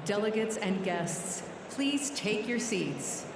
Delegates and guests, please take your seats.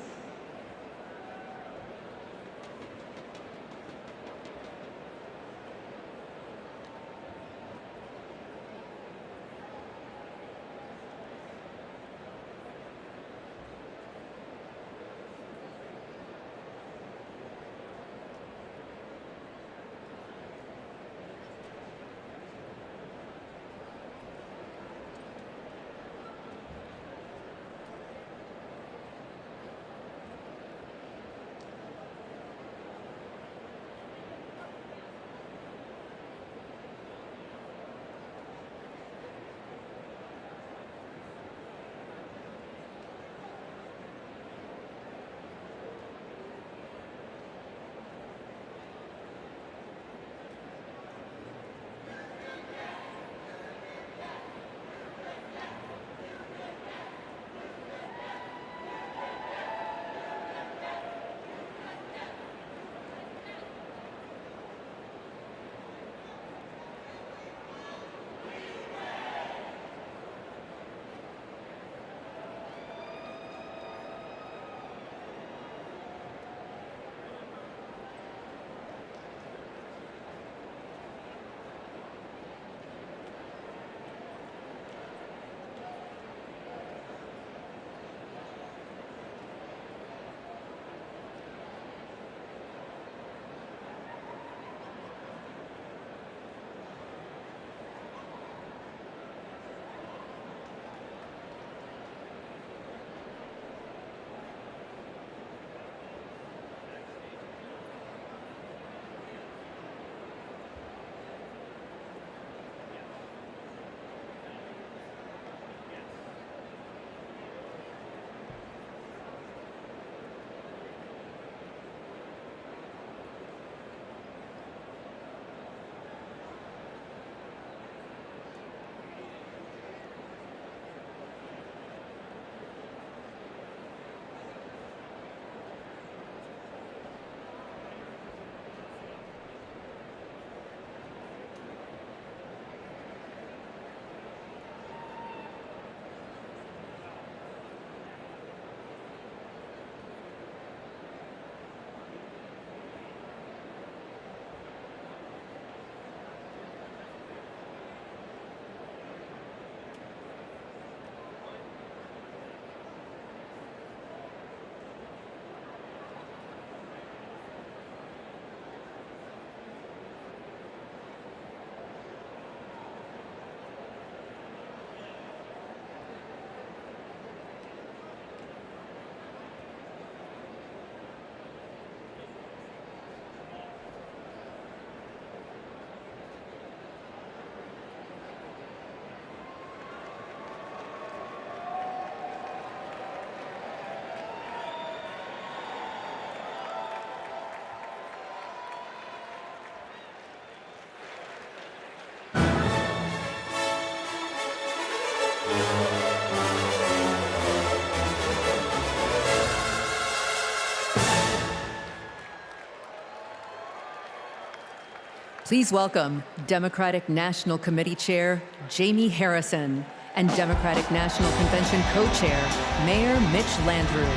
Please welcome Democratic National Committee Chair Jamie Harrison and Democratic National Convention Co-Chair Mayor Mitch Landrieu.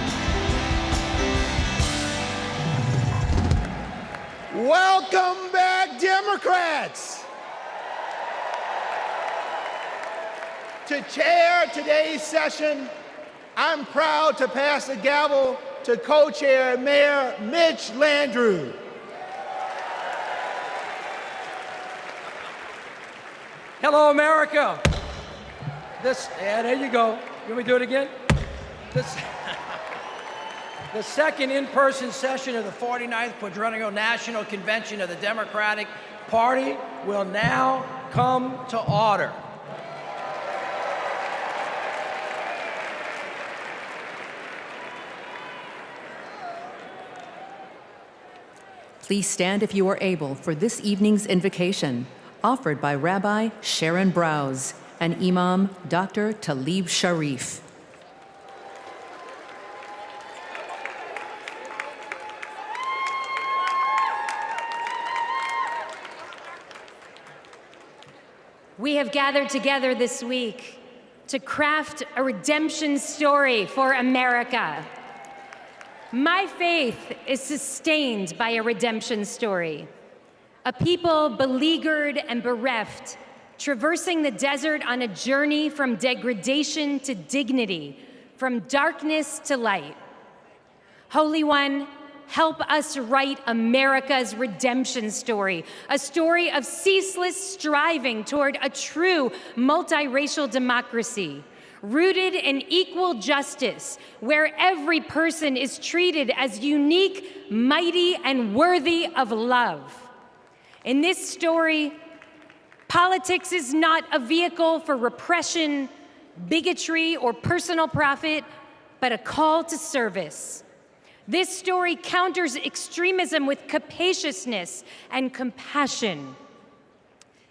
Welcome back, Democrats! To chair today's session, I'm proud to pass the gavel to Co-Chair Mayor Mitch Landrieu. Hello, America. There you go. You want me to do it again? The second in-person session of the 49th Quadrennial National Convention of the Democratic Party will now come to order. Please stand if you are able for this evening's invocation, offered by Rabbi Sharon Brous and Imam Dr. Talib Sharif. We have gathered together this week to craft a redemption story for America. My faith is sustained by a redemption story. A people beleaguered and bereft, traversing the desert on a journey from degradation to dignity, from darkness to light. Holy One, help us write America's redemption story, a story of ceaseless striving toward a true multiracial democracy, rooted in equal justice, where every person is treated as unique, mighty, and worthy of love. In this story, politics is not a vehicle for repression, bigotry, or personal profit, but a call to service. This story counters extremism with capaciousness and compassion.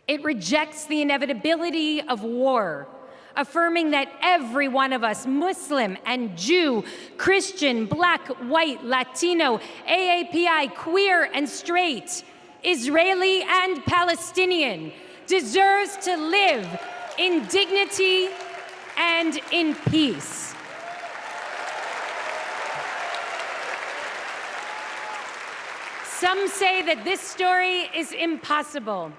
It rejects the inevitability of war, affirming that every one of us, Muslim and Jew, Christian, Black, White, Latino, AAPI, queer and straight, Israeli and Palestinian, deserves to live in dignity and in peace. Some say that this story is impossible,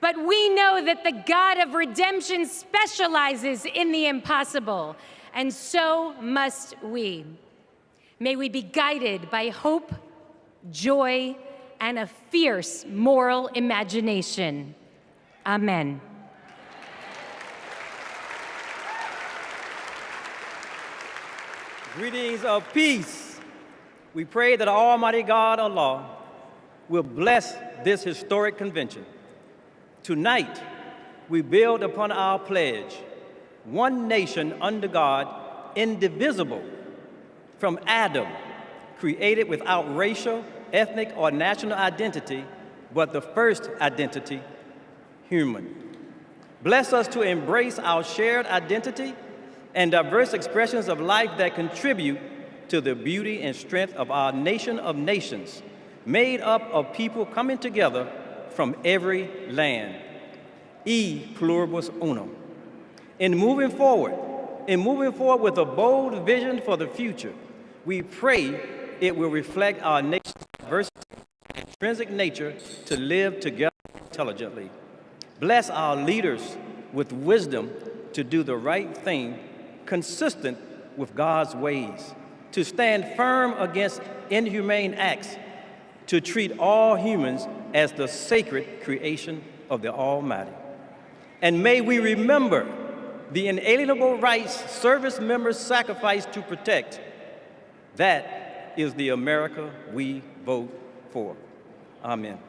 but we know that the God of redemption specializes in the impossible, and so must we. May we be guided by hope, joy, and a fierce moral imagination. Amen. Greetings of peace. We pray that Almighty God, Allah, will bless this historic convention. Tonight, we build upon our pledge, one nation under God, indivisible, from Adam, created without racial, ethnic, or national identity, but the first identity, human. Bless us to embrace our shared identity and diverse expressions of life that contribute to the beauty and strength of our nation of nations, made up of people coming together from every land. E pluribus unum. In moving forward with a bold vision for the future, we pray it will reflect our nation's diverse and intrinsic nature to live together intelligently. Bless our leaders with wisdom to do the right thing, consistent with God's ways, to stand firm against inhumane acts, to treat all humans as the sacred creation of the Almighty. And may we remember the inalienable rights service members sacrifice to protect. That is the America we vote for. Amen.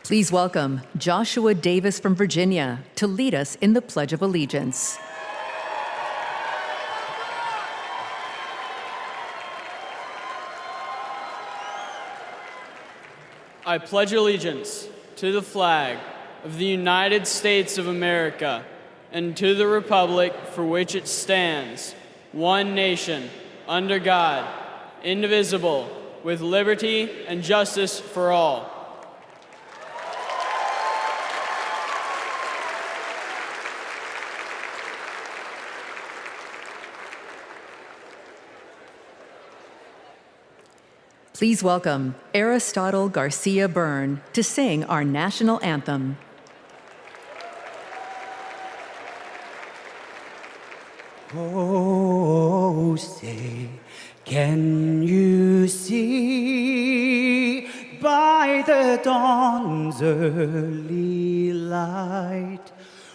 Please welcome Joshua Davis from Virginia to lead us in the Pledge of Allegiance. I pledge allegiance to the flag of the United States of America and to the republic for which it stands, one nation, under God, indivisible, with liberty and justice for all. Please welcome Aristotle Garcia Byrne to sing our national anthem. Oh, say, can you see by the dawn's early light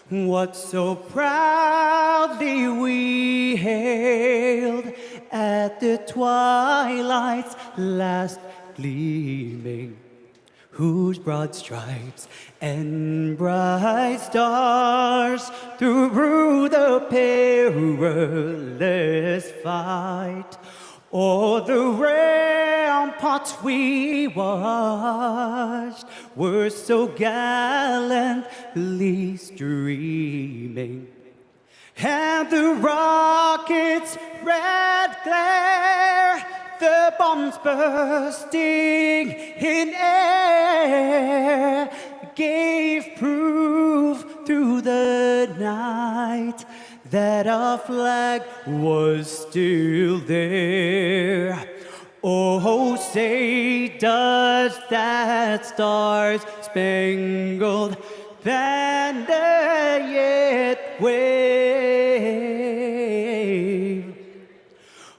what so proudly we hailed at the twilight's last gleaming, whose broad stripes and bright stars through the perilous fight o'er the ramparts we watched were so gallantly streaming, and the rocket's red glare the bombs bursting in air gave proof through the night that our flag was still there. Oh, say does that star-spangled banner yet wave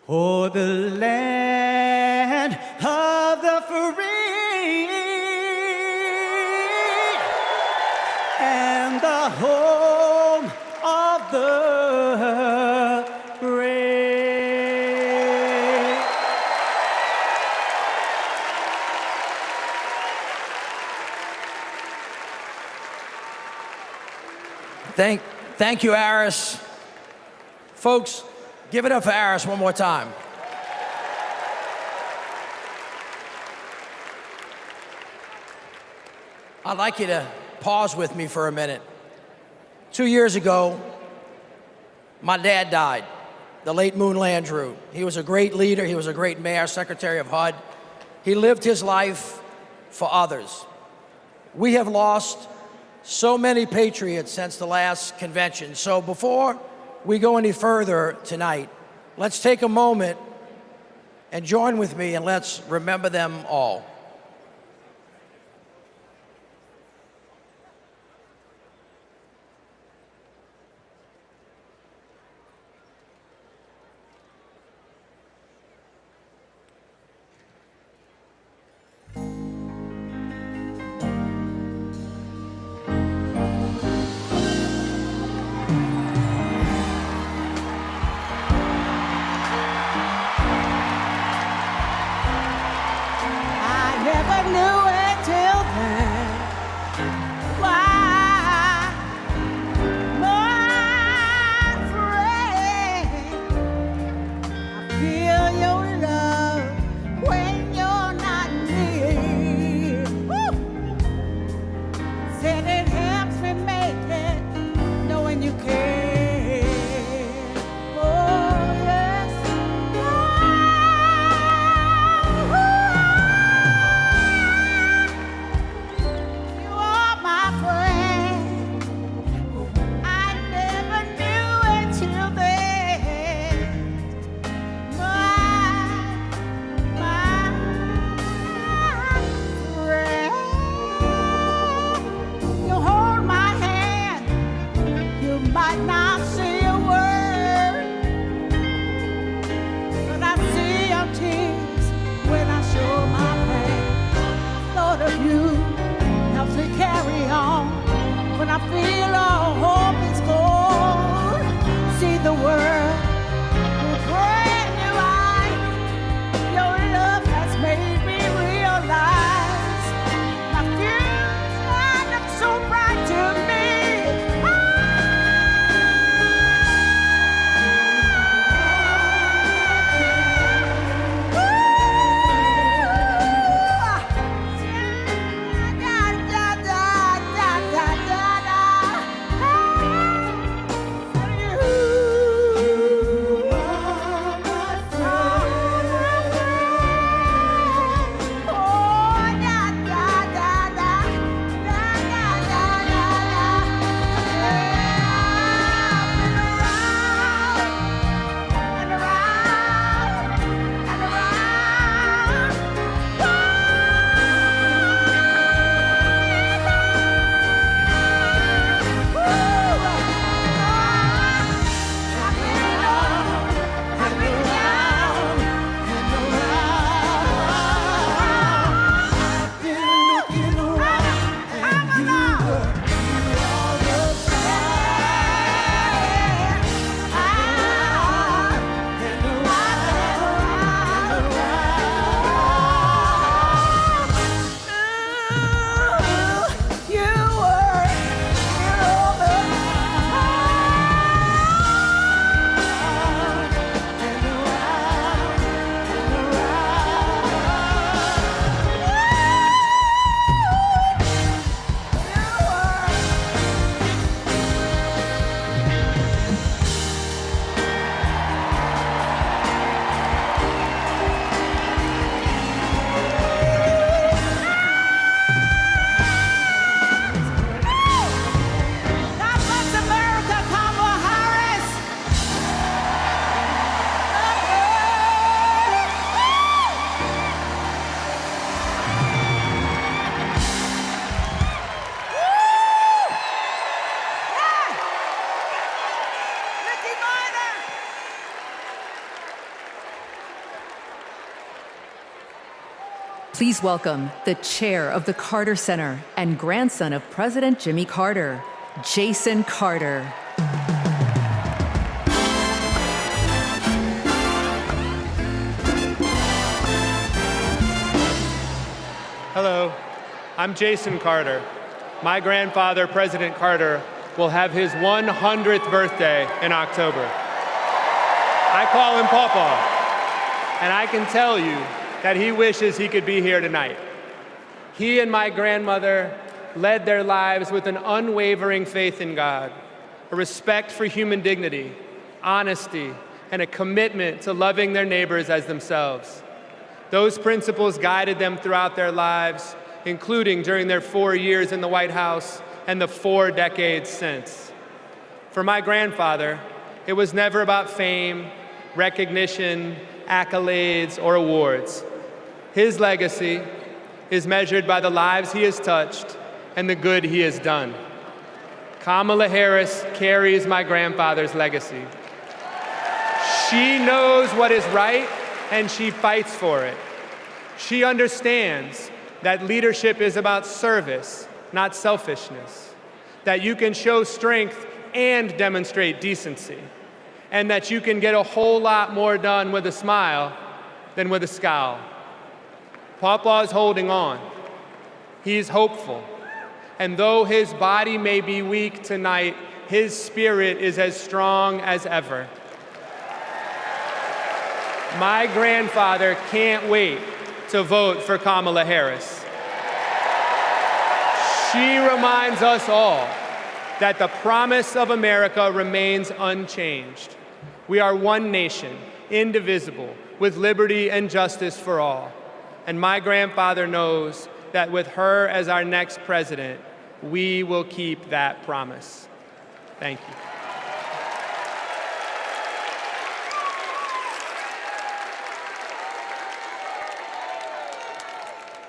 o'er the land of the free and the home of the brave. Thank you, Aris. Folks, give it up for Aris one more time. I'd like you to pause with me for a minute. 2 years ago, my dad died, the late Moon Landrieu. He was a great leader. He was a great mayor, secretary of HUD. He lived his life for others. We have lost so many patriots since the last convention. So before we go any further tonight, let's take a moment and join with me and let's remember them all. I Please welcome the chair of the Carter Center and grandson of President Jimmy Carter, Jason Carter. Hello, I'm Jason Carter. My grandfather, President Carter, will have his 100th birthday in October. I call him Pawpaw, and I can tell you that he wishes he could be here tonight. He and my grandmother led their lives with an unwavering faith in God, a respect for human dignity, honesty, and a commitment to loving their neighbors as themselves. Those principles guided them throughout their lives, including during their 4 years in the White House and the 4 decades since. For my grandfather, it was never about fame, recognition, accolades, or awards. His legacy is measured by the lives he has touched and the good he has done. Kamala Harris carries my grandfather's legacy. She knows what is right, and she fights for it. She understands that leadership is about service, not selfishness, that you can show strength and demonstrate decency, and that you can get a whole lot more done with a smile than with a scowl. Pawpaw's holding on. He's hopeful. And though his body may be weak tonight, his spirit is as strong as ever. My grandfather can't wait to vote for Kamala Harris. She reminds us all that the promise of America remains unchanged. We are one nation, indivisible, with liberty and justice for all. And my grandfather knows that with her as our next president, we will keep that promise. Thank you.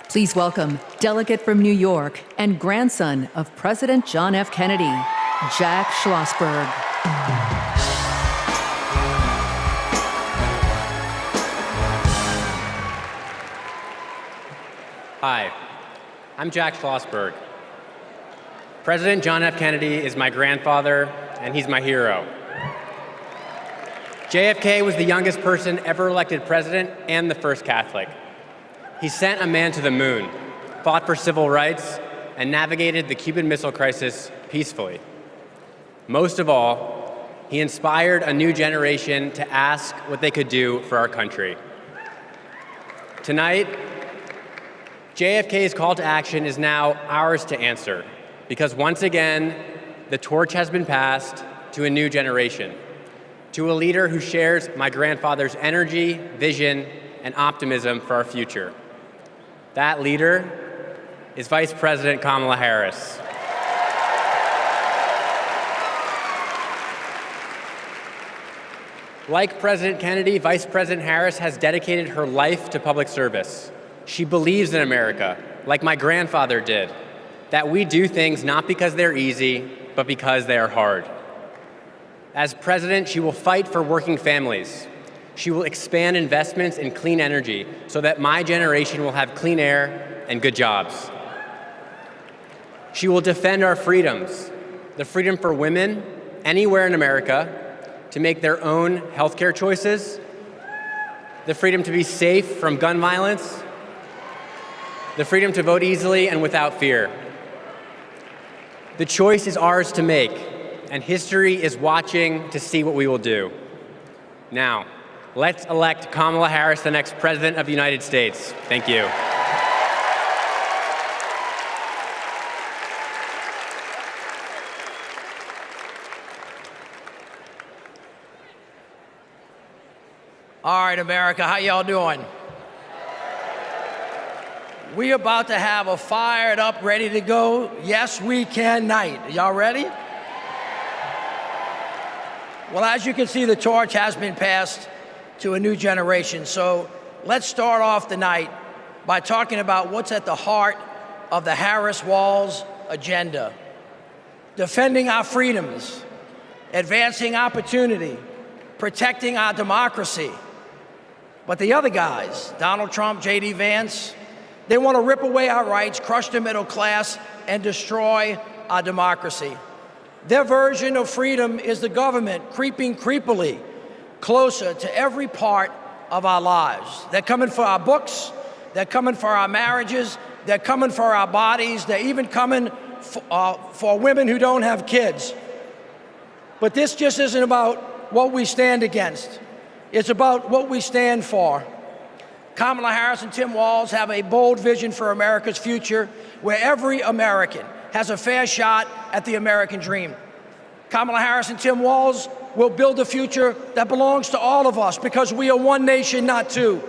Please welcome delegate from New York and grandson of President John F. Kennedy, Jack Schlossberg. Hi, I'm Jack Schlossberg. President John F. Kennedy is my grandfather, and he's my hero. JFK was the youngest person ever elected president and the first Catholic. He sent a man to the moon, fought for civil rights, and navigated the Cuban Missile Crisis peacefully. Most of all, he inspired a new generation to ask what they could do for our country. Tonight, JFK's call to action is now ours to answer, because once again, the torch has been passed to a new generation, to a leader who shares my grandfather's energy, vision, and optimism for our future. That leader is Vice President Kamala Harris. Like President Kennedy, Vice President Harris has dedicated her life to public service. She believes in America, like my grandfather did, that we do things not because they're easy, but because they are hard. As president, she will fight for working families. She will expand investments in clean energy so that my generation will have clean air and good jobs. She will defend our freedoms, the freedom for women anywhere in America to make their own healthcare choices, the freedom to be safe from gun violence, the freedom to vote easily and without fear. The choice is ours to make, and history is watching to see what we will do. Now, let's elect Kamala Harris the next President of the United States. Thank you. All right, America, how y'all doing? We about to have a fired up, ready to go, yes we can night. Y'all ready? Well, as you can see, the torch has been passed to a new generation. So let's start off the night by talking about what's at the heart of the Harris-Walz agenda. Defending our freedoms, advancing opportunity, protecting our democracy. But the other guys, Donald Trump, J.D. Vance, They want to rip away our rights, crush the middle class, and destroy our democracy. Their version of freedom is the government creeping creepily closer to every part of our lives. They're coming for our books, they're coming for our marriages, they're coming for our bodies, they're even coming for women who don't have kids. But this just isn't about what we stand against. It's about what we stand for. Kamala Harris and Tim Walz have a bold vision for America's future, where every American has a fair shot at the American dream. Kamala Harris and Tim Walz will build a future that belongs to all of us, because we are one nation, not two.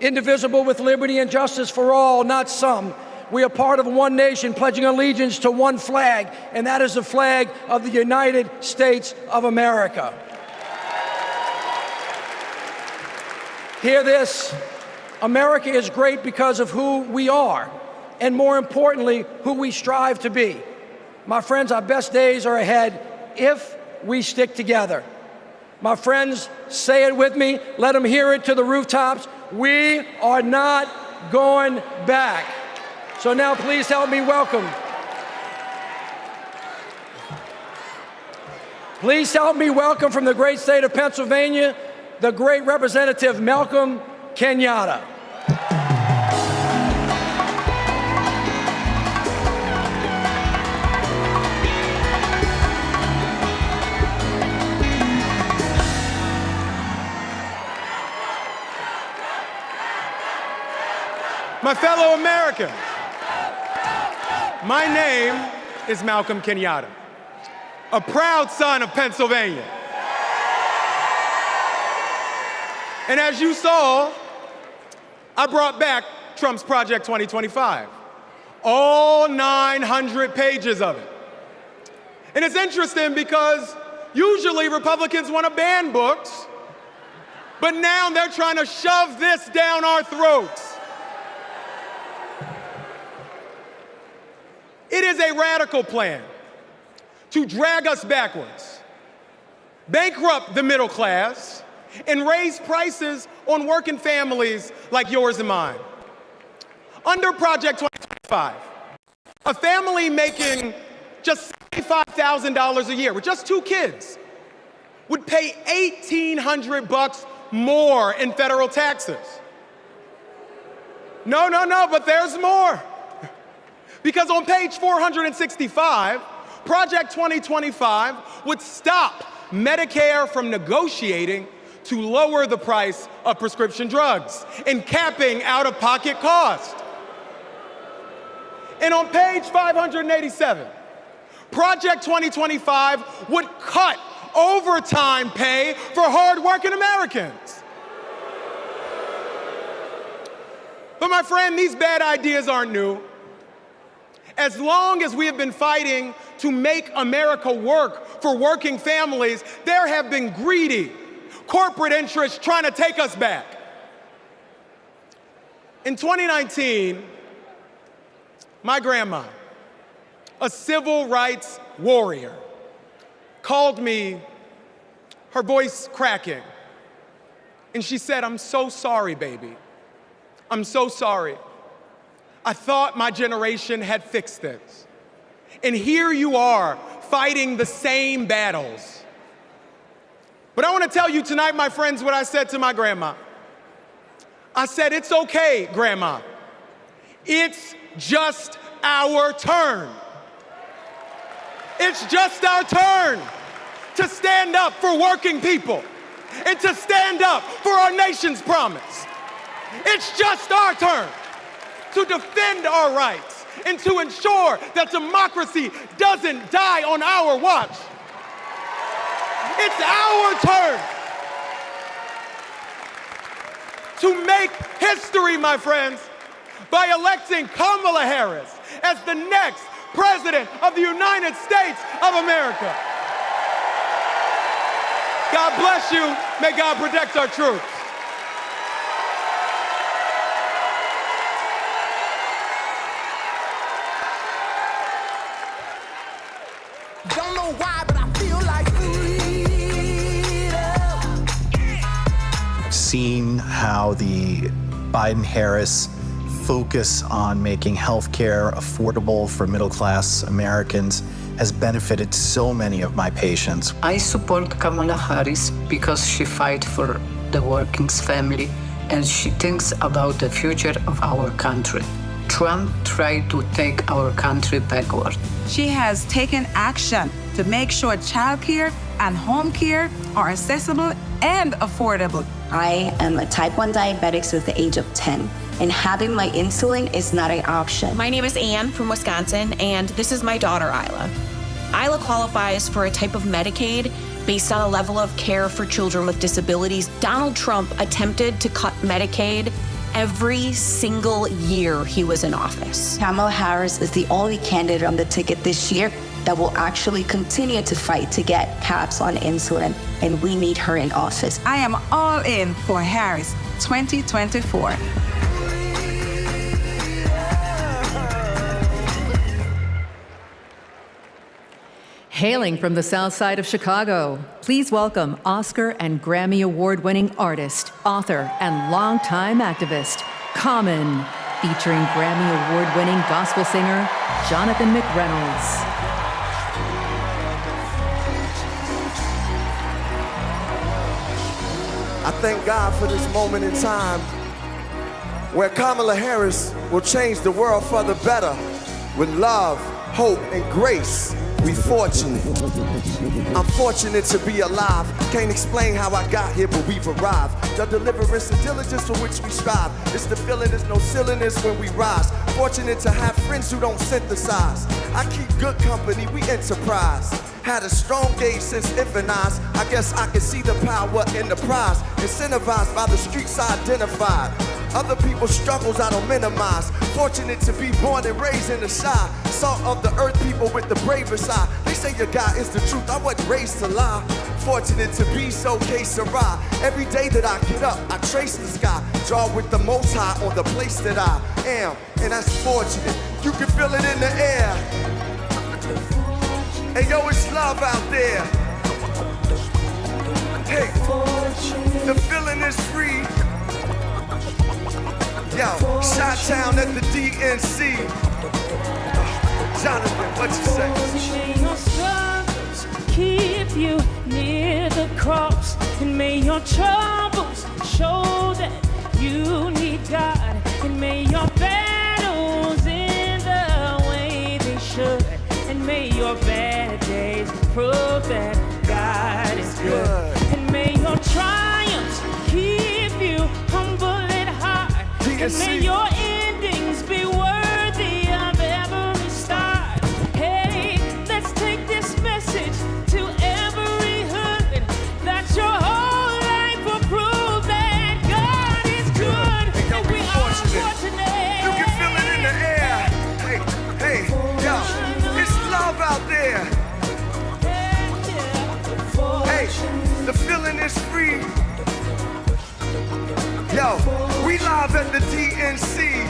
Indivisible, with liberty and justice for all, not some. We are part of one nation, pledging allegiance to one flag, and that is the flag of the United States of America. Hear this. America is great because of who we are, and more importantly, who we strive to be. My friends, our best days are ahead if we stick together. My friends, say it with me. Let them hear it to the rooftops. We are not going back. So now please help me welcome. Please help me welcome from the great state of Pennsylvania, the great Representative Malcolm Kenyatta. My fellow Americans, my name is Malcolm Kenyatta, a proud son of Pennsylvania. And as you saw, I brought back Trump's Project 2025, all 900 pages of it. And it's interesting because usually Republicans want to ban books, but now they're trying to shove this down our throats. It is a radical plan to drag us backwards, bankrupt the middle class, and raise prices on working families like yours and mine. Under Project 2025, a family making just $75,000 a year with just 2 kids would pay $1,800 more in federal taxes. No, but there's more. Because on page 465, Project 2025 would stop Medicare from negotiating to lower the price of prescription drugs and capping out-of-pocket cost. And on page 587, Project 2025 would cut overtime pay for hard-working Americans. But my friend, these bad ideas aren't new. As long as we have been fighting to make America work for working families, there have been greedy corporate interests trying to take us back. In 2019, my grandma, a civil rights warrior, called me, her voice cracking, and she said, "I'm so sorry, baby. I'm so sorry. I thought my generation had fixed this. And here you are fighting the same battles." But I want to tell you tonight, my friends, what I said to my grandma. I said, "It's okay, Grandma. It's just our turn. It's just our turn to stand up for working people and to stand up for our nation's promise. It's just our turn to defend our rights and to ensure that democracy doesn't die on our watch. It's our turn to make history, my friends, by electing Kamala Harris as the next President of the United States of America. God bless you. May God protect our troops. Don't know why, but I feel like I've seen how the Biden-Harris focus on making healthcare affordable for middle-class Americans has benefited so many of my patients. I support Kamala Harris because she fights for the working family and she thinks about the future of our country. Trump tried to take our country backward. She has taken action to make sure childcare and home care are accessible and affordable. I am a type 1 diabetic since the age of 10, and having my insulin is not an option. My name is Anne from Wisconsin, and this is my daughter, Isla. Isla qualifies for a type of Medicaid based on a level of care for children with disabilities. Donald Trump attempted to cut Medicaid every single year he was in office. Kamala Harris is the only candidate on the ticket this year that will actually continue to fight to get caps on insulin, and we need her in office. I am all in for Harris 2024. Hailing from the south side of Chicago, please welcome Oscar and Grammy Award-winning artist, author, and longtime activist, Common, featuring Grammy Award-winning gospel singer, Jonathan McReynolds. I thank God for this moment in time where Kamala Harris will change the world for the better with love, hope, and grace. We fortunate. I'm fortunate to be alive. Can't explain how I got here, but we've arrived. The deliverance and diligence for which we strive. It's the feeling, there's no silliness when we rise. Fortunate to have friends who don't synthesize. I keep good company, we enterprise. Had a strong gauge since infant eyes. I guess I can see the power in the prize. Incentivized by the streets I identified. Other people's struggles I don't minimize. Fortunate to be born and raised in the shy. Salt of the earth, people with the bravest eye. They say your God is the truth, I wasn't raised to lie. Fortunate to be so que sera. Every day that I get up, I trace the sky. Draw with the most high on the place that I am. And that's fortunate, you can feel it in the air. Hey yo, it's love out there. Hey, the feeling is free. Yo, Chi-Town at the DNC. Jonathan, what you say? May your struggles keep you near the cross, and may your troubles show that you need God, and may your battles end the way they should, and may your bad days prove that God is good, and may your triumphs keep you humble at heart, and may your endings be worthy of every start. Hey, let's take this message to every hood, that your whole life will prove that God is good, and we are fortunate. You can feel it in the air. Hey, yo, it's love out there. Hey, the feeling is free. Yo, we live at the DNC.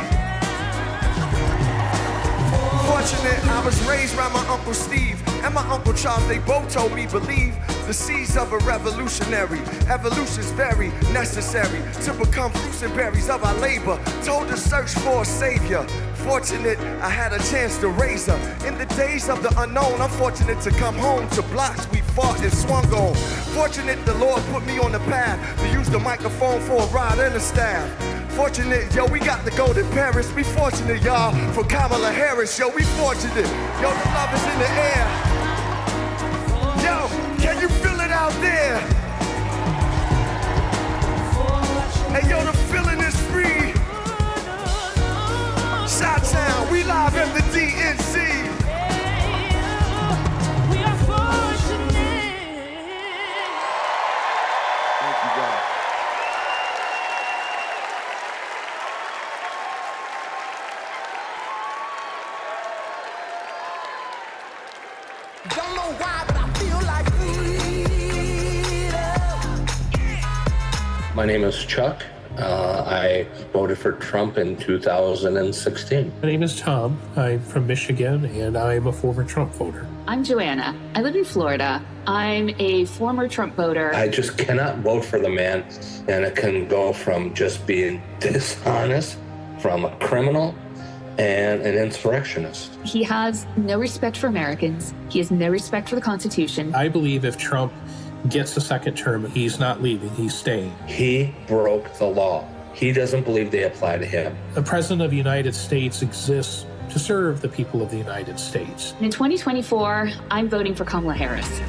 Fortunate, I was raised by my Uncle Steve and my Uncle Charles. They both told me believe the seeds of a revolutionary. Evolution's very necessary to become fruits and berries of our labor. Told to search for a savior. Fortunate, I had a chance to raise her. In the days of the unknown, I'm fortunate to come home to blocks we fought and swung on. Fortunate the Lord put me on the path to use the microphone for a ride and a staff. Fortunate, yo, we got to go to Paris. We fortunate, y'all, for Kamala Harris. Yo, we fortunate. Yo, the love is in the air. Yo, can you feel it out there? Hey, yo, the feeling is free. Chi-Town, we live at the DNC. We are fortunate. Thank you, God. Don't know why, but I feel like My name is Chuck. I voted for Trump in 2016. My name is Tom. I'm from Michigan, and I'm a former Trump voter. I'm Joanna. I live in Florida. I'm a former Trump voter. I just cannot vote for the man, and it can go from just being dishonest from a criminal and an insurrectionist. He has no respect for Americans. He has no respect for the Constitution. I believe if Trump gets a second term, he's not leaving, he's staying. He broke the law. He doesn't believe they apply to him. The President of the United States exists to serve the people of the United States. In 2024, I'm voting for Kamala Harris.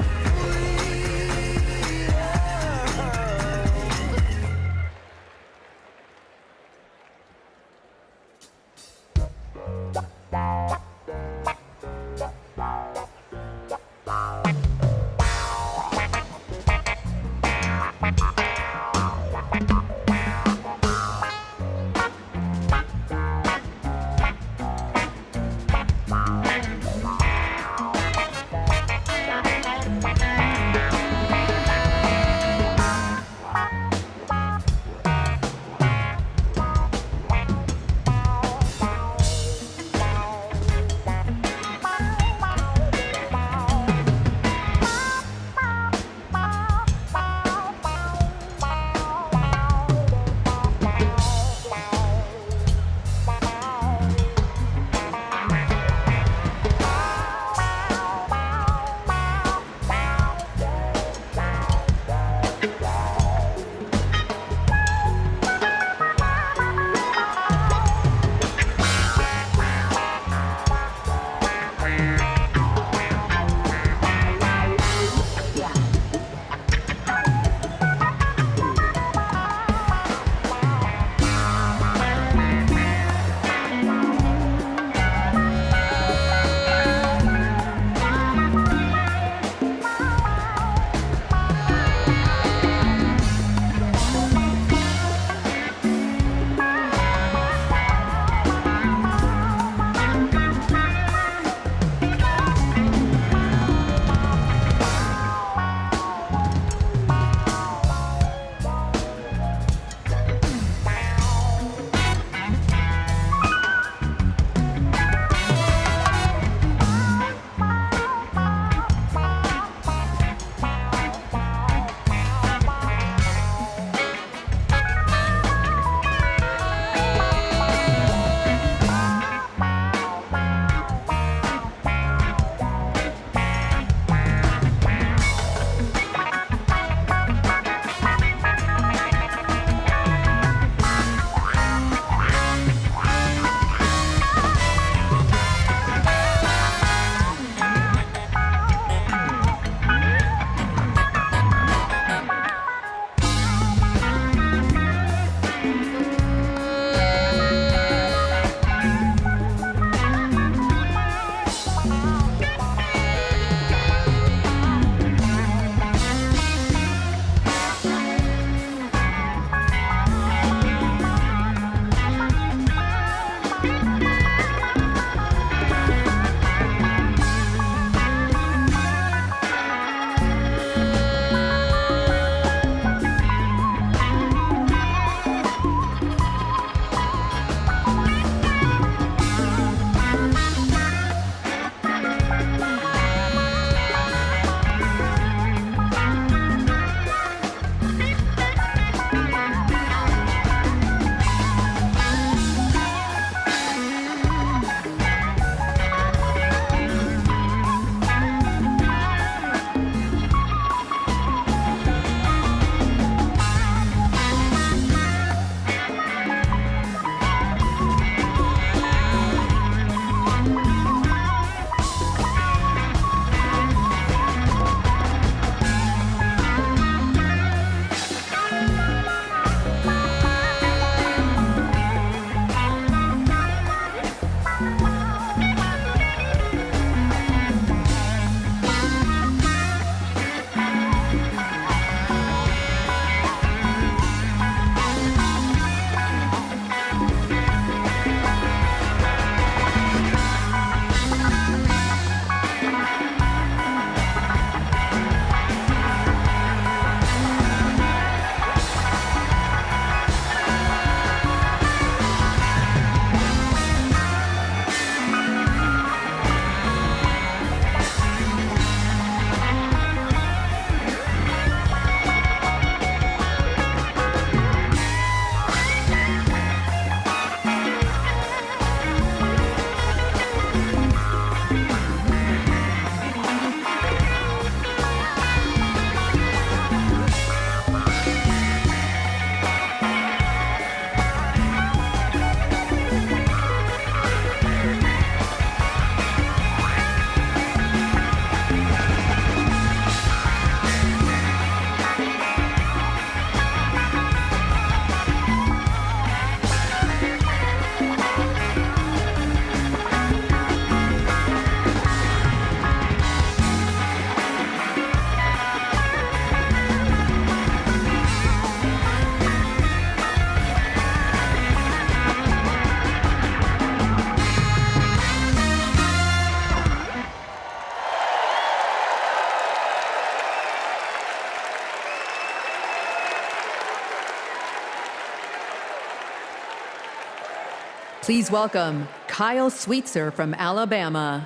Please welcome Kyle Sweetser from Alabama.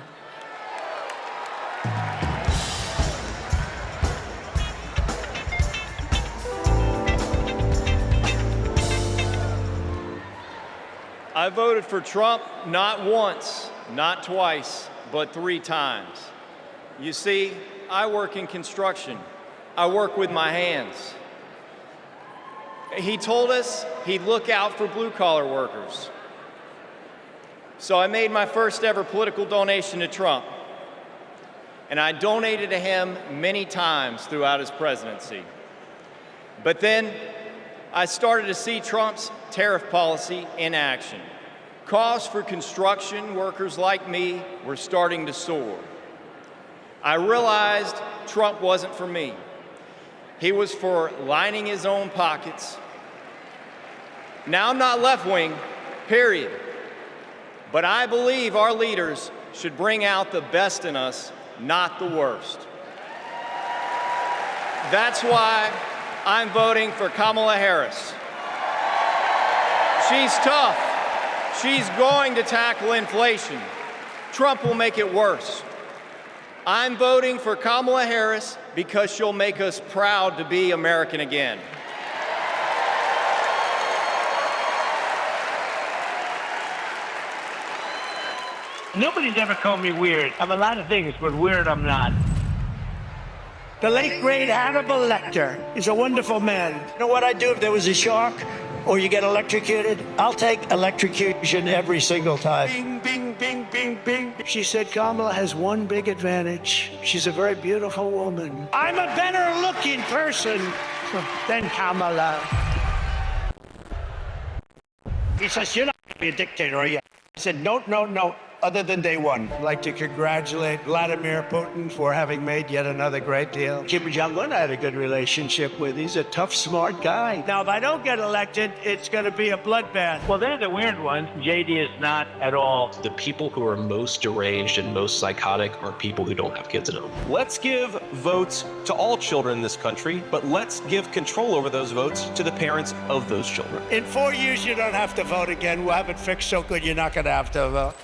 I voted for Trump not once, not twice, but 3 times. You see, I work in construction. I work with my hands. He told us he'd look out for blue-collar workers. So I made my first ever political donation to Trump. And I donated to him many times throughout his presidency. But then I started to see Trump's tariff policy in action. Costs for construction workers like me were starting to soar. I realized Trump wasn't for me. He was for lining his own pockets. Now, I'm not left-wing, period. But I believe our leaders should bring out the best in us, not the worst. That's why I'm voting for Kamala Harris. She's tough. She's going to tackle inflation. Trump will make it worse. I'm voting for Kamala Harris because she'll make us proud to be American again. Nobody's ever called me weird. I'm a lot of things, but weird I'm not. The late, great Hannibal Lecter is a wonderful man. You know what I'd do if there was a shark or you get electrocuted? I'll take electrocution every single time. Bing, bing, bing, bing, bing. She said Kamala has one big advantage. She's a very beautiful woman. I'm a better looking person than Kamala. He says, you're not going to be a dictator, are you? I said, no, no, no. Other than day one, I'd like to congratulate Vladimir Putin for having made yet another great deal. Kim Jong-un I had a good relationship with. He's a tough, smart guy. Now, if I don't get elected, it's going to be a bloodbath. Well, they're the weird ones. JD is not at all. The people who are most deranged and most psychotic are people who don't have kids at home. Let's give votes to all children in this country, but let's give control over those votes to the parents of those children. In 4 years, you don't have to vote again. We'll have it fixed so good you're not going to have to vote.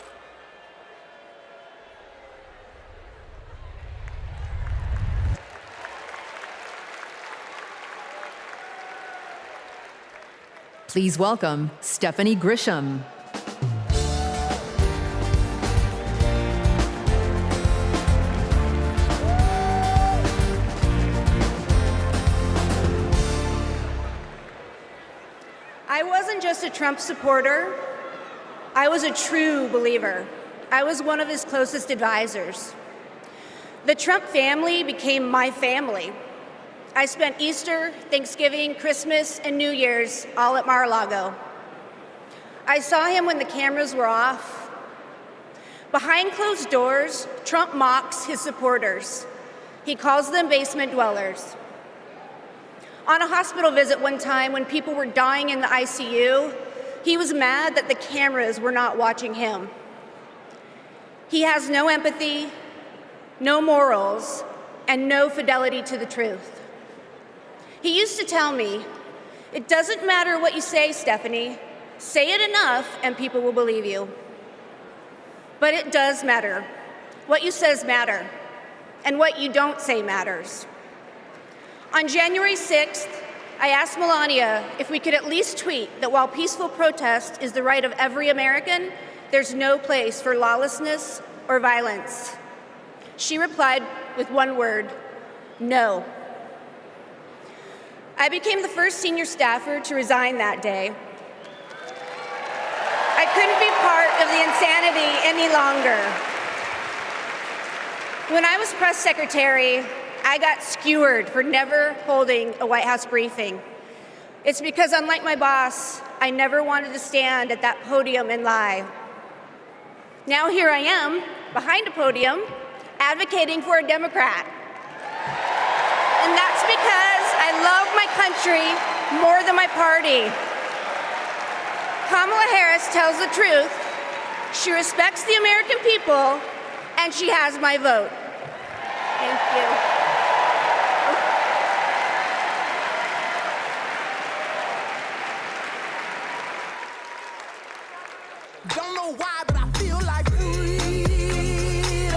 Please welcome Stephanie Grisham. I wasn't just a Trump supporter. I was a true believer. I was one of his closest advisors. The Trump family became my family. I spent Easter, Thanksgiving, Christmas, and New Year's all at Mar-a-Lago. I saw him when the cameras were off. Behind closed doors, Trump mocks his supporters. He calls them basement dwellers. On a hospital visit one time when people were dying in the ICU, he was mad that the cameras were not watching him. He has no empathy, no morals, and no fidelity to the truth. He used to tell me, it doesn't matter what you say, Stephanie. Say it enough and people will believe you. But it does matter. What you says matter, and what you don't say matters. On January 6th, I asked Melania if we could at least tweet that while peaceful protest is the right of every American, there's no place for lawlessness or violence. She replied with one word, no. I became the first senior staffer to resign that day. I couldn't be part of the insanity any longer. When I was press secretary, I got skewered for never holding a White House briefing. It's because, unlike my boss, I never wanted to stand at that podium and lie. Now here I am, behind a podium, advocating for a Democrat. And that's because I love my country more than my party. Kamala Harris tells the truth. She respects the American people, and she has my vote. Thank you. Don't know why, but I feel like freedom.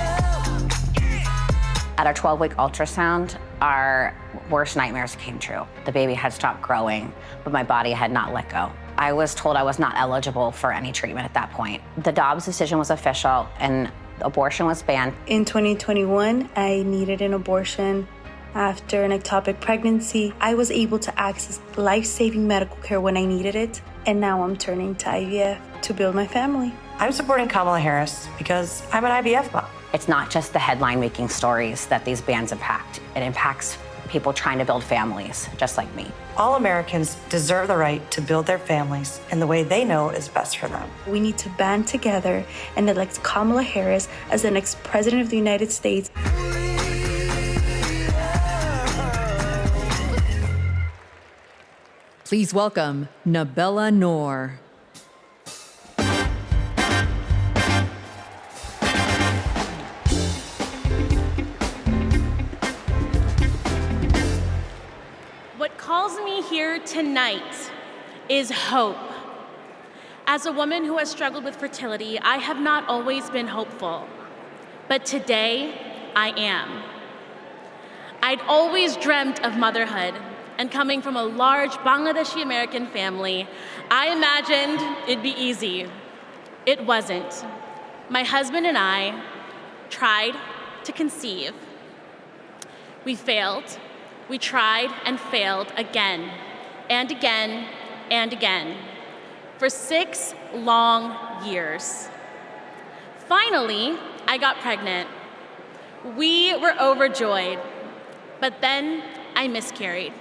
At our 12-week ultrasound, our worst nightmares came true. The baby had stopped growing, but my body had not let go. I was told I was not eligible for any treatment at that point. The Dobbs decision was official and abortion was banned. In 2021, I needed an abortion. After an ectopic pregnancy, I was able to access life-saving medical care when I needed it, and now I'm turning to IVF to build my family. I'm supporting Kamala Harris because I'm an IVF mom. It's not just the headline-making stories that these bans impact. It impacts people trying to build families, just like me. All Americans deserve the right to build their families in the way they know is best for them. We need to band together and elect Kamala Harris as the next president of the United States. Please welcome Nabela Noor. What calls me here tonight is hope. As a woman who has struggled with fertility, I have not always been hopeful, but today I am. I'd always dreamt of motherhood, and coming from a large Bangladeshi American family, I imagined it'd be easy. It wasn't. My husband and I tried to conceive. We failed. We tried and failed again and again and again for 6 long years. Finally, I got pregnant. We were overjoyed, but then I miscarried.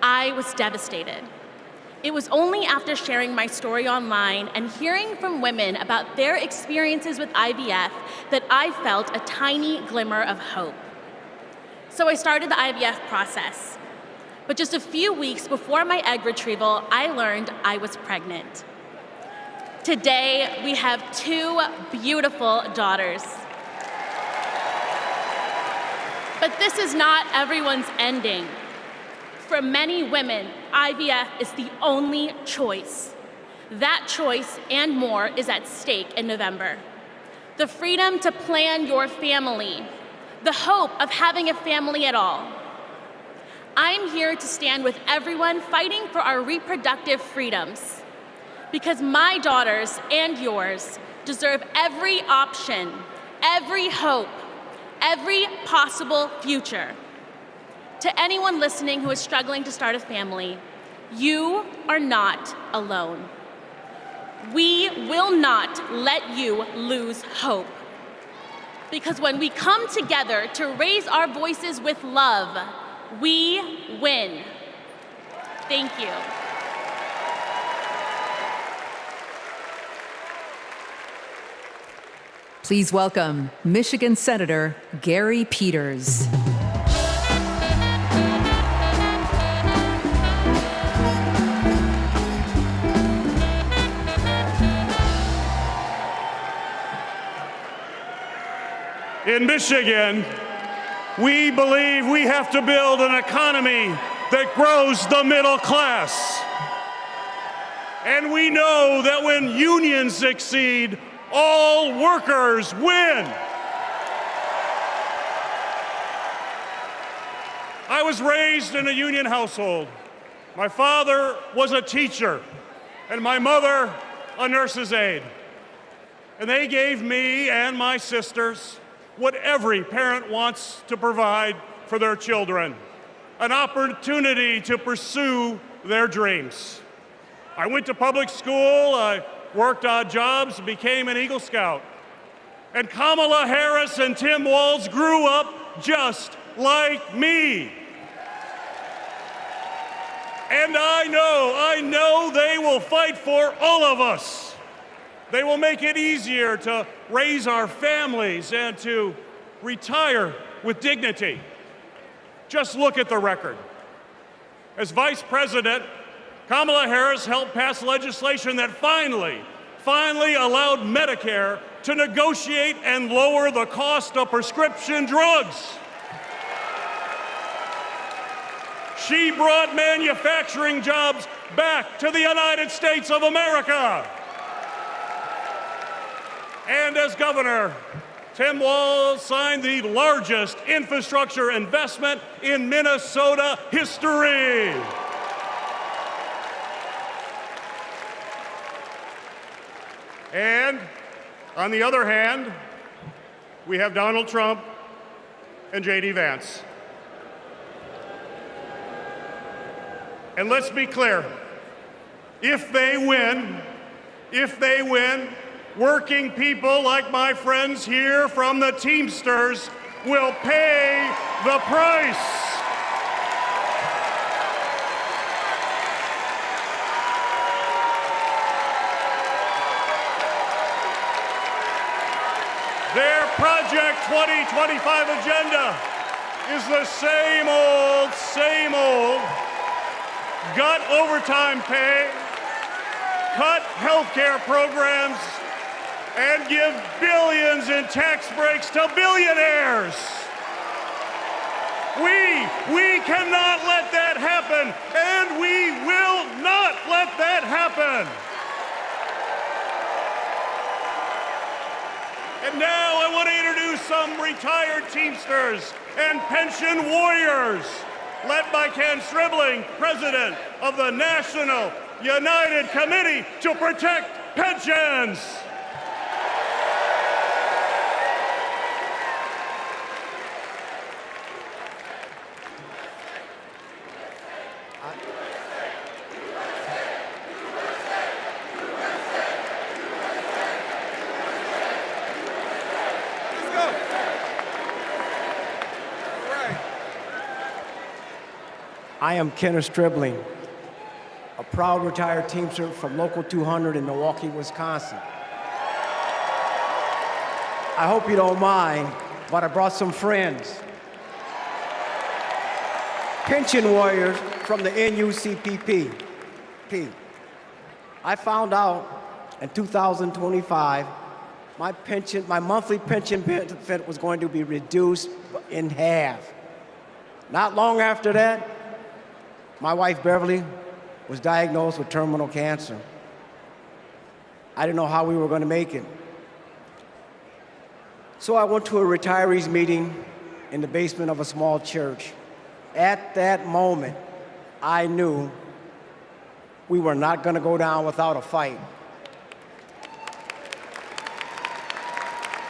I was devastated. It was only after sharing my story online and hearing from women about their experiences with IVF that I felt a tiny glimmer of hope. So I started the IVF process. But just a few weeks before my egg retrieval, I learned I was pregnant. Today, we have 2 beautiful daughters. But this is not everyone's ending. For many women, IVF is the only choice. That choice and more is at stake in November. The freedom to plan your family, the hope of having a family at all. I'm here to stand with everyone fighting for our reproductive freedoms, because my daughters and yours deserve every option, every hope, every possible future. To anyone listening who is struggling to start a family, you are not alone. We will not let you lose hope. Because when we come together to raise our voices with love, we win. Thank you. Please welcome Michigan Senator Gary Peters. In Michigan, we believe we have to build an economy that grows the middle class. And we know that when unions succeed, all workers win. I was raised in a union household. My father was a teacher, and my mother a nurse's aide. And they gave me and my sisters what every parent wants to provide for their children, an opportunity to pursue their dreams. I went to public school, I worked odd jobs, became an Eagle Scout. And Kamala Harris and Tim Walz grew up just like me. And I know they will fight for all of us. They will make it easier to raise our families and to retire with dignity. Just look at the record. As Vice President, Kamala Harris helped pass legislation that finally allowed Medicare to negotiate and lower the cost of prescription drugs. She brought manufacturing jobs back to the United States of America. And as governor, Tim Walz signed the largest infrastructure investment in Minnesota history. And on the other hand, we have Donald Trump and J.D. Vance. And let's be clear, if they win, working people like my friends here from the Teamsters will pay the price. Their Project 2025 agenda is the same old, gut overtime pay, cut healthcare programs, and give billions in tax breaks to billionaires. We cannot let that happen, and we will not let that happen. And now I want to introduce some retired Teamsters and pension warriors, led by Ken Stribling, president of the National United Committee to Protect Pensions. I am Kenneth Stribling, a proud retired Teamster from Local 200 in Milwaukee, Wisconsin. I hope you don't mind, but I brought some friends. Pension warriors from the NUCPP. I found out in 2025 my monthly pension benefit was going to be reduced in half. Not long after that, my wife, Beverly, was diagnosed with terminal cancer. I didn't know how we were going to make it. So I went to a retirees meeting in the basement of a small church. At that moment, I knew we were not going to go down without a fight.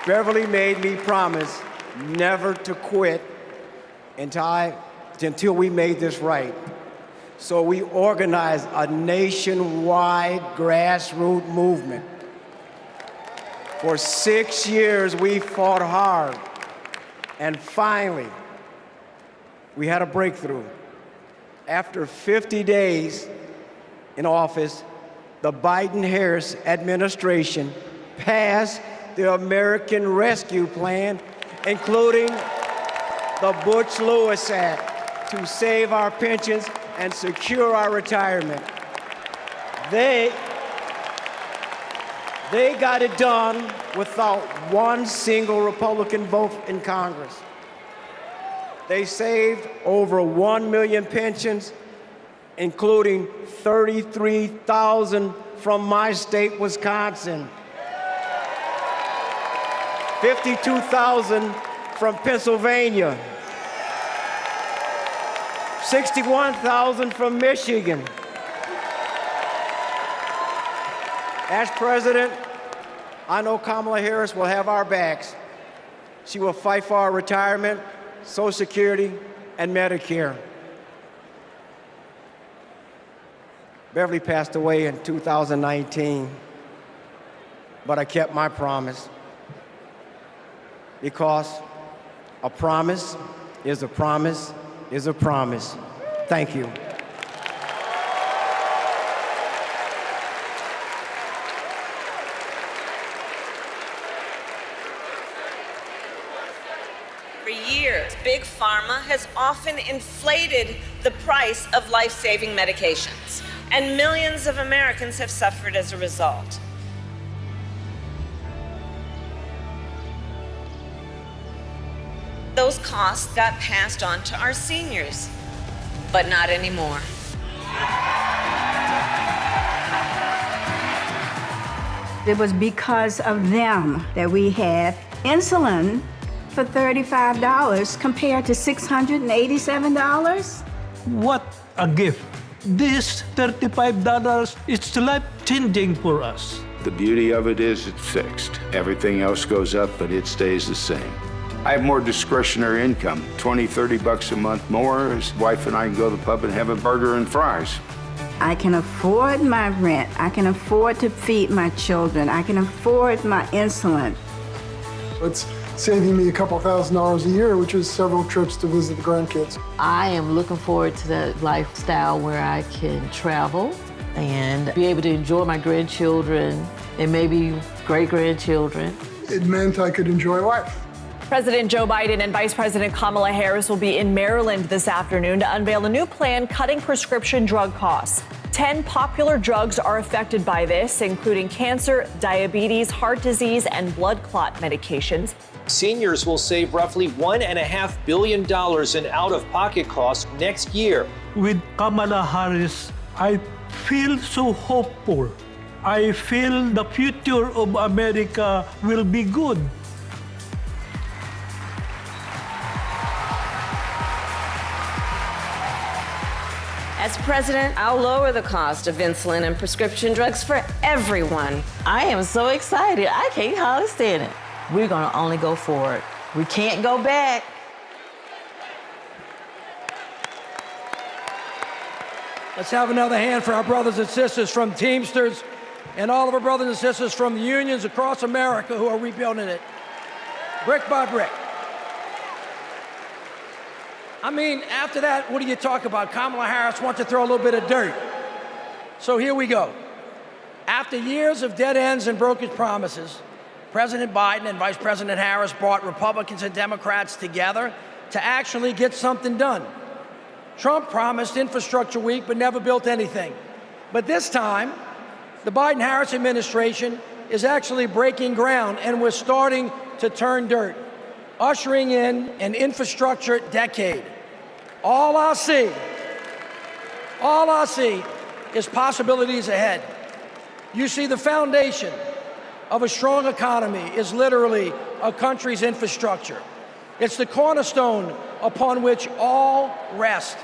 Beverly made me promise never to quit until we made this right. So we organized a nationwide grassroots movement. For 6 years, we fought hard. And finally, we had a breakthrough. After 50 days in office, the Biden-Harris administration passed the American Rescue Plan, including the Butch-Lewis Act, to save our pensions and secure our retirement. They got it done without one single Republican vote in Congress. They saved over 1 million pensions, including 33,000 from my state, Wisconsin, 52,000 from Pennsylvania, 61,000 from Michigan. As president, I know Kamala Harris will have our backs. She will fight for our retirement, Social Security, and Medicare. Beverly passed away in 2019, but I kept my promise, because a promise is a promise is a promise. Thank you. For years, Big Pharma has often inflated the price of life-saving medications, and millions of Americans have suffered as a result. Those costs got passed on to our seniors, but not anymore. It was because of them that we had insulin for $35 compared to $687. What a gift. This $35 is life-changing for us. The beauty of it is it's fixed. Everything else goes up, but it stays the same. I have more discretionary income, 20, 30 bucks a month more. His wife and I can go to the pub and have a burger and fries. I can afford my rent. I can afford to feed my children. I can afford my insulin. It's saving me a couple $1,000s a year, which is several trips to visit the grandkids. I am looking forward to that lifestyle where I can travel and be able to enjoy my grandchildren and maybe great-grandchildren. It meant I could enjoy life. President Joe Biden and Vice President Kamala Harris will be in Maryland this afternoon to unveil a new plan cutting prescription drug costs. 10 popular drugs are affected by this, including cancer, diabetes, heart disease, and blood clot medications. Seniors will save roughly $1.5 billion in out-of-pocket costs next year. With Kamala Harris, I feel so hopeful. I feel the future of America will be good. As president, I'll lower the cost of insulin and prescription drugs for everyone. I am so excited. I can't hardly stand it. We're going to only go forward. We can't go back. Let's have another hand for our brothers and sisters from Teamsters and all of our brothers and sisters from the unions across America who are rebuilding it, brick by brick. I mean, after that, what do you talk about? Kamala Harris wants to throw a little bit of dirt. So here we go. After years of dead ends and broken promises, President Biden and Vice President Harris brought Republicans and Democrats together to actually get something done. Trump promised Infrastructure Week but never built anything. But this time, the Biden-Harris administration is actually breaking ground, and we're starting to turn dirt, ushering in an infrastructure decade. All I see is possibilities ahead. You see, the foundation of a strong economy is literally a country's infrastructure. It's the cornerstone upon which all rest.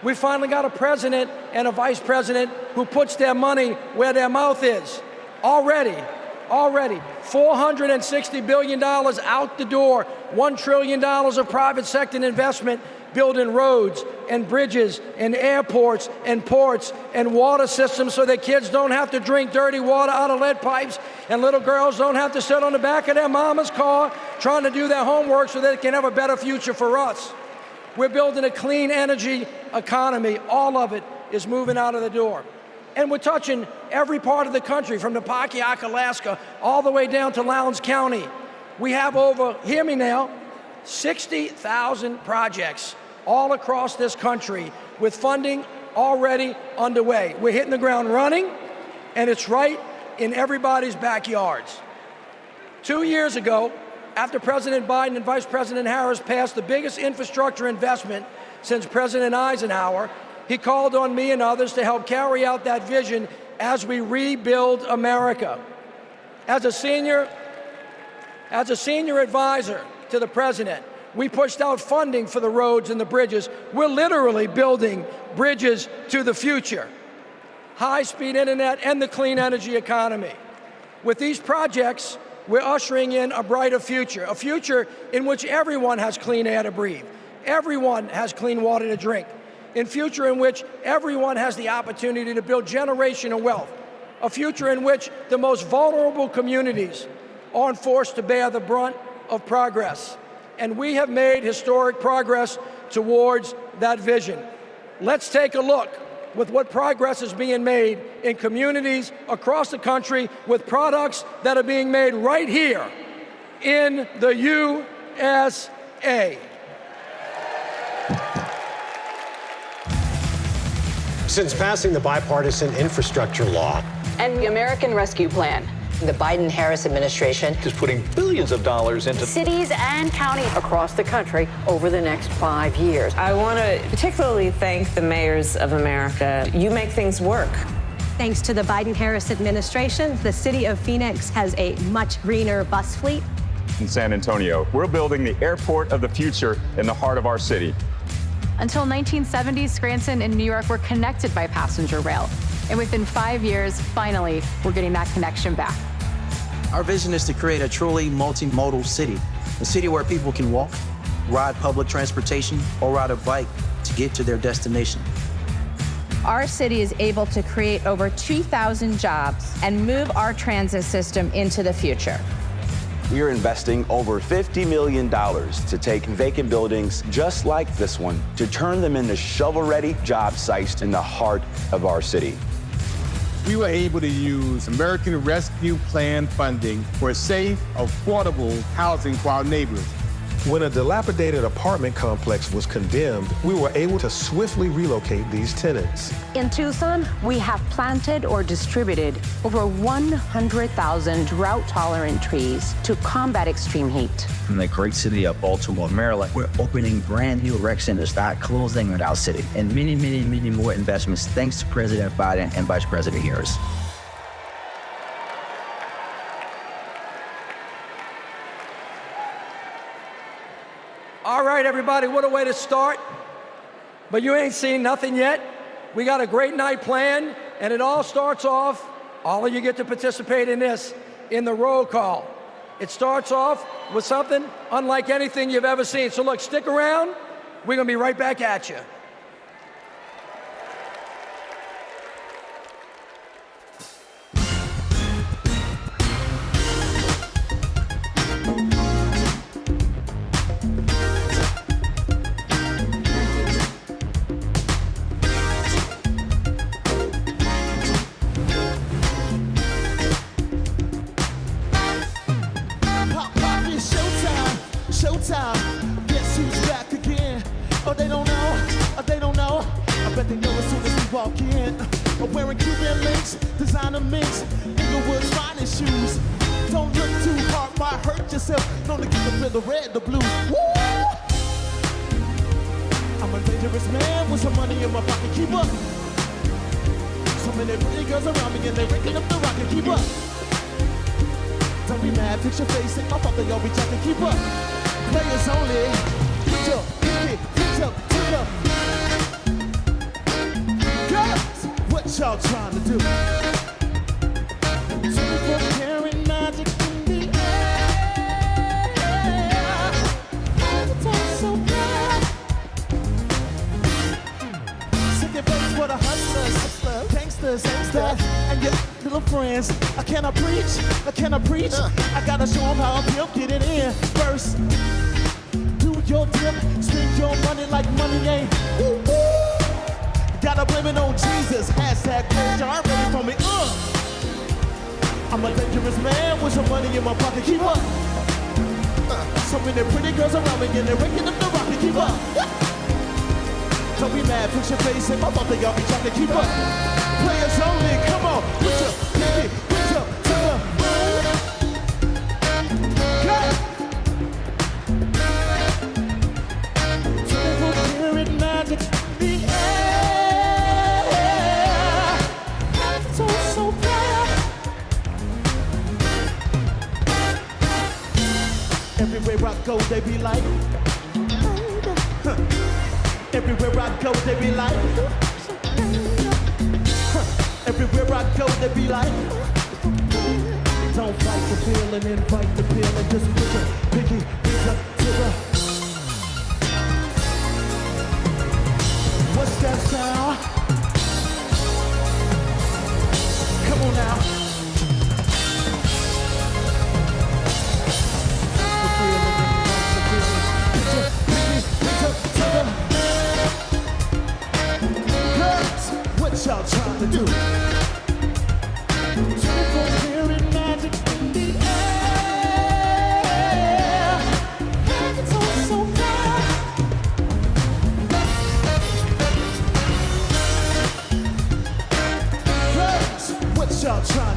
We finally got a president and a vice president who puts their money where their mouth is. Already, $460 billion out the door, $1 trillion of private sector investment building roads and bridges and airports and ports and water systems so that kids don't have to drink dirty water out of lead pipes and little girls don't have to sit on the back of their mama's car trying to do their homework so they can have a better future for us. We're building a clean energy economy. All of it is moving out of the door. And we're touching every part of the country, from the Napakiak, Alaska, all the way down to Lowndes County. We have over, hear me now, 60,000 projects all across this country with funding already underway. We're hitting the ground running, and it's right in everybody's backyards. 2 years ago, after President Biden and Vice President Harris passed the biggest infrastructure investment since President Eisenhower, he called on me and others to help carry out that vision as we rebuild America. As a senior advisor to the president, we pushed out funding for the roads and the bridges. We're literally building bridges to the future, high-speed internet, and the clean energy economy. With these projects, we're ushering in a brighter future, a future in which everyone has clean air to breathe, everyone has clean water to drink, a future in which everyone has the opportunity to build generational wealth, a future in which the most vulnerable communities aren't forced to bear the brunt of progress. And we have made historic progress towards that vision. Let's take a look with what progress is being made in communities across the country with products that are being made right here in the USA. Since passing the bipartisan infrastructure law and the American Rescue Plan, the Biden-Harris administration is putting billions of dollars into cities and counties across the country over the next 5 years. I want to particularly thank the mayors of America. You make things work. Thanks to the Biden-Harris administration, the city of Phoenix has a much greener bus fleet. In San Antonio, we're building the airport of the future in the heart of our city. Until 1970, Scranton and New York were connected by passenger rail. And within 5 years, finally, we're getting that connection back. Our vision is to create a truly multimodal city, a city where people can walk, ride public transportation, or ride a bike to get to their destination. Our city is able to create over 2,000 jobs and move our transit system into the future. We are investing over $50 million to take vacant buildings just like this one to turn them into shovel-ready job sites in the heart of our city. We were able to use American Rescue Plan funding for safe, affordable housing for our neighbors. When a dilapidated apartment complex was condemned, we were able to swiftly relocate these tenants. In Tucson, we have planted or distributed over 100,000 drought-tolerant trees to combat extreme heat. In the great city of Baltimore, Maryland, we're opening brand new rec centers that closing in our city, and many, many, many more investments thanks to President Biden and Vice President Harris. All right, everybody, what a way to start. But you ain't seen nothing yet. We got a great night planned, and it all starts off, all of you get to participate in this, in the roll call. It starts off with something unlike anything you've ever seen. So look, stick around. We're gonna be right back at you. Showtime, guess who's back again? Oh, they don't know, I bet they know as soon as we walk in. Wearing Cuban links, designer minks, Inglewood's finest shoes. Don't look too hard, might hurt yourself. Known to get the feel the red, the blue. Woo! I'm a dangerous man with some money in my pocket, keep up. So many pretty girls around me and they're waking up the rocket, keep up. Don't be mad, fix your face, and my father, y'all be talking, keep up. Players only. Put your pinky, put your finger. Girls, what y'all trying to do? 24-karat magic in the air. It's all so bad. Sick your face for the hustlers, gangsters, and your little friends. Can I preach? I gotta show them how a pimp get it in first. Do your dip, spend your money like money ain't. Woo, woo. Gotta blame it on Jesus. Hashtag close jar ready for me. I'm a dangerous man with some money in my pocket. Keep up. So many pretty girls around me and they're waking up the rocket. Keep up. Don't be mad, fix your face, and my mother y'all be trying to keep up. Players only, come on, put your pinky, put your finger. Cut. 24-karat magic in the air. It's all so bad. Everywhere I go, they be like. Everywhere I go, they be like. Everywhere I go, they be like. Don't fight the feeling, invite the feeling. Just put your pinky up to the. What's that sound? Come on now. The feeling, invite the feeling. Put your pinky up to the. What y'all trying to do? 24-karat magic in the air. It's all so bad. Girls, what y'all trying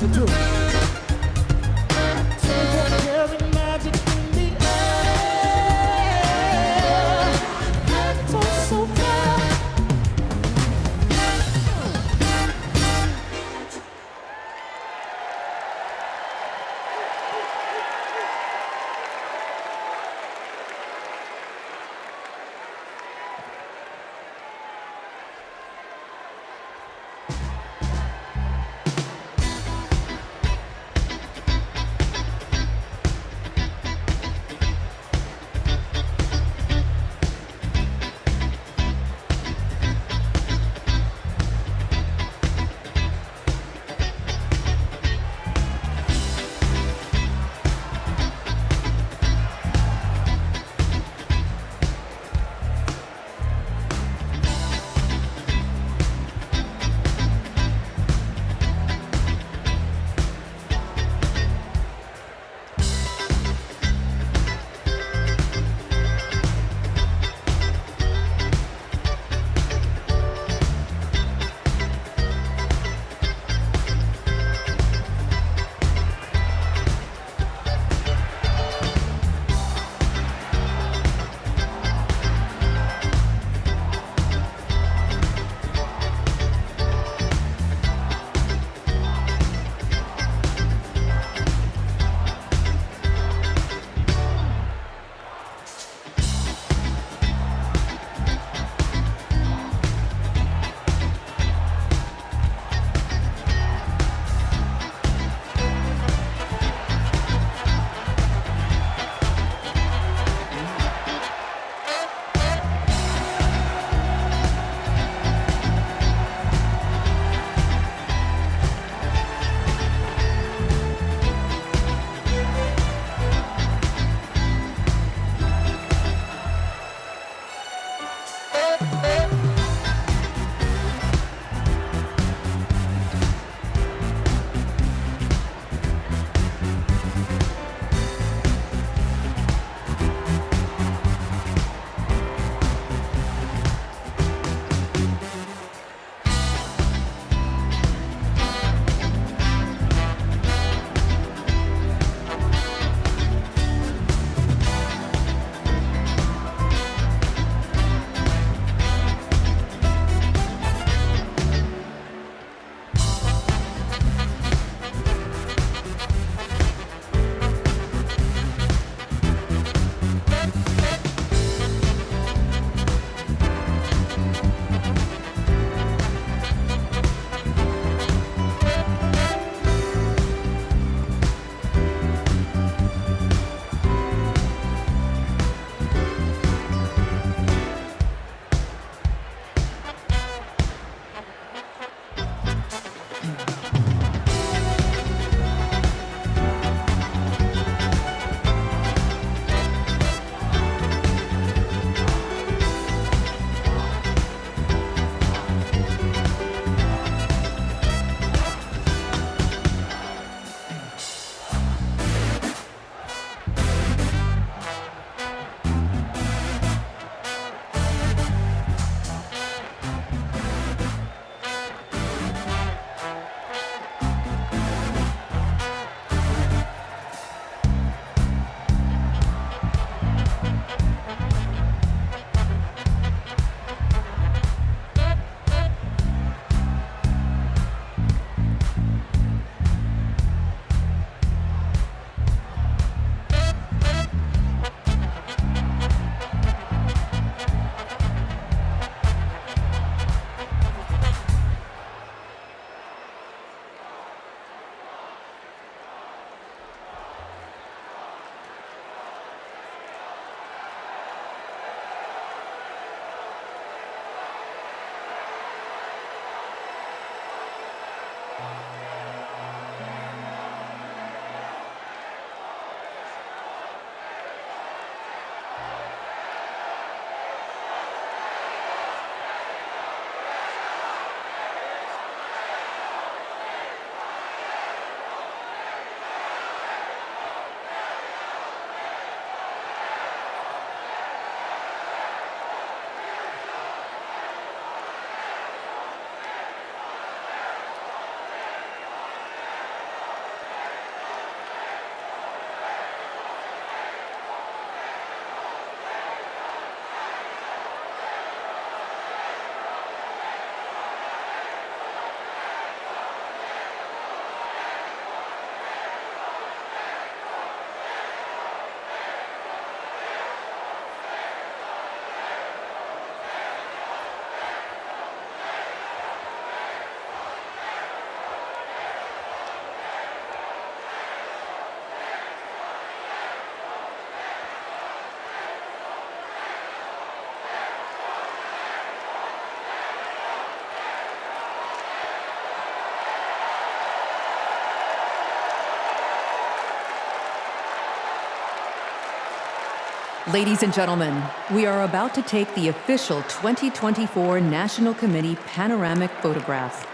Ladies and gentlemen, we are about to take the official 2024 National Committee panoramic photograph.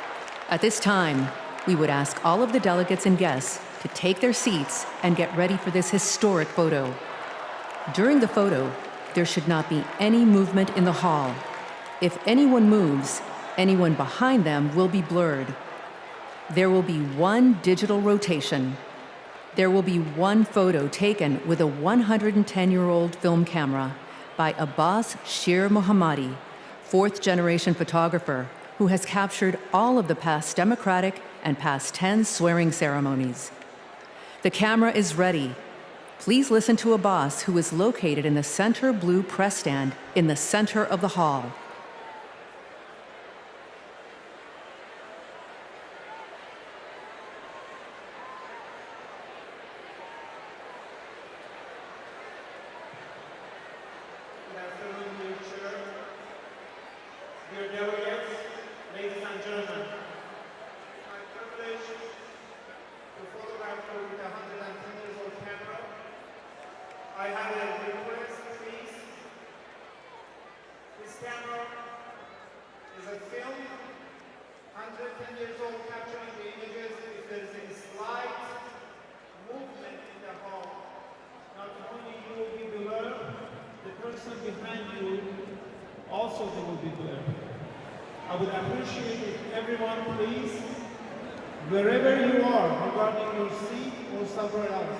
At this time, we would ask all of the delegates and guests to take their seats and get ready for this historic photo. During the photo, there should not be any movement in the hall. If anyone moves, anyone behind them will be blurred. There will be one digital rotation. There will be one photo taken with a 110-year-old film camera by Abbas Shir Mohammadi, fourth-generation photographer who has captured all of the past Democratic and past tense swearing ceremonies. The camera is ready. Please listen to Abbas, who is located in the center blue press stand in the center of the hall. Dear delegates, ladies and gentlemen, my privilege to photograph you with a 110 years old camera. I have a request, please. This camera is a film, 110 years old, capturing the images. If there is a slight movement in the hall, not only you will be blurred, the person behind you also they will be blurred. I would appreciate if everyone, please, wherever you are, regarding your seat or somewhere else,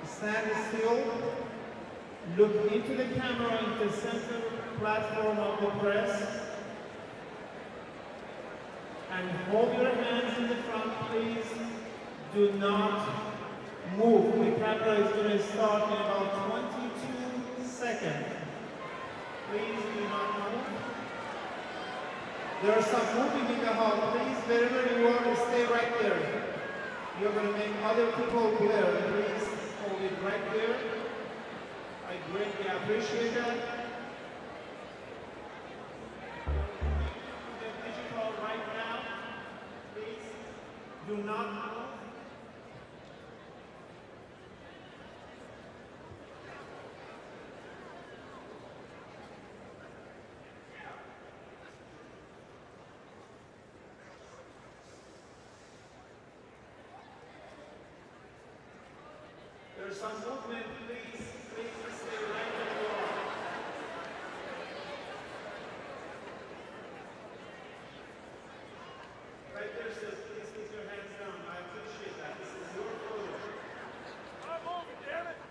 stand still, look into the camera in the center platform of the press, and hold your hands in the front, please. Do not move. The camera is going to start in about 22 seconds. Please do not move. There are some moving in the hall. Please, wherever you are, stay right there. You're going to make other people glare. Please hold it right there. I greatly appreciate that. The digital right now. Please do not move. There's some movement, please. Please stay right where you are. Right there, sis. Please keep your hands down. I appreciate that. This is your photo. I'm moving, damn it!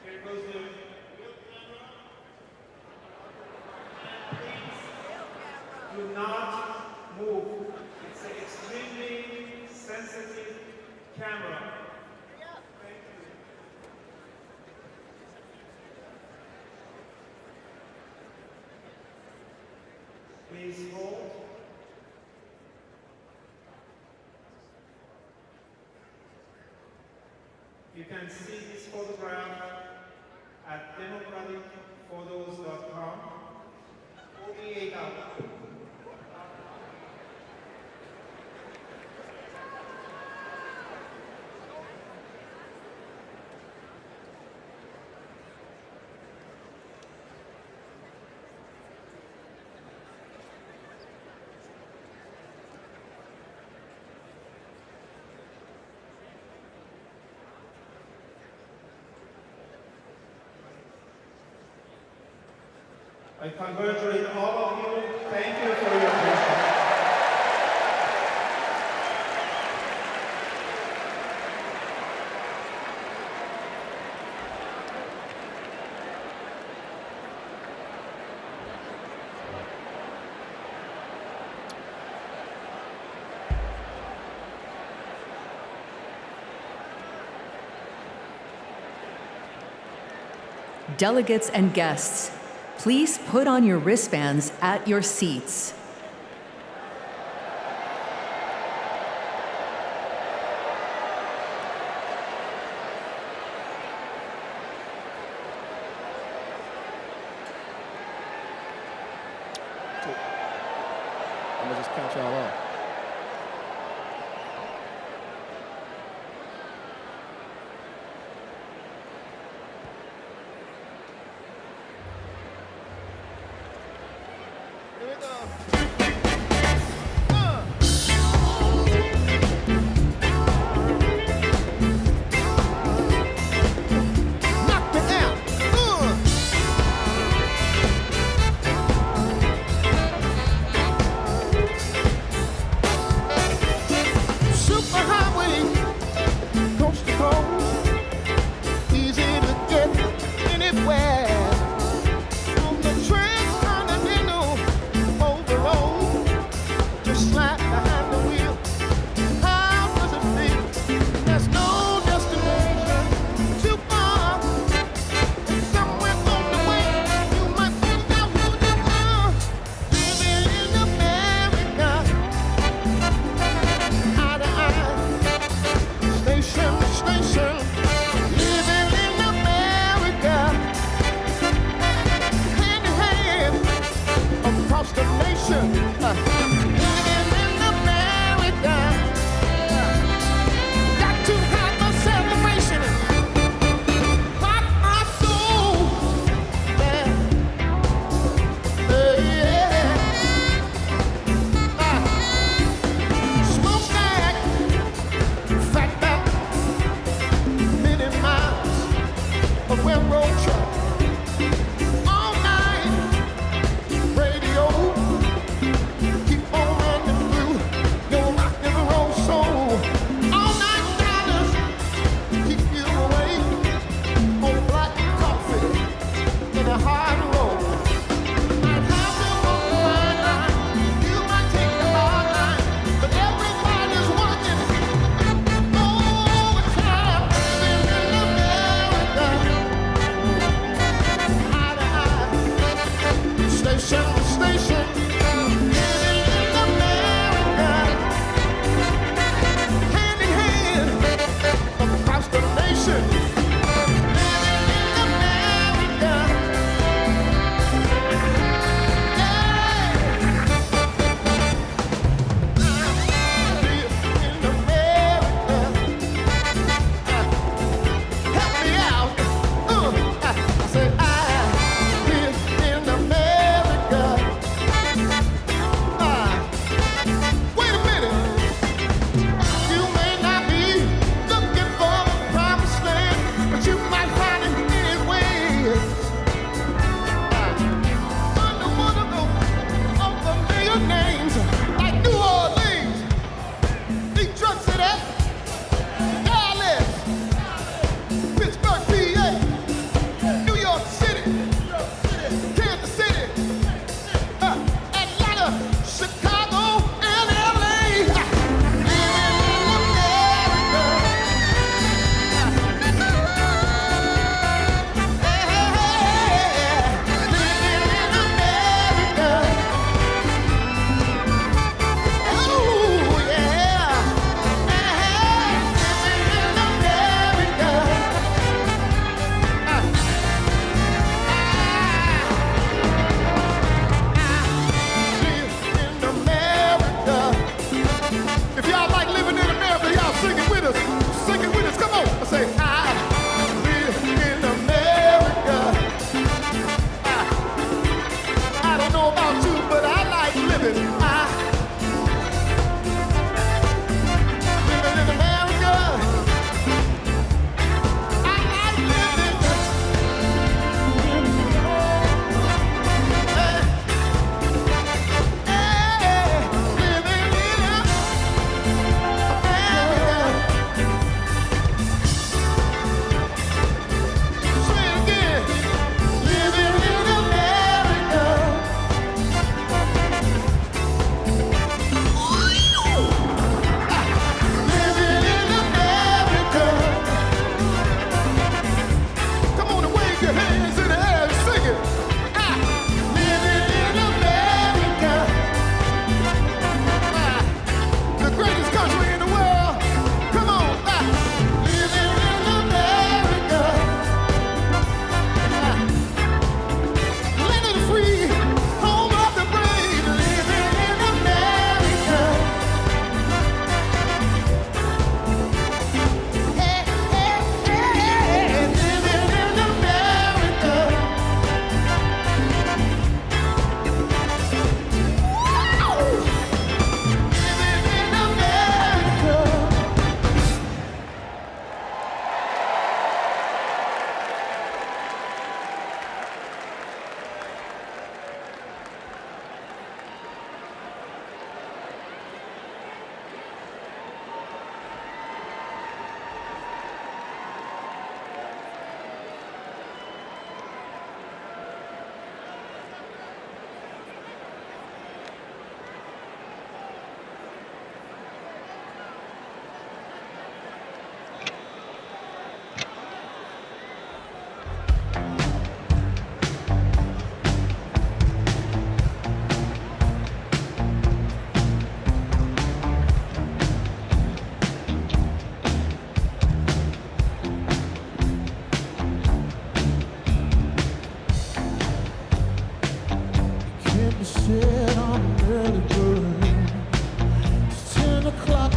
Here goes the good camera. And please do not move. It's an extremely sensitive camera. Thank you. Please hold. You can see this photograph at democraticphotos.com. 48 hours. I congratulate all of you. Thank you for your patience. Delegates and guests, please put on your wristbands at your seats. I'm gonna just count y'all off.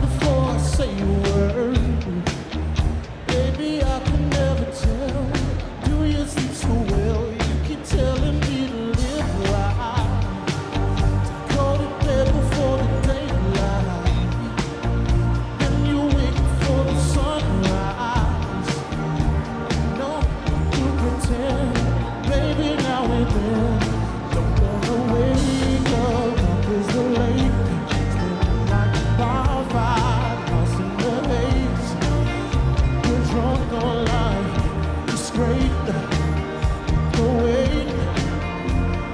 before I say a word. Baby, I can never tell. Do you sleep so well? You keep telling me to live life. Go to bed before the daylight. Then you wake for the sunrise. No, you pretend, baby, now and then. Don't wanna wake up, dark as the lake. Standing like a bonfire, lost in the haze. You're drunk on life, it's great. Go away.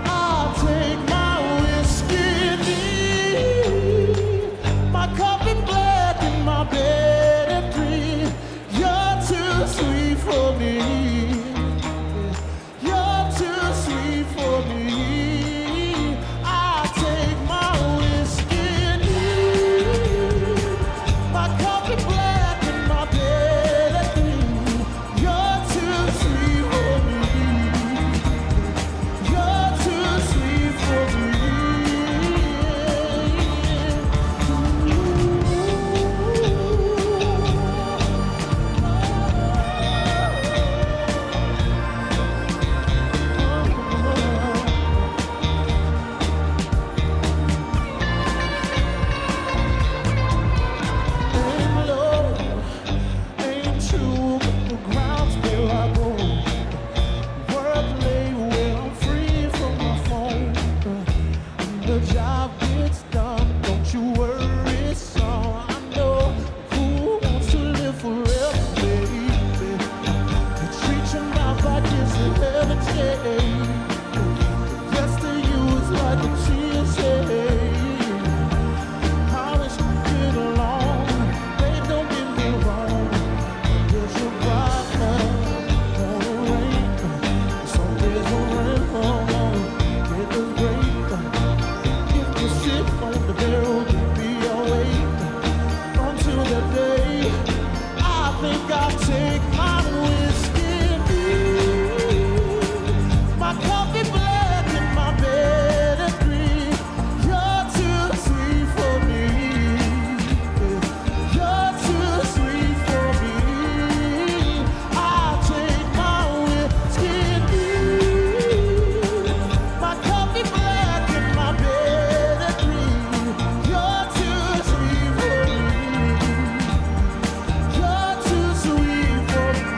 I'll take my whiskey deep, my coffee black and my bed at 3. You're too sweet for me. You're too sweet for me. I'll take my whiskey deep, my coffee black and my bed at 3. You're too sweet for me. You're too sweet for me. Ain't low, ain't true, but the ground's where I go. Work late when I'm free from my phone. The job gets done, don't you worry, son. I know who wants to live forever, baby. You treat your mouth like it's a heaven's gate. The rest of you is like a TSA. I wish we get along, babe, don't get me wrong. There's your partner, gonna rain. Some days won't rain for long. It was great. If you sit on the barrel, you'll be awake until the day. I think I'll take my whiskey deep, my coffee black and my bed at 3. You're too sweet for me. You're too sweet for me. I'll take my whiskey deep, my coffee black and my bed at 3. You're too sweet for me. You're too sweet for me.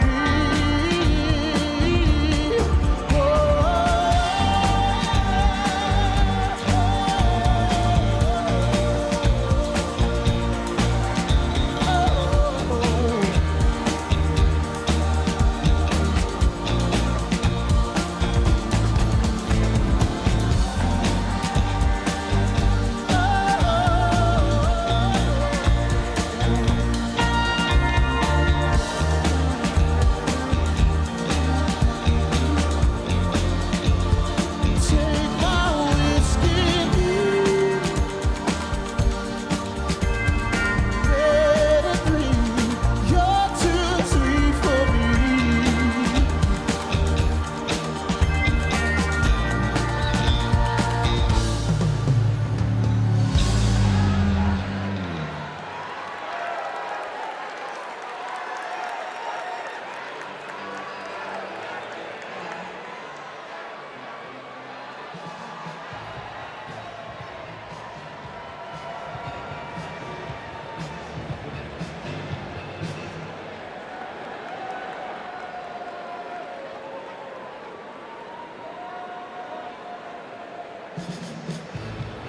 Take my whiskey deep, bed at 3. You're too sweet for me.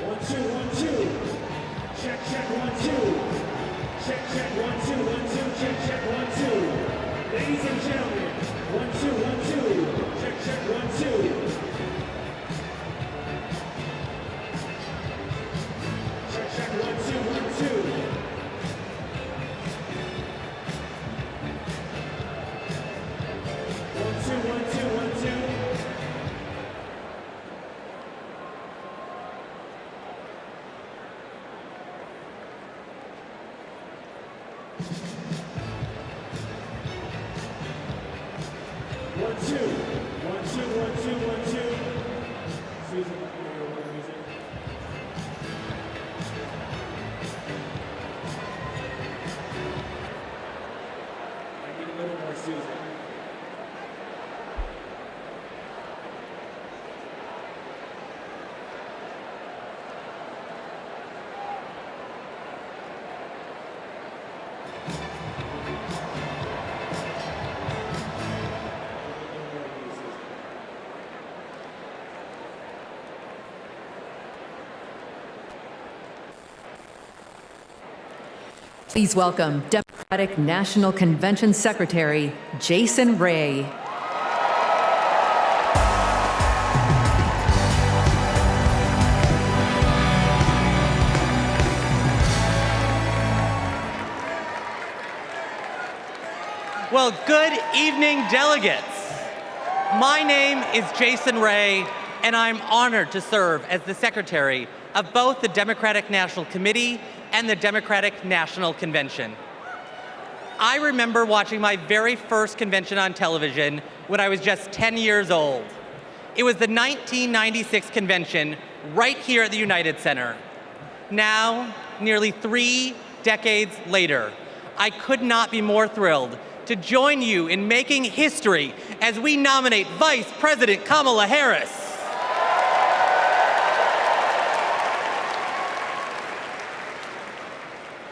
One, two, 1, 2. Check, check, 1, 2. Check, check, 1, 2, 1, 2. Check, check, 1, 2. Ladies and gentlemen, 1, 2, 1, 2. Check, check, 1, 2. Check, check, 1, 2, 1, 2. One, two, 1, 2, 1, 2. One, two, 1, 2, 1, 2, 1, 2. Susan, music. Please welcome Democratic National Convention Secretary Jason Ray. Well, good evening, delegates. My name is Jason Ray, and I'm honored to serve as the secretary of both the Democratic National Committee and the Democratic National Convention. I remember watching my very first convention on television when I was just 10 years old. It was the 1996 convention right here at the United Center. Now, nearly 3 decades later, I could not be more thrilled to join you in making history as we nominate Vice President Kamala Harris.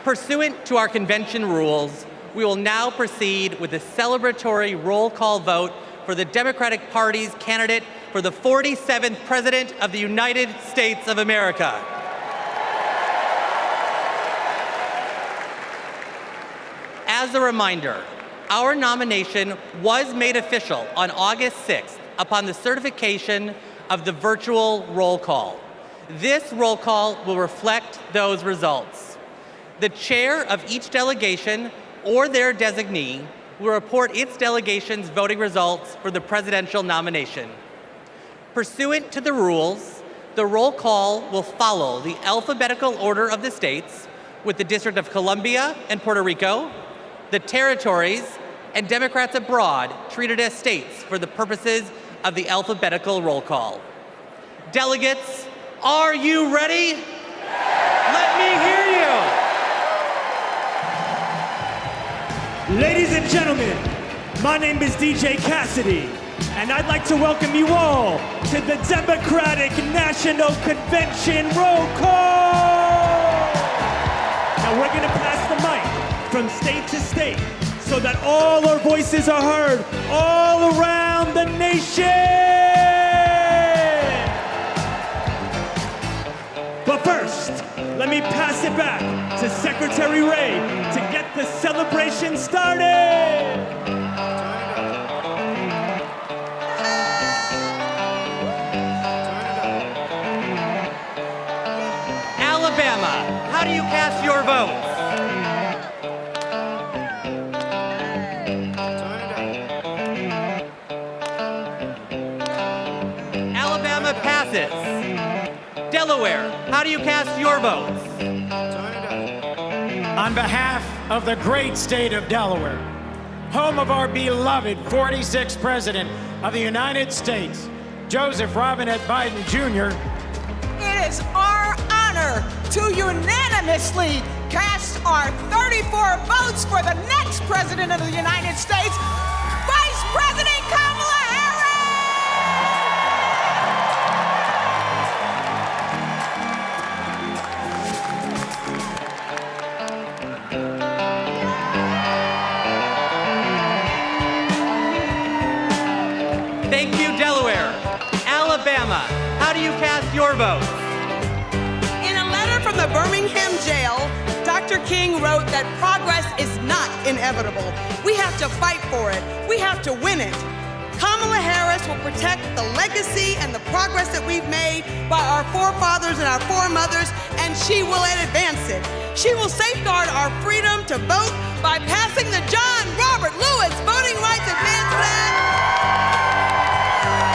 Pursuant to our convention rules, we will now proceed with a celebratory roll call vote for the Democratic Party's candidate for the 47th President of the United States of America. As a reminder, our nomination was made official on August 6th upon the certification of the virtual roll call. This roll call will reflect those results. The chair of each delegation or their designee will report its delegation's voting results for the presidential nomination. Pursuant to the rules, the roll call will follow the alphabetical order of the states, with the District of Columbia and Puerto Rico, the territories, and Democrats abroad treated as states for the purposes of the alphabetical roll call. Delegates, are you ready? Let me hear you. Ladies and gentlemen, my name is DJ Cassidy, and I'd like to welcome you all to the Democratic National Convention roll call. Now we're gonna pass the mic from state to state so that all our voices are heard all around the nation. But first, let me pass it back to Secretary Ray to get the celebration started. Alabama, how do you cast your votes? Alabama passes. Delaware, how do you cast your votes? On behalf of the great state of Delaware, home of our beloved 46th President of the United States, Joseph Robinette Biden Jr., it is our honor to unanimously cast our 34 votes for the next President of the United States, Vice President Kamala Harris! Thank you, Delaware. Alabama, how do you cast your votes? In a letter from the Birmingham jail, Dr. King wrote that progress is not inevitable. We have to fight for it. We have to win it. Kamala Harris will protect the legacy and the progress that we've made by our forefathers and our foremothers, and she will advance it. She will safeguard our freedom to vote by passing the John Robert Lewis Voting Rights Advancement Act.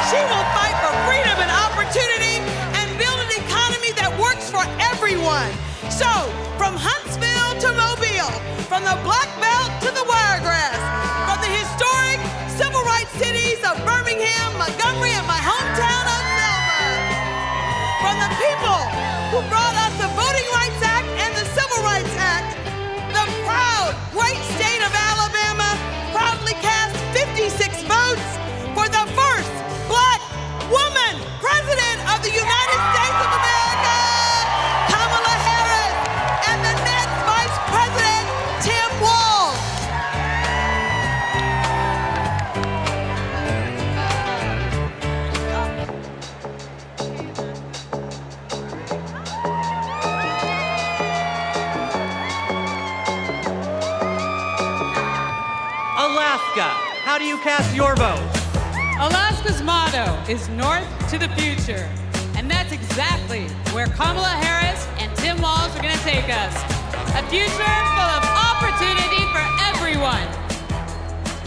She will fight for freedom and opportunity and build an economy that works for everyone. So, from Huntsville to Mobile, from the Black Belt to the Wiregrass, from the historic civil rights cities of Birmingham, Montgomery, and my hometown of Selma, from the people who brought us the Voting Rights Act and the Civil Rights Act, the proud, great state of Alabama proudly cast 56 votes for the first Black woman President of the United States of America, Kamala Harris, and the next Vice President, Tim Walz. Alaska, how do you cast your vote? Alaska's motto is North to the Future. And that's exactly where Kamala Harris and Tim Walz are going to take us. A future full of opportunity for everyone.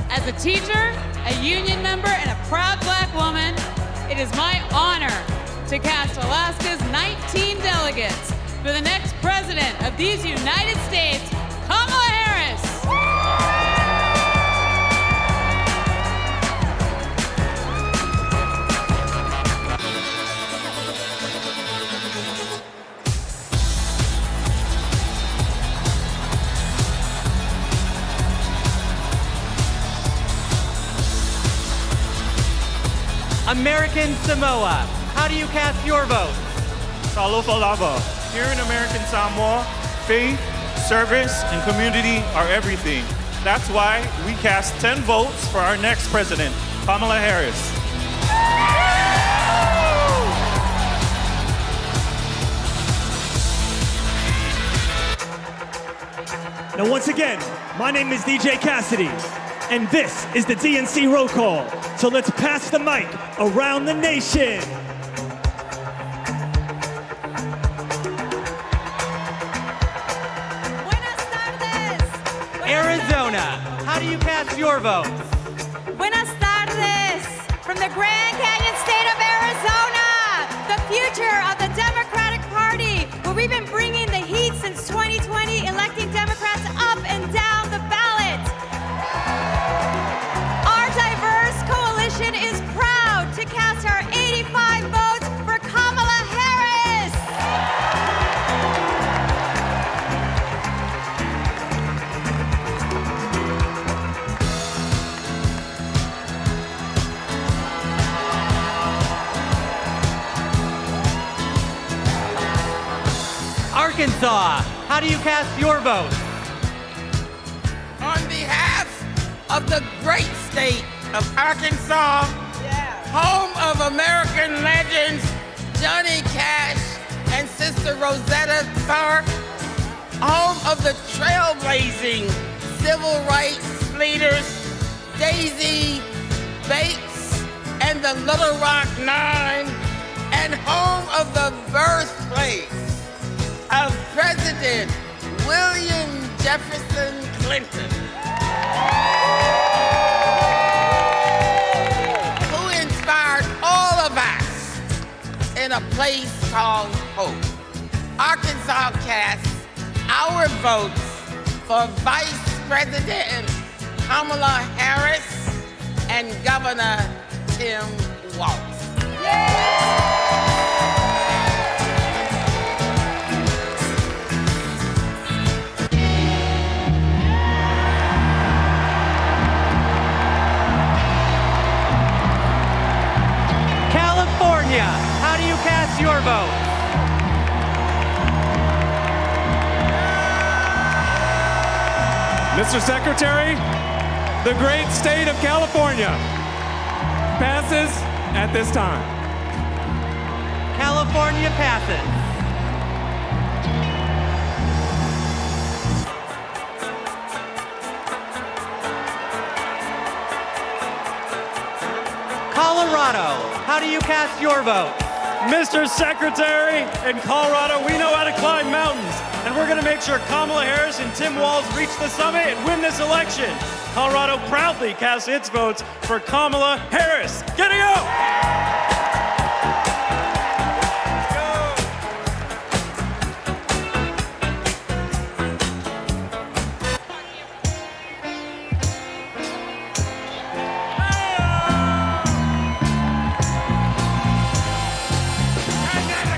As a teacher, a union member, and a proud Black woman, it is my honor to cast Alaska's 19 delegates for the next president of these United States, Kamala Harris. American Samoa, how do you cast your vote? Talofa lava. Here in American Samoa, faith, service, and community are everything. That's why we cast 10 votes for our next president, Kamala Harris. Now, once again, my name is DJ Cassidy, and this is the DNC roll call. So let's pass the mic around the nation. Arizona, how do you cast your vote? Buenas tardes from the Grand Canyon state of Arizona, the future of the Democratic Party, where we've been bringing the heat since 2020, electing Democrats up and down the ballot. Our diverse coalition is proud to cast our 85 votes for Kamala Harris. Arkansas, how do you cast your vote? On behalf of the great state of Arkansas, home of American legends Johnny Cash and Sister Rosetta Tharpe, home of the trailblazing civil rights leaders Daisy Bates and the Little Rock Nine, and home of the birthplace of President William Jefferson Clinton, who inspired all of us in a place called Hope. Arkansas casts our votes for Vice President Kamala Harris and Governor Tim Walz. California, how do you cast your vote? Mr. Secretary, the great state of California passes at this time. California passes. Colorado, how do you cast your vote? Mr. Secretary, in Colorado, we know how to climb mountains, and we're going to make sure Kamala Harris and Tim Walz reach the summit and win this election. Colorado proudly casts its votes for Kamala Harris. Get it go!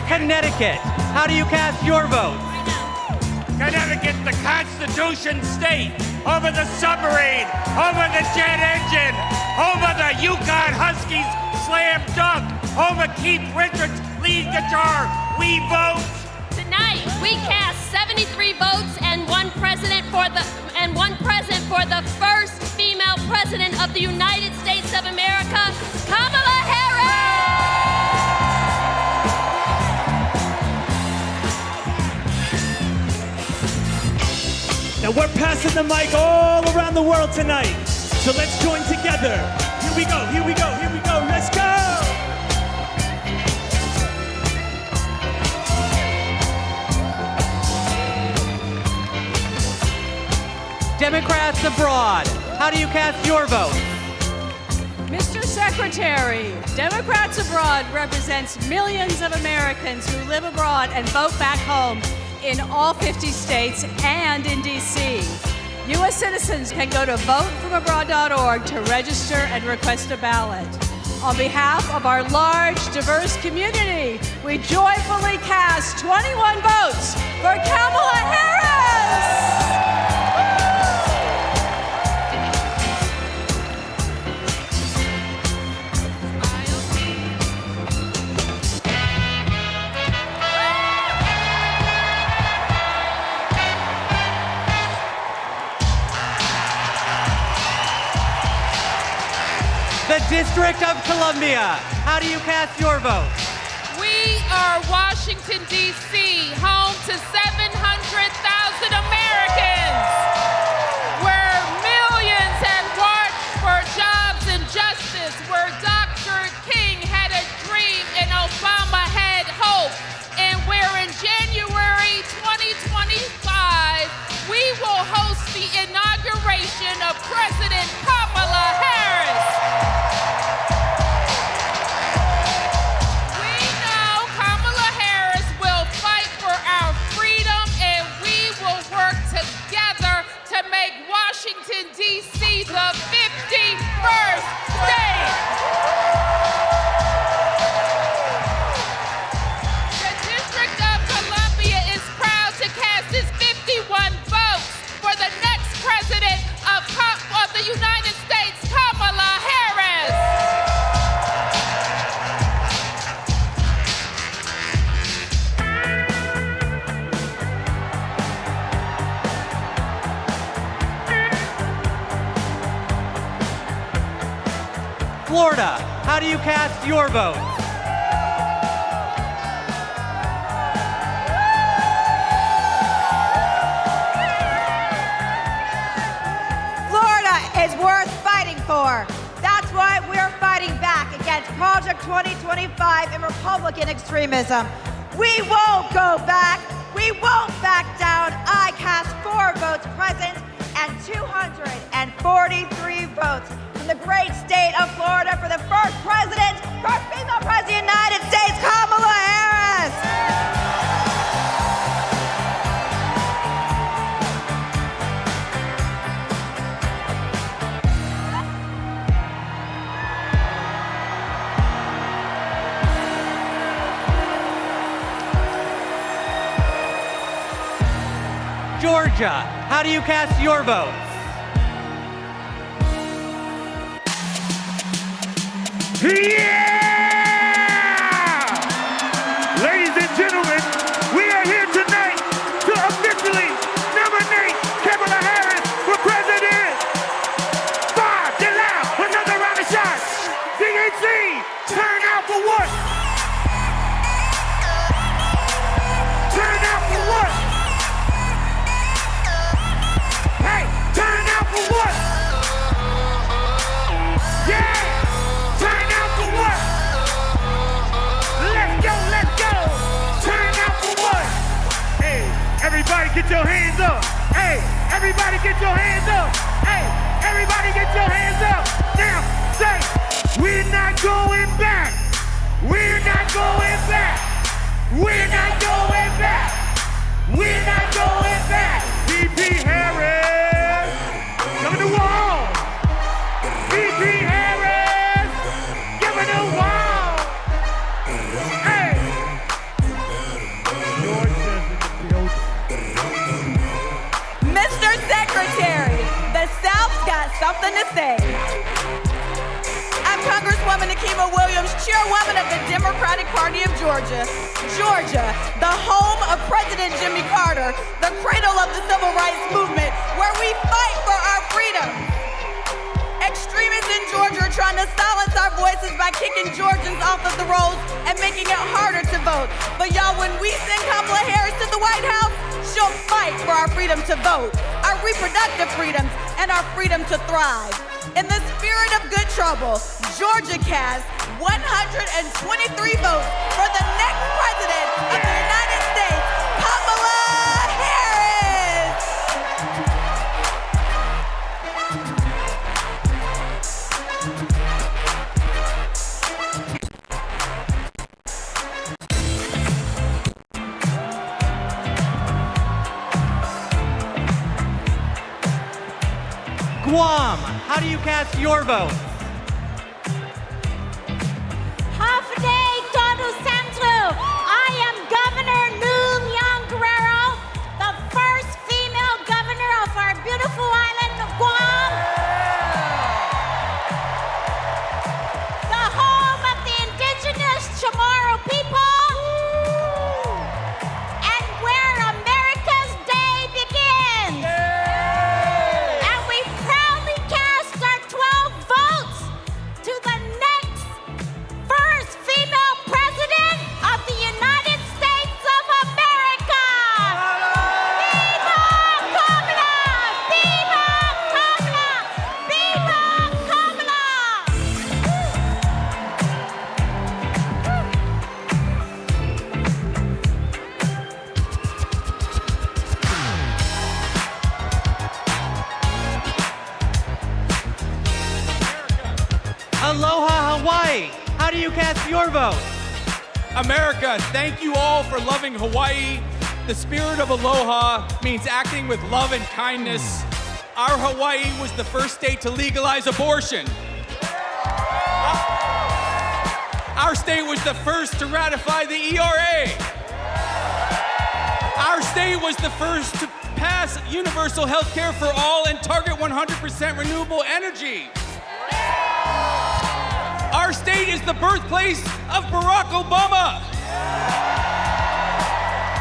Connecticut, how do you cast your vote? Connecticut, the Constitution state, home of the submarine, home of the jet engine, home of the Yukon Huskies slam dunk, home of Keith Richards lead guitar. We vote. Tonight, we cast 73 votes and one president for the first female president of the United States of America, Kamala Harris. Now we're passing the mic all around the world tonight. So let's join together. Here we go, here we go, here we go, let's go! Democrats abroad, how do you cast your vote? Mr. Secretary, Democrats Abroad represents millions of Americans who live abroad and vote back home in all 50 states and in D.C. U.S. citizens can go to votefromabroad.org to register and request a ballot. On behalf of our large, diverse community, we joyfully cast 21 votes for Kamala Harris! The District of Columbia, how do you cast your vote? We are Washington, D.C., home to 700,000 Americans, where millions had watched for jobs and justice, where Dr. King had a dream and Obama had hope, and where in January 2025, we will host the inauguration of President Kamala Harris. Washington, D.C., the 51st state. The District of Columbia is proud to cast its 51 votes for the next president of the United States, Kamala Harris. Florida, how do you cast your vote? Florida is worth fighting for. That's why we're fighting back against Project 2025 and Republican extremism. We won't go back. We won't back down. I cast 4 votes present and 243 votes from the great state of Florida for the first president, first female president of the United States, Kamala Harris. Georgia, how do you cast your vote? Yeah! Ladies and gentlemen, we are here tonight to officially nominate Kamala Harris for president. Bob DeLau, another round of shots. DHC, turn out for what? Turn out for what? Hey, turn out for what? Yeah! Turn out for what? Let's go, let's go! Turn out for what? Hey, everybody get your hands up! Hey, everybody get your hands up! Hey, everybody get your hands up! Now, say, we're not going back! We're not going back! We're not going back! We're not going back! VP Harris! Come to the wall! VP Harris! Give it a wall! Hey! Mr. Secretary, the South's got something to say. I'm Congresswoman Nikema Williams, chairwoman of the Democratic Party of Georgia. Georgia, the home of President Jimmy Carter, the cradle of the Civil Rights Movement, where we fight for our freedom. Extremists in Georgia are trying to silence our voices by kicking Georgians off of the rolls and making it harder to vote. But y'all, when we send Kamala Harris to the White House, she'll fight for our freedom to vote, our reproductive freedoms, and our freedom to thrive. In the spirit of good trouble, Georgia cast 123 votes for the next president of the United States, Kamala Harris. Guam, how do you cast your vote? Hafide Todu Santu. I am Governor Noom Young Guerrero, the first female governor of our beautiful island of Guam. The home of the indigenous Chamorro people. And where America's Day begins. And we proudly cast our 12 votes to the next first female president of the United States of America. Viva Kamala! Viva Kamala! Viva Kamala! Aloha, Hawaii, how do you cast your vote? America, thank you all for loving Hawaii. The spirit of aloha means acting with love and kindness. Our Hawaii was the first state to legalize abortion. Our state was the first to ratify the ERA. Our state was the first to pass universal health care for all and target 100% renewable energy. Our state is the birthplace of Barack Obama.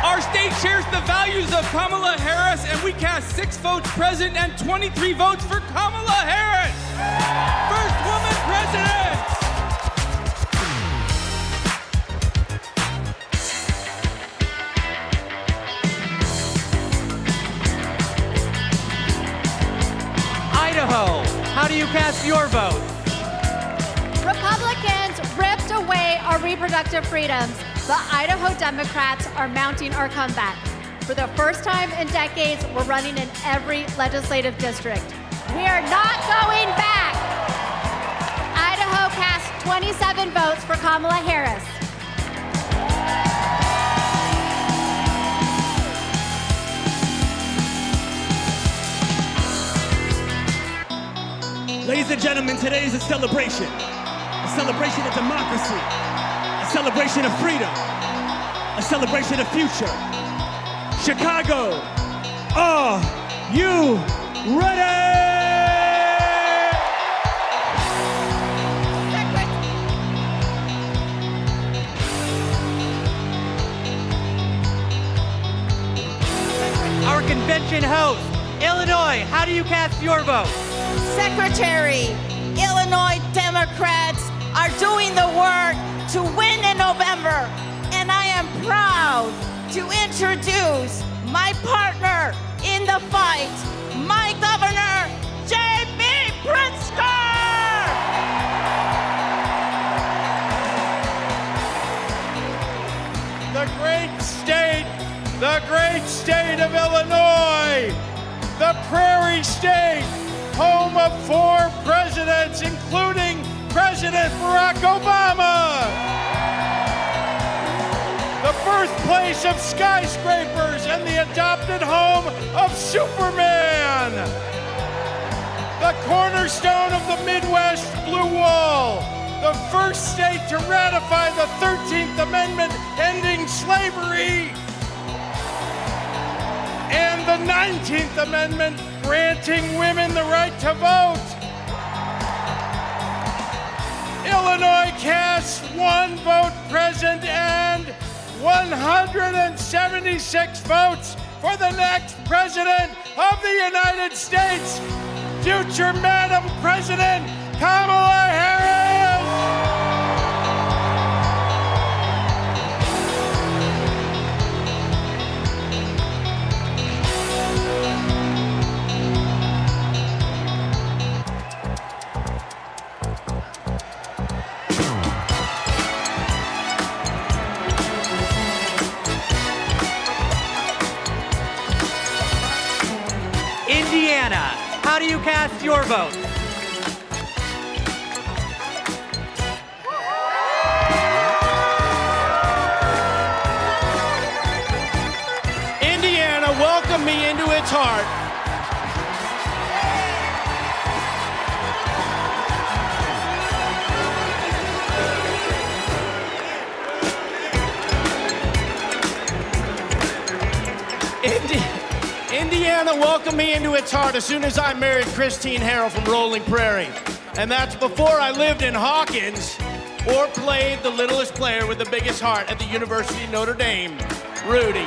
Our state shares the values of Kamala Harris, and we cast 6 votes present and 23 votes for Kamala Harris. First woman president. Idaho, how do you cast your vote? Republicans ripped away our reproductive freedoms. The Idaho Democrats are mounting our comeback. For the first time in decades, we're running in every legislative district. We are not going back. Idaho cast 27 votes for Kamala Harris. Ladies and gentlemen, today is a celebration of democracy, a celebration of freedom, a celebration of future. Chicago, are you ready? Our convention host, Illinois, how do you cast your vote? Secretary, Illinois Democrats are doing the work to win in November, and I am proud to introduce my partner in the fight, my governor, J.B. Pritzker! The great state of Illinois, the prairie state, home of 4 presidents, including President Barack Obama. The birthplace of skyscrapers and the adopted home of Superman. The cornerstone of the Midwest Blue Wall. The first state to ratify the 13th Amendment ending slavery. And the 19th Amendment granting women the right to vote. Illinois casts 1 vote present and 176 votes for the next president of the United States, future Madam President Kamala Harris. Indiana, how do you cast your vote? Indiana welcomed me into its heart. Indiana welcomed me into its heart as soon as I married Christine Harrell from Rolling Prairie. And that's before I lived in Hawkins or played the littlest player with the biggest heart at the University of Notre Dame, Rudy.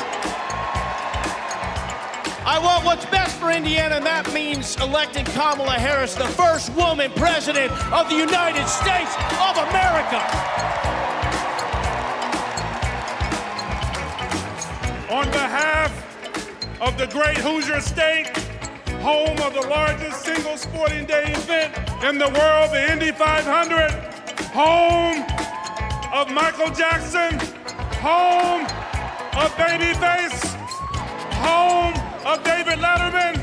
I want what's best for Indiana, and that means electing Kamala Harris, the first woman president of the United States of America. On behalf of the great Hoosier State, home of the largest single sporting day event in the world, the Indy 500, home of Michael Jackson, home of Babyface, home of David Letterman,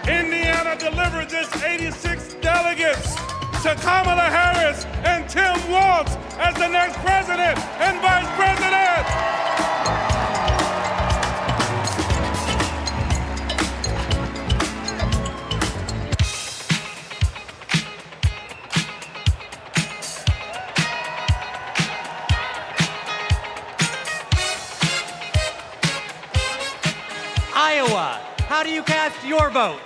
Indiana delivered this 86 delegates to Kamala Harris and Tim Walz as the next president and vice president. Iowa, how do you cast your vote?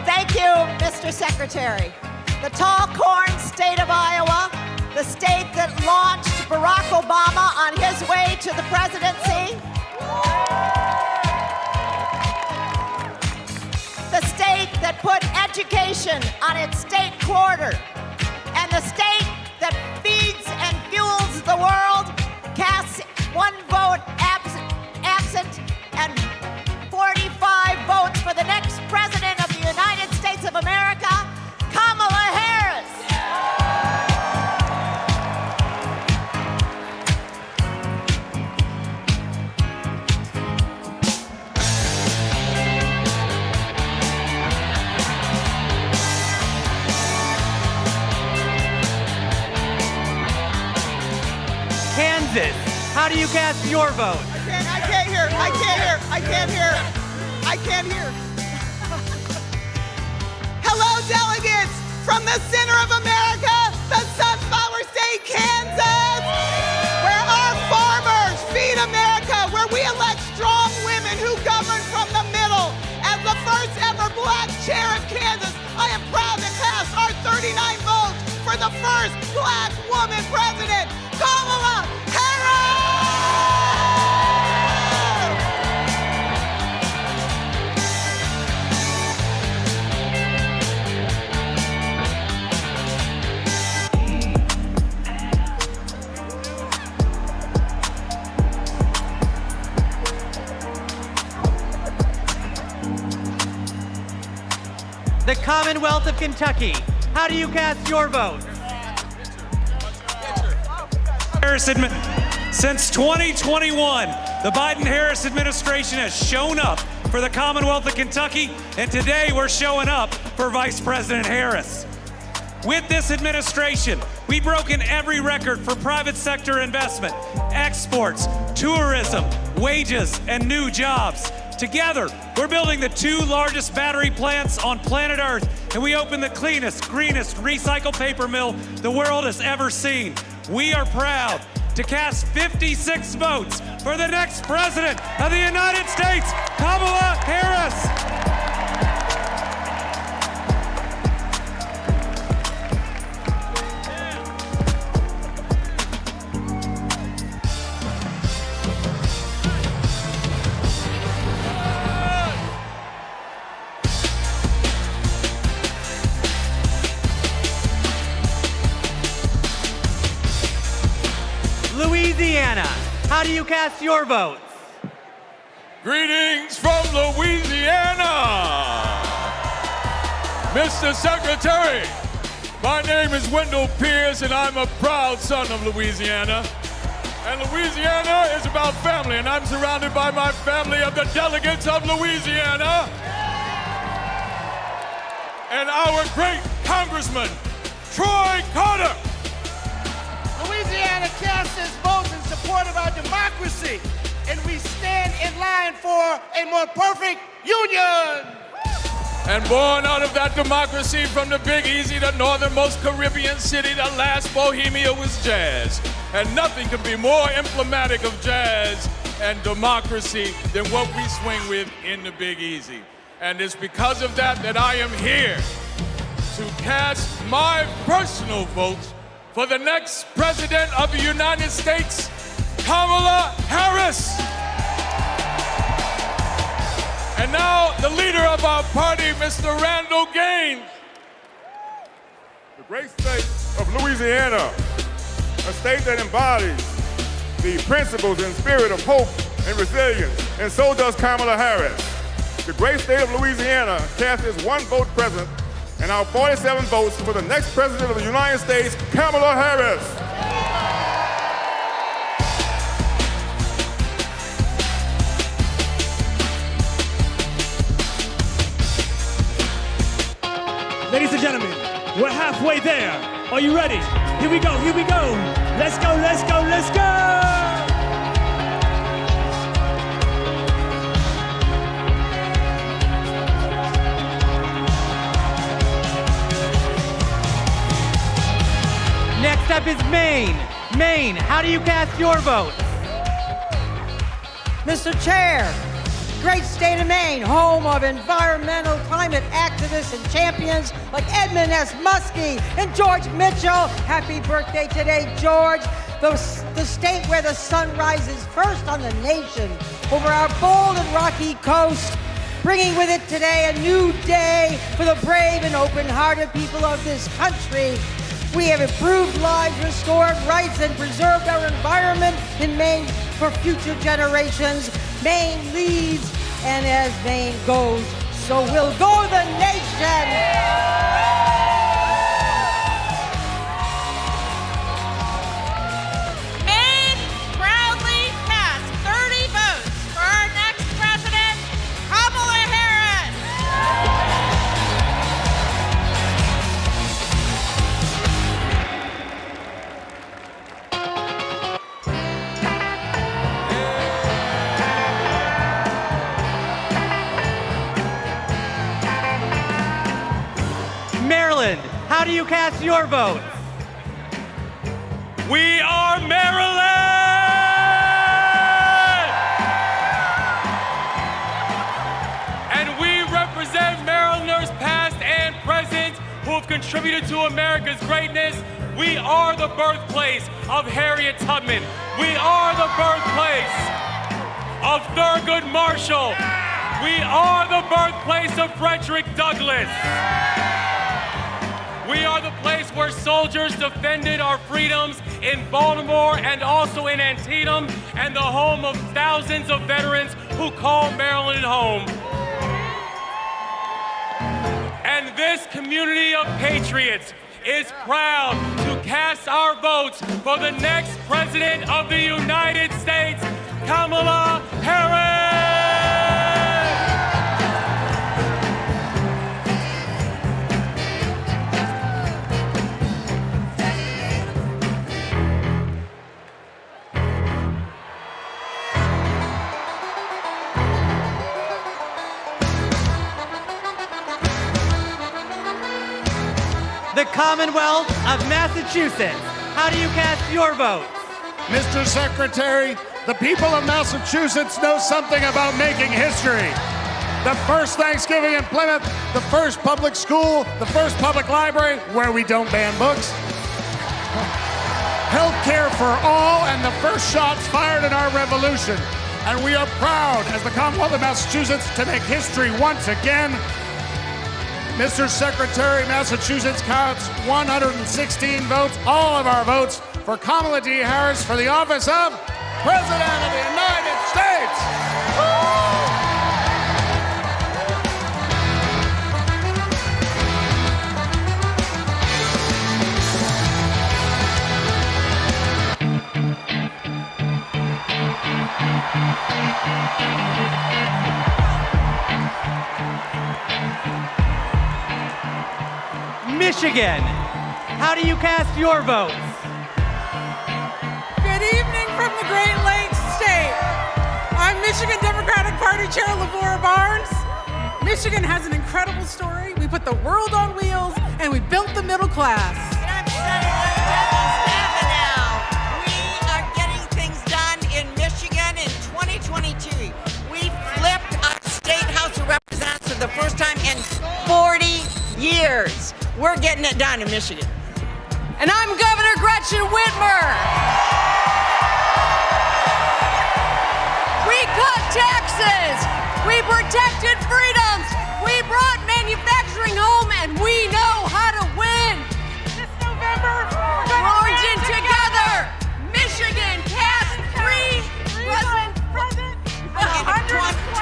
Thank you, Mr. Secretary. The tall corn state of Iowa, the state that launched Barack Obama on his way to the presidency, the state that put education on its state quarter, and the state that feeds and fuels the world, casts one vote absent and 45 votes for the next president of the United States of America, Kamala Harris. Kansas, how do you cast your vote? I can't hear. Hello, delegates from the center of America, the Sunflower State, Kansas, where our farmers feed America, where we elect strong women who govern from the middle. As the first ever black chair of Kansas, I am proud to cast our 39 votes for the first black woman president, Kamala Harris! The Commonwealth of Kentucky, how do you cast your vote? Since 2021, the Biden-Harris administration has shown up for the Commonwealth of Kentucky, and today we're showing up for Vice President Harris. With this administration, we've broken every record for private sector investment, exports, tourism, wages, and new jobs. Together, we're building the 2 largest battery plants on planet Earth, and we opened the cleanest, greenest recycled paper mill the world has ever seen. We are proud to cast 56 votes for the next president of the United States, Kamala Harris. Louisiana, how do you cast your votes? Greetings from Louisiana. Mr. Secretary, my name is Wendell Pierce and I'm a proud son of Louisiana. And Louisiana is about family, and I'm surrounded by my family of the delegates of Louisiana. And our great Congressman, Troy Carter. Louisiana casts its votes in support of our democracy, and we stand in line for a more perfect union. And born out of that democracy from the Big Easy, the northernmost Caribbean city, the last Bohemia was jazz. And nothing can be more emblematic of jazz and democracy than what we swing with in the Big Easy. And it's because of that that I am here to cast my personal vote for the next President of the United States, Kamala Harris. And now, the leader of our party, Mr. Randall Gaines. The great state of Louisiana, a state that embodies the principles and spirit of hope and resilience, and so does Kamala Harris. The great state of Louisiana cast its one vote present, and our 47 votes for the next President of the United States, Kamala Harris. Ladies and gentlemen, we're halfway there. Are you ready? Here we go, here we go. Let's go, let's go, let's go! Next up is Maine. Maine, how do you cast your vote? Mr. Chair, great state of Maine, home of environmental climate activists and champions like Edmund S. Muskie and George Mitchell. Happy birthday today, George. The state where the sun rises first on the nation over our bold and rocky coast, bringing with it today a new day for the brave and open-hearted people of this country. We have improved lives, restored rights, and preserved our environment in Maine for future generations. Maine leads, and as Maine goes, so will go the nation. Maine proudly cast 30 votes for our next president, Kamala Harris. Maryland, how do you cast your vote? We are Maryland! And we represent Marylanders past and present who have contributed to America's greatness. We are the birthplace of Harriet Tubman. We are the birthplace of Thurgood Marshall. We are the birthplace of Frederick Douglass. We are the place where soldiers defended our freedoms in Baltimore and also in Antietam, and the home of thousands of veterans who call Maryland home. And this community of patriots is proud to cast our votes for the next President of the United States, Kamala Harris! The Commonwealth of Massachusetts, how do you cast your vote? Mr. Secretary, the people of Massachusetts know something about making history. The first Thanksgiving in Plymouth, the first public school, the first public library where we don't ban books. Health care for all, and the first shots fired in our revolution. And we are proud, as the Commonwealth of Massachusetts, to make history once again. Mr. Secretary, Massachusetts counts 116 votes, all of our votes, for Kamala D. Harris for the office of President of the United States. Michigan, how do you cast your votes? Good evening from the Great Lakes State. I'm Michigan Democratic Party Chair Lavora Barnes. Michigan has an incredible story. We put the world on wheels and we built the middle class. And I'm Senator Debbie Stabenow. We are getting things done in Michigan in 2022. We flipped our state House of Representatives for the first time in 40 years. We're getting it done in Michigan. And I'm Governor Gretchen Whitmer. We cut taxes. We protected freedoms. We brought manufacturing home, and we know how to win. This November, we're marching together. Michigan cast three president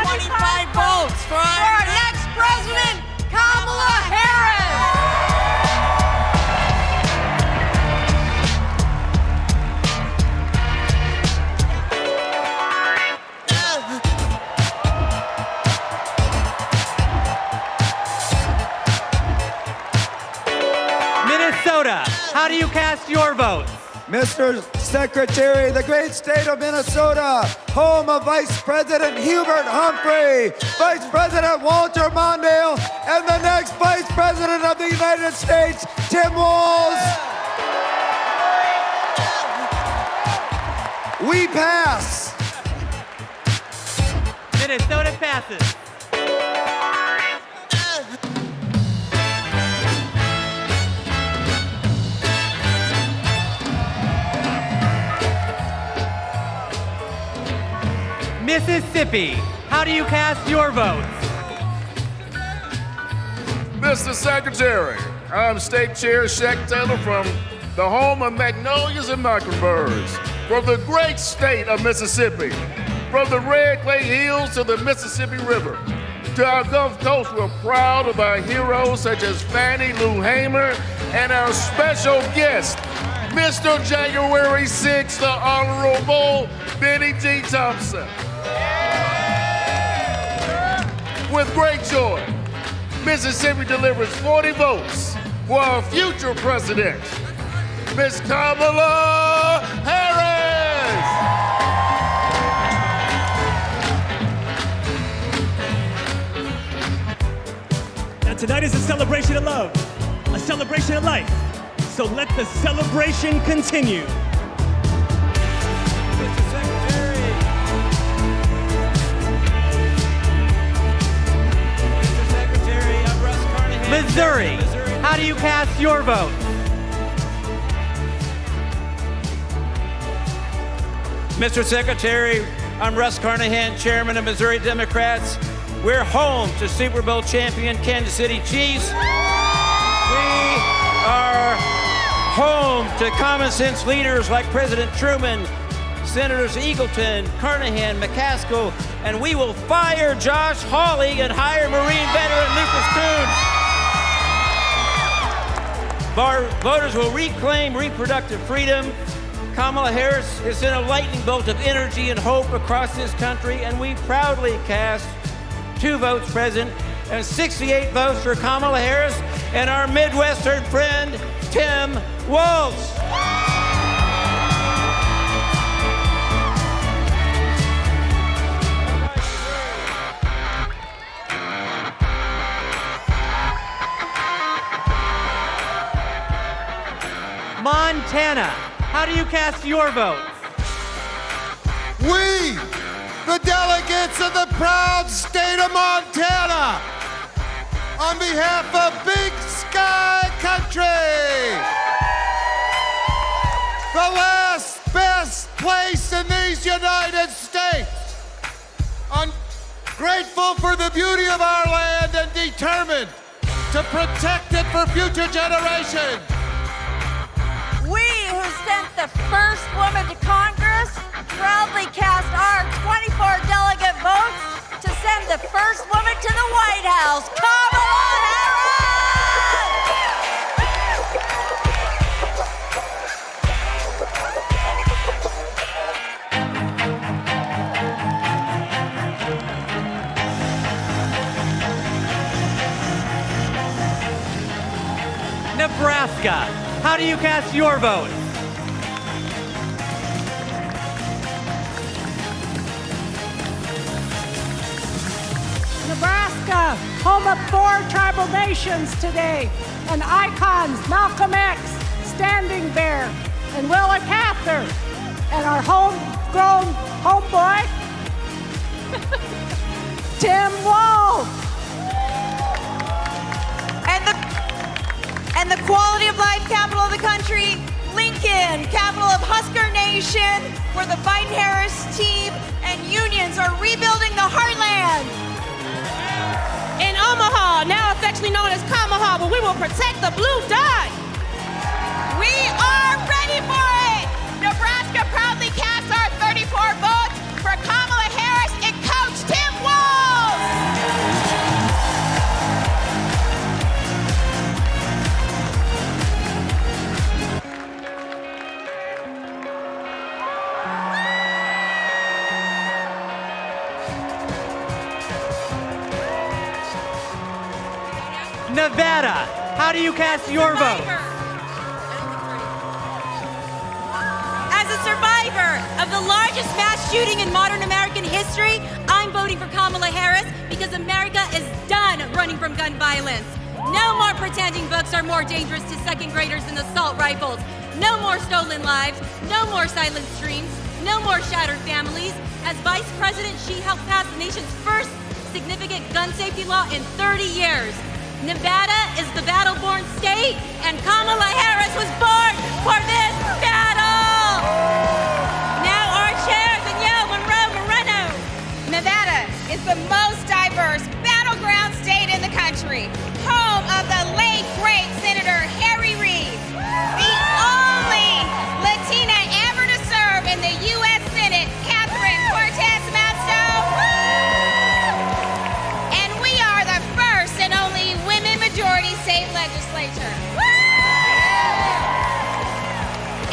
25 votes for our next president, Kamala Harris. Minnesota, how do you cast your votes? Mr. Secretary, the great state of Minnesota, home of Vice President Hubert Humphrey, Vice President Walter Mondale, and the next Vice President of the United States, Tim Walz. We pass. Minnesota passes. Mississippi, how do you cast your votes? Mr. Secretary, I'm State Chair Shaq Taylor from the home of magnolias and mockingbirds, from the great state of Mississippi, from the Red Clay Hills to the Mississippi River. To our Gulf Coast, we're proud of our heroes such as Fannie Lou Hamer and our special guest, Mr. January 6th, the Honorable Benny G. Thompson. With great joy, Mississippi delivers 40 votes for our future president, Miss Kamala Harris. Now tonight is a celebration of love, a celebration of life. So let the celebration continue. Missouri, how do you cast your vote? Mr. Secretary, I'm Russ Carnahan, Chairman of Missouri Democrats. We're home to Super Bowl champion Kansas City Chiefs. We are home to common sense leaders like President Truman, Senators Eagleton, Carnahan, McCaskill, and we will fire Josh Hawley and hire Marine veteran Lucas Coons. Our voters will reclaim reproductive freedom. Kamala Harris has sent a lightning bolt of energy and hope across this country, and we proudly cast 2 votes present and 68 votes for Kamala Harris and our Midwestern friend, Tim Walz. Montana, how do you cast your vote? We, the delegates of the proud state of Montana, on behalf of Big Sky Country, the last best place in these United States, I'm grateful for the beauty of our land and determined to protect it for future generations. We who sent the first woman to Congress proudly cast our 24 delegate votes to send the first woman to the White House, Kamala Harris! Nebraska. How do you cast your vote? Nebraska, home of 4 tribal nations today, and icons Malcolm X, Standing Bear, and Willa Cather, and our homegrown homeboy, Tim Walz. And the quality of life capital of the country, Lincoln, capital of Husker Nation, where the Biden-Harris team and unions are rebuilding the heartland. In Omaha, now affectionately known as Kamaha, where we will protect the blue dot. We are ready for it! Nebraska proudly casts our 34 votes for Kamala Harris and Coach Tim Walz! Nevada, how do you cast your vote? As a survivor of the largest mass shooting in modern American history, I'm voting for Kamala Harris because America is done running from gun violence. No more pretending books are more dangerous to second graders than assault rifles. No more stolen lives. No more silent streams. No more shattered families. As Vice President, she helped pass the nation's first significant gun safety law in 30 years. Nevada is the battle-born state, and Kamala Harris was born for this battle! Now our chair, Danielle Monroe-Moreno. Nevada is the most diverse battleground state in the country, home of the late, great Senator Harry Reid, the only Latina ever to serve in the U.S. Senate, Catherine Cortez Masto, and we are the first and only women-majority state legislature.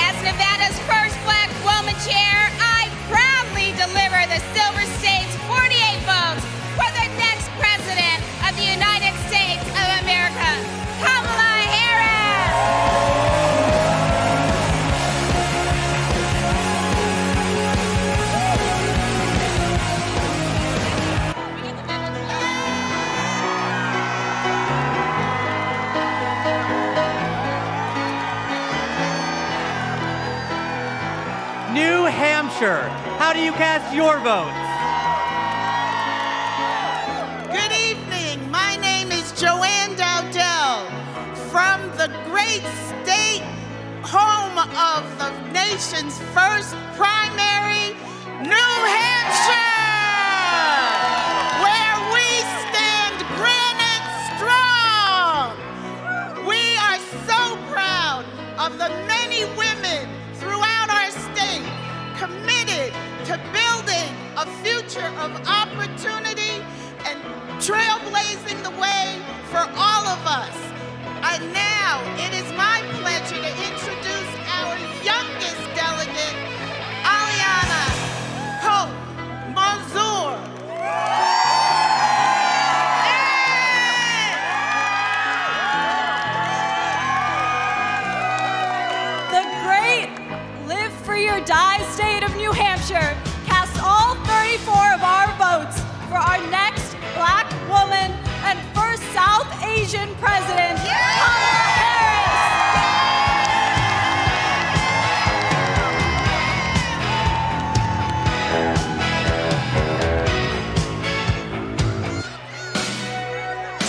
As Nevada's first black woman chair, I proudly deliver the Silver State's 48 votes for the next president of the United States of America, Kamala Harris. New Hampshire, how do you cast your vote? Good evening. My name is Joanne Dowdell from the great state home of the nation's first primary, New Hampshire, where we stand granite strong. We are so proud of the many women throughout our state committed to building a future of opportunity and trailblazing the way for all of us. And now it is my pleasure to introduce our youngest delegate, Aliana Hope Manzour. The great Live Free or Die state of New Hampshire casts all 34 of our votes for our next black woman and first South Asian president, Kamala Harris.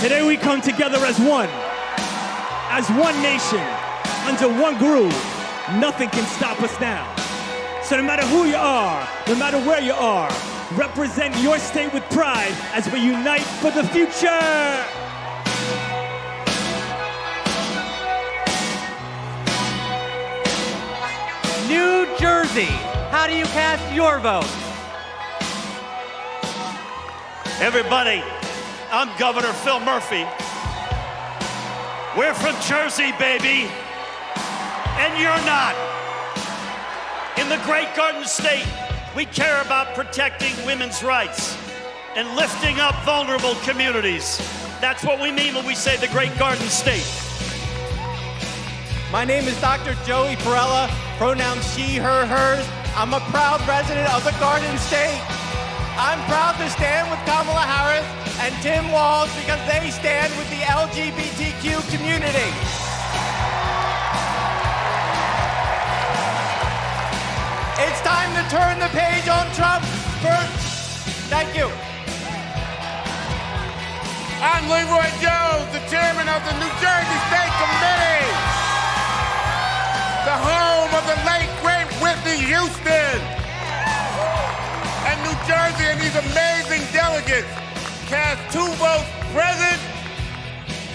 Today we come together as one nation, under one groove. Nothing can stop us now. So no matter who you are, no matter where you are, represent your state with pride as we unite for the future. New Jersey, how do you cast your vote? Everybody, I'm Governor Phil Murphy. We're from Jersey, baby, and you're not. In the Great Garden State, we care about protecting women's rights and lifting up vulnerable communities. That's what we mean when we say the Great Garden State. My name is Dr. Joey Perella, pronouns she, her, hers. I'm a proud resident of the Garden State. I'm proud to stand with Kamala Harris and Tim Walz because they stand with the LGBTQ community. It's time to turn the page on Trump. Thank you. I'm Leroy Jones, the chairman of the New Jersey State Committee, the home of the late, great Whitney Houston. And New Jersey and these amazing delegates cast 2 votes present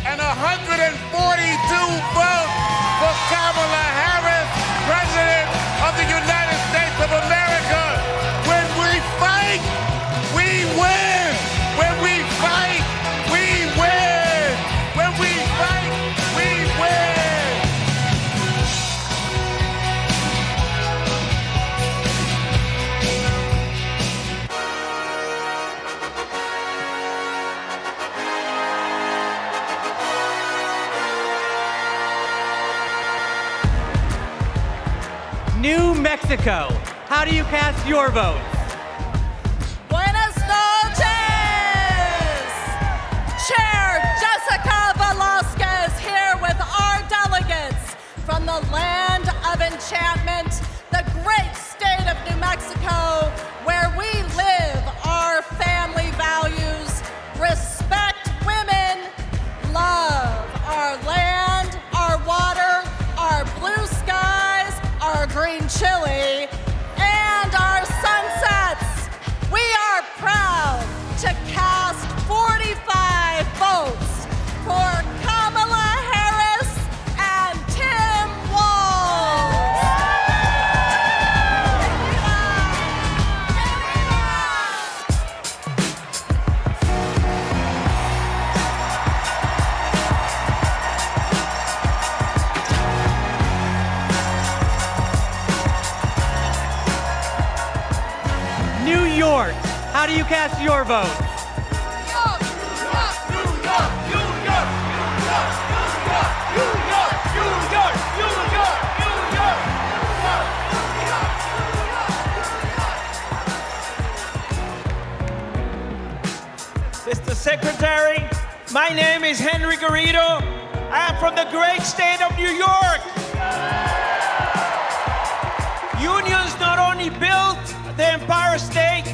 and 142 votes for Kamala Harris, President of the United States of America. When we fight, we win. When we fight, we win. When we fight, we win. New Mexico, how do you cast your vote? Buenas noches! Chair Jessica Velasquez here with our delegates from the land of enchantment, the great state of New Mexico, where we live our family values, respect women, love our land, our water, our blue skies, our green chili, and our sunsets. We are proud to cast 45 votes for Kamala Harris and Tim Walz. New York, how do you cast your vote? Mr. Secretary, my name is Henry Garrido. I am from the great state of New York. Unions not only built the Empire State,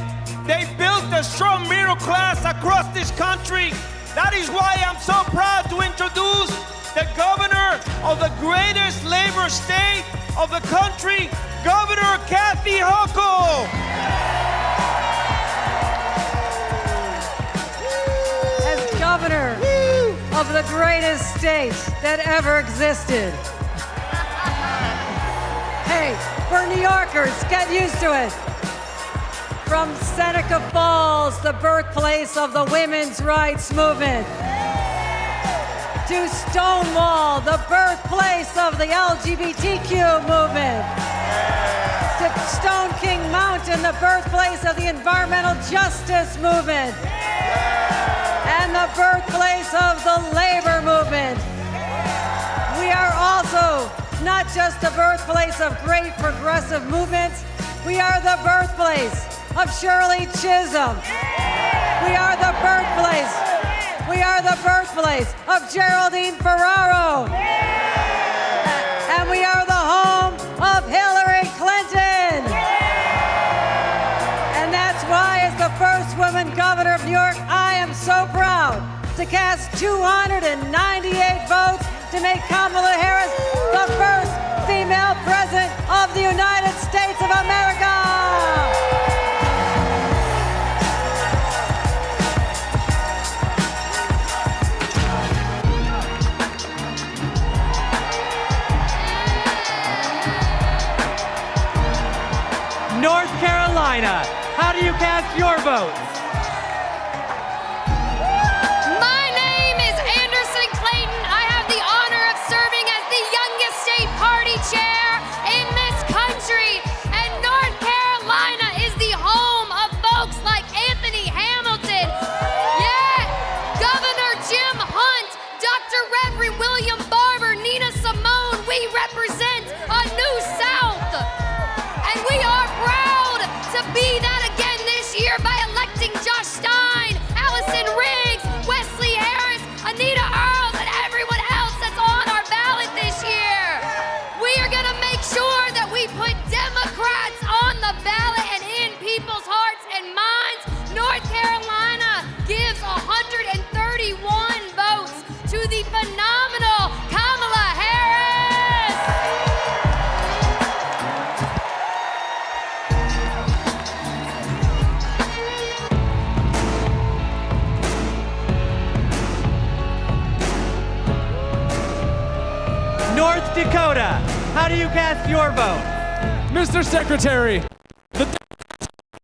they built a strong middle class across this country. That is why I'm so proud to introduce the governor of the greatest labor state of the country, Governor Kathy Hochul. As governor of the greatest state that ever existed. Hey, for New Yorkers, get used to it. From Seneca Falls, the birthplace of the women's rights movement, to Stonewall, the birthplace of the LGBTQ movement, to Stone King Mountain, the birthplace of the environmental justice movement, and the birthplace of the labor movement. We are also not just the birthplace of great progressive movements, we are the birthplace of Shirley Chisholm. We are the birthplace of Geraldine Ferraro. And we are the home of Hillary Clinton. And that's why, as the first woman governor of New York, I am so proud to cast 298 votes to make Kamala Harris the first female president of the United States of America. North Carolina, how do you cast your vote? My name is Anderson Clayton. I have the honor of serving as the youngest state party chair in this country. And North Carolina is the home of folks like Anthony Hamilton. Yeah, Governor Jim Hunt, Dr. Reverend William Barber, Nina Simone. We North Dakota, how do you cast your vote? Mr. Secretary, the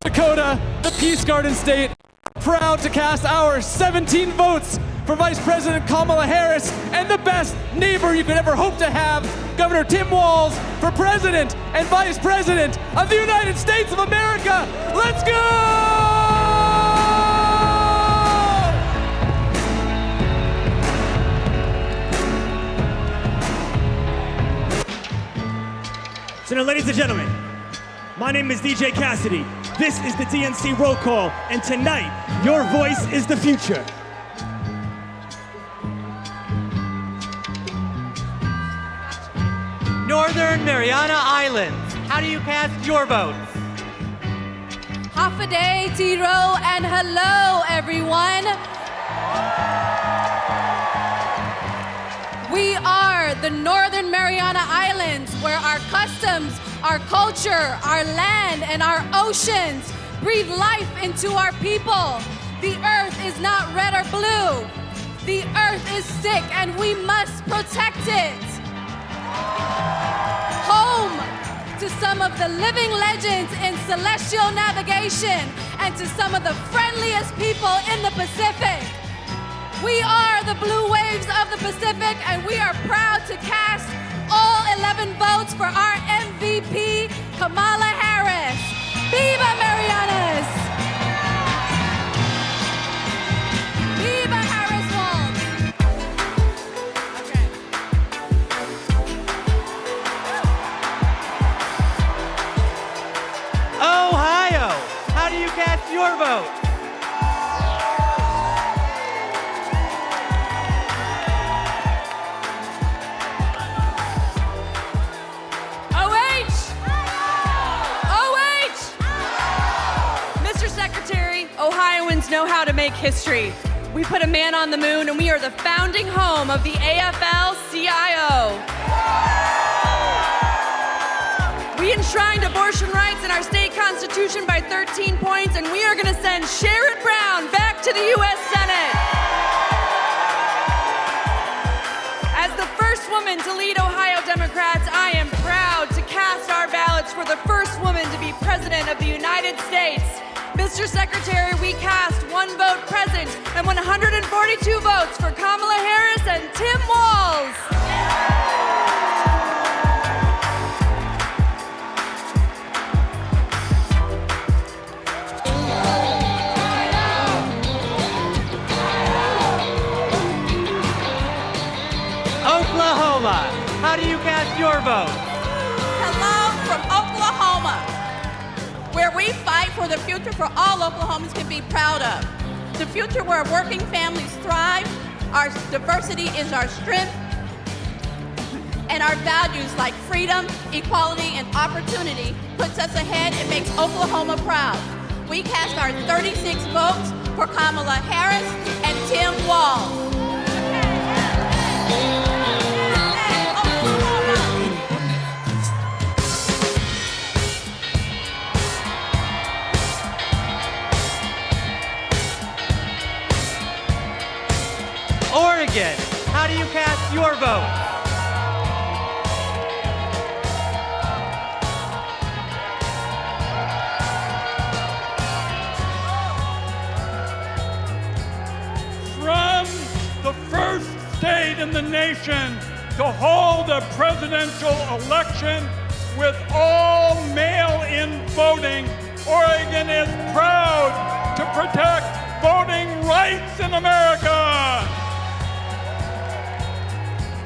Dakota, the Peace Garden State, proud to cast our 17 votes for Vice President Kamala Harris and the best neighbor you could ever hope to have, Governor Tim Walz, for President and Vice President of the United States of America. Let's go! So now, ladies and gentlemen, my name is DJ Cassidy. This is the DNC Roll Call, and tonight, your voice is the future. Northern Mariana Islands, how do you cast your votes? Half a day, T-Row, and hello, everyone. We are the Northern Mariana Islands, where our customs, our culture, our land, and our oceans breathe life into our people. The earth is not red or blue. The earth is sick, and we must protect it. Home to some of the living legends in celestial navigation and to some of the friendliest people in the Pacific. We are the blue waves of the Pacific, and we are proud to cast all 11 votes for our MVP, Kamala Harris. Viva Marianas! Viva Harris Walz! Ohio, how do you cast your vote? Ohioans know how to make history. We put a man on the moon, and we are the founding home of the AFL-CIO. We enshrined abortion rights in our state constitution by 13 points, and we are going to send Sherrod Brown back to the U.S. Senate. As the first woman to lead Ohio Democrats, I am proud to cast our ballots for the first woman to be president of the United States. Mr. Secretary, we cast 1 vote present and 142 votes for Kamala Harris and Tim Walz. Oklahoma, how do you cast your vote? Hello from Oklahoma, where we fight for the future for all Oklahomans can be proud of. The future where working families thrive, our diversity is our strength, and our values like freedom, equality, and opportunity puts us ahead and makes Oklahoma proud. We cast our 36 votes for Kamala Harris and Tim Walz. Oregon, how do you cast your vote? From the first state in the nation to hold a presidential election with all mail-in voting, Oregon is proud to protect voting rights in America.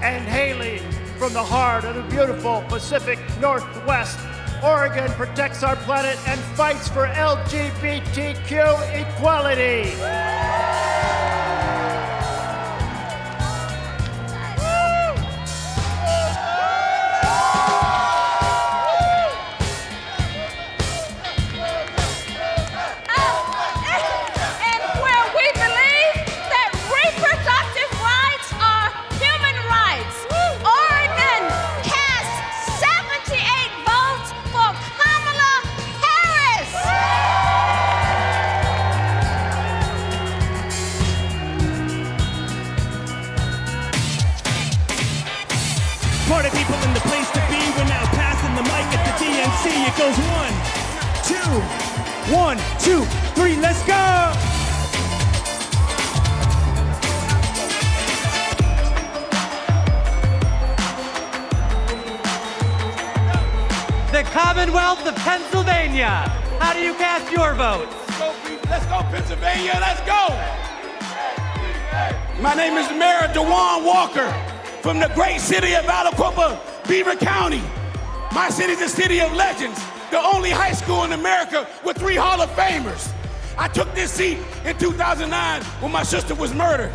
And hailing from the heart of the beautiful Pacific Northwest, Oregon protects our planet and fights for LGBTQ equality. It goes 1, 2, 1, 2, 3, let's go! The Commonwealth of Pennsylvania. How do you cast your votes? Let's go, Pennsylvania, let's go! My name is Mayor DeJuan Walker from the great city of Aliquippa, Beaver County. My city is a city of legends, the only high school in America with 3 Hall of Famers. I took this seat in 2009 when my sister was murdered.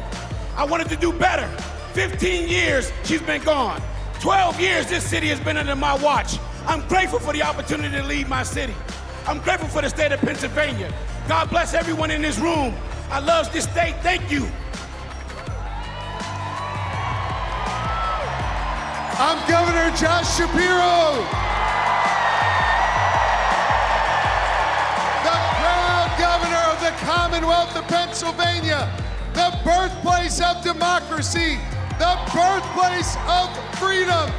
I wanted to do better. 15 years she's been gone. 12 years this city has been under my watch. I'm grateful for the opportunity to lead my city. I'm grateful for the state of Pennsylvania. God bless everyone in this room. I love this state, thank you. I'm Governor Josh Shapiro. The proud governor of the Commonwealth of Pennsylvania, the birthplace of democracy, the birthplace of freedom,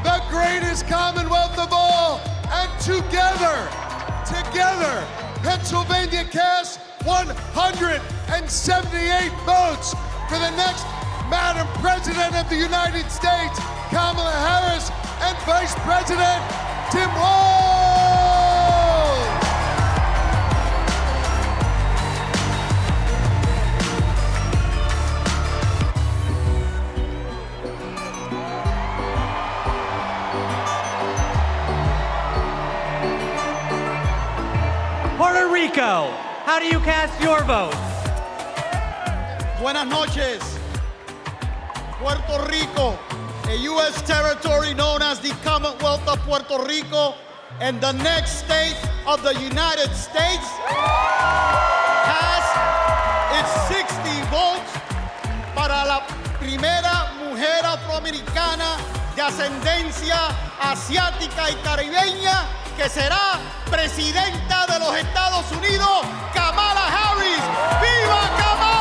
the greatest Commonwealth of all. And together, Pennsylvania cast 178 votes for the next Madam President of the United States, Kamala Harris, and Vice President Tim Walz. Puerto Rico. How do you cast your votes? Buenas noches. Puerto Rico, a U.S. territory known as the Commonwealth of Puerto Rico and the next state of the United States, has its 60 votes para la primera mujer afroamericana de ascendencia asiática y caribeña que será presidenta de los Estados Unidos, Kamala Harris. ¡Viva Kamala!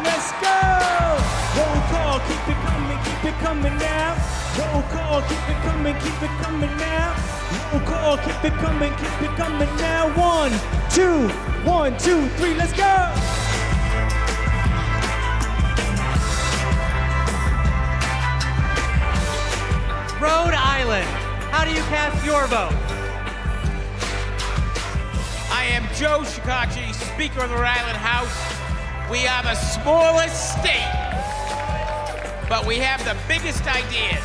Let's go! Roll call, keep it coming now. Roll call, keep it coming now. Roll call, keep it coming now. 1, 2, 1, 2, 3, let's go! Rhode Island. How do you cast your vote? I am Joe Shekarchi, Speaker of the Rhode Island House. We are the smallest state, but we have the biggest ideas.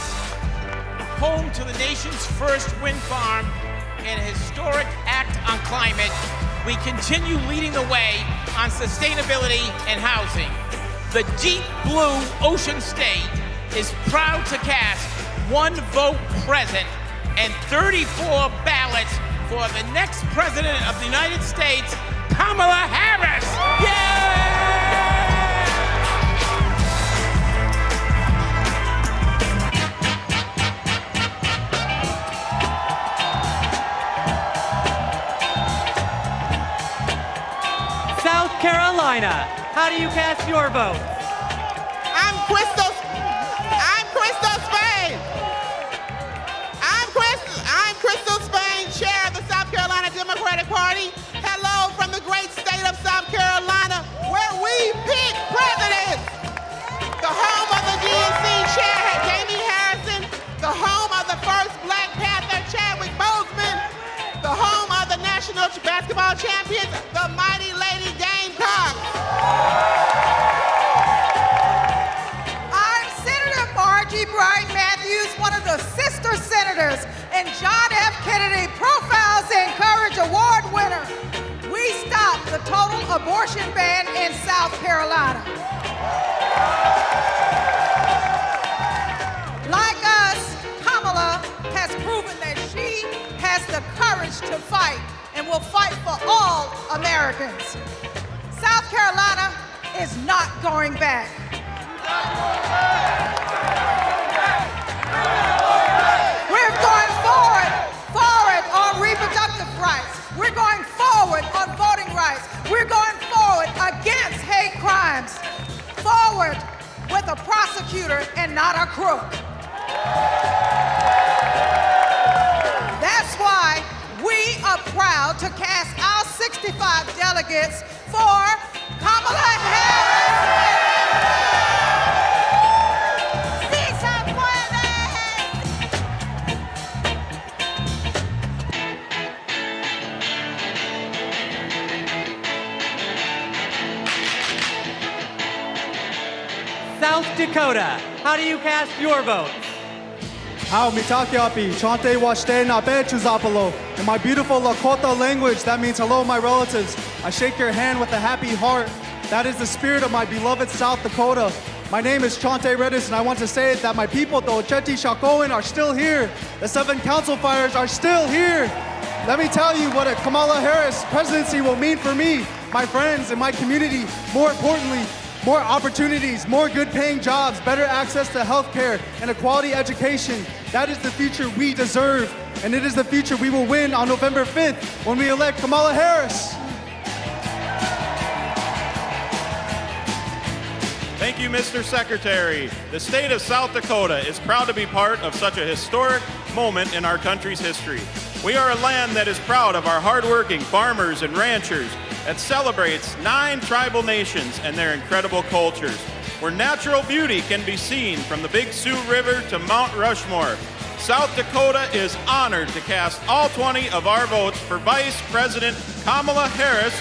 Home to the nation's first wind farm and a historic act on climate, we continue leading the way on sustainability and housing. The deep blue ocean state is proud to cast 1 vote present and 34 ballots for the next President of the United States, Kamala Harris. Yay! South Carolina. How do you cast your vote? I'm Crystal Spain. I'm Crystal Spain, chair of the South Carolina Democratic Party. Hello from the great state of South Carolina, where we pick presidents. The home of the DNC chair, Jamie Harrison. The home of the first Black Panther, Chadwick Boseman. The home of the national basketball champions, the mighty Lady Gamecocks. I'm Senator Margie Bright Matthews, one of the sister senators, and John F. Kennedy Profiles in Courage Award winner. We stopped the total abortion ban in South Carolina. Like us, Kamala has proven that she has the courage to fight and will fight for all Americans. South Carolina is not going back. We're going forward on reproductive rights. We're going forward on voting rights. We're going forward against hate crime. a crook. That's why we are proud to cast our 65 delegates for Kamala Harris. ¡Sí se puede! South Dakota, how do you cast your votes? How mitakiapi, chante washte na bechuzapalo. In my beautiful Lakota language, that means hello, my relatives. I shake your hand with a happy heart. That is the spirit of my beloved South Dakota. My name is Chante Redis, and I want to say that my people, the Ocheti Shakoan, are still here. The 7 council fires are still here. Let me tell you what a Kamala Harris presidency will mean for me, my friends, and my community. More importantly, more opportunities, more good-paying jobs, better access to health care, and a quality education. That is the future we deserve, and it is the future we will win on November 5th when we elect Kamala Harris. Thank you, Mr. Secretary. The state of South Dakota is proud to be part of such a historic moment in our country's history. We are a land that is proud of our hardworking farmers and ranchers, that celebrates 9 tribal nations and their incredible cultures, where natural beauty can be seen from the Big Sioux River to Mount Rushmore. South Dakota is honored to cast all 20 of our votes for Vice President Kamala Harris,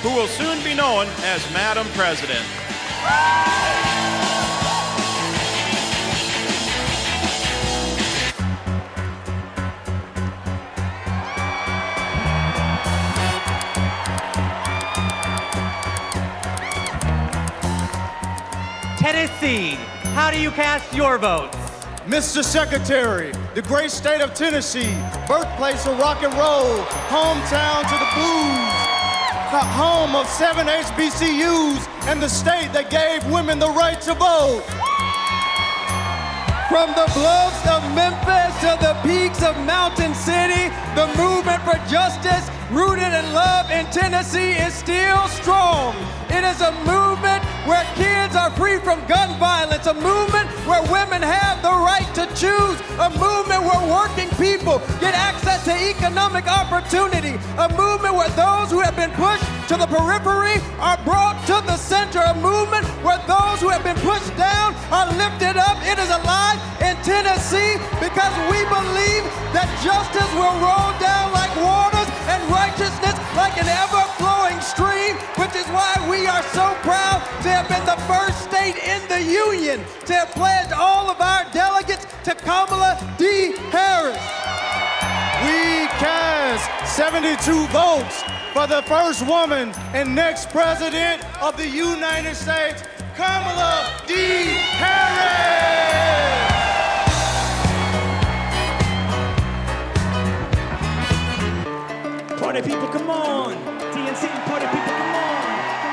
who will soon be known as Madam President. Tennessee, how do you cast your votes? Mr. Secretary, the great state of Tennessee, birthplace of rock and roll, hometown to the blues, the home of 7 HBCUs, and the state that gave women the right to vote. From the bluffs of Memphis to the peaks of Mountain City, the movement for justice rooted in love in Tennessee is still strong. It is a movement where kids are free from gun violence, a movement where women have the right to choose, a movement where working people get access to economic opportunity, a movement where those who have been pushed to the periphery are brought to the center, a movement where those who have been pushed down are lifted up. It is alive in Tennessee because we believe that justice will roll down like waters and righteousness like an ever-flowing stream, which is why we are so proud to have been the first state in the union to have pledged all of our delegates to Kamala D. Harris. We cast 72 votes for the first woman and next president of the United States, Kamala D. Harris. Party people, come on. TNC, party people, come on.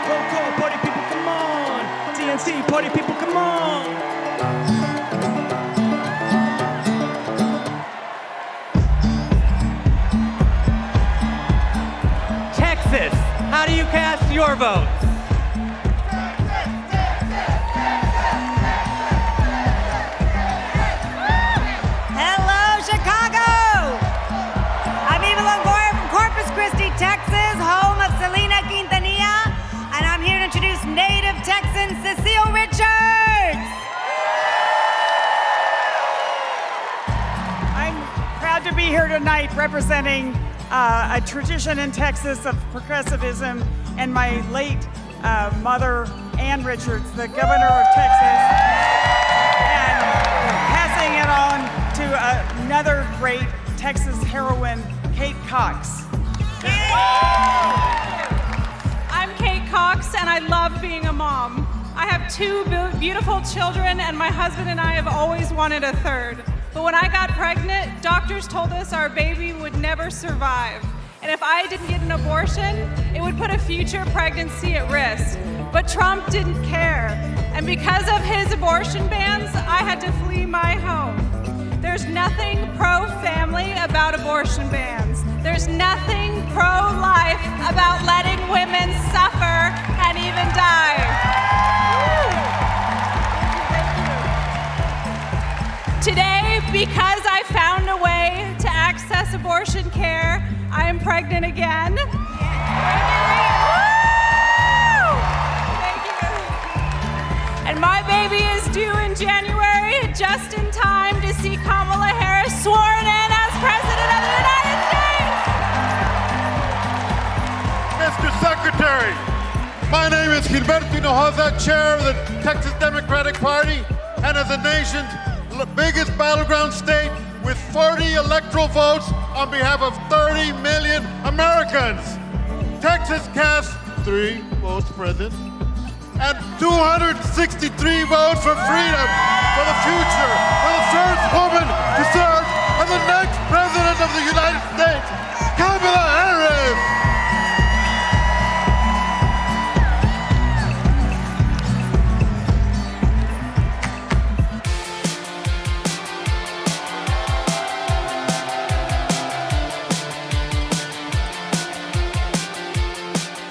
Roll call, party people, come on. TNC, party people, come on. Texas, how do you cast your votes? Hello, Chicago! I'm Eva Longoria from Corpus Christi, Texas, home of Selena Quintanilla, and I'm here to introduce native Texan Cecile Richards. I'm proud to be here tonight representing a tradition in Texas of progressivism and my late mother, Ann Richards, the governor of Texas, and passing it on to another great Texas heroine, Kate Cox. I'm Kate Cox, and I love being a mom. I have 2 beautiful children, and my husband and I have always wanted a third. But when I got pregnant, doctors told us our baby would never survive. And if I didn't get an abortion, it would put a future pregnancy at risk. But Trump didn't care. And because of his abortion bans, I had to flee my home. There's nothing pro-family about abortion bans. There's nothing pro-life about letting women suffer and even die. Today, because I found a way to access abortion care, I am pregnant again. Woo! Thank you. And my baby is due in January, just in time to see Kamala Harris sworn in as President of the United States. Mr. Secretary, my name is Gilberto Hinojosa, chair of the Texas Democratic Party, and as the nation's biggest battleground state with 40 electoral votes on behalf of 30 million Americans. Texas cast 3 votes present and 263 votes for freedom, for the future, for the first woman to serve as the next president of the United States, Kamala Harris.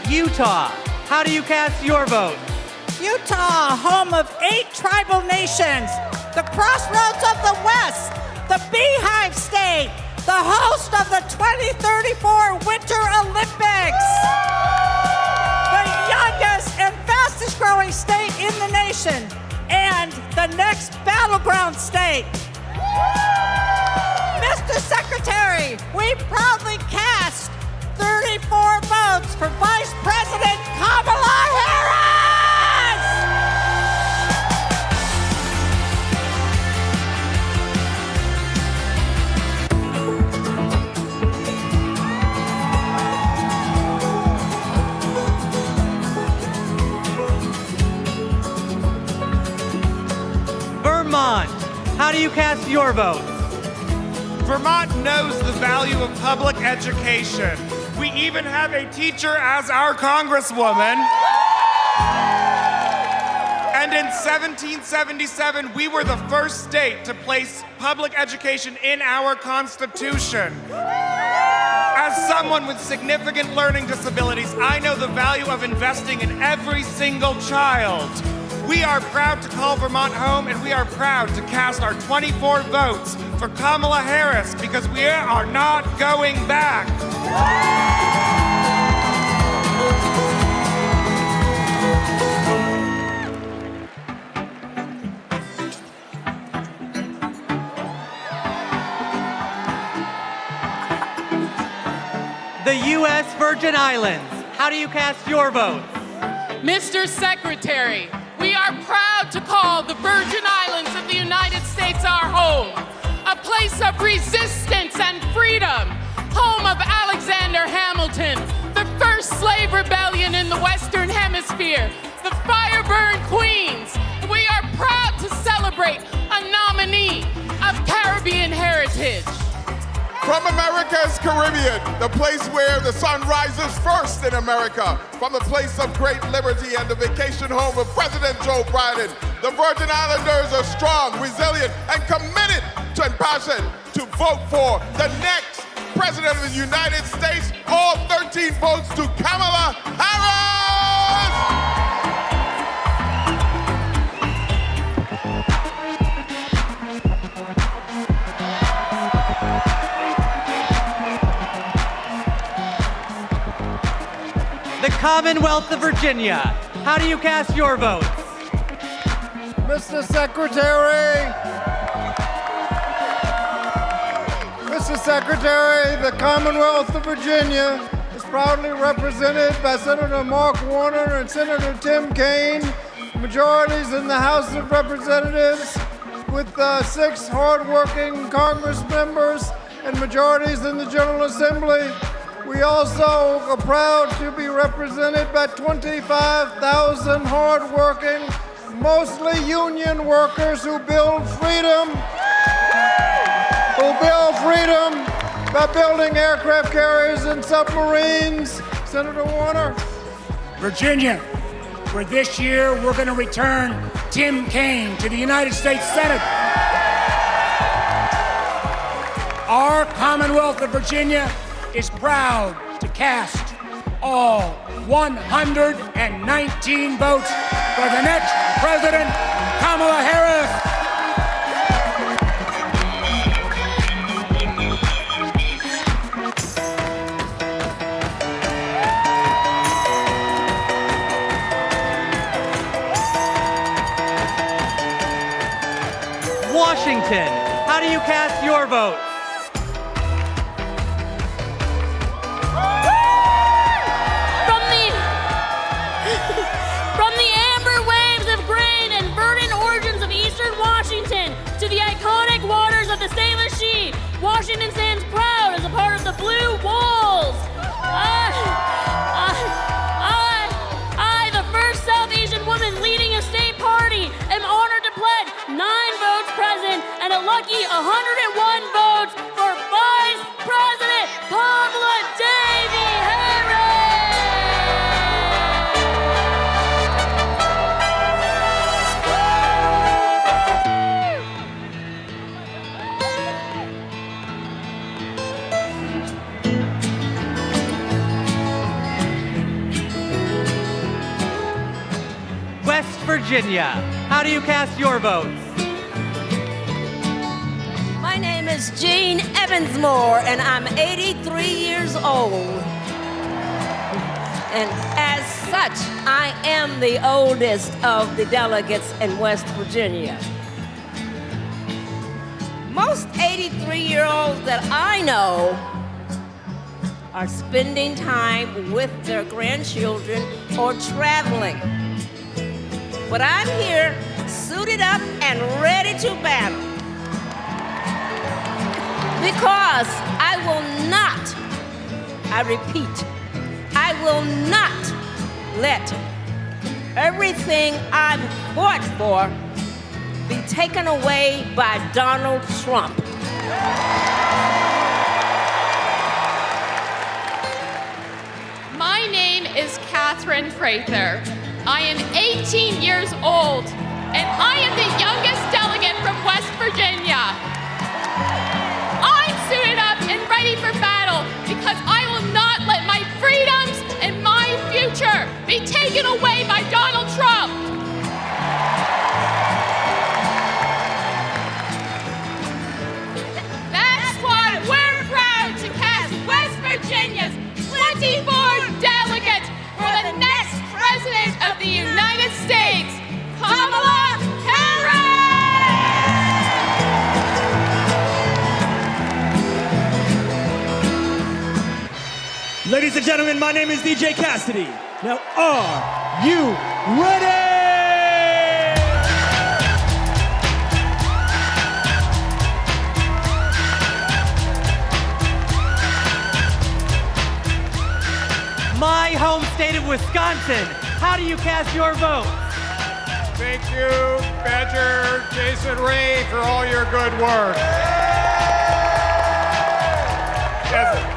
Utah, how do you cast your vote? Utah, home of 8 tribal nations, the crossroads of the West, the Beehive State, the host of the 2034 Winter Olympics, the youngest and fastest growing state in the nation, and the next battleground state. Mr. Secretary, we proudly cast 34 votes for Vice President Kamala Harris! Vermont, how do you cast your vote? Vermont knows the value of public education. We even have a teacher as our congresswoman. And in 1777, we were the first state to place public education in our Constitution. As someone with significant learning disabilities, I know the value of investing in every single child. We are proud to call Vermont home, and we are proud to cast our 24 votes for Kamala Harris because we are not going back. The U.S. Virgin Islands, how do you cast your vote? Mr. Secretary, we are proud to call the Virgin Islands of the United States our home, a place of resistance and freedom, home of Alexander Hamilton, the first slave rebellion in the Western Hemisphere, the fire-burned Queens. We are proud to celebrate a nominee of Caribbean heritage. From America's Caribbean, the place where the sun rises first in America, from the place of great liberty and the vacation home of President Joe Biden, the Virgin Islanders are strong, resilient, and committed to and passionate to vote for the next President of the United States. All 13 votes to Kamala Harris! The Commonwealth of Virginia, how do you cast your votes? Mr. Secretary, the Commonwealth of Virginia is proudly represented by Senator Mark Warner and Senator Tim Kaine, majorities in the House of Representatives with 6 hardworking Congress members and majorities in the General Assembly. We also are proud to be represented by 25,000 hardworking, mostly union workers who build freedom, by building aircraft carriers and submarines. Senator Warner. Virginia, where this year we're going to return Tim Kaine to the United States Senate. Our Commonwealth of Virginia is proud to cast all 119 votes for the next President, Kamala Harris. do you cast your votes? From the amber waves of grain and verdant origins of eastern Washington to the iconic waters of the Salish Sea, Washington stands proud as a part of the Blue Wolves. I, the first South Asian woman leading a state party, am honored to pledge 9 votes present and a lucky 101 votes for Vice President Kamala Davy Harris. West Virginia, how do you cast your votes? My name is Jean Evansmore, and I'm 83 years old. And as such, I am the oldest of the delegates in West Virginia. Most 83-year-olds that I know are spending time with their grandchildren or traveling. But I'm here, suited up and ready to battle. Because I will not, I repeat, I will not let everything I've fought for be taken away by Donald Trump. My name is Catherine Prather. I am 18 years old, and I am the youngest delegate from West Virginia. I'm suited up and ready for battle because I will not let my freedoms and my future be taken away by Donald Trump. That's why we're proud to cast West Virginia's 24 delegates for the next President of the United States, Kamala Harris! Ladies and gentlemen, my name is DJ Cassidy. Now, are you ready? My home state of Wisconsin, how do you cast your vote? Thank you, Badger Jason Ray, for all your good work.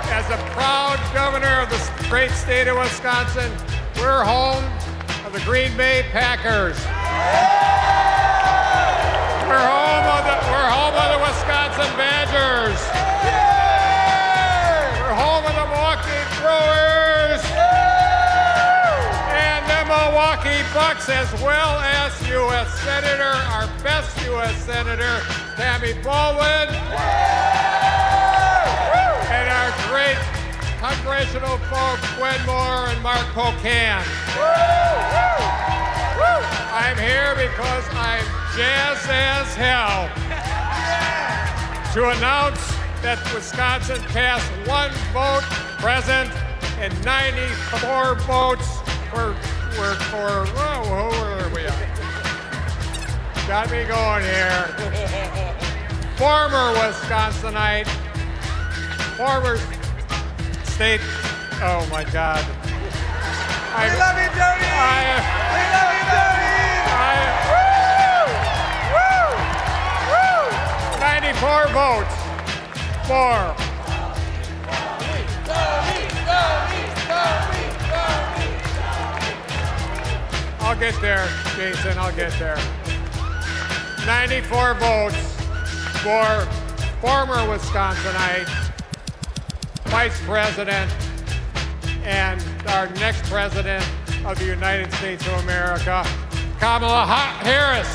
As a proud governor of the great state of Wisconsin, we're home of the Green Bay Packers. We're home of the Wisconsin Badgers. We're home of the Milwaukee Brewers. And the Milwaukee Bucks, as well as U.S. Senator, our best U.S. Senator, Tammy Baldwin. And our great congressional folks, Gwen Moore and Mark Pocan. I'm here because I'm jazzed as hell to announce that Wisconsin cast 1 vote present and 94 votes who are we at? Got me going here. Former Wisconsinite, former state, oh my God. We love you, Jody! We love you, Jody! 94 votes for. I'll get there, Jason, I'll get there. 94 votes for former Wisconsinite, Vice President, and our next President of the United States of America, Kamala Harris.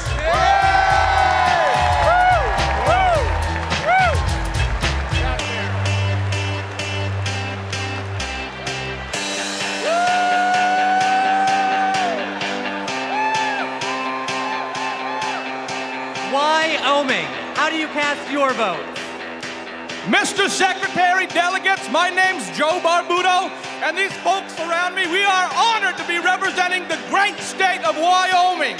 Wyoming, how do you cast your vote? Mr. Secretary, delegates, my name's Joe Barbudo, and these folks around me, we are honored to be representing the great state of Wyoming.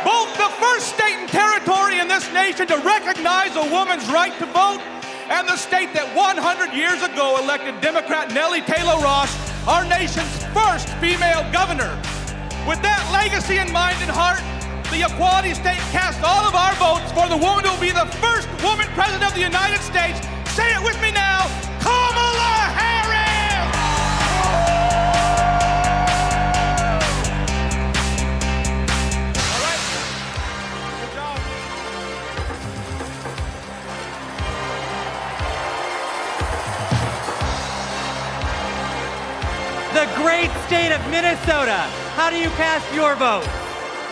Both the first state and territory in this nation to recognize a woman's right to vote, and the state that 100 years ago elected Democrat Nellie Taylor Ross, our nation's first female governor. With that legacy in mind and heart, the Equality State cast all of our votes for the woman who will be the first woman president of the United States. Say it with me now, Kamala Harris! All right. Good job. The great state of Minnesota. How do you cast your vote?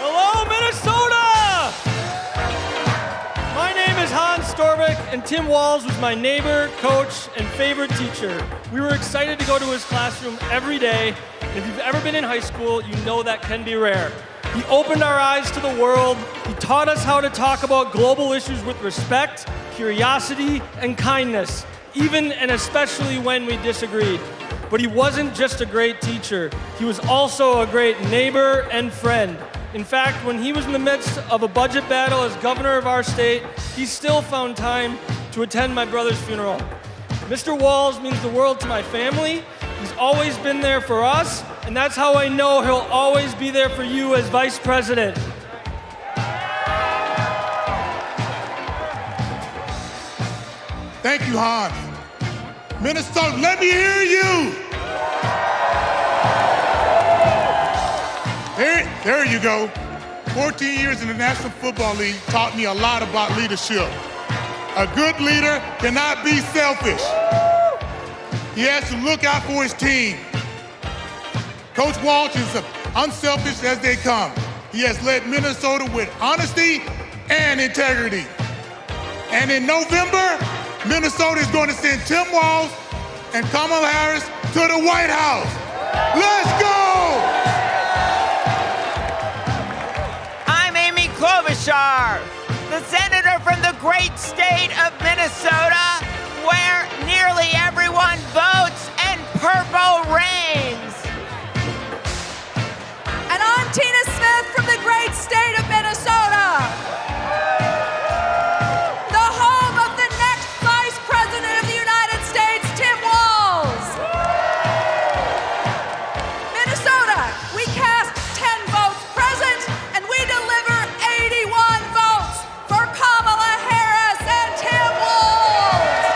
Hello, Minnesota! My name is Hans Storvik, and Tim Walz was my neighbor, coach, and favorite teacher. We were excited to go to his classroom every day, and if you've ever been in high school, you know that can be rare. He opened our eyes to the world. He taught us how to talk about global issues with respect, curiosity, and kindness, even and especially when we disagreed. But he wasn't just a great teacher. He was also a great neighbor and friend. In fact, when he was in the midst of a budget battle as governor of our state, he still found time to attend my brother's funeral. Mr. Walz means the world to my family. He's always been there for us, and that's how I know he'll always be there for you as vice president. Thank you, Hans. Minnesota, let me hear you. There you go. 14 years in the National Football League taught me a lot about leadership. A good leader cannot be selfish. He has to look out for his team. Coach Walz is as unselfish as they come. He has led Minnesota with honesty and integrity. And in November, Minnesota is going to send Tim Walz and Kamala Harris to the White House. Let's go! I'm Amy Klobuchar, the senator from the great state of Minnesota, where nearly everyone votes and purple reigns. And I'm Tina Smith from the great state of Minnesota, the home of the next Vice President of the United States, Tim Walz. Minnesota, we cast 10 votes present, and we deliver 81 votes for Kamala Harris and Tim Walz.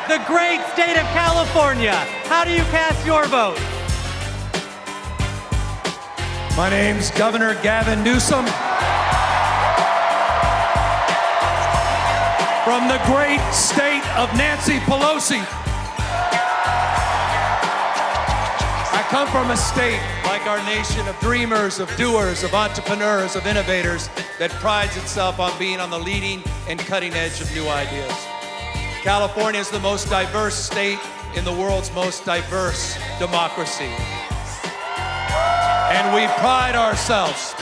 The great state of California. How do you cast your vote? My name's Governor Gavin Newsom. From the great state of Nancy Pelosi. I come from a state, like our nation, of dreamers, of doers, of entrepreneurs, of innovators, that prides itself on being on the leading and cutting edge of new ideas. California is the most diverse state in the world's most diverse democracy. And we pride ourselves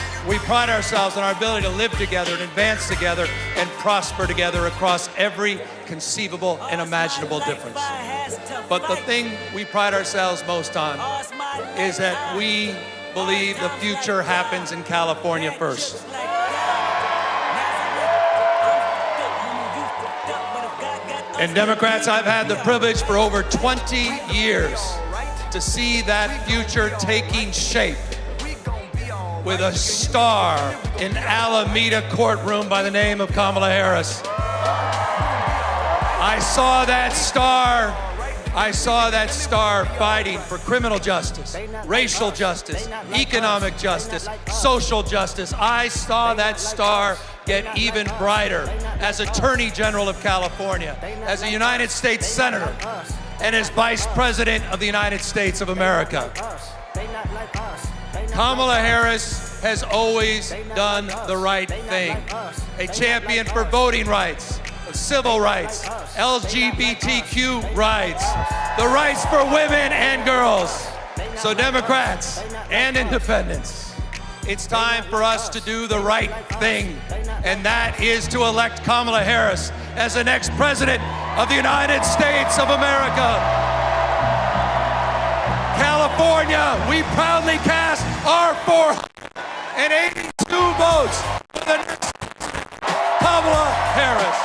on our ability to live together and advance together and prosper together across every conceivable and imaginable difference. But the thing we pride ourselves most on is that we believe the future happens in California first. And Democrats, I've had the privilege for over 20 years to see that future taking shape with a star in Alameda courtroom by the name of Kamala Harris. I saw that star fighting for criminal justice, racial justice, economic justice, social justice. I saw that star get even brighter as Attorney General of California, as a United States Senator, and as Vice President of the United States of America. Kamala Harris has always done the right thing. A champion for voting rights, civil rights, LGBTQ rights, the rights for women and girls. So Democrats and independents, it's time for us to do the right thing, and that is to elect Kamala Harris as the next president of the United States of America. California, we proudly cast our 482 votes for the next Kamala Harris.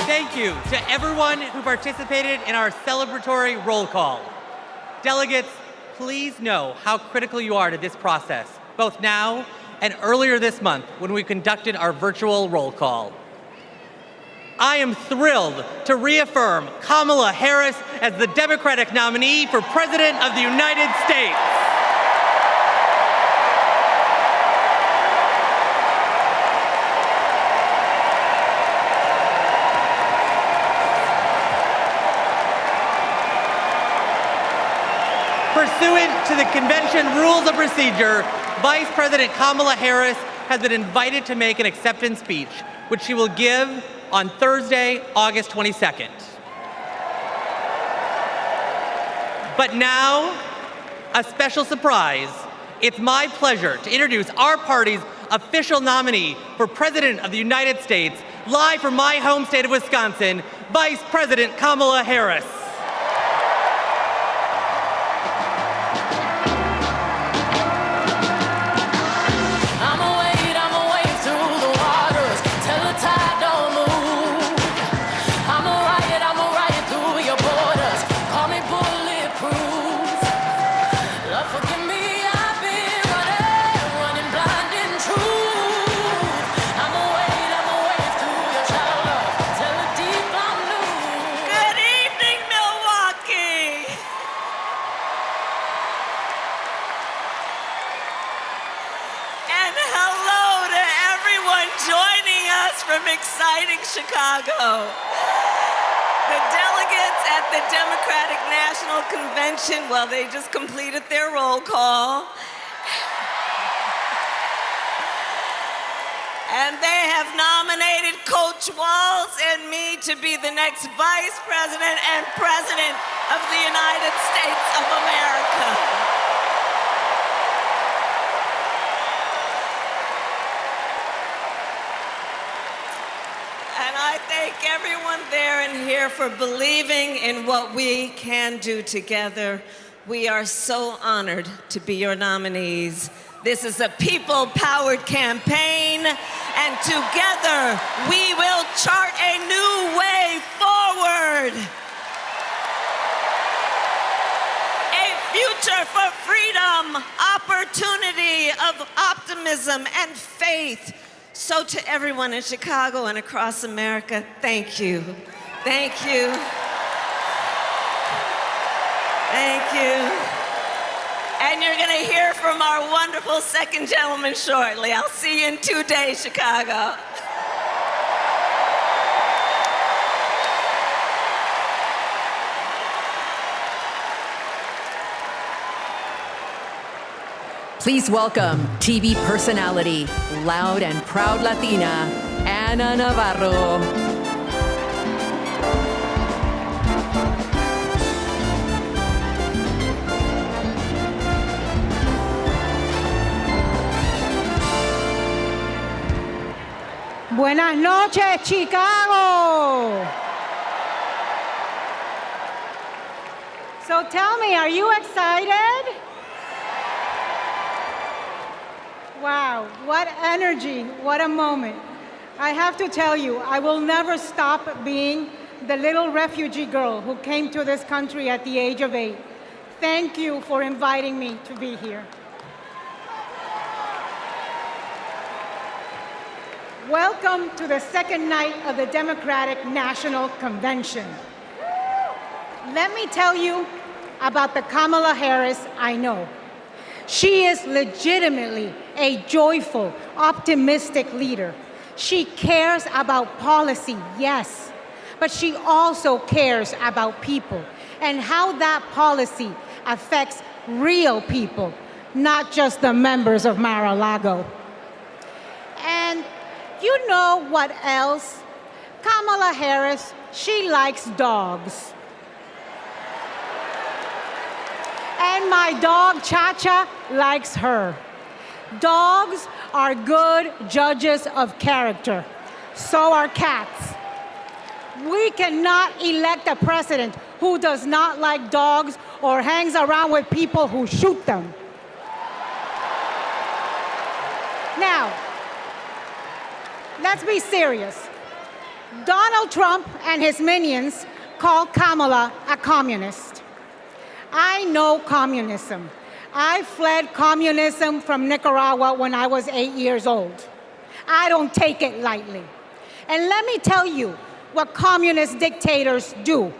Thank you to everyone who participated in our celebratory roll call. Delegates, please know how critical you are to this process, both now and earlier this month when we conducted our virtual roll call. I am thrilled to reaffirm Kamala Harris as the Democratic nominee for President of the United States. Pursuant to the convention rules of procedure, Vice President Kamala Harris has been invited to make an acceptance speech, which she will give on Thursday, August 22nd. But now, a special surprise. It's my pleasure to introduce our party's official nominee for President of the United States, live from my home state of Wisconsin, Vice President Kamala Harris. From exciting Chicago. The delegates at the Democratic National Convention, well, they just completed their roll call. And they have nominated Coach Walz and me to be the next Vice President and President of the United States of America. I thank everyone there and here for believing in what we can do together. We are so honored to be your nominees. This is a people-powered campaign, and together we will chart a new way forward. A future for freedom, opportunity, of optimism and faith. So to everyone in Chicago and across America, thank you. Thank you. Thank you. And you're gonna hear from our wonderful second gentleman shortly. I'll see you in 2 days, Chicago. Please welcome TV personality, loud and proud Latina, Ana Navarro. Buenas noches, Chicago. So tell me, are you excited? Wow, what energy, what a moment. I have to tell you, I will never stop being the little refugee girl who came to this country at the age of 8. Thank you for inviting me to be here. Welcome to the second night of the Democratic National Convention. let me tell you about the Kamala Harris I know. She is legitimately a joyful, optimistic leader. She cares about policy, yes, but she also cares about people and how that policy affects real people, not just the members of Mar-a-Lago. And you know what else? Kamala Harris, she likes dogs. And my dog, Cha-Cha, likes her. Dogs are good judges of character. So are cats. We cannot elect a president who does not like dogs or hangs around with people who shoot them. Now, let's be serious. Donald Trump and his minions call Kamala a communist. I know communism. I fled communism from Nicaragua when I was 8 years old. I don't take it lightly. And let me tell you what communist dictators do.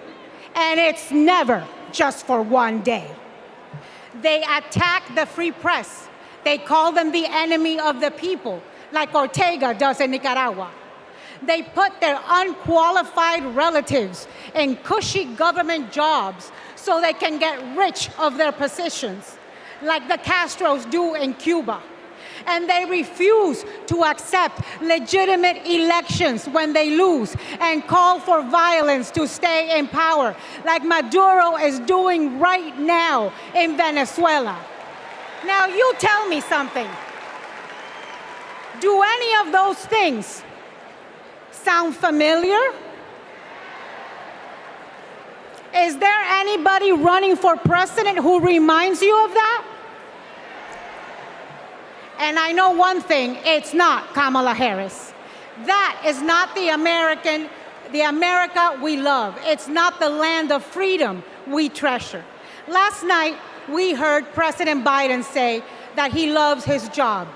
And it's never just for one day. They attack the free press. They call them the enemy of the people, like Ortega does in Nicaragua. They put their unqualified relatives in cushy government jobs so they can get rich of their positions, like the Castros do in Cuba. And they refuse to accept legitimate elections when they lose and call for violence to stay in power, like Maduro is doing right now in Venezuela. Now you tell me something. Do any of those things sound familiar? Is there anybody running for president who reminds you of that? And I know one thing, it's not Kamala Harris. That is not the America we love. It's not the land of freedom we treasure. Last night, we heard President Biden say that he loves his job,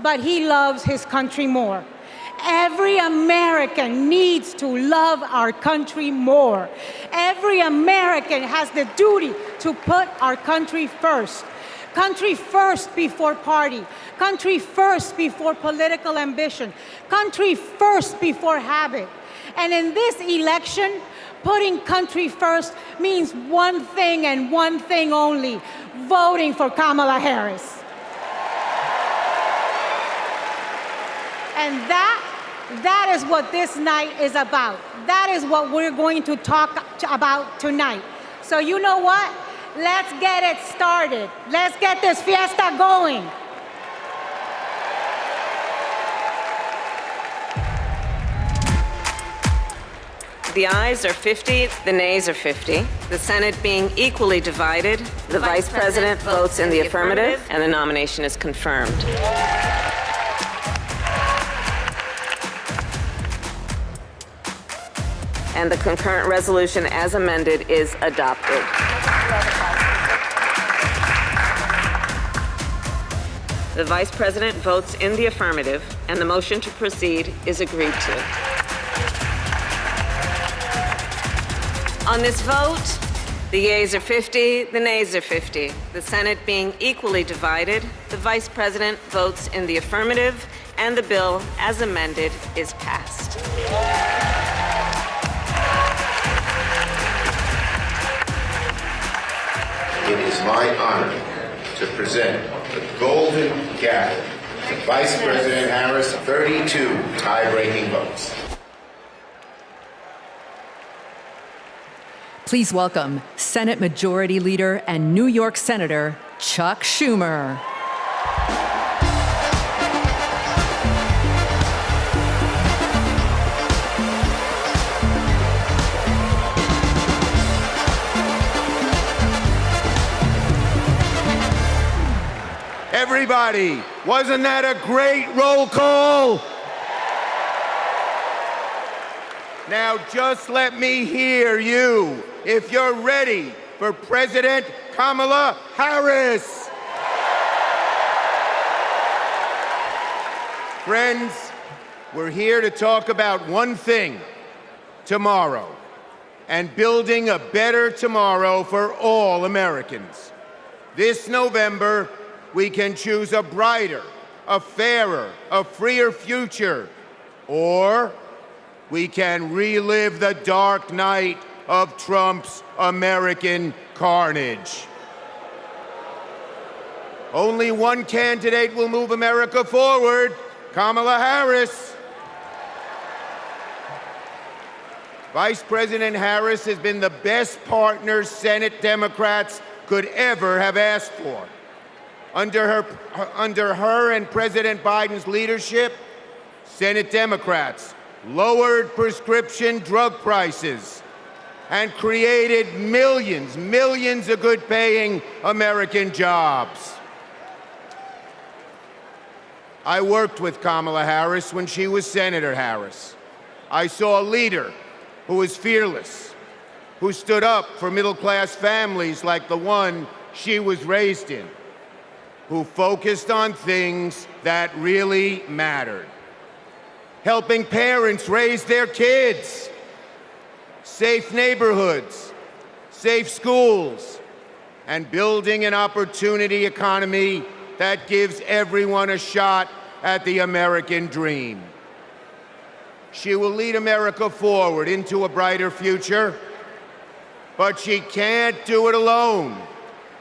but he loves his country more. Every American needs to love our country more. Every American has the duty to put our country first. Country first before party. Country first before political ambition. Country first before habit. And in this election, putting country first means one thing and one thing only: voting for Kamala Harris. And that is what this night is about. That is what we're going to talk about tonight. So you know what? Let's get it started. Let's get this fiesta going. The ayes are 50, the nays are 50. The Senate being equally divided, the Vice President votes in the affirmative, and the nomination is confirmed. And the concurrent resolution as amended is adopted. The Vice President votes in the affirmative, and the motion to proceed is agreed to. On this vote, the yeas are 50, the nays are 50. The Senate being equally divided, the Vice President votes in the affirmative, and the bill as amended is passed. It is my honor to present the Golden Gavel to Vice President Harris, 32 tie-breaking votes. Please welcome Senate Majority Leader and New York Senator Chuck Schumer. Everybody, wasn't that a great roll call? Now just let me hear you if you're ready for President Kamala Harris. Friends, we're here to talk about one thing tomorrow. and building a better tomorrow for all Americans. This November, we can choose a brighter, a fairer, a freer future, or we can relive the dark night of Trump's American carnage. Only one candidate will move America forward, Kamala Harris. Vice President Harris has been the best partner Senate Democrats could ever have asked for. Under her and President Biden's leadership, Senate Democrats lowered prescription drug prices and created millions of good-paying American jobs. I worked with Kamala Harris when she was Senator Harris. I saw a leader who was fearless, who stood up for middle-class families like the one she was raised in, who focused on things that really mattered. Helping parents raise their kids, safe neighborhoods, safe schools, and building an opportunity economy that gives everyone a shot at the American dream. She will lead America forward into a brighter future, but she can't do it alone.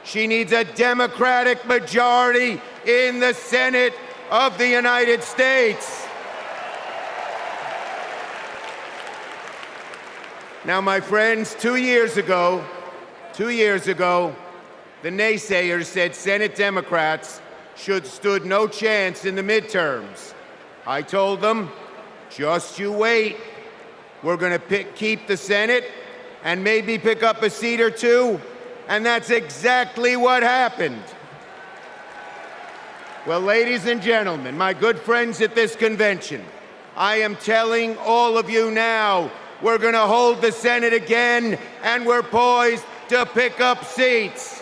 She needs a Democratic majority in the Senate of the United States. Now, my friends, 2 years ago, the naysayers said Senate Democrats stood no chance in the midterms. I told them, just you wait. We're going to keep the Senate and maybe pick up a seat or two, and that's exactly what happened. Well, ladies and gentlemen, my good friends at this convention, I am telling all of you now, we're going to hold the Senate again, and we're poised to pick up seats.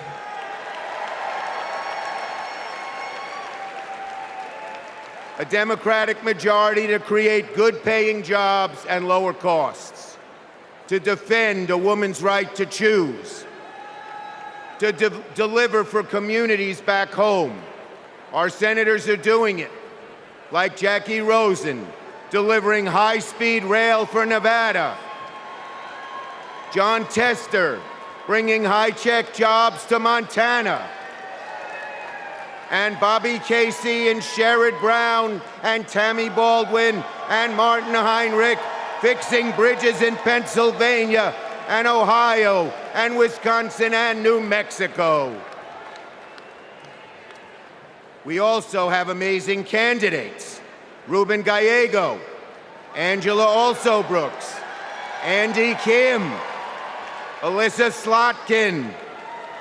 A Democratic majority to create good-paying jobs and lower costs, to defend a woman's right to choose, to deliver for communities back home. Our senators are doing it, like Jackie Rosen, delivering high-speed rail for Nevada, John Tester, bringing high-tech jobs to Montana, and Bobby Casey and Sherrod Brown and Tammy Baldwin and Martin Heinrich fixing bridges in Pennsylvania and Ohio and Wisconsin and New Mexico. We also have amazing candidates. Ruben Gallego, Angela Alsobrooks, Andy Kim, Alyssa Slotkin,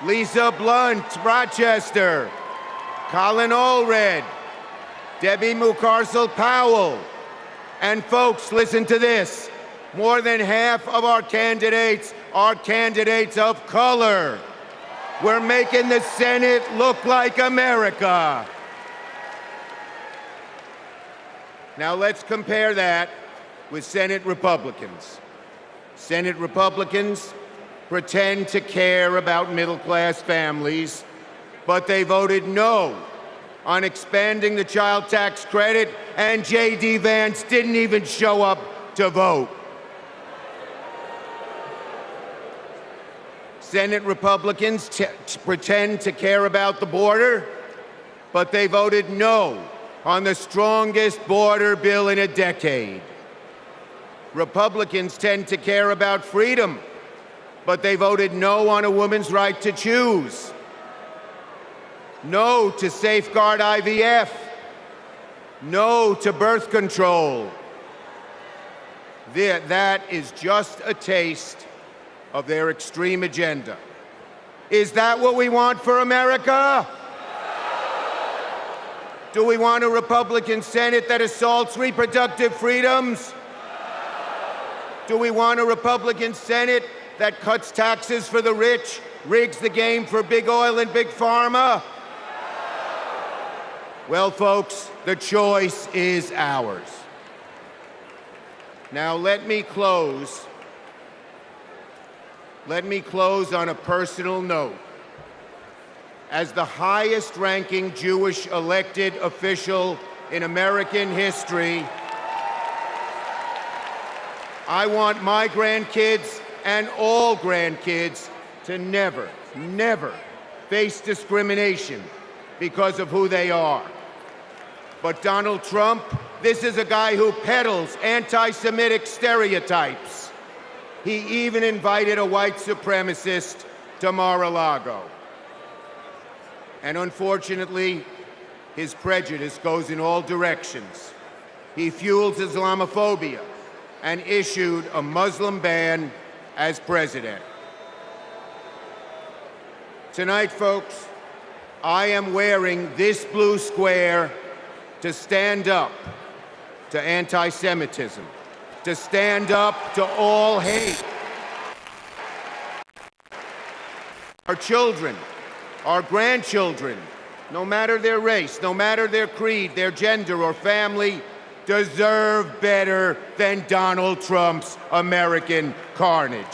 Lisa Blunt, Rochester, Colin Allred, Debbie Mucarsel-Powell. And folks, listen to this. More than half of our candidates are candidates of color. We're making the Senate look like America. Now let's compare that with Senate Republicans. Senate Republicans pretend to care about middle-class families, but they voted no on expanding the child tax credit, and J.D. Vance didn't even show up to vote. Senate Republicans pretend to care about the border, but they voted no on the strongest border bill in a decade. Republicans tend to care about freedom, but they voted no on a woman's right to choose. No to safeguard IVF. No to birth control. That is just a taste of their extreme agenda. Is that what we want for America? Do we want a Republican Senate that assaults reproductive freedoms? Do we want a Republican Senate that cuts taxes for the rich, rigs the game for big oil and big pharma? Well, folks, the choice is ours. Now, let me close let me close on a personal note. As the highest-ranking Jewish elected official in American history, I want my grandkids and all grandkids to never, never face discrimination because of who they are. But Donald Trump, this is a guy who peddles anti-Semitic stereotypes. He even invited a white supremacist to Mar-a-Lago. And unfortunately, his prejudice goes in all directions. He fuels Islamophobia and issued a Muslim ban as president. Tonight, folks, I am wearing this blue square to stand up to anti-Semitism, to stand up to all hate. Our children, our grandchildren, no matter their race, no matter their creed, their gender or family, deserve better than Donald Trump's American carnage.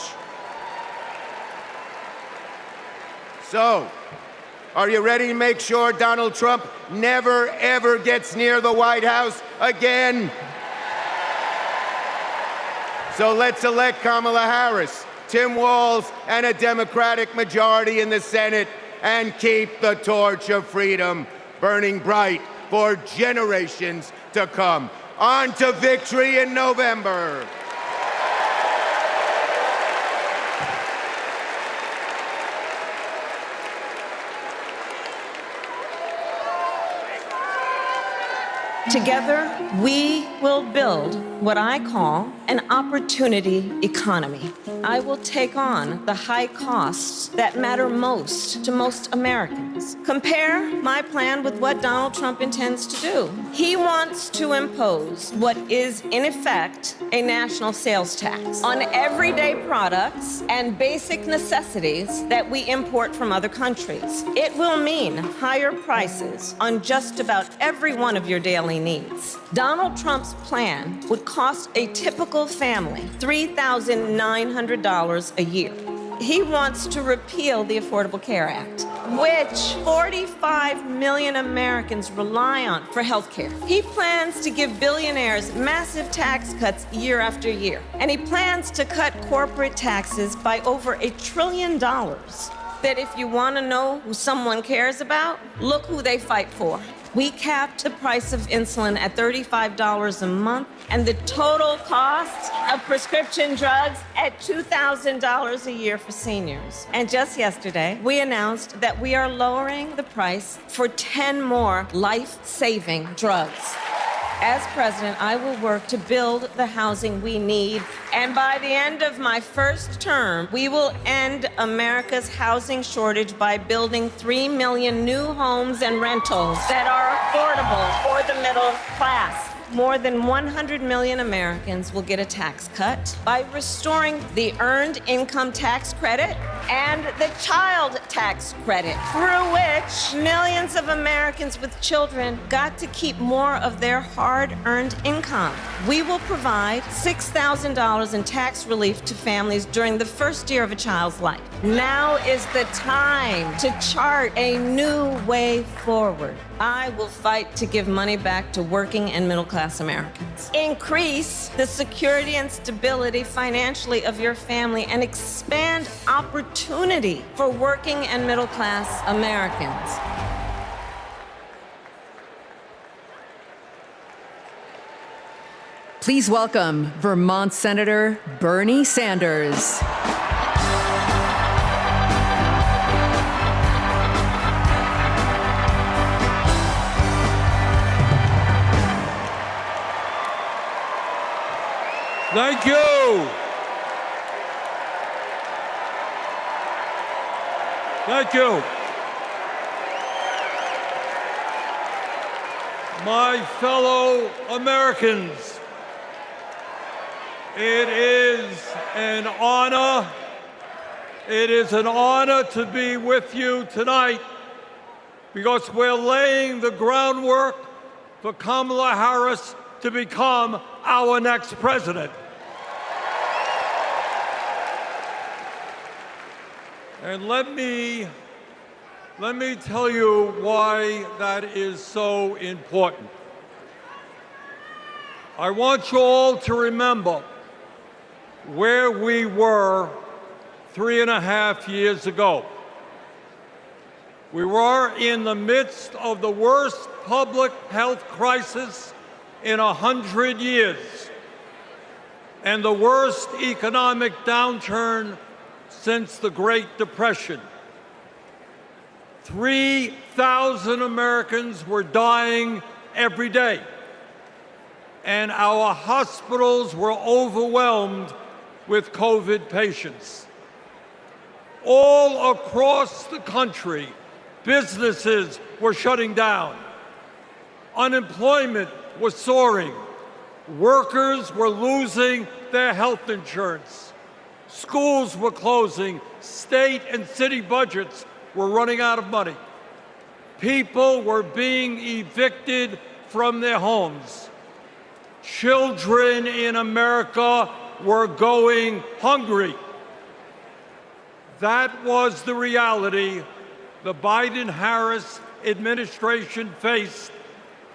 So, are you ready to make sure Donald Trump never, ever gets near the White House again? So let's elect Kamala Harris, Tim Walz, and a Democratic majority in the Senate and keep the torch of freedom burning bright for generations to come. On to victory in November. Together, we will build what I call an opportunity economy. I will take on the high costs that matter most to most Americans. Compare my plan with what Donald Trump intends to do. He wants to impose what is, in effect, a national sales tax on everyday products and basic necessities that we import from other countries. It will mean higher prices on just about every one of your daily needs. Donald Trump's plan would cost a typical family $3,900 a year. He wants to repeal the Affordable Care Act, which 45 million Americans rely on for health care. He plans to give billionaires massive tax cuts year after year. And he plans to cut corporate taxes by over $1 trillion. That if you want to know who someone cares about, look who they fight for. We capped the price of insulin at $35 a month and the total cost of prescription drugs at $2,000 a year for seniors. And just yesterday, we announced that we are lowering the price for 10 more life-saving drugs. As president, I will work to build the housing we need, and by the end of my first term, we will end America's housing shortage by building 3 million new homes and rentals that are affordable for the middle class. More than 100 million Americans will get a tax cut by restoring the Earned Income Tax Credit and the Child Tax Credit, through which millions of Americans with children got to keep more of their hard-earned income. We will provide $6,000 in tax relief to families during the first year of a child's life. Now is the time to chart a new way forward. I will fight to give money back to working and middle-class Americans. Increase the security and stability financially of your family and expand opportunity for working and middle-class Americans. Please welcome Vermont Senator Bernie Sanders. Thank you. Thank you. My fellow Americans, it is an honor. It is an honor to be with you tonight because we're laying the groundwork for Kamala Harris to become our next president. And let me tell you why that is so important. I want you all to remember where we were 3.5 years ago. We were in the midst of the worst public health crisis in 100 years and the worst economic downturn since the Great Depression. 3,000 Americans were dying every day, and our hospitals were overwhelmed with COVID patients. All across the country, businesses were shutting down. Unemployment was soaring. Workers were losing their health insurance. Schools were closing. State and city budgets were running out of money. People were being evicted from their homes. Children in America were going hungry. That was the reality the Biden-Harris administration faced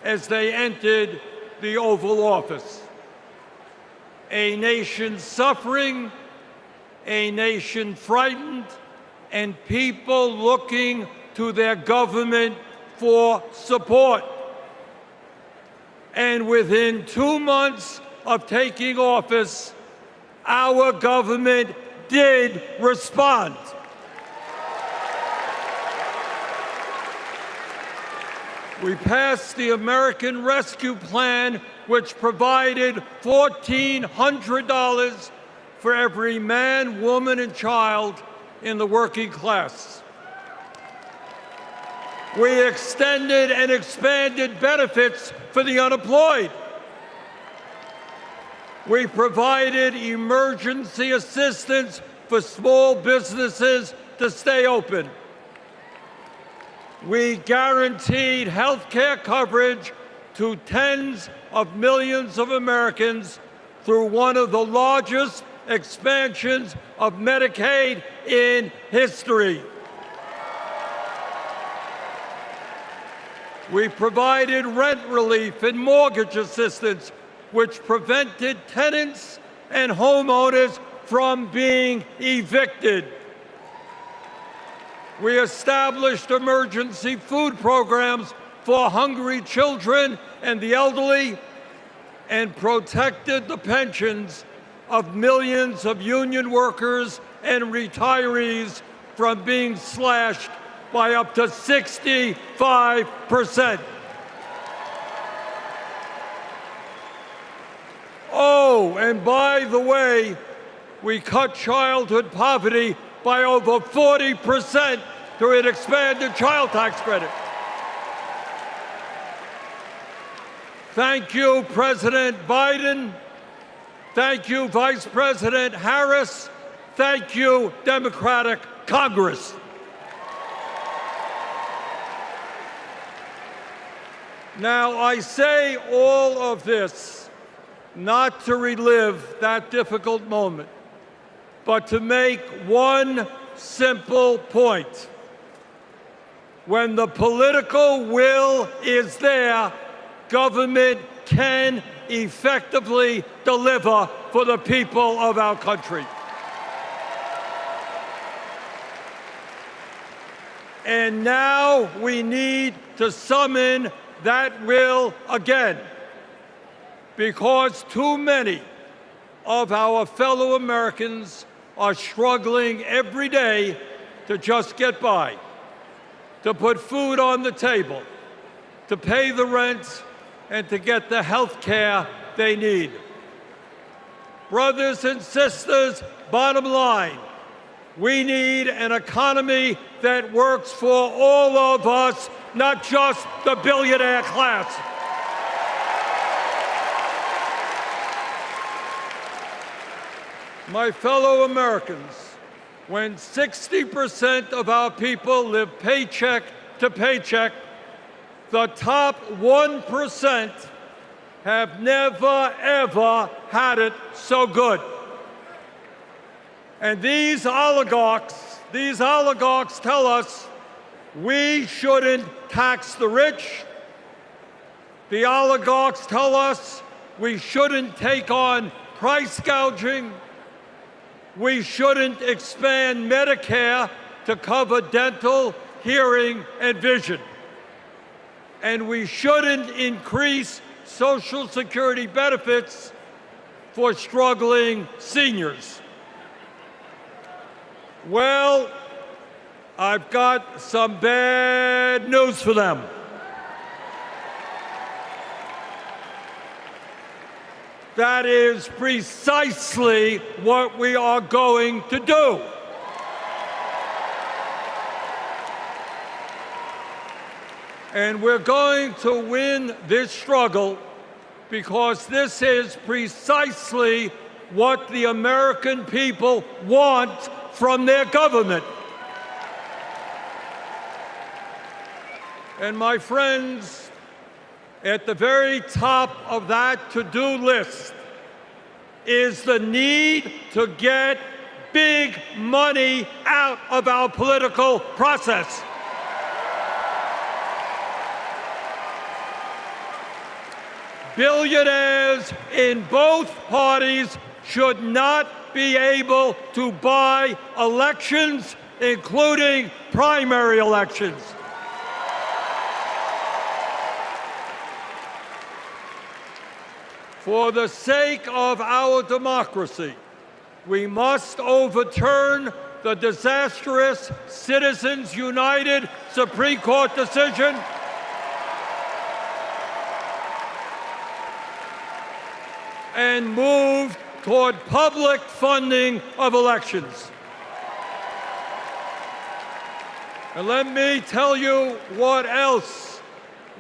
as they entered the Oval Office. A nation suffering, a nation frightened, and people looking to their government for support. And within 2 months of taking office, our government did respond. We passed the American Rescue Plan, which provided $1,400 for every man, woman, and child in the working class. We extended and expanded benefits for the unemployed. We provided emergency assistance for small businesses to stay open. We guaranteed health care coverage to tens of millions of Americans through one of the largest expansions of Medicaid in history. We provided rent relief and mortgage assistance, which prevented tenants and homeowners from being evicted. We established emergency food programs for hungry children and the elderly, and protected the pensions of millions of union workers and retirees from being slashed by up to 65%. Oh, and by the way, we cut childhood poverty by over 40% through an expanded child tax credit. Thank you, President Biden. Thank you, Vice President Harris. Thank you, Democratic Congress. Now, I say all of this not to relive that difficult moment, but to make one simple point. When the political will is there, government can effectively deliver for the people of our country. And now we need to summon that will again, because too many of our fellow Americans are struggling every day to just get by, to put food on the table, to pay the rent, and to get the health care they need. Brothers and sisters, bottom line, we need an economy that works for all of us, not just the billionaire class. My fellow Americans, when 60% of our people live paycheck to paycheck, the top 1% have never, ever had it so good. And these oligarchs These oligarchs tell us we shouldn't tax the rich. The oligarchs tell us we shouldn't take on price gouging. We shouldn't expand Medicare to cover dental, hearing, and vision. And we shouldn't increase Social Security benefits for struggling seniors. Well, I've got some bad news for them. That is precisely what we are going to do. And we're going to win this struggle because this is precisely what the American people want from their government. And my friends, at the very top of that to-do list is the need to get big money out of our political process. Billionaires in both parties should not be able to buy elections, including primary elections. For the sake of our democracy, we must overturn the disastrous Citizens United Supreme Court decision and move toward public funding of elections. And let me tell you what else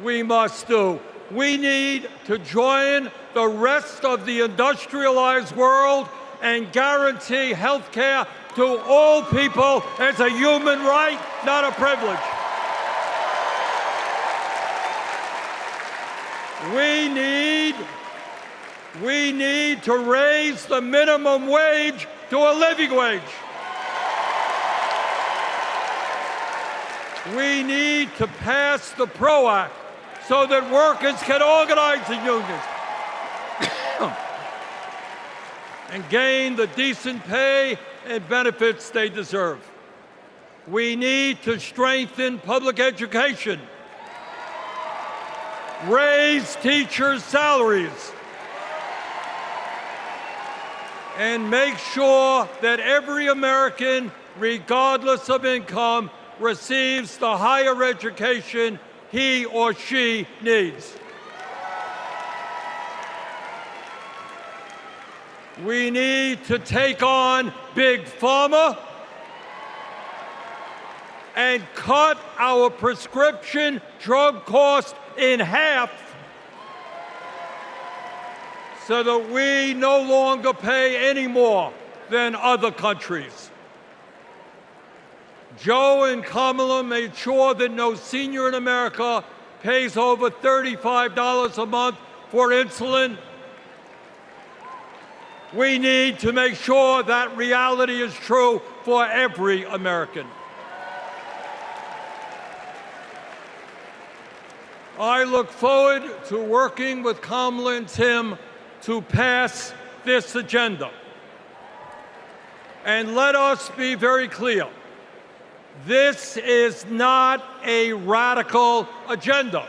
we must do. We need to join the rest of the industrialized world and guarantee health care to all people as a human right, not a privilege. We need to raise the minimum wage to a living wage. We need to pass the PRO Act so that workers can organize in unions and gain the decent pay and benefits they deserve. We need to strengthen public education, raise teachers' salaries, and make sure that every American, regardless of income, receives the higher education he or she needs. We need to take on Big Pharma and cut our prescription drug cost in half so that we no longer pay any more than other countries. Joe and Kamala made sure that no senior in America pays over $35 a month for insulin. We need to make sure that reality is true for every American. I look forward to working with Kamala and Tim to pass this agenda. And let us be very clear. This is not a radical agenda.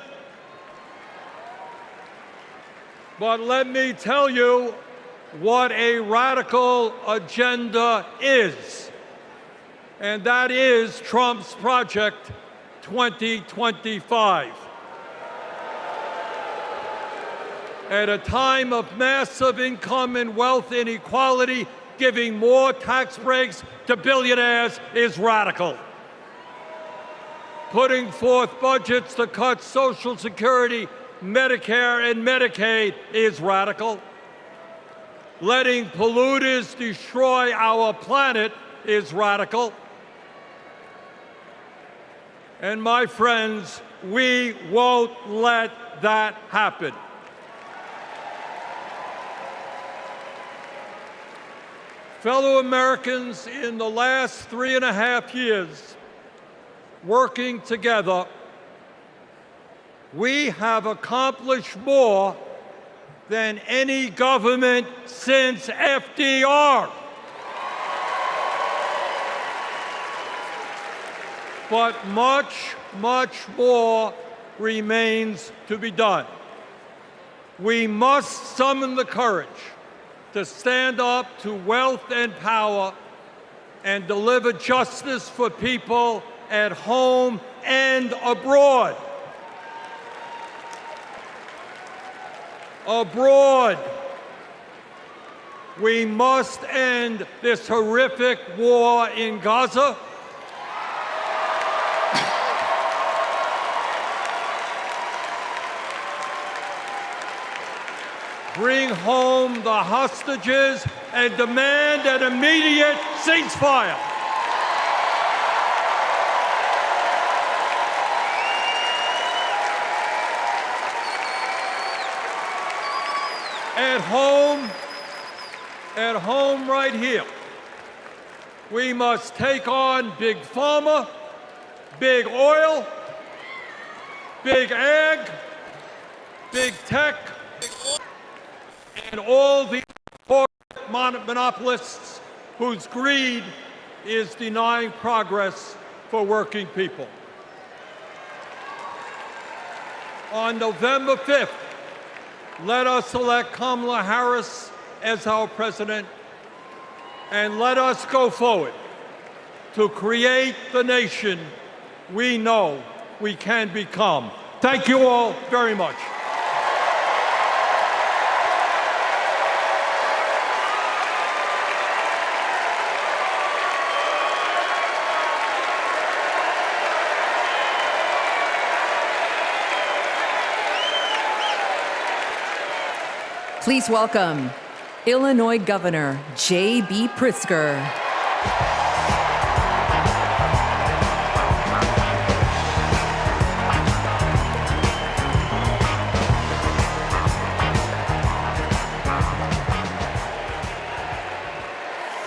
But let me tell you what a radical agenda is. And that is Trump's Project 2025. At a time of massive income and wealth inequality, giving more tax breaks to billionaires is radical. Putting forth budgets to cut Social Security, Medicare, and Medicaid is radical. Letting polluters destroy our planet is radical. And my friends, we won't let that happen. Fellow Americans, in the last 3.5 years, working together, we have accomplished more than any government since FDR. But much, much more remains to be done. We must summon the courage to stand up to wealth and power and deliver justice for people at home and abroad. Abroad, we must end this horrific war in Gaza. Bring home the hostages and demand an immediate ceasefire. At home right here, we must take on Big Pharma, Big Oil, Big Ag, Big Tech, and all the monopolists whose greed is denying progress for working people. On November 5th, let us elect Kamala Harris as our president, and let us go forward to create the nation we know we can become. Thank you all very much. Please welcome Illinois Governor J.B. Pritzker.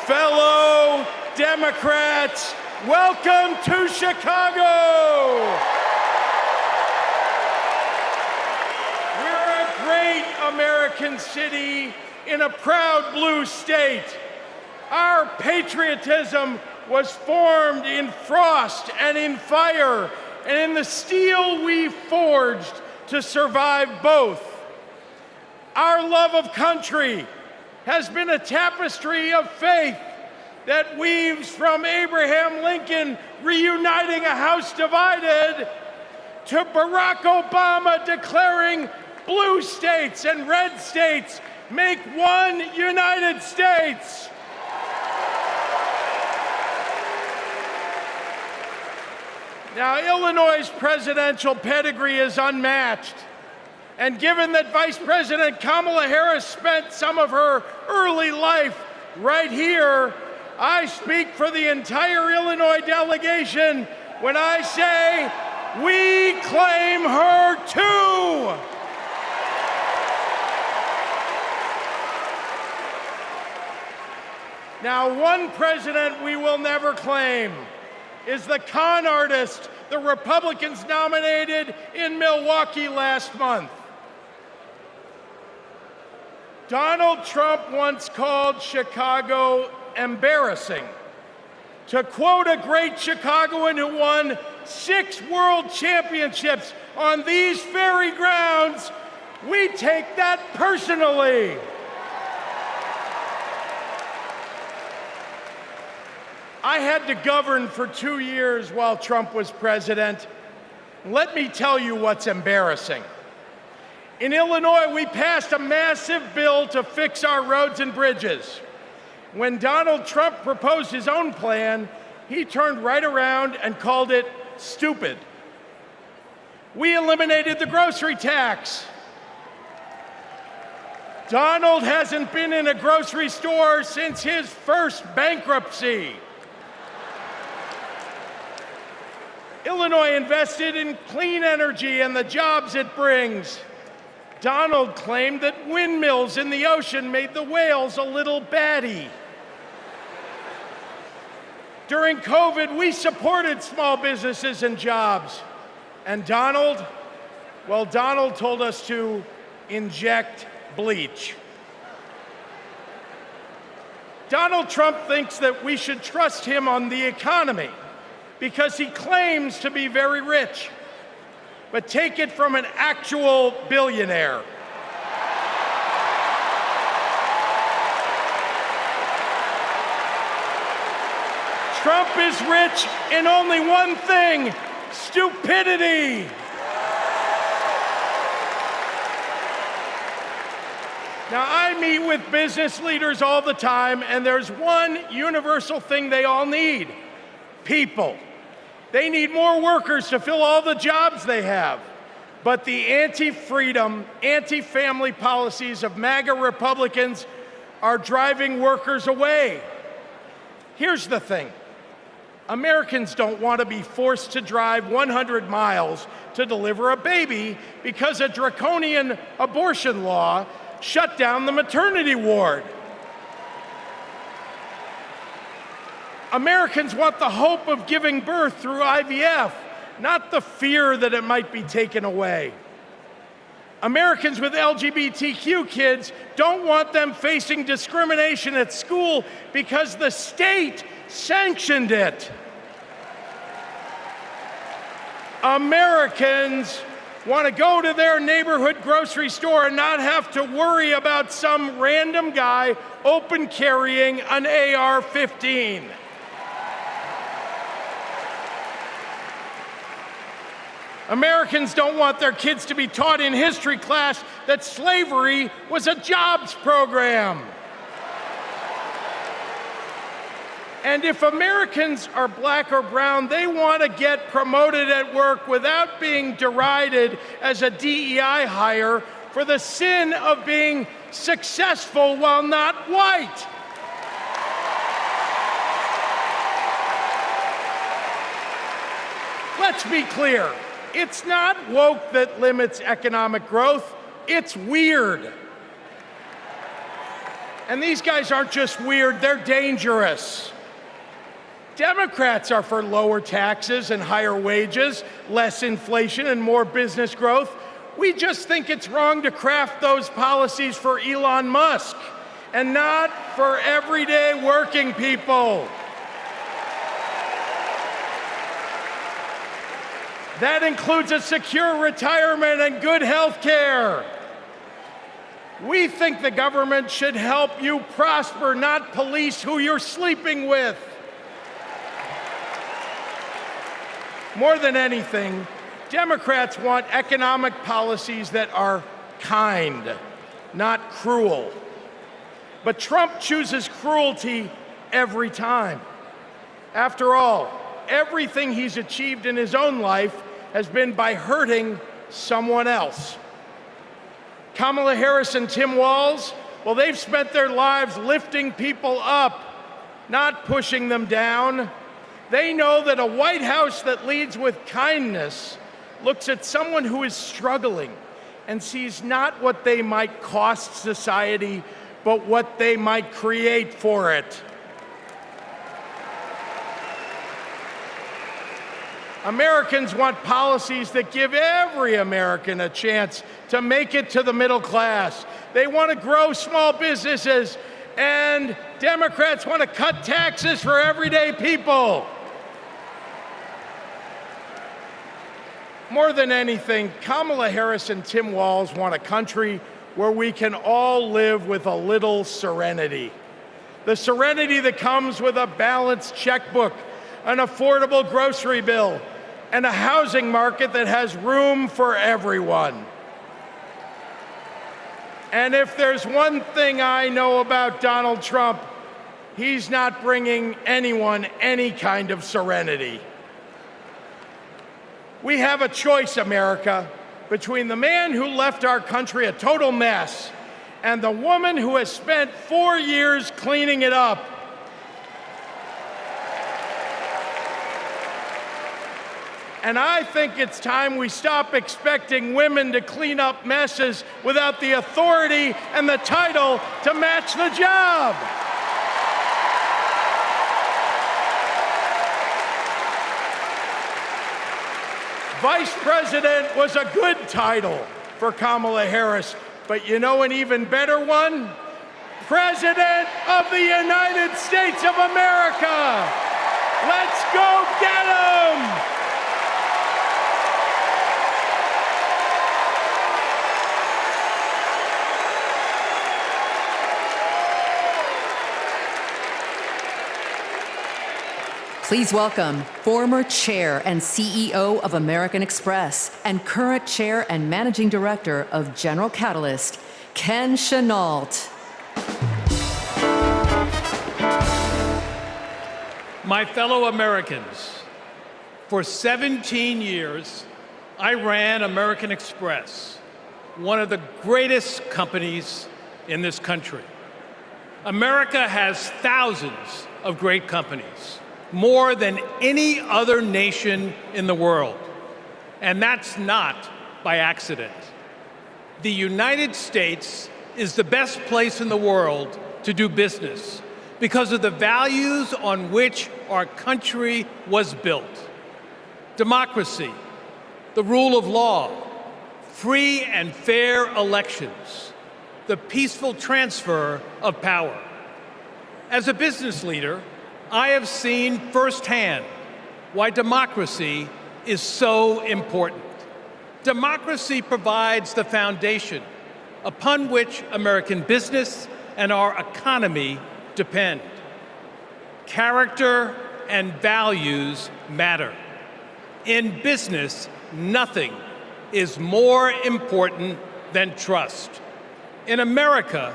Fellow Democrats, welcome to Chicago. American city in a proud blue state. Our patriotism was formed in frost and in fire, and in the steel we forged to survive both. Our love of country has been a tapestry of faith that weaves from Abraham Lincoln reuniting a house divided to Barack Obama declaring blue states and red states make one United States. Now, Illinois' presidential pedigree is unmatched. And given that Vice President Kamala Harris spent some of her early life right here, I speak for the entire Illinois delegation when I say, we claim her too. Now, one president we will never claim is the con artist the Republicans nominated in Milwaukee last month. Donald Trump once called Chicago embarrassing. To quote a great Chicagoan who won 6 world championships on these very grounds, we take that personally. I had to govern for 2 years while Trump was president. Let me tell you what's embarrassing. In Illinois, we passed a massive bill to fix our roads and bridges. When Donald Trump proposed his own plan, he turned right around and called it stupid. We eliminated the grocery tax. Donald hasn't been in a grocery store since his first bankruptcy. Illinois invested in clean energy and the jobs it brings. Donald claimed that windmills in the ocean made the whales a little batty. During COVID, we supported small businesses and jobs. And Donald, well, Donald told us to inject bleach. Donald Trump thinks that we should trust him on the economy because he claims to be very rich. But take it from an actual billionaire. Trump is rich in only one thing: stupidity. Now, I meet with business leaders all the time, and there's one universal thing they all need: people. They need more workers to fill all the jobs they have. But the anti-freedom, anti-family policies of MAGA Republicans are driving workers away. Here's the thing. Americans don't want to be forced to drive 100 miles to deliver a baby because a draconian abortion law shut down the maternity ward. Americans want the hope of giving birth through IVF, not the fear that it might be taken away. Americans with LGBTQ kids don't want them facing discrimination at school because the state sanctioned it. Americans want to go to their neighborhood grocery store and not have to worry about some random guy open carrying an AR-15. Americans don't want their kids to be taught in history class that slavery was a jobs program. And if Americans are black or brown, they want to get promoted at work without being derided as a DEI hire for the sin of being successful while not white. Let's be clear. It's not woke that limits economic growth. It's weird. And these guys aren't just weird, they're dangerous. Democrats are for lower taxes and higher wages, less inflation and more business growth. We just think it's wrong to craft those policies for Elon Musk and not for everyday working people. That includes a secure retirement and good health care. We think the government should help you prosper, not police who you're sleeping with. More than anything, Democrats want economic policies that are kind, not cruel. But Trump chooses cruelty every time. After all, everything he's achieved in his own life has been by hurting someone else. Kamala Harris and Tim Walz, well, they've spent their lives lifting people up, not pushing them down. They know that a White House that leads with kindness looks at someone who is struggling and sees not what they might cost society, but what they might create for it. Americans want policies that give every American a chance to make it to the middle class. They want to grow small businesses, and Democrats want to cut taxes for everyday people. More than anything, Kamala Harris and Tim Walz want a country where we can all live with a little serenity. The serenity that comes with a balanced checkbook, an affordable grocery bill, and a housing market that has room for everyone. And if there's one thing I know about Donald Trump, he's not bringing anyone any kind of serenity. We have a choice, America, between the man who left our country a total mess and the woman who has spent 4 years cleaning it up. And I think it's time we stop expecting women to clean up messes without the authority and the title to match the job. Vice President was a good title for Kamala Harris, but you know an even better one? President of the United States of America! Let's go get 'em! Please welcome former chair and CEO of American Express and current chair and managing director of General Catalyst, Ken Chenault. My fellow Americans, for 17 years, I ran American Express, one of the greatest companies in this country. America has thousands of great companies, more than any other nation in the world. And that's not by accident. The United States is the best place in the world to do business because of the values on which our country was built. Democracy, the rule of law, free and fair elections, the peaceful transfer of power. As a business leader, I have seen firsthand why democracy is so important. Democracy provides the foundation upon which American business and our economy depend. Character and values matter. In business, nothing is more important than trust. In America,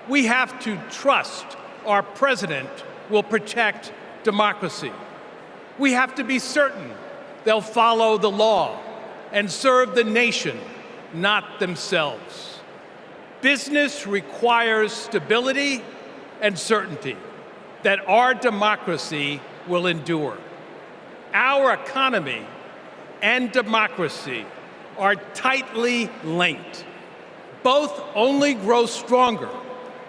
we have to trust our president will protect democracy. We have to be certain they'll follow the law and serve the nation, not themselves. Business requires stability and certainty that our democracy will endure. Our economy and democracy are tightly linked. Both only grow stronger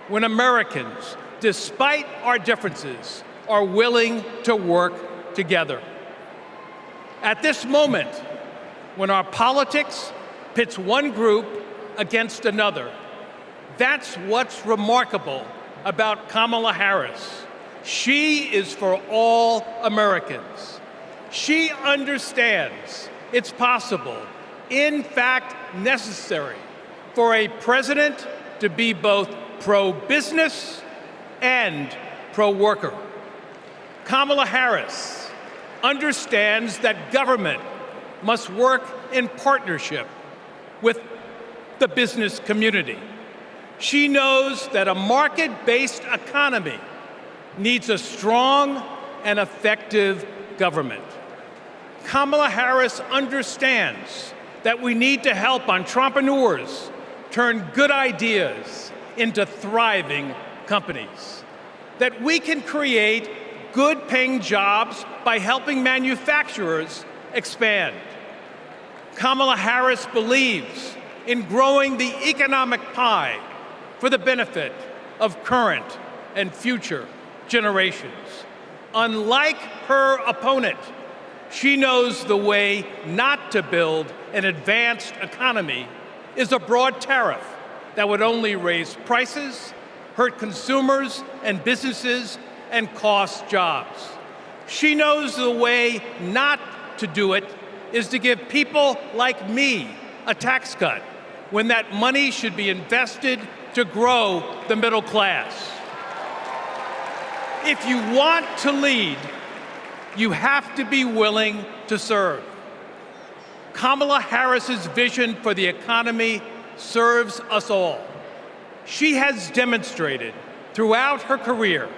when Americans, despite our differences, are willing to work together. At this moment, when our politics pits one group against another, that's what's remarkable about Kamala Harris. She is for all Americans. She understands it's possible, in fact necessary, for a president to be both pro-business and pro-worker. Kamala Harris understands that government must work in partnership with the business community. She knows that a market-based economy needs a strong and effective government. Kamala Harris understands that we need to help entrepreneurs turn good ideas into thriving companies, that we can create good-paying jobs by helping manufacturers expand. Kamala Harris believes in growing the economic pie for the benefit of current and future generations. Unlike her opponent, she knows the way not to build an advanced economy is a broad tariff that would only raise prices, hurt consumers and businesses, and cost jobs. She knows the way not to do it is to give people like me a tax cut when that money should be invested to grow the middle class. If you want to lead, you have to be willing to serve. Kamala Harris's vision for the economy serves us all. She has demonstrated throughout her career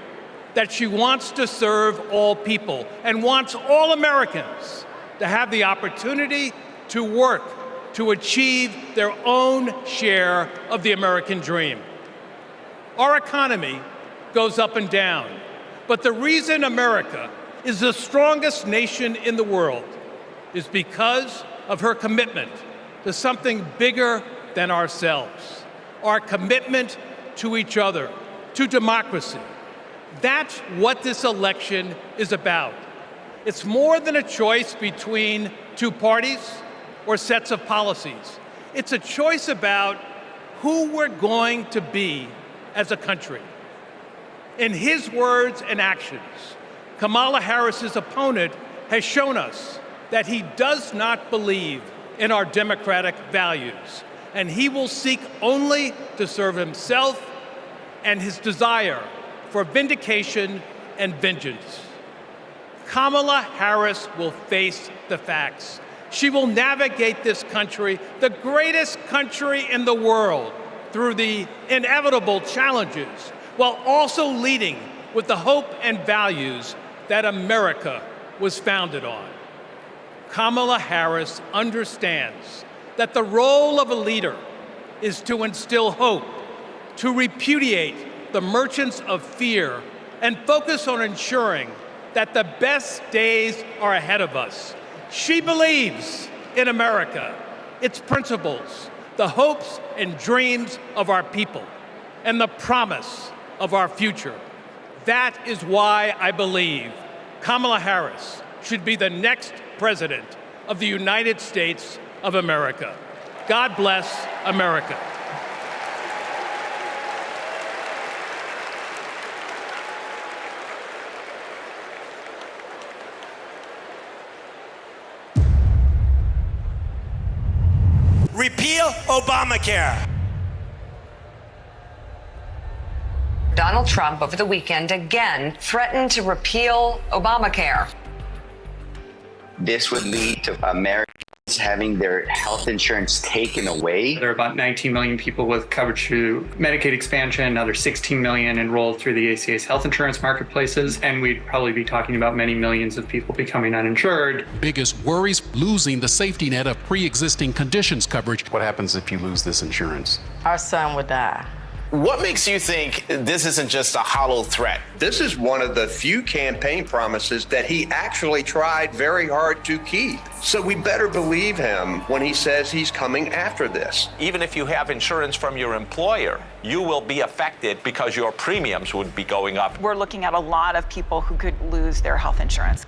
that she wants to serve all people and wants all Americans to have the opportunity to work to achieve their own share of the American dream. Our economy goes up and down, but the reason America is the strongest nation in the world is because of her commitment to something bigger than ourselves, our commitment to each other, to democracy. That's what this election is about. It's more than a choice between two parties or sets of policies. It's a choice about who we're going to be as a country. In his words and actions, Kamala Harris's opponent has shown us that he does not believe in our democratic values, and he will seek only to serve himself and his desire for vindication and vengeance. Kamala Harris will face the facts. She will navigate this country, the greatest country in the world, through the inevitable challenges, while also leading with the hope and values that America was founded on. Kamala Harris understands that the role of a leader is to instill hope, to repudiate the merchants of fear, and focus on ensuring that the best days are ahead of us. She believes in America, its principles, the hopes and dreams of our people, and the promise of our future. That is why I believe Kamala Harris should be the next president of the United States of America. God bless America. Repeal Obamacare. Donald Trump over the weekend again threatened to repeal Obamacare. This would lead to Americans having their health insurance taken away. There are about 19 million people with coverage through Medicaid expansion, another 16 million enrolled through the ACA's health insurance marketplaces, and we'd probably be talking about many millions of people becoming uninsured. Biggest worries, losing the safety net of pre-existing conditions coverage. What happens if you lose this insurance? Our son would die. What makes you think this isn't just a hollow threat? This is one of the few campaign promises that he actually tried very hard to keep. So we better believe him when he says he's coming after this. Even if you have insurance from your employer, you will be affected because your premiums would be going up. We're looking at a lot of people who could lose their health insurance.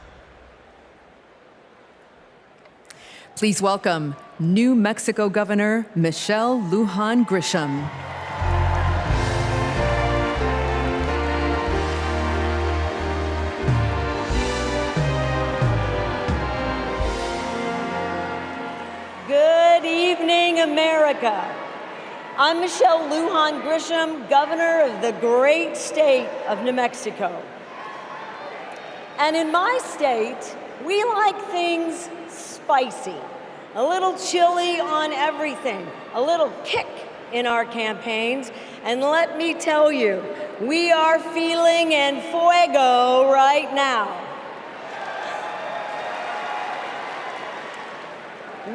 Please welcome New Mexico Governor Michelle Lujan Grisham. Good evening, America. I'm Michelle Lujan Grisham, Governor of the great state of New Mexico. And in my state, we like things spicy, a little chili on everything, a little kick in our campaigns. And let me tell you, we are feeling en fuego right now.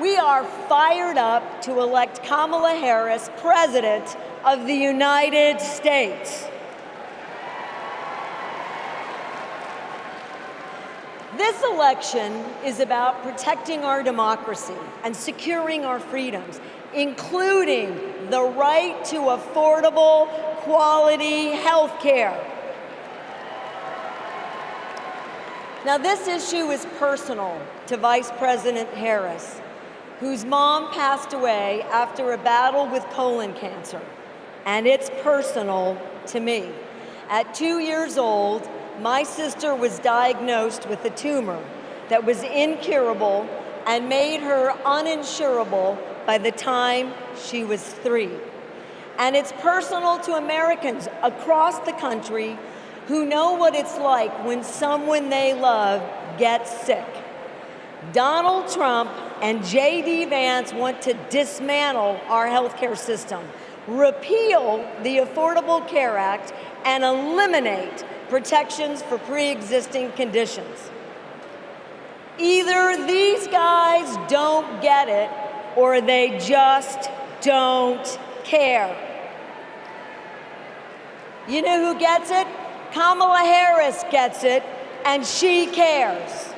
We are fired up to elect Kamala Harris President of the United States. This election is about protecting our democracy and securing our freedoms, including the right to affordable, quality health care. Now, this issue is personal to Vice President Harris, whose mom passed away after a battle with colon cancer. And it's personal to me. At 2 years old, my sister was diagnosed with a tumor that was incurable and made her uninsurable by the time she was 3. And it's personal to Americans across the country who know what it's like when someone they love gets sick. Donald Trump and J.D. Vance want to dismantle our healthcare system, repeal the Affordable Care Act, and eliminate protections for pre-existing conditions. Either these guys don't get it, or they just don't care. You know who gets it? Kamala Harris gets it, and she cares.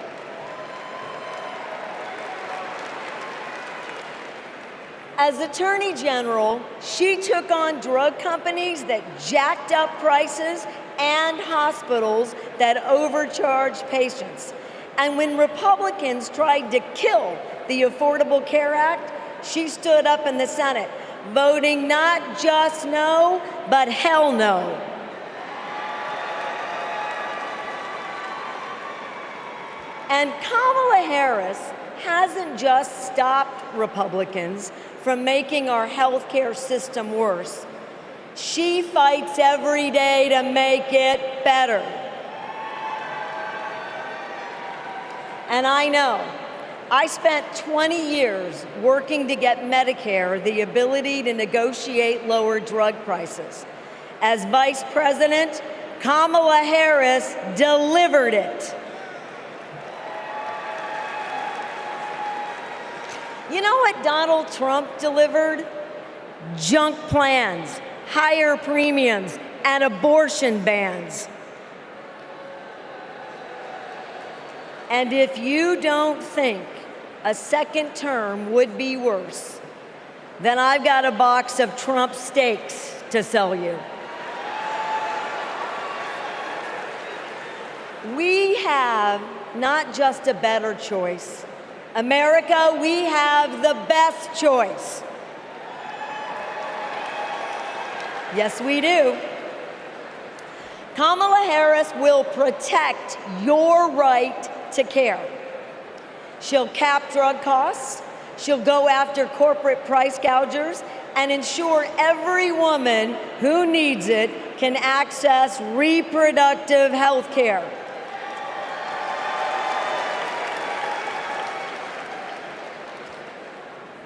As Attorney General, she took on drug companies that jacked up prices and hospitals that overcharged patients. And when Republicans tried to kill the Affordable Care Act, she stood up in the Senate, voting not just no, but hell no. And Kamala Harris hasn't just stopped Republicans from making our healthcare system worse. She fights every day to make it better. And I know, I spent 20 years working to get Medicare the ability to negotiate lower drug prices. As Vice President, Kamala Harris delivered it. You know what Donald Trump delivered? Junk plans, higher premiums, and abortion bans. And if you don't think a second term would be worse, then I've got a box of Trump steaks to sell you. We have not just a better choice. America, we have the best choice. Yes, we do. Kamala Harris will protect your right to care. She'll cap drug costs, she'll go after corporate price gougers, and ensure every woman who needs it can access reproductive health care.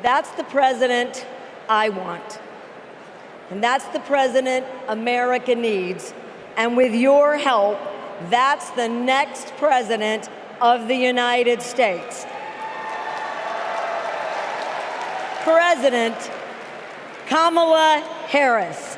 That's the president I want. And that's the president America needs. And with your help, that's the next president of the United States. President Kamala Harris.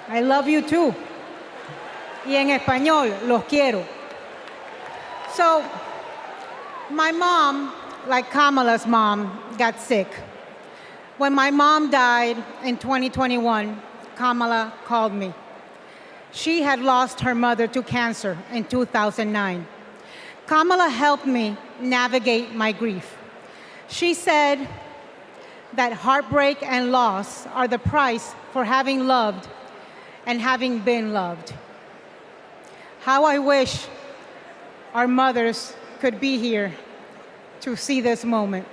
I love you too. Y en español, los quiero. So, my mom, like Kamala's mom, got sick. When my mom died in 2021, Kamala called me. She had lost her mother to cancer in 2009. Kamala helped me navigate my grief. She said that heartbreak and loss are the price for having loved and having been loved. How I wish our mothers could be here to see this moment.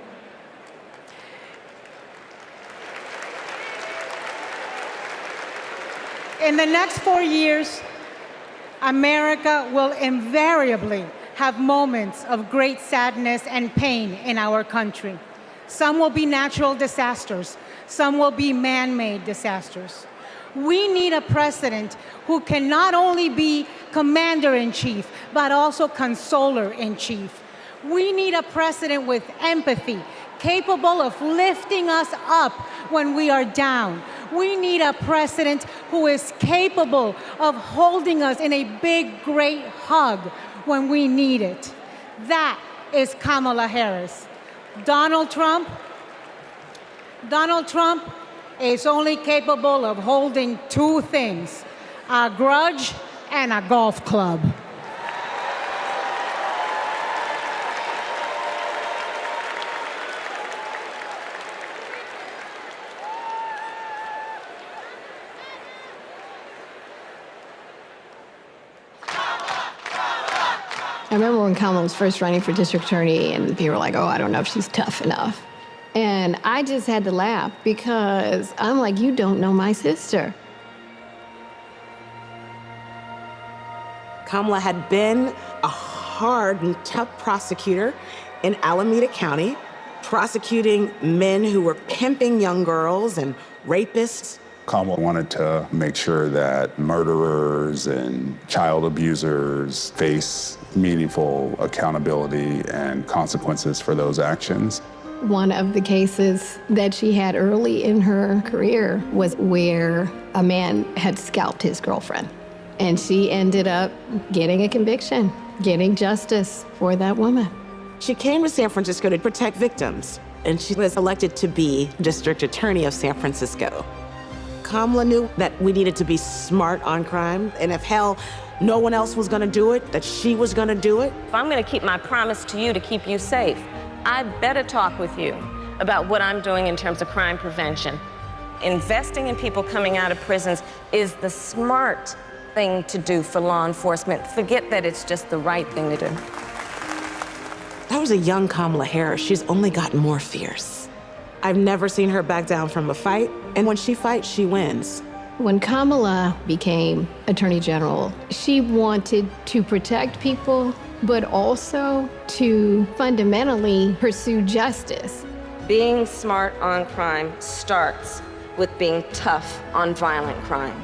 In the next 4 years, America will invariably have moments of great sadness and pain in our country. Some will be natural disasters. Some will be man-made disasters. We need a president who can not only be commander-in-chief, but also consoler-in-chief. We need a president with empathy, capable of lifting us up when we are down. We need a president who is capable of holding us in a big, great hug when we need it. That is Kamala Harris. Donald Trump is only capable of holding two things, a grudge and a golf club. I remember when Kamala was first running for district attorney and people were like, oh, I don't know if she's tough enough. And I just had to laugh because I'm like, you don't know my sister. Kamala had been a hard and tough prosecutor in Alameda County, prosecuting men who were pimping young girls and rapists. Kamala wanted to make sure that murderers and child abusers face meaningful accountability and consequences for those actions. One of the cases that she had early in her career was where a man had scalped his girlfriend. And she ended up getting a conviction, getting justice for that woman. She came to San Francisco to protect victims, and she was elected to be district attorney of San Francisco. Kamala knew that we needed to be smart on crime, and if hell, no one else was gonna do it, that she was gonna do it. If I'm gonna keep my promise to you to keep you safe, I better talk with you about what I'm doing in terms of crime prevention. Investing in people coming out of prisons is the smart thing to do for law enforcement. Forget that it's just the right thing to do. That was a young Kamala Harris. She's only gotten more fierce. I've never seen her back down from a fight, and when she fights, she wins. When Kamala became Attorney General, she wanted to protect people, but also to fundamentally pursue justice. Being smart on crime starts with being tough on violent crime.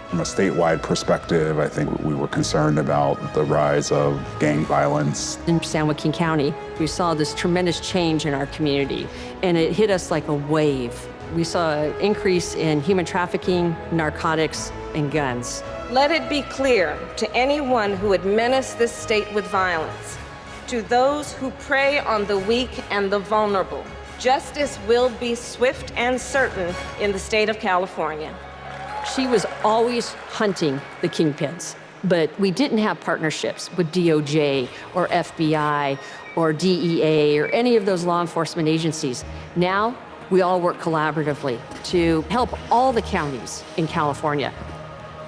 From a statewide perspective, I think we were concerned about the rise of gang violence. In San Joaquin County, we saw this tremendous change in our community, and it hit us like a wave. We saw an increase in human trafficking, narcotics, and guns. Let it be clear to anyone who would menace this state with violence, to those who prey on the weak and the vulnerable, justice will be swift and certain in the state of California. She was always hunting the kingpins, but we didn't have partnerships with DOJ or FBI or DEA or any of those law enforcement agencies. Now, we all work collaboratively to help all the counties in California.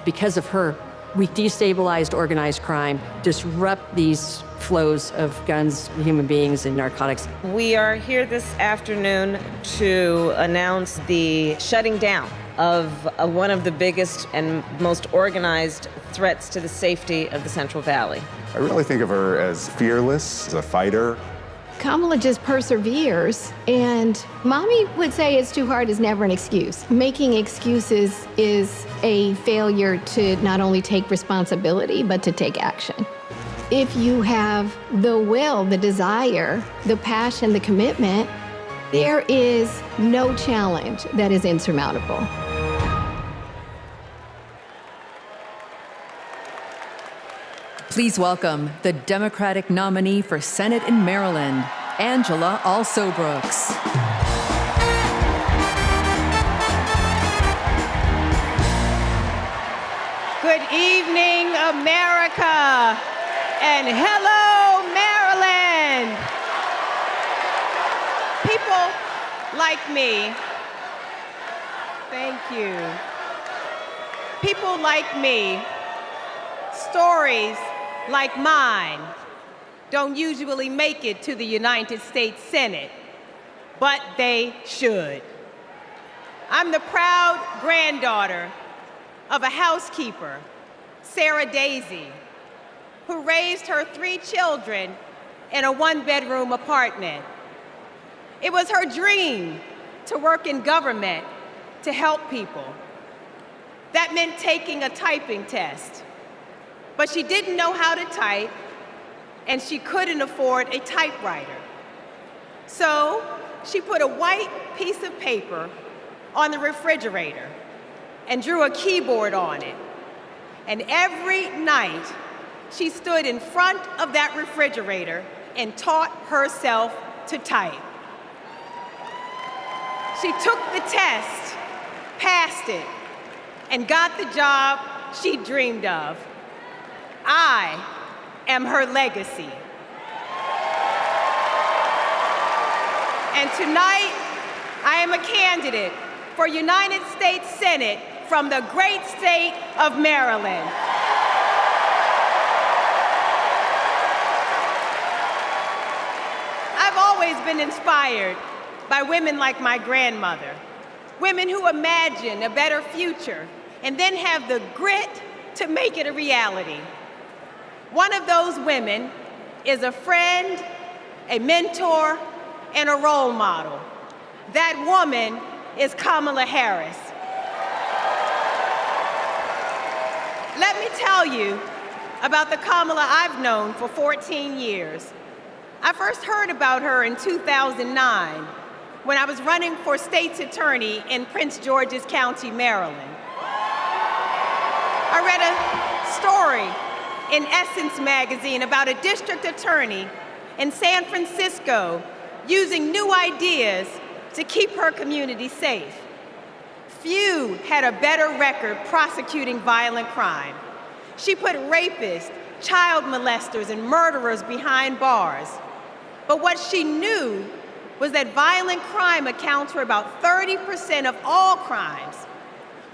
Because of her, we destabilized organized crime, disrupt these flows of guns, human beings, and narcotics. We are here this afternoon to announce the shutting down of one of the biggest and most organized threats to the safety of the Central Valley. I really think of her as fearless, as a fighter. Kamala just perseveres, and mommy would say it's too hard is never an excuse. Making excuses is a failure to not only take responsibility, but to take action. If you have the will, the desire, the passion, the commitment, there is no challenge that is insurmountable. Please welcome the Democratic nominee for Senate in Maryland, Angela Alsobrooks. Good evening, America, and hello, Maryland. People like me, thank you. People like me, stories like mine don't usually make it to the United States Senate, but they should. I'm the proud granddaughter of a housekeeper, Sarah Daisy, who raised her 3 children in a 1-bedroom apartment. It was her dream to work in government to help people. That meant taking a typing test. But she didn't know how to type, and she couldn't afford a typewriter. So she put a white piece of paper on the refrigerator and drew a keyboard on it. And every night, she stood in front of that refrigerator and taught herself to type. She took the test, passed it, and got the job she dreamed of. I am her legacy. And tonight, I am a candidate for United States Senate from the great state of Maryland. I've always been inspired by women like my grandmother, women who imagine a better future and then have the grit to make it a reality. One of those women is a friend, a mentor, and a role model. That woman is Kamala Harris. Let me tell you about the Kamala I've known for 14 years. I first heard about her in 2009 when I was running for state's attorney in Prince George's County, Maryland. I read a story in Essence magazine about a district attorney in San Francisco using new ideas to keep her community safe. Few had a better record prosecuting violent crime. She put rapists, child molesters, and murderers behind bars. But what she knew was that violent crime accounts for about 30% of all crimes.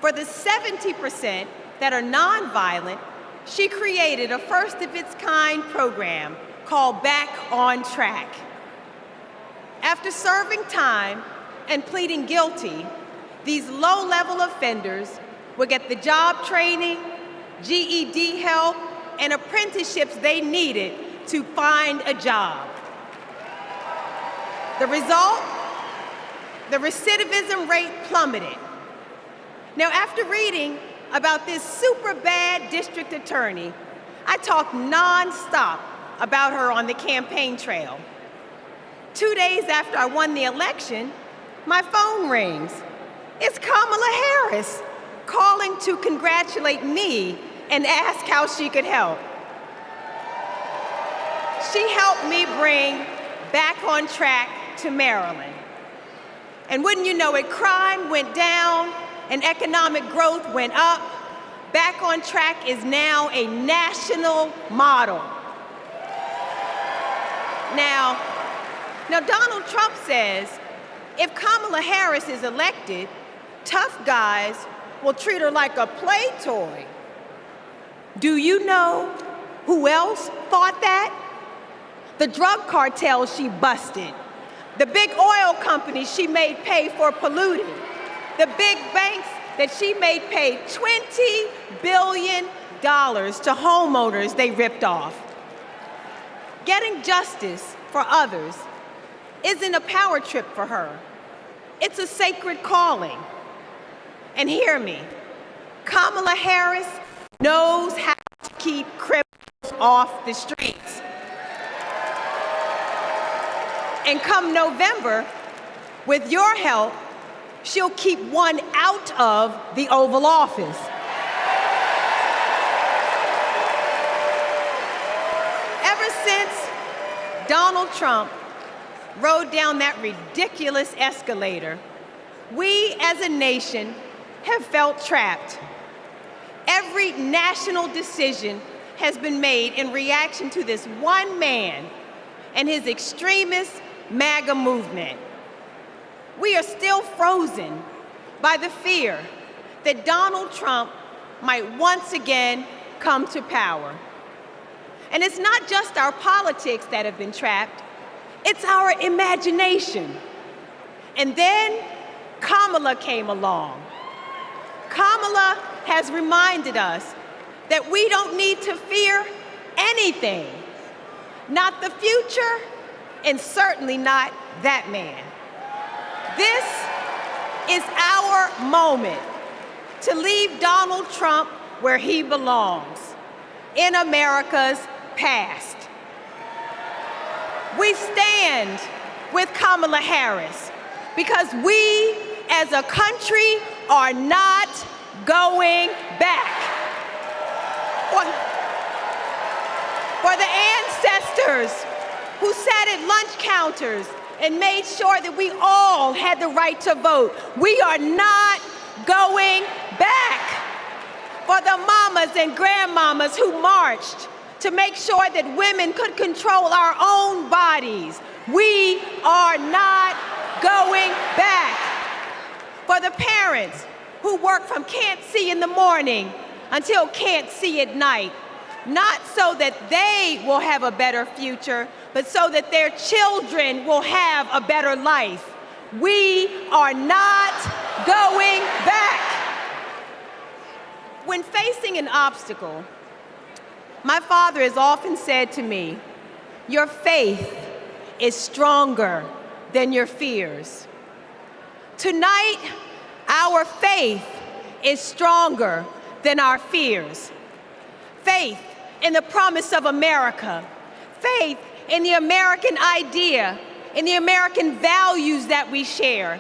For the 70% that are nonviolent, she created a first-of-its-kind program called Back on Track. After serving time and pleading guilty, these low-level offenders would get the job training, GED help, and apprenticeships they needed to find a job. The result? The recidivism rate plummeted. Now, after reading about this super bad district attorney, I talked nonstop about her on the campaign trail. 2 days after I won the election, my phone rings. It's Kamala Harris calling to congratulate me and ask how she could help. She helped me bring Back on Track to Maryland. And wouldn't you know it, crime went down and economic growth went up. Back on Track is now a national model. Now Donald Trump says if Kamala Harris is elected, tough guys will treat her like a play toy. Do you know who else thought that? The drug cartels she busted, the big oil companies she made pay for polluting, the big banks that she made pay $20 billion to homeowners they ripped off. Getting justice for others isn't a power trip for her. It's a sacred calling. And hear me, Kamala Harris knows how to keep criminals off the streets. And come November, with your help, she'll keep one out of the Oval Office. Ever since Donald Trump rode down that ridiculous escalator, we as a nation have felt trapped. Every national decision has been made in reaction to this one man and his extremist MAGA movement. We are still frozen by the fear that Donald Trump might once again come to power. And it's not just our politics that have been trapped, it's our imagination. And then Kamala came along. Kamala has reminded us that we don't need to fear anything, not the future, and certainly not that man. This is our moment to leave Donald Trump where he belongs, in America's past. We stand with Kamala Harris because we as a country are not going back. For the ancestors who sat at lunch counters and made sure that we all had the right to vote, we are not going back. For the mamas and grandmamas who marched to make sure that women could control our own bodies, we are not going back. For the parents who work from can't see in the morning until can't see at night, not so that they will have a better future, but so that their children will have a better life. We are not going back. When facing an obstacle, my father has often said to me, your faith is stronger than your fears. Tonight, our faith is stronger than our fears. Faith in the promise of America. Faith in the American idea, in the American values that we share.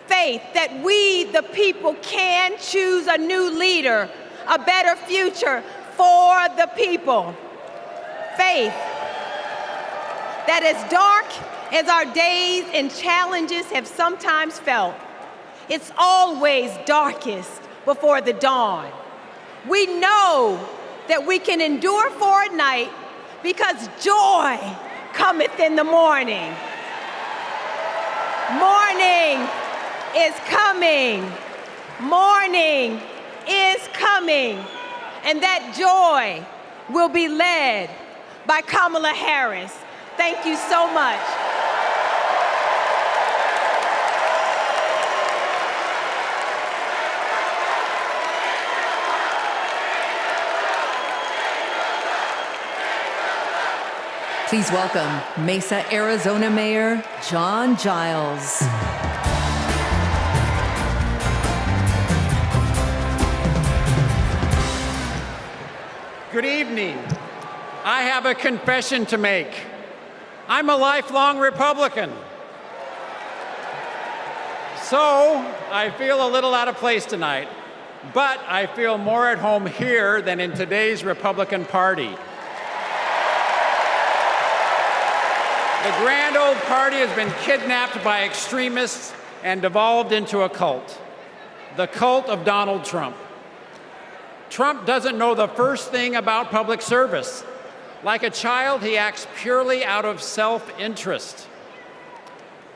Faith that we, the people, can choose a new leader, a better future. for the people. Faith that as dark as our days and challenges have sometimes felt, it's always darkest before the dawn. We know that we can endure for a night because joy cometh in the morning. Morning is coming. Morning is coming. And that joy will be led by Kamala Harris. Thank you so much. Please welcome Mesa, Arizona Mayor John Giles. Good evening. I have a confession to make. I'm a lifelong Republican. So I feel a little out of place tonight, but I feel more at home here than in today's Republican Party. The grand old party has been kidnapped by extremists and devolved into a cult, the cult of Donald Trump. Trump doesn't know the first thing about public service. Like a child, he acts purely out of self-interest.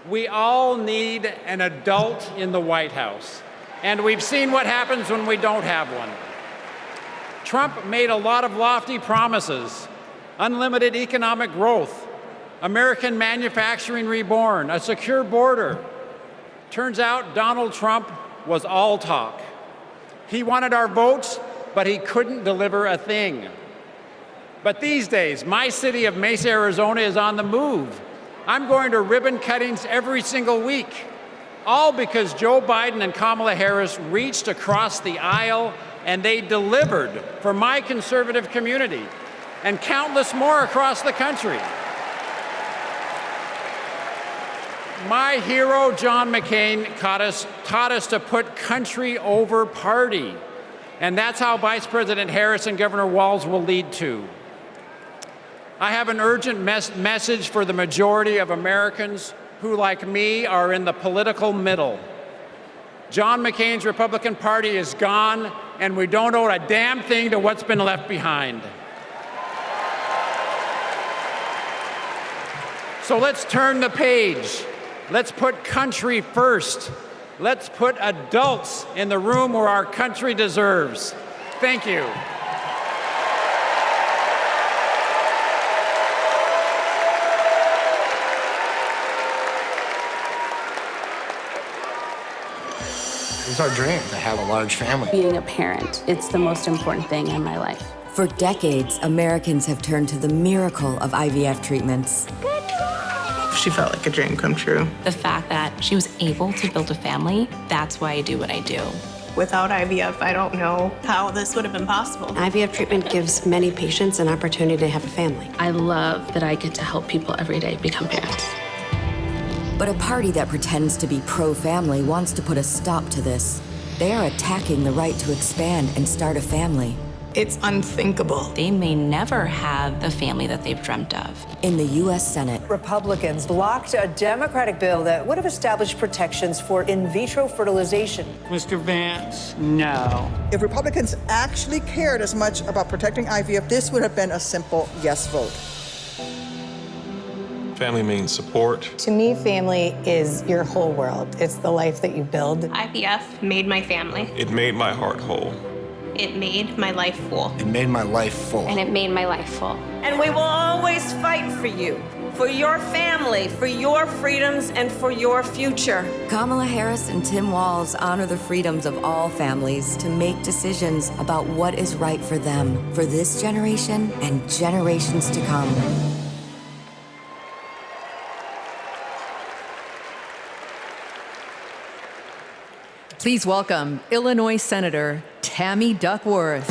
We all need an adult in the White House, and we've seen what happens when we don't have one. Trump made a lot of lofty promises: unlimited economic growth, American manufacturing reborn, a secure border. Turns out Donald Trump was all talk. He wanted our votes, but he couldn't deliver a thing. But these days, my city of Mesa, Arizona is on the move. I'm going to ribbon cuttings every single week, all because Joe Biden and Kamala Harris reached across the aisle and they delivered for my conservative community and countless more across the country. My hero, John McCain, taught us to put country over party. And that's how Vice President Harris and Governor Walz will lead too. I have an urgent message for the majority of Americans who, like me, are in the political middle. John McCain's Republican Party is gone, and we don't owe a damn thing to what's been left behind. So let's turn the page. Let's put country first. Let's put adults in the room where our country deserves. Thank you. It's our dream to have a large family. Being a parent, it's the most important thing in my life. For decades, Americans have turned to the miracle of IVF treatments. She felt like a dream come true. The fact that she was able to build a family, that's why I do what I do. Without IVF, I don't know how this would have been possible. IVF treatment gives many patients an opportunity to have a family. I love that I get to help people every day become parents. But a party that pretends to be pro-family wants to put a stop to this. They are attacking the right to expand and start a family. It's unthinkable. They may never have the family that they've dreamt of. In the U.S. Senate, Republicans blocked a Democratic bill that would have established protections for in vitro fertilization. Mr. Vance, no. If Republicans actually cared as much about protecting IVF, this would have been a simple yes vote. Family means support. To me, family is your whole world. It's the life that you build. IVF made my family. It made my heart whole. It made my life full. It made my life full. And it made my life full. And we will always fight for you, for your family, for your freedoms, and for your future. Kamala Harris and Tim Walz honor the freedoms of all families to make decisions about what is right for them, for this generation and generations to come. Please welcome Illinois Senator Tammy Duckworth.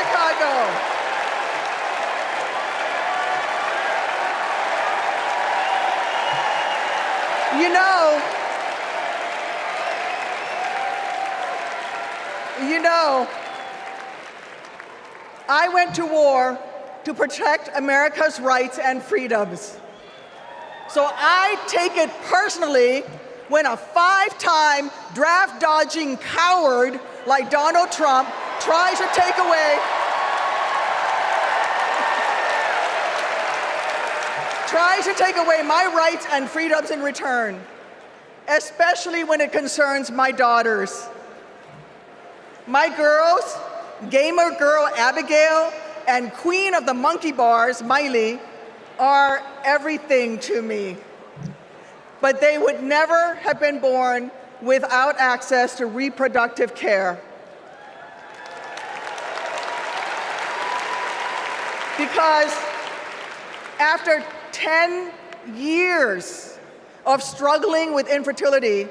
Chicago. You know, I went to war to protect America's rights and freedoms. So I take it personally when a 5-time draft-dodging coward like Donald Trump tries to take away my rights and freedoms in return, especially when it concerns my daughters. My girls, gamer girl Abigail and queen of the monkey bars, Miley, are everything to me. But they would never have been born without access to reproductive care. Because after 10 years of struggling with infertility,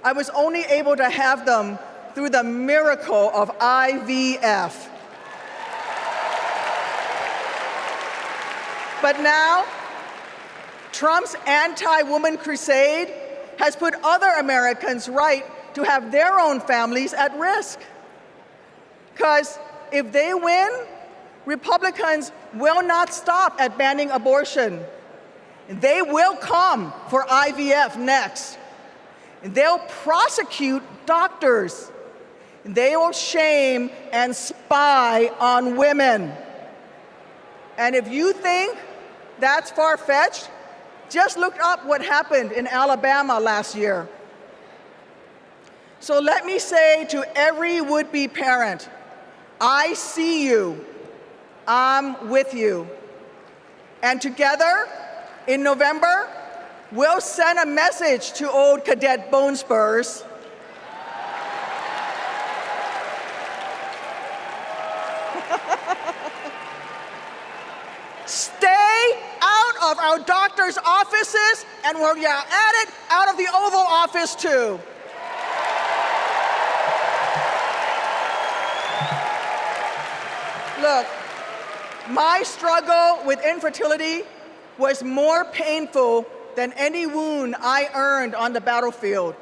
I was only able to have them through the miracle of IVF. But now, Trump's anti-woman crusade has put other Americans' right to have their own families at risk. Because if they win, Republicans will not stop at banning abortion. They will come for IVF next. They'll prosecute doctors. They will shame and spy on women. And if you think that's far-fetched, just look up what happened in Alabama last year. So let me say to every would-be parent, I see you, I'm with you. And together, in November, we'll send a message to old Cadet Bone Spurs. Stay out of our doctors' offices, and while you're at it, out of the Oval Office too. Look, my struggle with infertility was more painful than any wound I earned on the battlefield.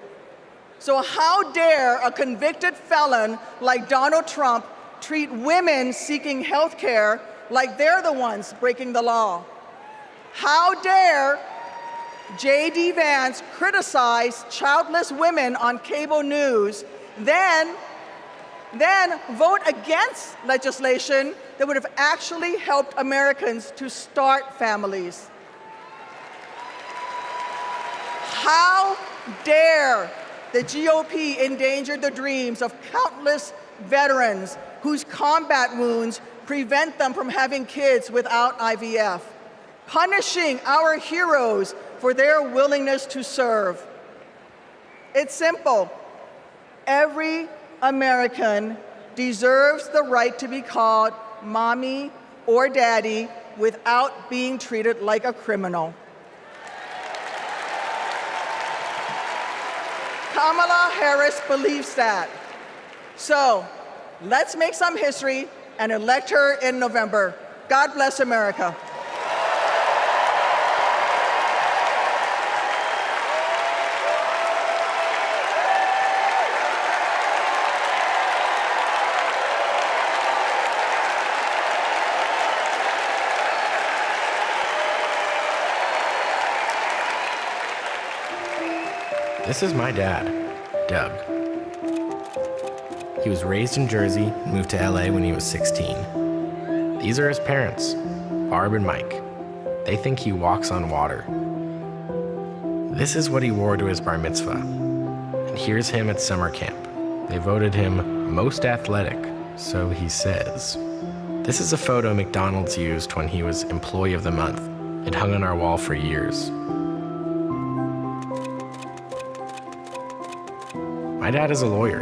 So how dare a convicted felon like Donald Trump treat women seeking health care like they're the ones breaking the law? How dare J.D. Vance criticize childless women on cable news, then vote against legislation that would have actually helped Americans to start families? How dare the GOP endanger the dreams of countless veterans whose combat wounds prevent them from having kids without IVF, punishing our heroes for their willingness to serve? It's simple. Every American deserves the right to be called mommy or daddy without being treated like a criminal. Kamala Harris believes that. So let's make some history and elect her in November. God bless America. This is my dad, Doug. He was raised in Jersey and moved to LA when he was 16. These are his parents, Barb and Mike. They think he walks on water. This is what he wore to his bar mitzvah. And here's him at summer camp. They voted him most athletic, so he says. This is a photo McDonald's used when he was Employee of the Month. It hung on our wall for years. My dad is a lawyer,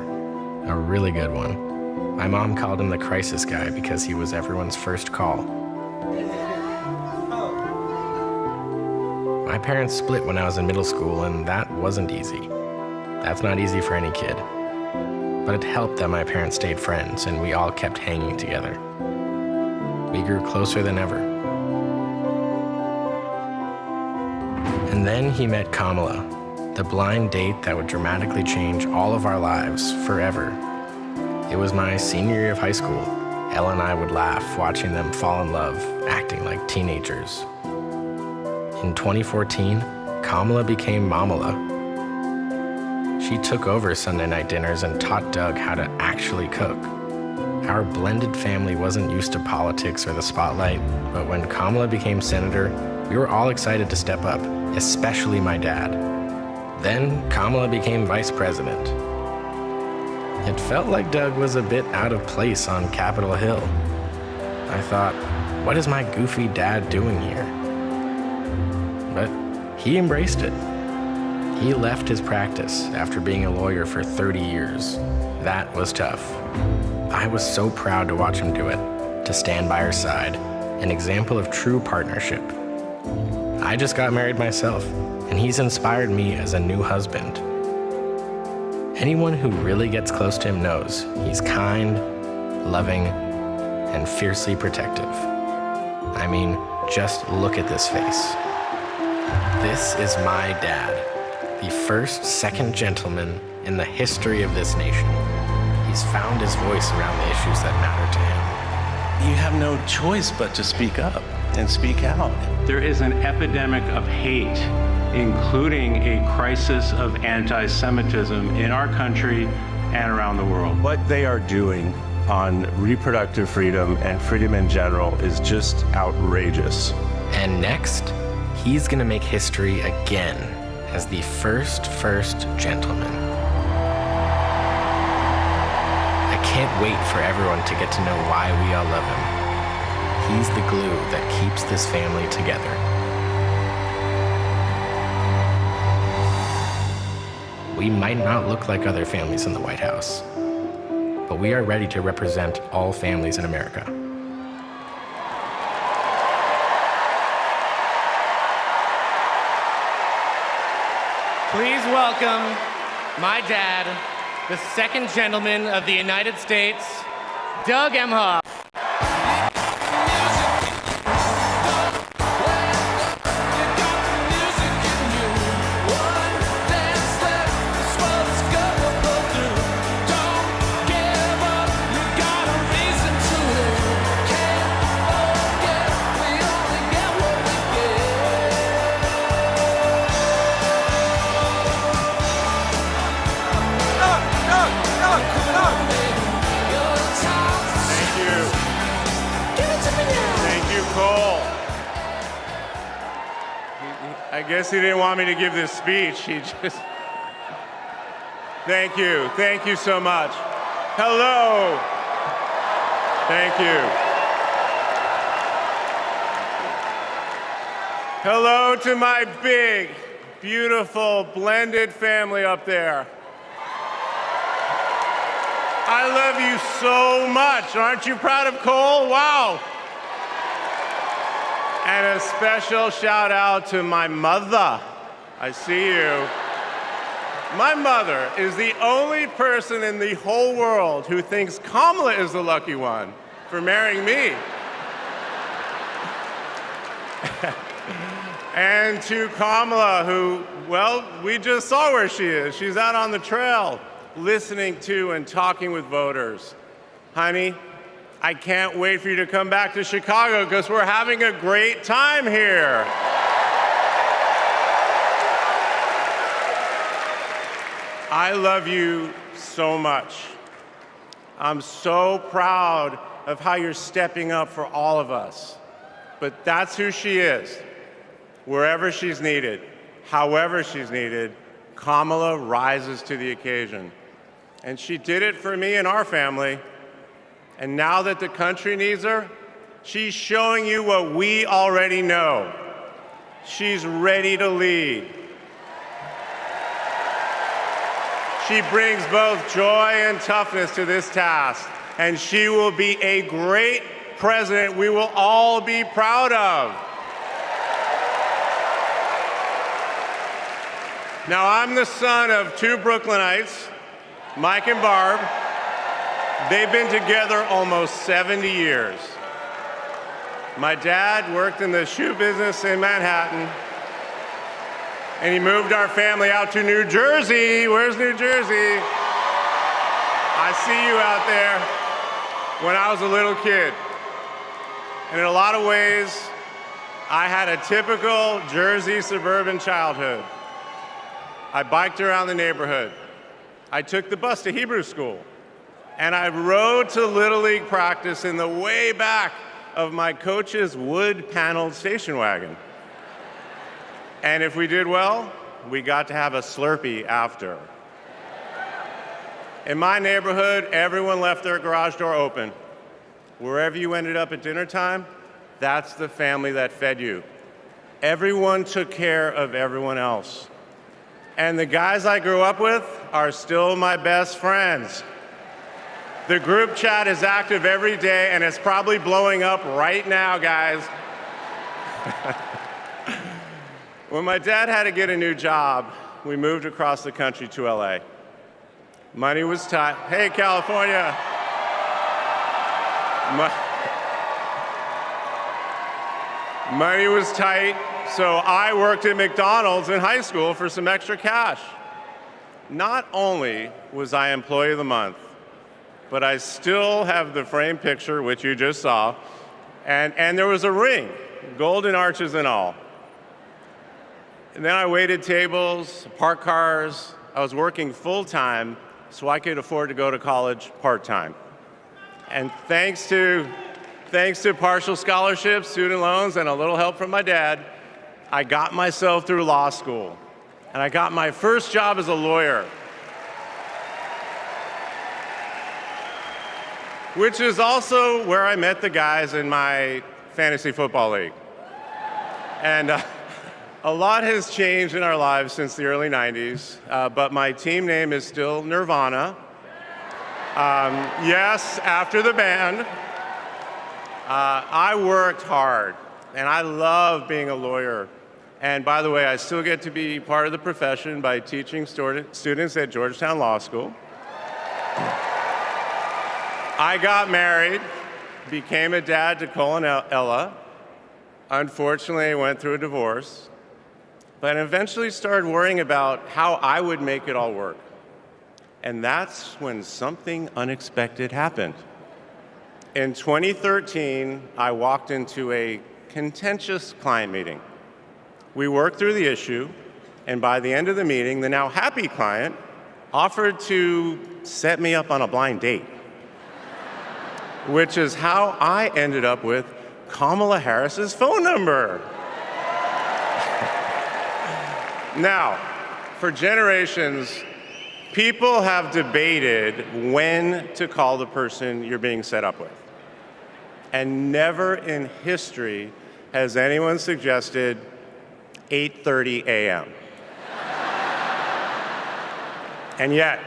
a really good one. My mom called him the crisis guy because he was everyone's first call. My parents split when I was in middle school, and that wasn't easy. That's not easy for any kid. But it helped that my parents stayed friends and we all kept hanging together. we grew closer than ever. And then he met Kamala, the blind date that would dramatically change all of our lives forever. It was my senior year of high school. Ella and I would laugh watching them fall in love, acting like teenagers. In 2014, Kamala became Mamala. She took over Sunday night dinners and taught Doug how to actually cook. Our blended family wasn't used to politics or the spotlight, but when Kamala became senator, we were all excited to step up, especially my dad. Then Kamala became vice president. It felt like Doug was a bit out of place on Capitol Hill. I thought, what is my goofy dad doing here? But he embraced it. He left his practice after being a lawyer for 30 years. That was tough. I was so proud to watch him do it, to stand by her side, an example of true partnership. I just got married myself, and he's inspired me as a new husband. Anyone who really gets close to him knows he's kind, loving, and fiercely protective. I mean, just look at this face. This is my dad, the first second gentleman in the history of this nation. He's found his voice around the issues that matter to him. You have no choice but to speak up and speak out. There is an epidemic of hate, including a crisis of anti-Semitism in our country and around the world. What they are doing on reproductive freedom and freedom in general is just outrageous. And next, he's gonna make history again as the first gentleman. I can't wait for everyone to get to know why we all love him. He's the glue that keeps this family together. We might not look like other families in the White House, but we are ready to represent all families in America. Please welcome my dad, the second gentleman of the United States, Doug Emhoff. I guess he didn't want me to give this speech. He just... Thank you so much. Hello. Thank you. Hello to my big, beautiful, blended family up there. I love you so much. Aren't you proud of Cole? Wow. And a special shout out to my mother. I see you. My mother is the only person in the whole world who thinks Kamala is the lucky one for marrying me. And to Kamala, who, well, we just saw where she is. She's out on the trail, listening to and talking with voters. Honey, I can't wait for you to come back to Chicago because we're having a great time here. I love you so much. I'm so proud of how you're stepping up for all of us. But that's who she is. Wherever she's needed, however she's needed, Kamala rises to the occasion. And she did it for me and our family. And now that the country needs her, she's showing you what we already know. She's ready to lead. She brings both joy and toughness to this task, and she will be a great president we will all be proud of. Now, I'm the son of two Brooklynites, Mike and Barb. They've been together almost 70 years. My dad worked in the shoe business in Manhattan, and he moved our family out to New Jersey. Where's New Jersey? I see you out there. When I was a little kid. And in a lot of ways, I had a typical Jersey suburban childhood. I biked around the neighborhood. I took the bus to Hebrew school. And I rode to Little League practice in the way back of my coach's wood-paneled station wagon. And if we did well, we got to have a Slurpee after. In my neighborhood, everyone left their garage door open. Wherever you ended up at dinner time, that's the family that fed you. Everyone took care of everyone else. And the guys I grew up with are still my best friends. The group chat is active every day, and it's probably blowing up right now, guys. When my dad had to get a new job, we moved across the country to LA. Money was tight. Hey, California. Money was tight, so I worked at McDonald's in high school for some extra cash. Not only was I Employee of the Month, but I still have the framed picture, which you just saw, and there was a ring, golden arches and all. And then I waited tables, parked cars. I was working full-time so I could afford to go to college part-time. And thanks to partial scholarships, student loans, and a little help from my dad, I got myself through law school. And I got my first job as a lawyer, which is also where I met the guys in my fantasy football league. And a lot has changed in our lives since the early 90s, but my team name is still Nirvana. Yes, after the band. I worked hard, and I love being a lawyer. And by the way, I still get to be part of the profession by teaching students at Georgetown Law School. I got married, became a dad to Cole and Ella. Unfortunately, I went through a divorce, but eventually started worrying about how I would make it all work. And that's when something unexpected happened. In 2013, I walked into a contentious client meeting. We worked through the issue, and by the end of the meeting, the now happy client offered to set me up on a blind date, which is how I ended up with Kamala Harris's phone number. Now, for generations, people have debated when to call the person you're being set up with. And never in history has anyone suggested 8:30 a.m. And yet,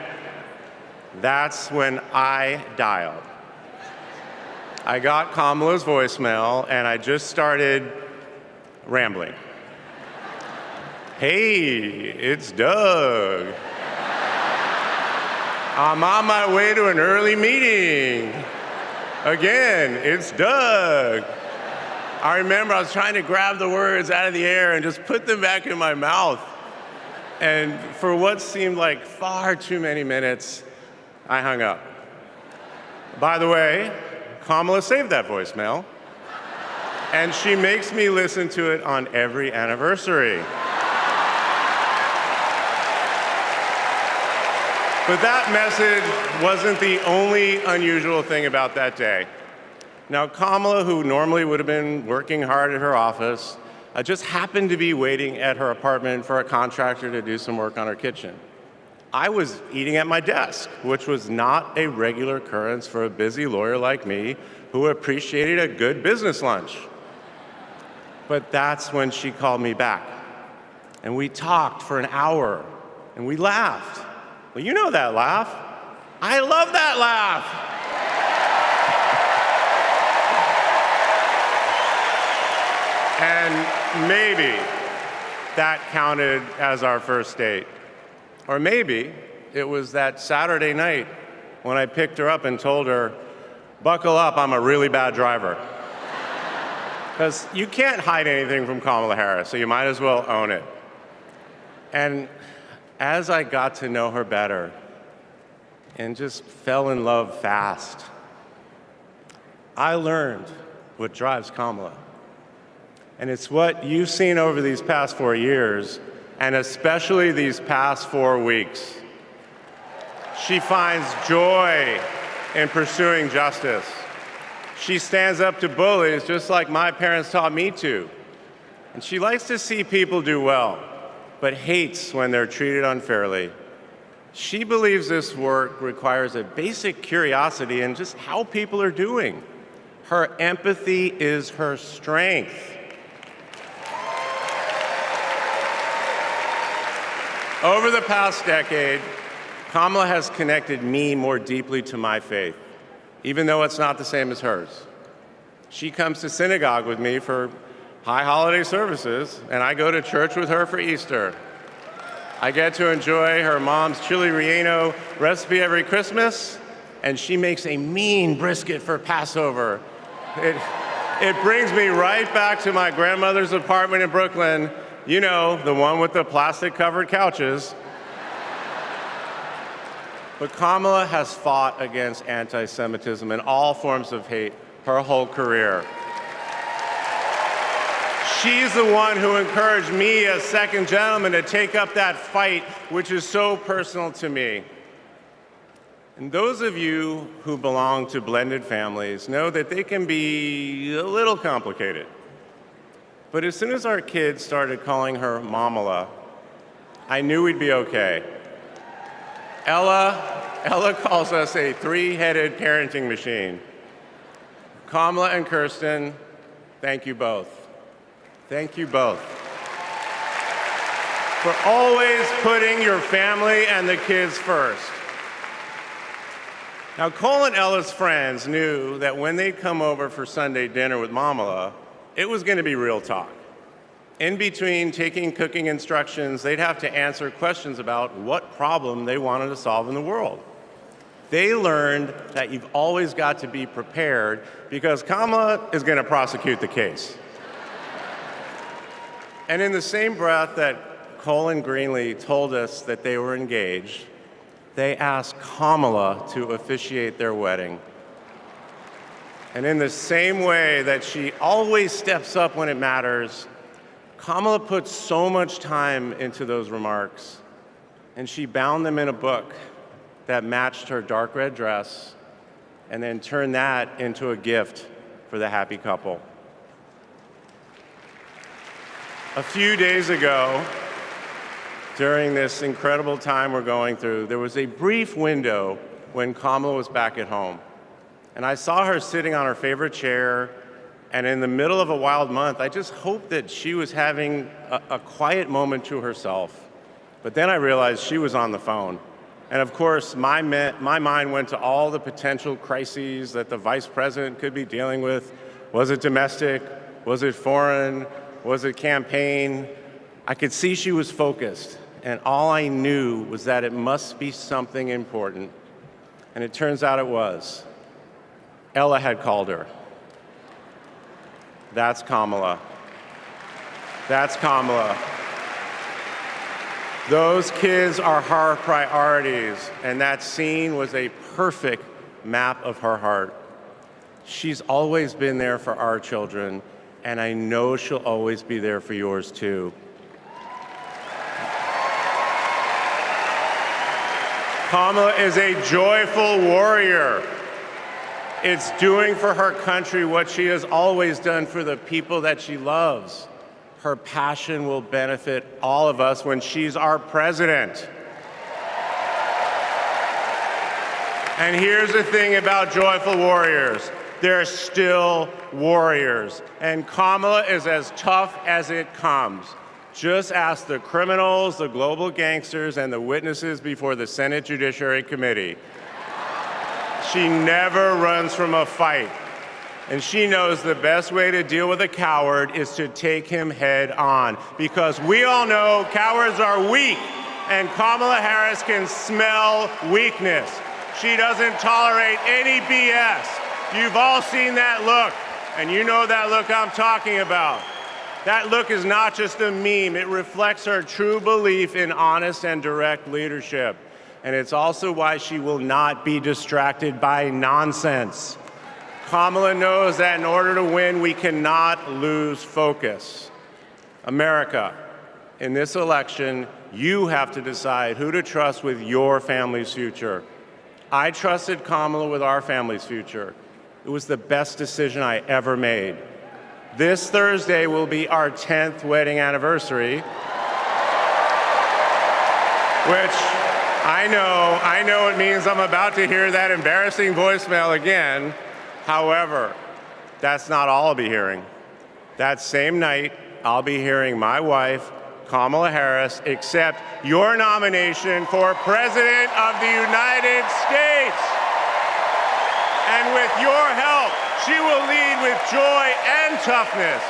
that's when I dialed. I got Kamala's voicemail, and I just started rambling. Hey, it's Doug. I'm on my way to an early meeting. Again, it's Doug. I remember I was trying to grab the words out of the air and just put them back in my mouth. And for what seemed like far too many minutes, I hung up. By the way, Kamala saved that voicemail, and she makes me listen to it on every anniversary. But that message wasn't the only unusual thing about that day. Now, Kamala, who normally would have been working hard at her office, just happened to be waiting at her apartment for a contractor to do some work on her kitchen. I was eating at my desk, which was not a regular occurrence for a busy lawyer like me who appreciated a good business lunch. But that's when she called me back. And we talked for an hour, and we laughed. Well, you know that laugh. I love that laugh. And maybe that counted as our first date. Or maybe it was that Saturday night when I picked her up and told her, buckle up, I'm a really bad driver. Because you can't hide anything from Kamala Harris, so you might as well own it. And as I got to know her better and just fell in love fast, I learned what drives Kamala. And it's what you've seen over these past 4 years, and especially these past 4 weeks. She finds joy in pursuing justice. She stands up to bullies just like my parents taught me to. And she likes to see people do well, but hates when they're treated unfairly. She believes this work requires a basic curiosity in just how people are doing. Her empathy is her strength. Over the past decade, Kamala has connected me more deeply to my faith, even though it's not the same as hers. She comes to synagogue with me for high holiday services, and I go to church with her for Easter. I get to enjoy her mom's chili relleno recipe every Christmas, and she makes a mean brisket for Passover. It brings me right back to my grandmother's apartment in Brooklyn, you know, the one with the plastic-covered couches. But Kamala has fought against anti-Semitism and all forms of hate her whole career. She's the one who encouraged me as second gentleman to take up that fight, which is so personal to me. And those of you who belong to blended families know that they can be a little complicated. But as soon as our kids started calling her Mamala, I knew we'd be okay. Ella calls us a three-headed parenting machine. Kamala and Kirsten, thank you both. Thank you both for always putting your family and the kids first. Now, Cole and Ella's friends knew that when they'd come over for Sunday dinner with Mamala, it was going to be real talk. In between taking cooking instructions, they'd have to answer questions about what problem they wanted to solve in the world. They learned that you've always got to be prepared because Kamala is going to prosecute the case. And in the same breath that Cole and Greenlee told us that they were engaged, they asked Kamala to officiate their wedding. And in the same way that she always steps up when it matters, Kamala put so much time into those remarks, and she bound them in a book that matched her dark red dress, and then turned that into a gift for the happy couple. A few days ago, during this incredible time we're going through, there was a brief window when Kamala was back at home. And I saw her sitting on her favorite chair, and in the middle of a wild month, I just hoped that she was having a quiet moment to herself. But then I realized she was on the phone. And of course, my mind went to all the potential crises that the vice president could be dealing with. Was it domestic? Was it foreign? Was it campaign? I could see she was focused, and all I knew was that it must be something important. And it turns out it was. Ella had called her. That's Kamala. That's Kamala. Those kids are her priorities, and that scene was a perfect map of her heart. She's always been there for our children, and I know she'll always be there for yours too. Kamala is a joyful warrior. It's doing for her country what she has always done for the people that she loves. Her passion will benefit all of us when she's our president. And here's the thing about joyful warriors. They're still warriors. And Kamala is as tough as it comes. Just ask the criminals, the global gangsters, and the witnesses before the Senate Judiciary Committee. She never runs from a fight. And she knows the best way to deal with a coward is to take him head on. Because we all know cowards are weak, and Kamala Harris can smell weakness. She doesn't tolerate any BS. You've all seen that look. And you know that look I'm talking about. That look is not just a meme. It reflects her true belief in honest and direct leadership. And it's also why she will not be distracted by nonsense. Kamala knows that in order to win, we cannot lose focus. America, in this election, you have to decide who to trust with your family's future. I trusted Kamala with our family's future. It was the best decision I ever made. This Thursday will be our 10th wedding anniversary, which I know it means I'm about to hear that embarrassing voicemail again. However, that's not all I'll be hearing. That same night, I'll be hearing my wife, Kamala Harris, accept your nomination for President of the United States. And with your help, she will lead with joy and toughness,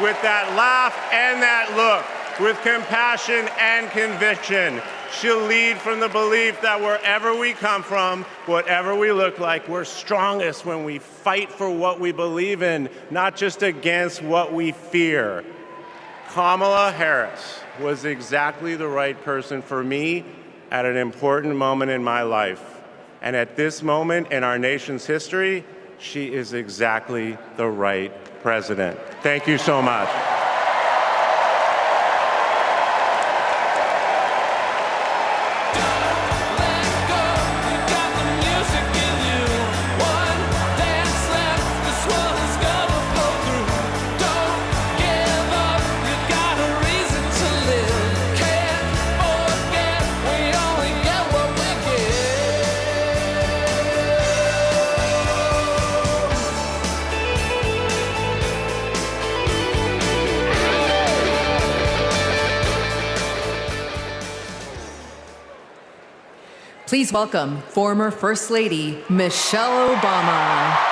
with that laugh and that look, with compassion and conviction. She'll lead from the belief that wherever we come from, whatever we look like, we're strongest when we fight for what we believe in, not just against what we fear. Kamala Harris was exactly the right person for me at an important moment in my life. And at this moment in our nation's history, she is exactly the right president. Thank you so much. Please welcome former First Lady Michelle Obama.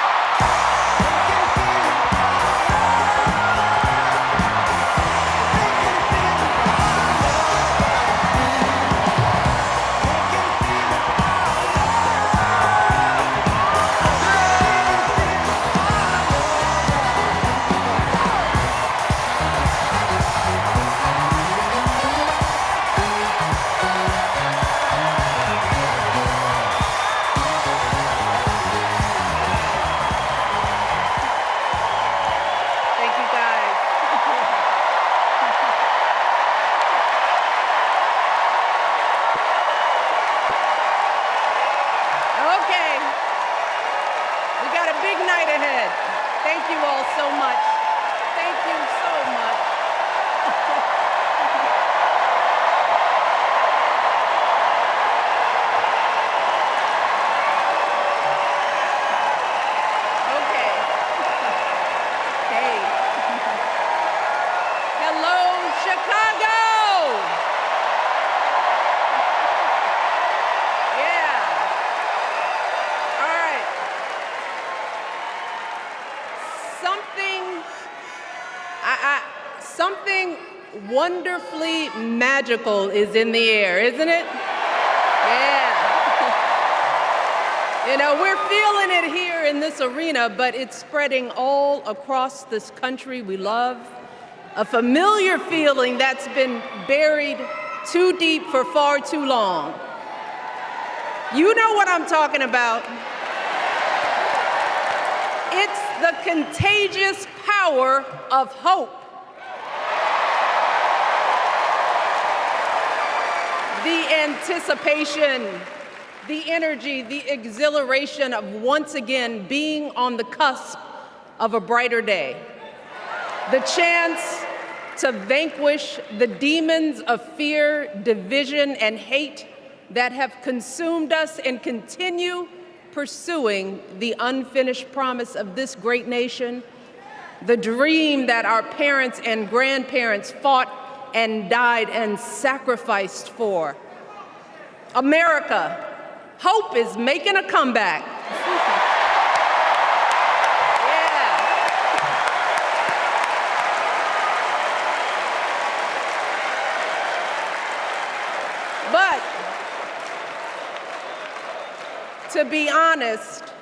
Something wonderfully magical is in the air, isn't it? Yeah. You know, we're feeling it here in this arena, but it's spreading all across this country we love. A familiar feeling that's been buried too deep for far too long. You know what I'm talking about. It's the contagious power of hope. The anticipation, the energy, the exhilaration of once again being on the cusp of a brighter day. The chance to vanquish the demons of fear, division, and hate that have consumed us and continue pursuing the unfinished promise of this great nation, the dream that our parents and grandparents fought and died and sacrificed for. America, hope is making a comeback. But to be honest,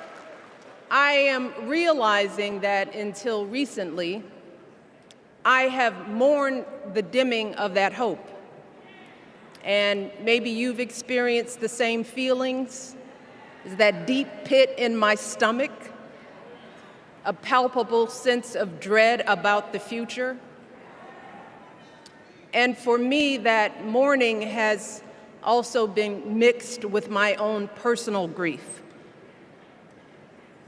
I am realizing that until recently, I have mourned the dimming of that hope. And maybe you've experienced the same feelings. Is that deep pit in my stomach, a palpable sense of dread about the future. And for me, that mourning has also been mixed with my own personal grief.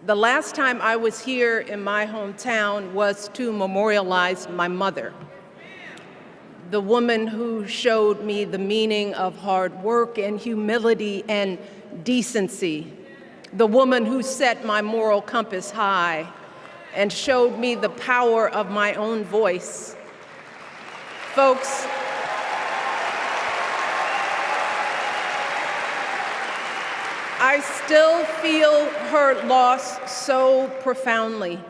The last time I was here in my hometown was to memorialize my mother, the woman who showed me the meaning of hard work and humility and decency, the woman who set my moral compass high and showed me the power of my own voice. Folks, I still feel her loss so profoundly.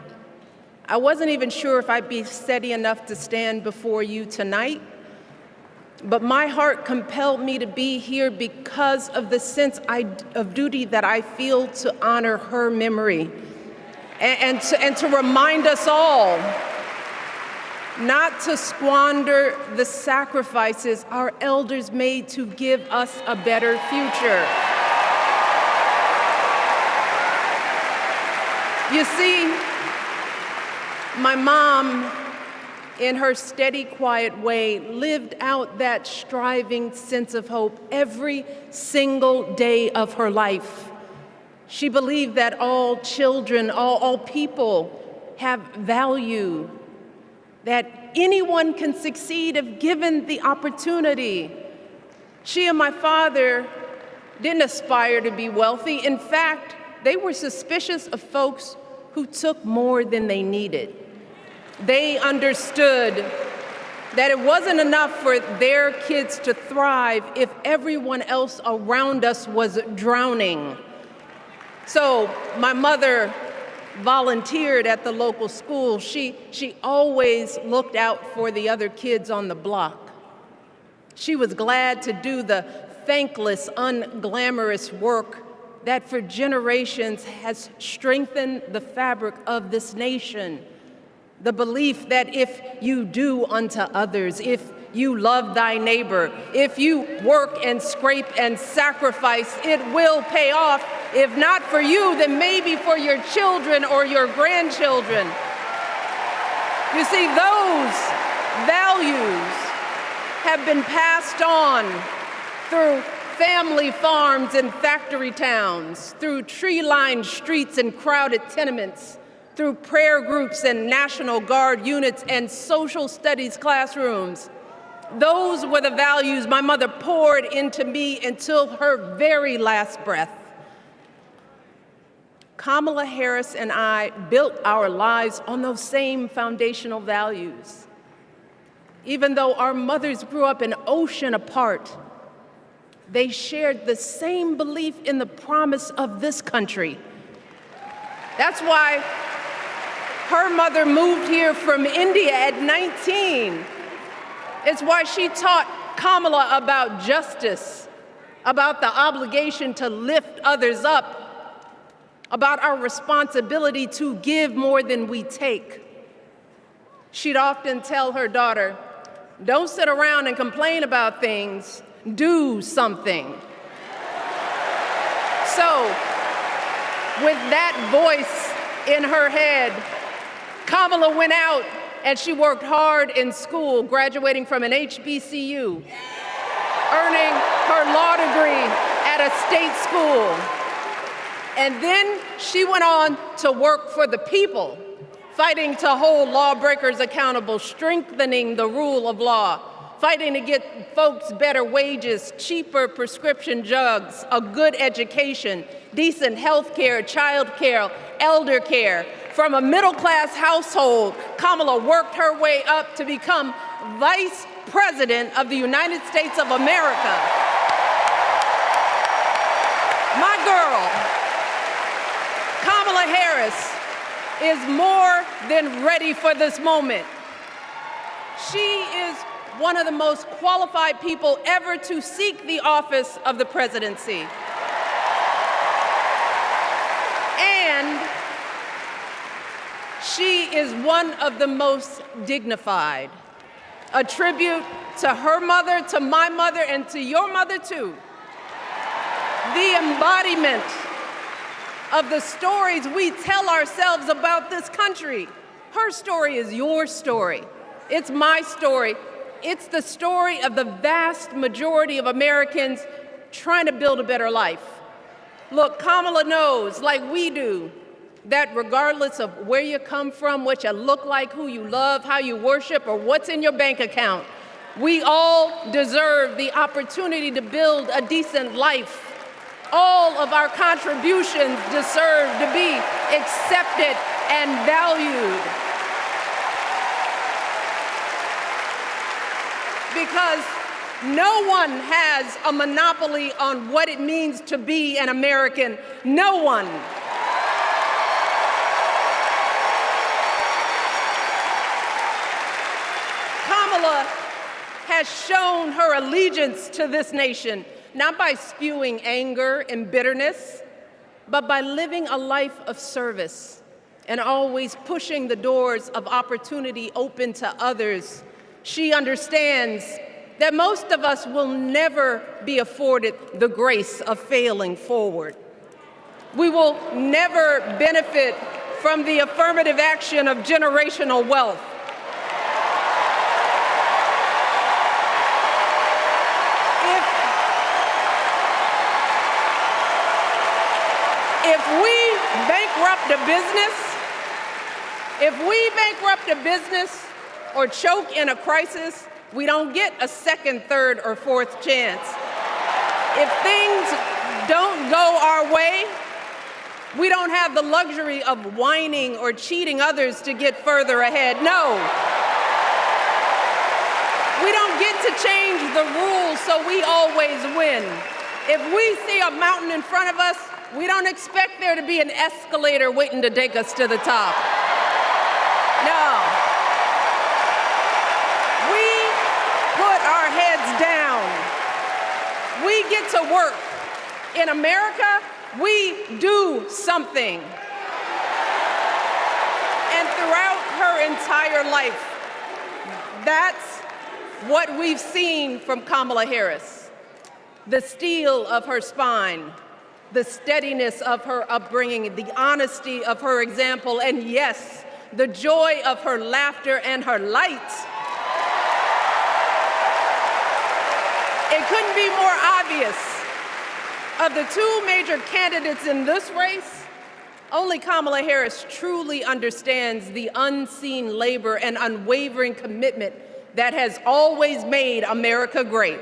I wasn't even sure if I'd be steady enough to stand before you tonight, but my heart compelled me to be here because of the sense of duty that I feel to honor her memory and to remind us all not to squander the sacrifices our elders made to give us a better future. You see, my mom, in her steady, quiet way, lived out that striving sense of hope every single day of her life. She believed that all children, all people have value, that anyone can succeed if given the opportunity. She and my father didn't aspire to be wealthy. In fact, they were suspicious of folks who took more than they needed. They understood that it wasn't enough for their kids to thrive if everyone else around us was drowning. So my mother volunteered at the local school. She always looked out for the other kids on the block. She was glad to do the thankless, unglamorous work that for generations has strengthened the fabric of this nation. The belief that if you do unto others, if you love thy neighbor, if you work and scrape and sacrifice, it will pay off. If not for you, then maybe for your children or your grandchildren. You see, those values have been passed on through family farms and factory towns, through tree-lined streets and crowded tenements, through prayer groups and National Guard units and social studies classrooms. Those were the values my mother poured into me until her very last breath. Kamala Harris and I built our lives on those same foundational values. Even though our mothers grew up an ocean apart, they shared the same belief in the promise of this country. That's why her mother moved here from India at 19. It's why she taught Kamala about justice, about the obligation to lift others up, about our responsibility to give more than we take. She'd often tell her daughter, "Don't sit around and complain about things. Do something." So, with that voice in her head, Kamala went out and she worked hard in school, graduating from an HBCU, earning her law degree at a state school. And then she went on to work for the people, fighting to hold lawbreakers accountable, strengthening the rule of law, fighting to get folks better wages, cheaper prescription drugs, a good education, decent health care, child care, elder care. From a middle-class household, Kamala worked her way up to become Vice President of the United States of America. My girl, Kamala Harris, is more than ready for this moment. She is one of the most qualified people ever to seek the office of the presidency. And She is one of the most dignified. A tribute to her mother, to my mother, and to your mother too. The embodiment of the stories we tell ourselves about this country. Her story is your story. It's my story. It's the story of the vast majority of Americans trying to build a better life. Look, Kamala knows, like we do, that regardless of where you come from, what you look like, who you love, how you worship, or what's in your bank account, we all deserve the opportunity to build a decent life. All of our contributions deserve to be accepted and valued. Because no one has a monopoly on what it means to be an American. No one. Kamala has shown her allegiance to this nation, not by spewing anger and bitterness, but by living a life of service and always pushing the doors of opportunity open to others. She understands that most of us will never be afforded the grace of failing forward. We will never benefit from the affirmative action of generational wealth. If we bankrupt a business or choke in a crisis, we don't get a second, third, or fourth chance. If things don't go our way, we don't have the luxury of whining or cheating others to get further ahead. No. We don't get to change the rules so we always win. If we see a mountain in front of us, we don't expect there to be an escalator waiting to take us to the top. No. We put our heads down. We get to work. In America, we do something. And throughout her entire life, that's what we've seen from Kamala Harris. The steel of her spine, the steadiness of her upbringing, the honesty of her example, and yes, the joy of her laughter and her light. It couldn't be more obvious. Of the two major candidates in this race, only Kamala Harris truly understands the unseen labor and unwavering commitment that has always made America great.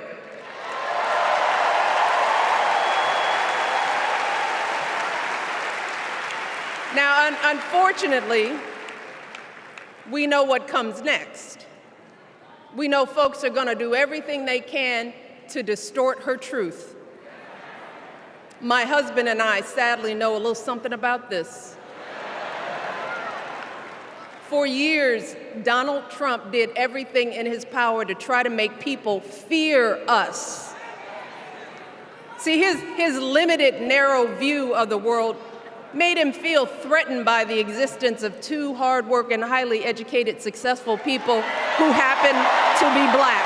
Now, unfortunately, we know what comes next. We know folks are going to do everything they can to distort her truth. My husband and I sadly know a little something about this. For years, Donald Trump did everything in his power to try to make people fear us. See, his limited, narrow view of the world made him feel threatened by the existence of two hardworking, highly educated, successful people who happen to be black.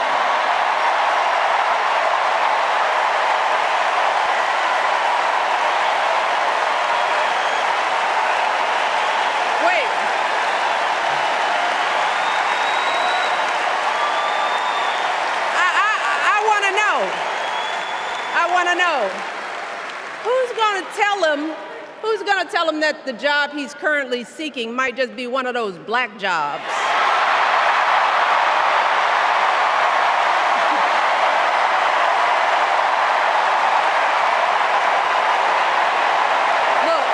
Who's going to tell him that the job he's currently seeking might just be one of those black jobs? Look,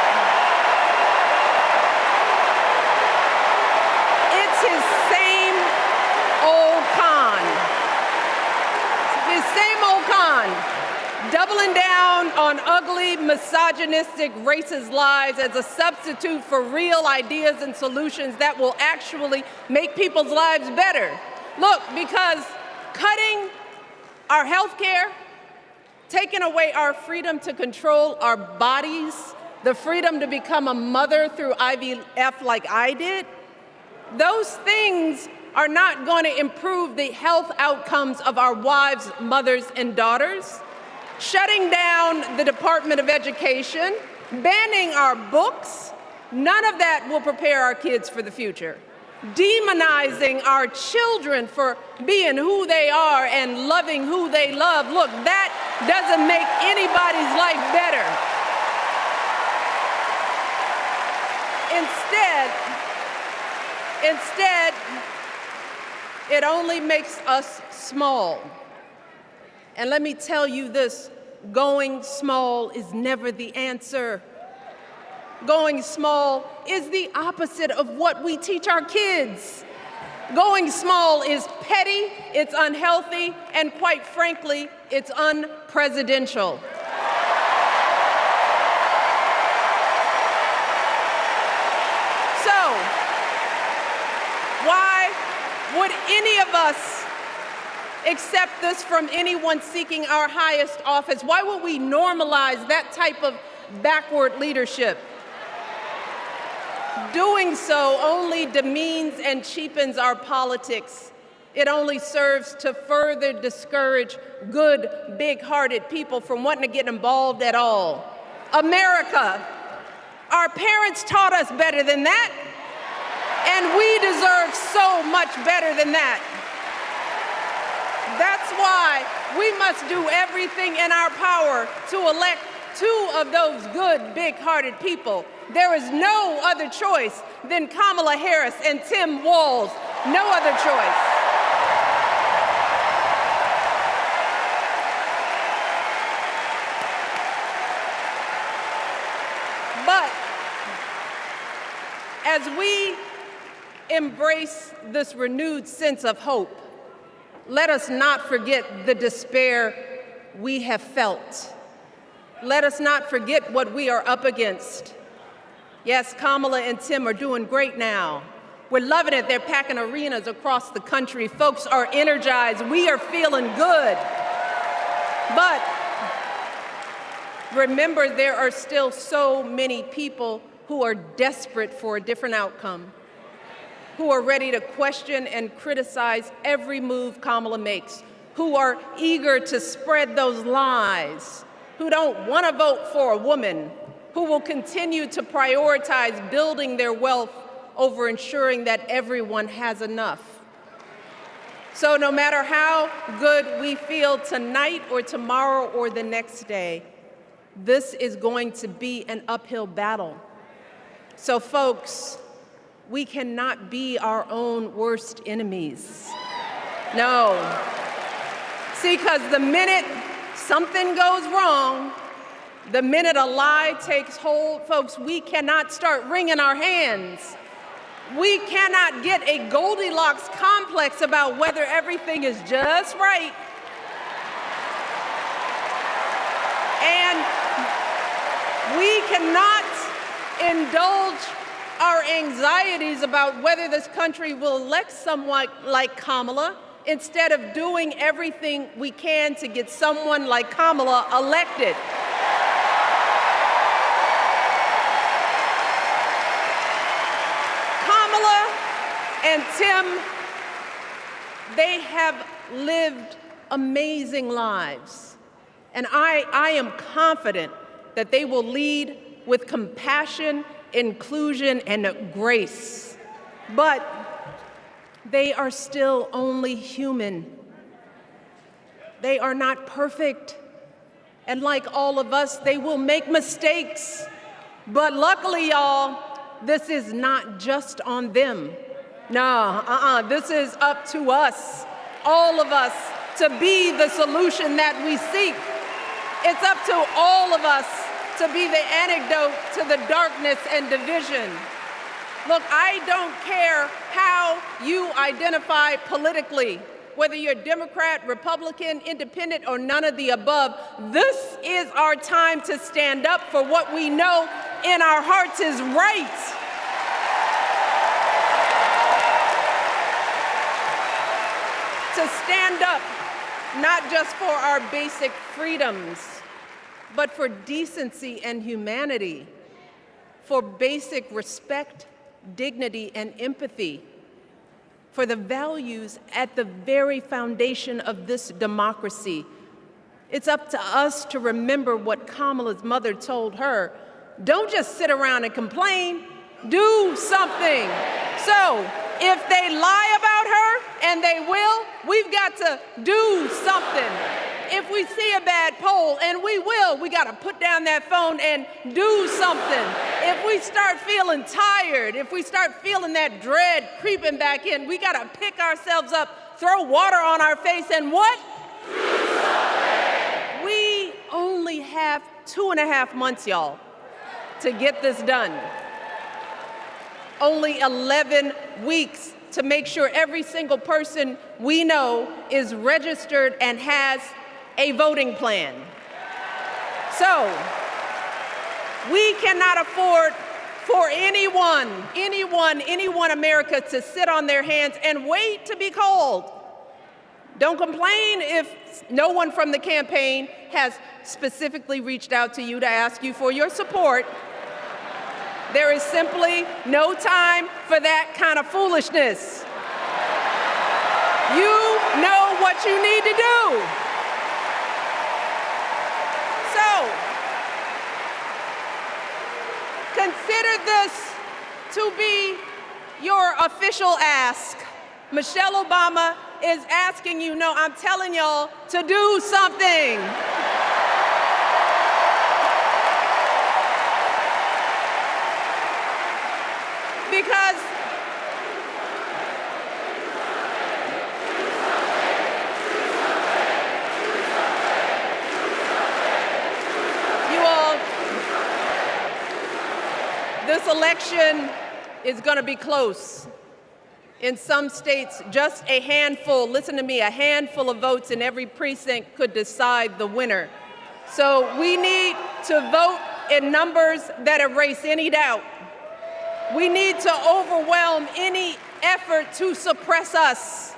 it's his same old con. His same old con. Doubling down on ugly, misogynistic, racist lies as a substitute for real ideas and solutions that will actually make people's lives better. Look, because cutting our health care, taking away our freedom to control our bodies, the freedom to become a mother through IVF like I did, those things are not going to improve the health outcomes of our wives, mothers, and daughters. Shutting down the Department of Education, banning our books, none of that will prepare our kids for the future. Demonizing our children for being who they are and loving who they love, look, that doesn't make anybody's life better. Instead, it only makes us small. And let me tell you this, going small is never the answer. Going small is the opposite of what we teach our kids. Going small is petty, it's unhealthy, and quite frankly, it's unpresidential. So, why would any of us accept this from anyone seeking our highest office? Why would we normalize that type of backward leadership? Doing so only demeans and cheapens our politics. It only serves to further discourage good, big-hearted people from wanting to get involved at all. America, our parents taught us better than that, and we deserve so much better than that. That's why we must do everything in our power to elect 2 of those good, big-hearted people. There is no other choice than Kamala Harris and Tim Walz. No other choice. But as we embrace this renewed sense of hope, let us not forget the despair we have felt. Let us not forget what we are up against. Yes, Kamala and Tim are doing great now. We're loving it. They're packing arenas across the country. Folks are energized. We are feeling good. But remember, there are still so many people who are desperate for a different outcome, who are ready to question and criticize every move Kamala makes, who are eager to spread those lies, who don't want to vote for a woman, who will continue to prioritize building their wealth over ensuring that everyone has enough. So no matter how good we feel tonight or tomorrow or the next day, this is going to be an uphill battle. So folks, we cannot be our own worst enemies. No. See, because the minute something goes wrong, the minute a lie takes hold, folks, we cannot start wringing our hands. We cannot get a Goldilocks complex about whether everything is just right. And we cannot indulge our anxieties about whether this country will elect someone like Kamala instead of doing everything we can to get someone like Kamala elected. Kamala and Tim, they have lived amazing lives. And I am confident that they will lead with compassion, inclusion, and grace. But they are still only human. They are not perfect. And like all of us, they will make mistakes. But luckily, y'all, this is not just on them. No, this is up to us, all of us, to be the solution that we seek. It's up to all of us to be the antidote to the darkness and division. Look, I don't care how you identify politically, whether you're Democrat, Republican, Independent, or none of the above. This is our time to stand up for what we know in our hearts is right. To stand up, not just for our basic freedoms, but for decency and humanity. for basic respect, dignity, and empathy for the values at the very foundation of this democracy. It's up to us to remember what Kamala's mother told her. Don't just sit around and complain, do something. So if they lie about her, and they will, we've got to do something. If we see a bad poll, and we will, we got to put down that phone and do something. If we start feeling tired, if we start feeling that dread creeping back in, we got to pick ourselves up, throw water on our face, and what? We only have 2.5 months, y'all, to get this done. Only 11 weeks to make sure every single person we know is registered and has a voting plan. So we cannot afford for anyone America to sit on their hands and wait to be called. Don't complain if no one from the campaign has specifically reached out to you to ask you for your support. There is simply no time for that kind of foolishness. You know what you need to do. So, consider this to be your official ask. Michelle Obama is asking you, no, I'm telling y'all to do something. Because you all, this election is going to be close. In some states, just a handful, listen to me, a handful of votes in every precinct could decide the winner. So we need to vote in numbers that erase any doubt. We need to overwhelm any effort to suppress us.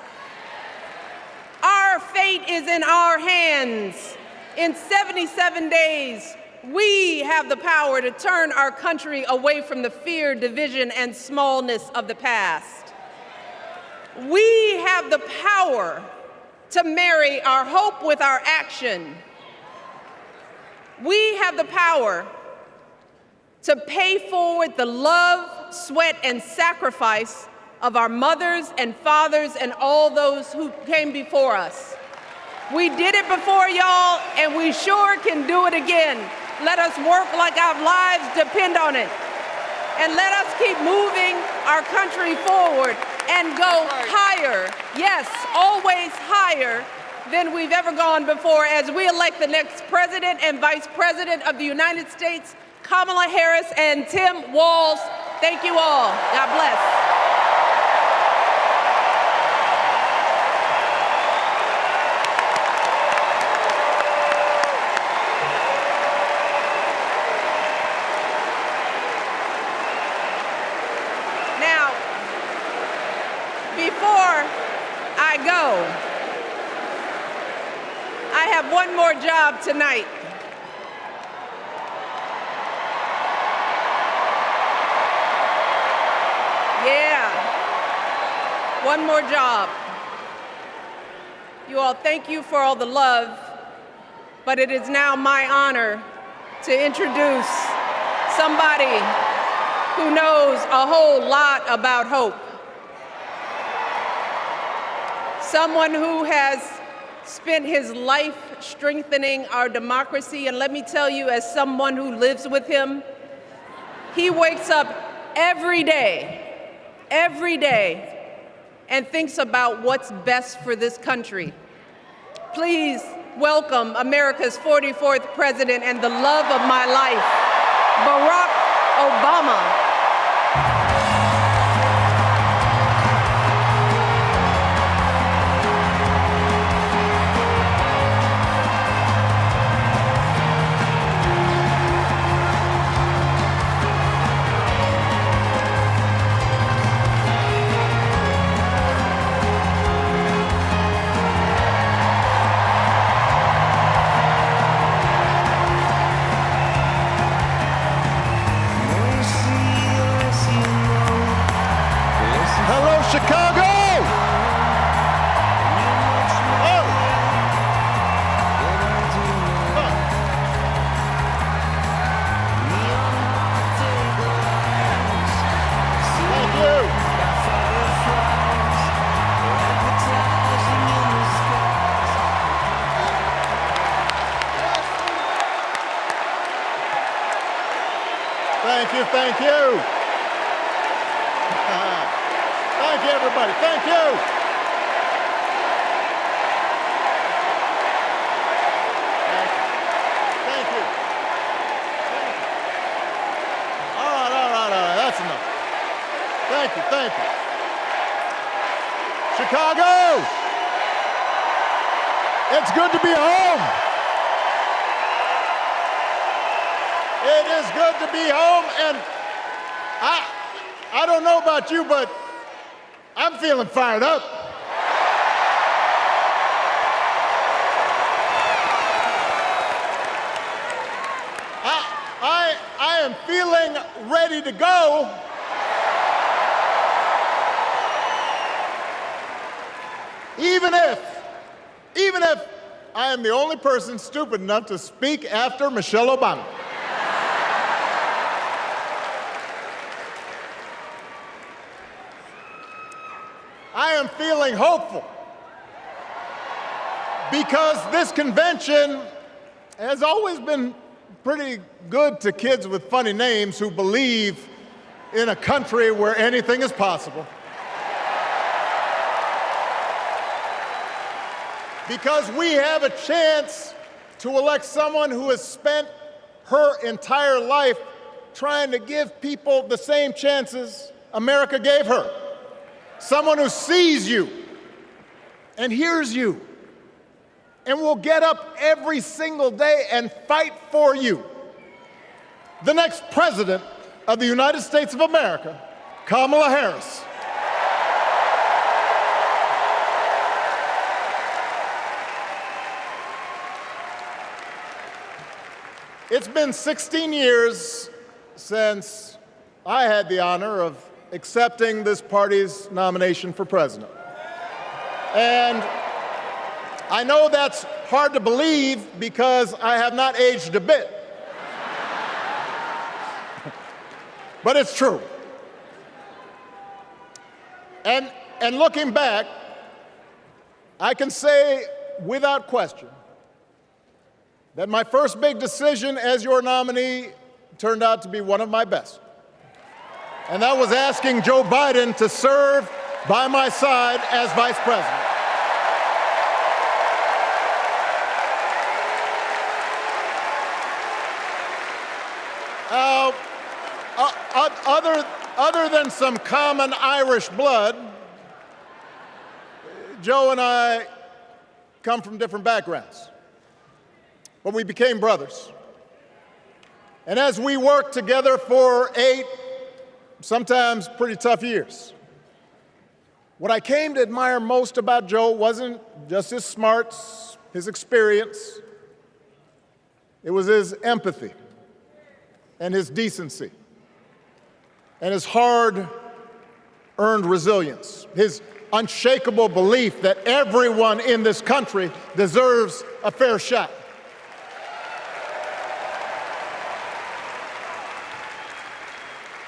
Our fate is in our hands. In 77 days, we have the power to turn our country away from the fear, division, and smallness of the past. We have the power to marry our hope with our action. We have the power to pay forward the love, sweat, and sacrifice of our mothers and fathers and all those who came before us. We did it before, y'all, and we sure can do it again. Let us work like our lives depend on it. And let us keep moving our country forward and go higher, yes, always higher than we've ever gone before as we elect the next president and vice president of the United States, Kamala Harris and Tim Walz. Thank you all. God bless. Now, before I go, I have one more job tonight. Yeah, one more job. You all, thank you for all the love, but it is now my honor to introduce somebody who knows a whole lot about hope. Someone who has spent his life strengthening our democracy, and let me tell you, as someone who lives with him, he wakes up every day, and thinks about what's best for this country. Please welcome America's 44th president and the love of my life, Barack Obama. No Chicago! Thank you, thank you. Thank you, everybody. Thank you. Thank you. All right. That's enough. Thank you. Chicago, it's good to be home. It is good to be home, and I don't know about you, but I'm feeling fired up. I am feeling ready to go. Even if I am the only person stupid enough to speak after Michelle Obama. I am feeling hopeful because this convention has always been pretty good to kids with funny names who believe in a country where anything is possible. Because we have a chance to elect someone who has spent her entire life trying to give people the same chances America gave her. Someone who sees you and hears you and will get up every single day and fight for you. The next president of the United States of America, Kamala Harris. It's been 16 years since I had the honor of accepting this party's nomination for president. And I know that's hard to believe because I have not aged a bit. But it's true. And looking back, I can say without question that my first big decision as your nominee turned out to be one of my best. And that was asking Joe Biden to serve by my side as vice president. Other than some common Irish blood, Joe and I come from different backgrounds, but we became brothers. And as we worked together for 8, sometimes pretty tough years, what I came to admire most about Joe wasn't just his smarts, his experience. It was his empathy and his decency and his hard-earned resilience, his unshakable belief that everyone in this country deserves a fair shot.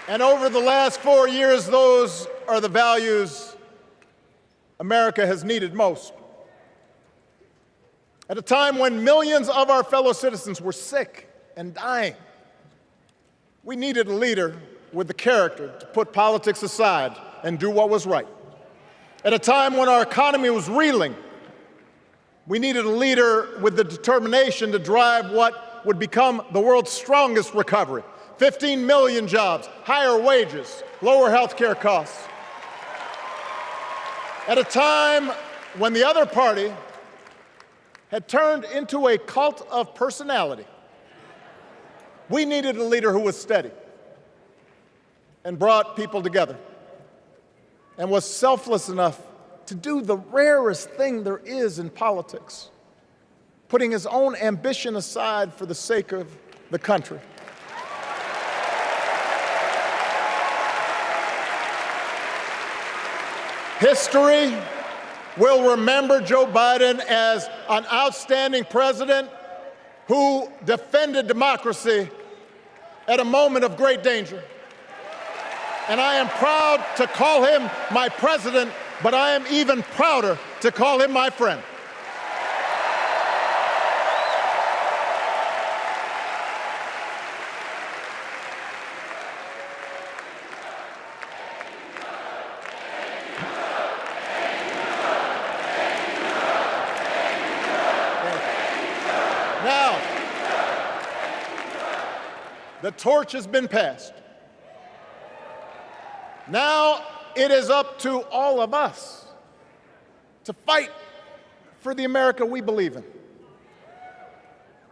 And over the last 4 years, those are the values America has needed most. At a time when millions of our fellow citizens were sick and dying, we needed a leader with the character to put politics aside and do what was right. At a time when our economy was reeling, we needed a leader with the determination to drive what would become the world's strongest recovery. 15 million jobs, higher wages, lower health care costs. At a time when the other party had turned into a cult of personality, we needed a leader who was steady and brought people together and was selfless enough to do the rarest thing there is in politics, putting his own ambition aside for the sake of the country. History will remember Joe Biden as an outstanding president who defended democracy at a moment of great danger. And I am proud to call him my president, but I am even prouder to call him my friend. Now, the torch has been passed. Now it is up to all of us to fight for the America we believe in.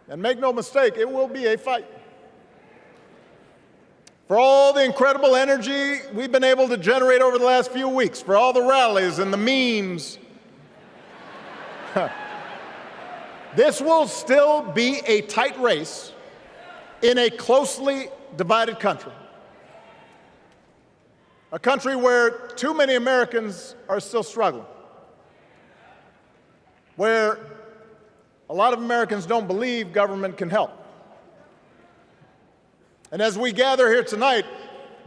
And make no mistake, it will be a fight. For all the incredible energy we've been able to generate over the last few weeks, for all the rallies and the memes, this will still be a tight race in a closely divided country. A country where too many Americans are still struggling, where a lot of Americans don't believe government can help. And as we gather here tonight,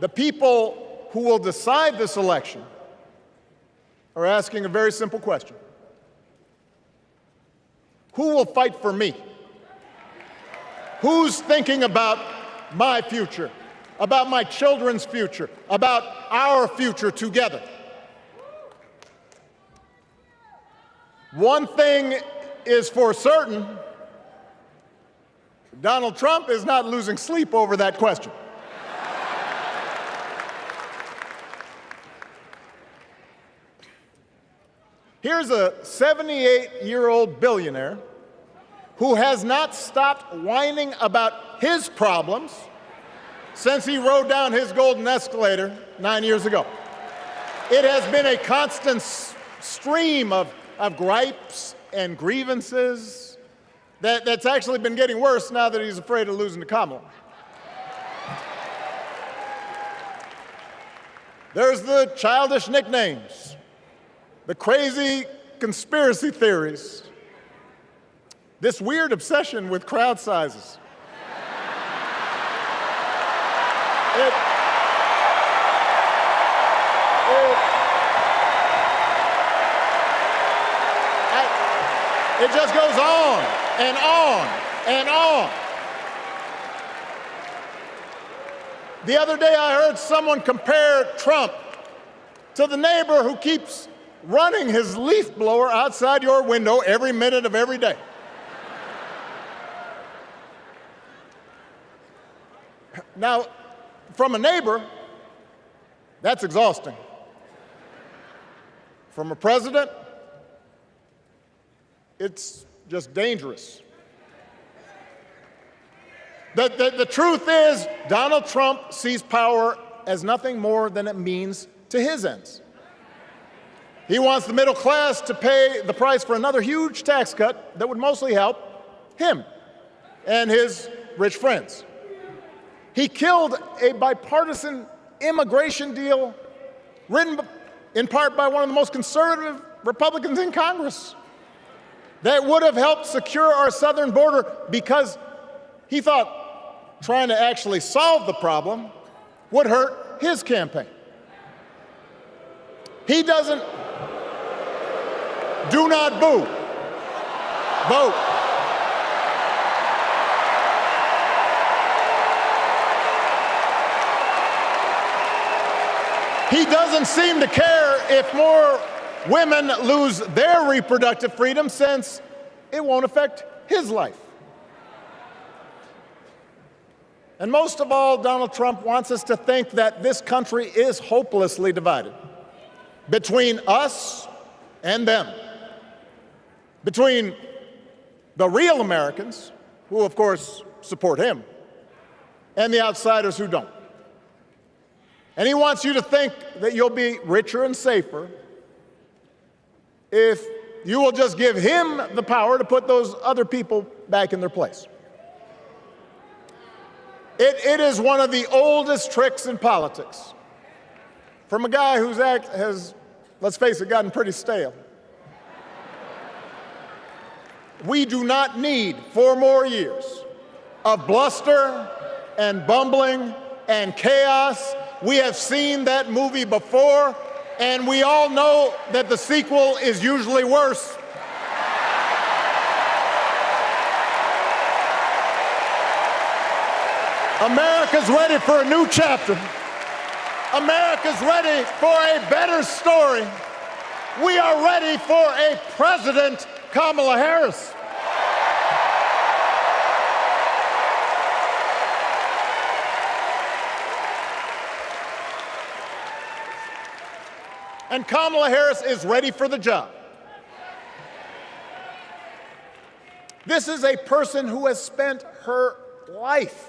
the people who will decide this election are asking a very simple question. Who will fight for me? Who's thinking about my future, about my children's future, about our future together? One thing is for certain, Donald Trump is not losing sleep over that question. Here's a 78-year-old billionaire who has not stopped whining about his problems since he rode down his golden escalator 9 years ago. It has been a constant stream of gripes and grievances that's actually been getting worse now that he's afraid of losing to Kamala. There's the childish nicknames, the crazy conspiracy theories, this weird obsession with crowd sizes. It just goes on and on and on. The other day I heard someone compare Trump to the neighbor who keeps running his leaf blower outside your window every minute of every day. Now, from a neighbor, that's exhausting. From a president, it's just dangerous. The truth is, Donald Trump sees power as nothing more than it means to his ends. He wants the middle class to pay the price for another huge tax cut that would mostly help him and his rich friends. He killed a bipartisan immigration deal written in part by one of the most conservative Republicans in Congress that would have helped secure our southern border because he thought trying to actually solve the problem would hurt his campaign. He doesn't. Do not boo. Vote. He doesn't seem to care if more women lose their reproductive freedom since it won't affect his life. And most of all, Donald Trump wants us to think that this country is hopelessly divided between us and them, between the real Americans, who of course support him, and the outsiders who don't. And he wants you to think that you'll be richer and safer if you will just give him the power to put those other people back in their place. It is one of the oldest tricks in politics from a guy who has let's face it, gotten pretty stale. We do not need 4 more years of bluster and bumbling and chaos. We have seen that movie before, and we all know that the sequel is usually worse. America's ready for a new chapter. America's ready for a better story. We are ready for a President Kamala Harris. And Kamala Harris is ready for the job. This is a person who has spent her life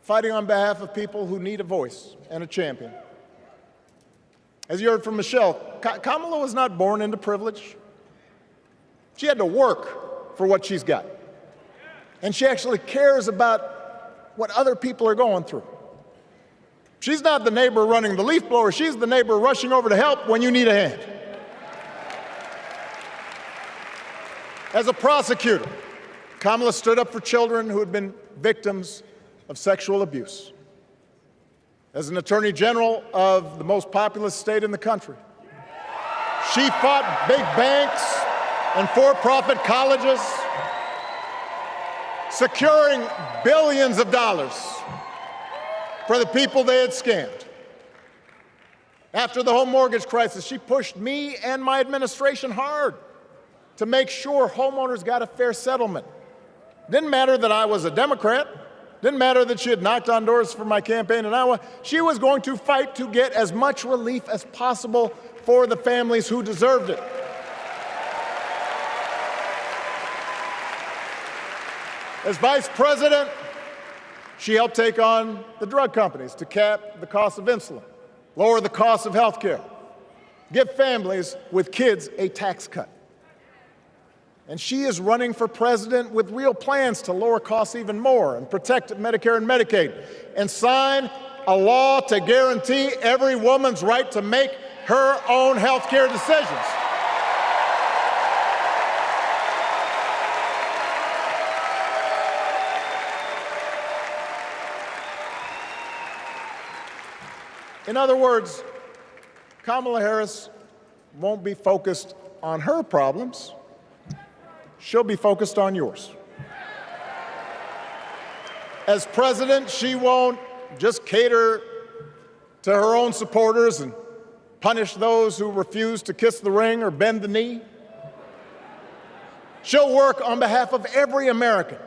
fighting on behalf of people who need a voice and a champion. As you heard from Michelle, Kamala was not born into privilege. She had to work for what she's got. And she actually cares about what other people are going through. She's not the neighbor running the leaf blower. She's the neighbor rushing over to help when you need a hand. As a prosecutor, Kamala stood up for children who had been victims of sexual abuse. As an attorney general of the most populous state in the country, she fought big banks and for-profit colleges, securing billions of dollars for the people they had scammed. After the home mortgage crisis, she pushed me and my administration hard to make sure homeowners got a fair settlement. Didn't matter that I was a Democrat. Didn't matter that she had knocked on doors for my campaign in Iowa. She was going to fight to get as much relief as possible for the families who deserved it. As vice president, she helped take on the drug companies to cap the cost of insulin, lower the cost of health care, give families with kids a tax cut. And she is running for president with real plans to lower costs even more and protect Medicare and Medicaid and sign a law to guarantee every woman's right to make her own health care decisions. In other words, Kamala Harris won't be focused on her problems. She'll be focused on yours. As president, she won't just cater to her own supporters and punish those who refuse to kiss the ring or bend the knee. She'll work on behalf of every American.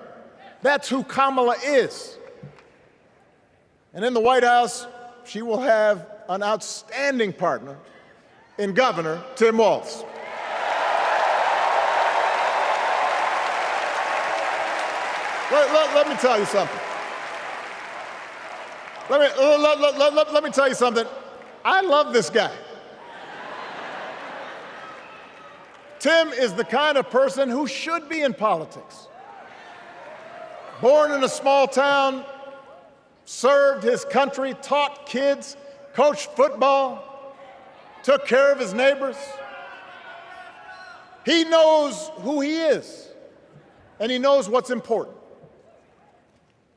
That's who Kamala is. And in the White House, she will have an outstanding partner in Governor Tim Walz. Let me tell you something. Let me tell you something. I love this guy. Tim is the kind of person who should be in politics. Born in a small town, served his country, taught kids, coached football, took care of his neighbors. He knows who he is, and he knows what's important.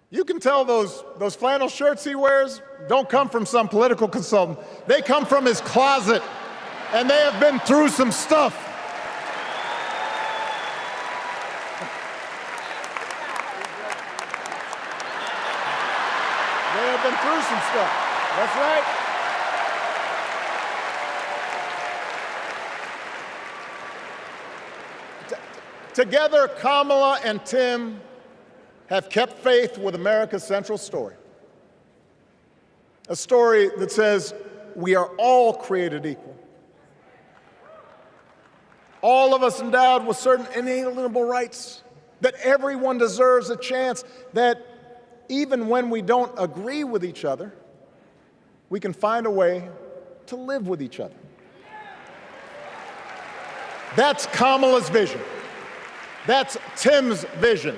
You can tell those flannel shirts he wears don't come from some political consultant. They come from his closet, and they have been through some stuff. They have been through some stuff. That's right. Together, Kamala and Tim have kept faith with America's central story. A story that says we are all created equal. All of us endowed with certain inalienable rights, that everyone deserves a chance, that even when we don't agree with each other, we can find a way to live with each other. That's Kamala's vision. That's Tim's vision.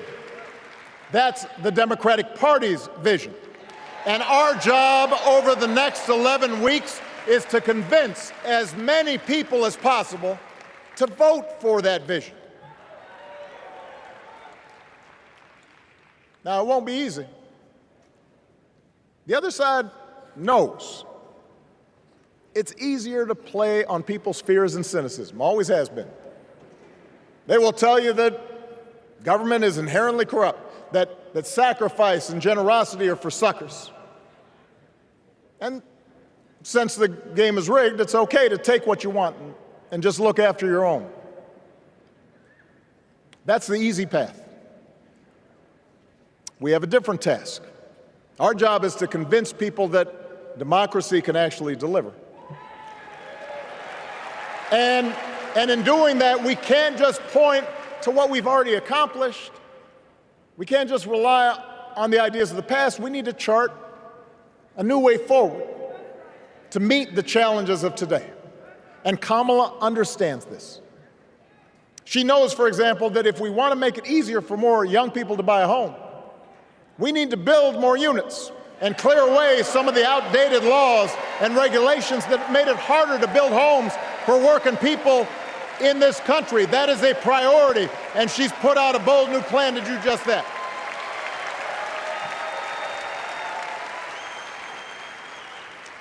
That's the Democratic Party's vision. And our job over the next 11 weeks is to convince as many people as possible to vote for that vision. Now, it won't be easy. The other side knows it's easier to play on people's fears and cynicism, always has been. They will tell you that government is inherently corrupt, that sacrifice and generosity are for suckers. And since the game is rigged, it's okay to take what you want and just look after your own. That's the easy path. We have a different task. Our job is to convince people that democracy can actually deliver. And in doing that, we can't just point to what we've already accomplished. We can't just rely on the ideas of the past. We need to chart a new way forward to meet the challenges of today. And Kamala understands this. She knows, for example, that if we want to make it easier for more young people to buy a home, we need to build more units and clear away some of the outdated laws and regulations that made it harder to build homes for working people in this country. That is a priority, and she's put out a bold new plan to do just that.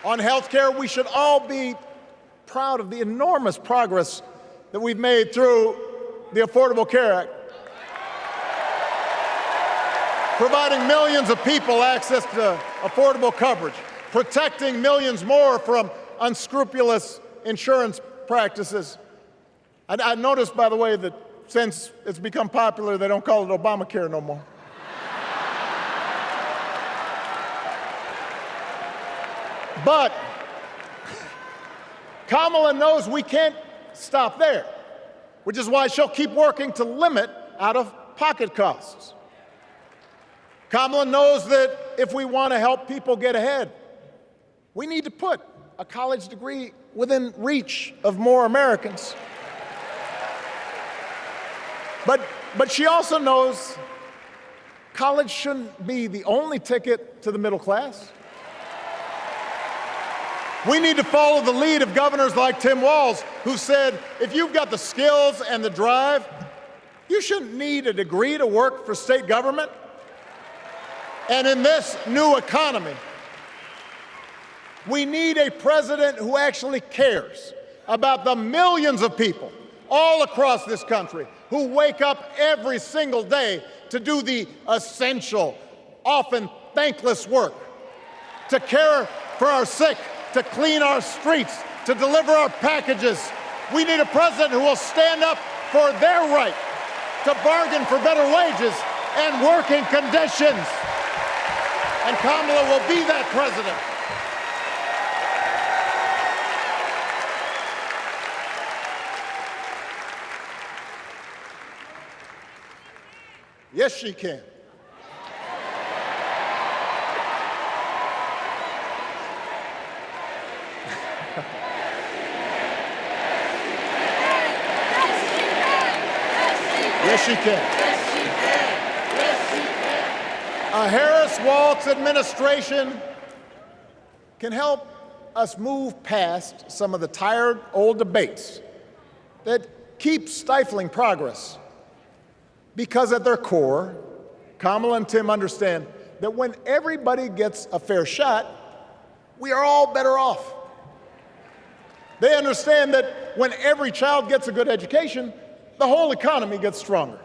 On health care, we should all be proud of the enormous progress that we've made through the Affordable Care Act, providing millions of people access to affordable coverage, protecting millions more from unscrupulous insurance practices. I noticed, by the way, that since it's become popular, they don't call it Obamacare no more. But Kamala knows we can't stop there, which is why she'll keep working to limit out-of-pocket costs. Kamala knows that if we want to help people get ahead, we need to put a college degree within reach of more Americans. But she also knows college shouldn't be the only ticket to the middle class. We need to follow the lead of governors like Tim Walz, who said, if you've got the skills and the drive, you shouldn't need a degree to work for state government. And in this new economy, we need a president who actually cares about the millions of people all across this country who wake up every single day to do the essential, often thankless work, to care for our sick, to clean our streets, to deliver our packages. We need a president who will stand up for their right to bargain for better wages and working conditions. And Kamala will be that president. Yes, she can. Yes, she can. A Harris-Walz administration can help us move past some of the tired old debates that keep stifling progress. Because at their core, Kamala and Tim understand that when everybody gets a fair shot, we are all better off. They understand that when every child gets a good education, the whole economy gets stronger.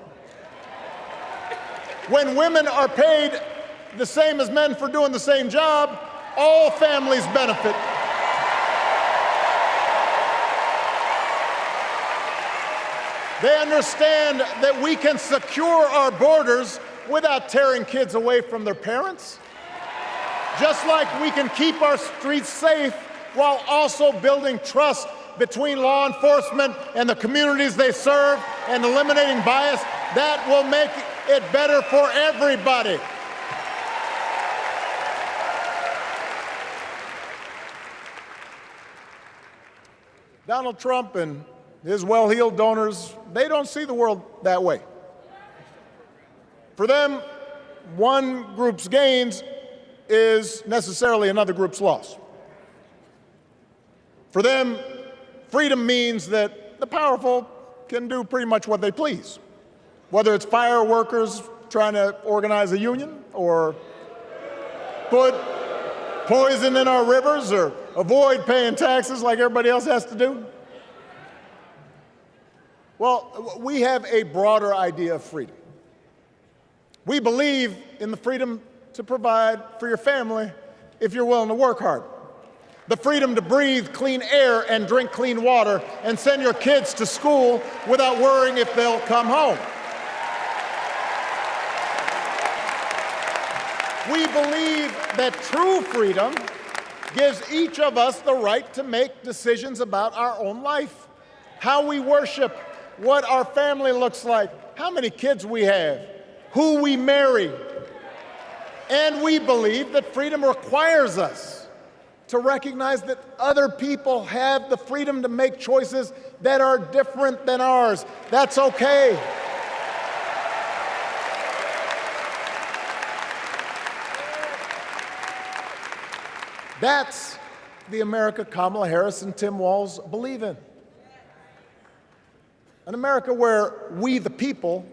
When women are paid the same as men for doing the same job, all families benefit. They understand that we can secure our borders without tearing kids away from their parents, just like we can keep our streets safe while also building trust between law enforcement and the communities they serve and eliminating bias. That will make it better for everybody. Donald Trump and his well-heeled donors, they don't see the world that way. For them, one group's gains is necessarily another group's loss. For them, freedom means that the powerful can do pretty much what they please, whether it's fire workers trying to organize a union, or put poison in our rivers, or avoid paying taxes like everybody else has to do. Well, we have a broader idea of freedom. We believe in the freedom to provide for your family if you're willing to work hard. The freedom to breathe clean air and drink clean water and send your kids to school without worrying if they'll come home. We believe that true freedom gives each of us the right to make decisions about our own life, how we worship, what our family looks like, how many kids we have, who we marry. And we believe that freedom requires us to recognize that other people have the freedom to make choices that are different than ours. That's okay. That's the America Kamala Harris and Tim Walz believe in. An America where we, the people,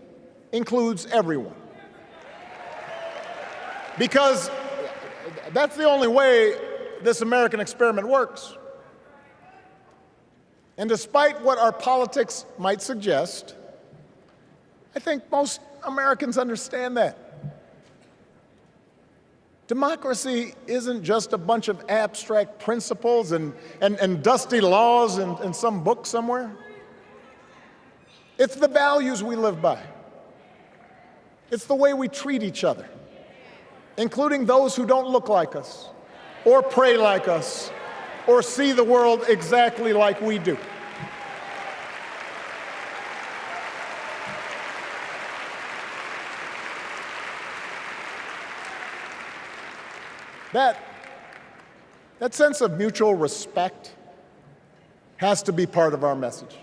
includes everyone. Because that's the only way this American experiment works. And despite what our politics might suggest, I think most Americans understand that. Democracy isn't just a bunch of abstract principles and dusty laws in some book somewhere. It's the values we live by. It's the way we treat each other, including those who don't look like us, or pray like us, or see the world exactly like we do. That sense of mutual respect has to be part of our message.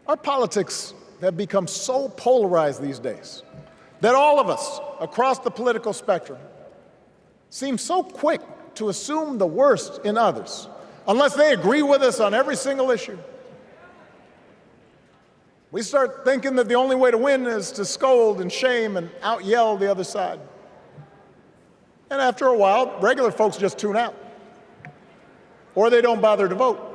Our politics have become so polarized these days that all of us across the political spectrum seem so quick to assume the worst in others, unless they agree with us on every single issue. We start thinking that the only way to win is to scold and shame and out-yell the other side. And after a while, regular folks just tune out, or they don't bother to vote.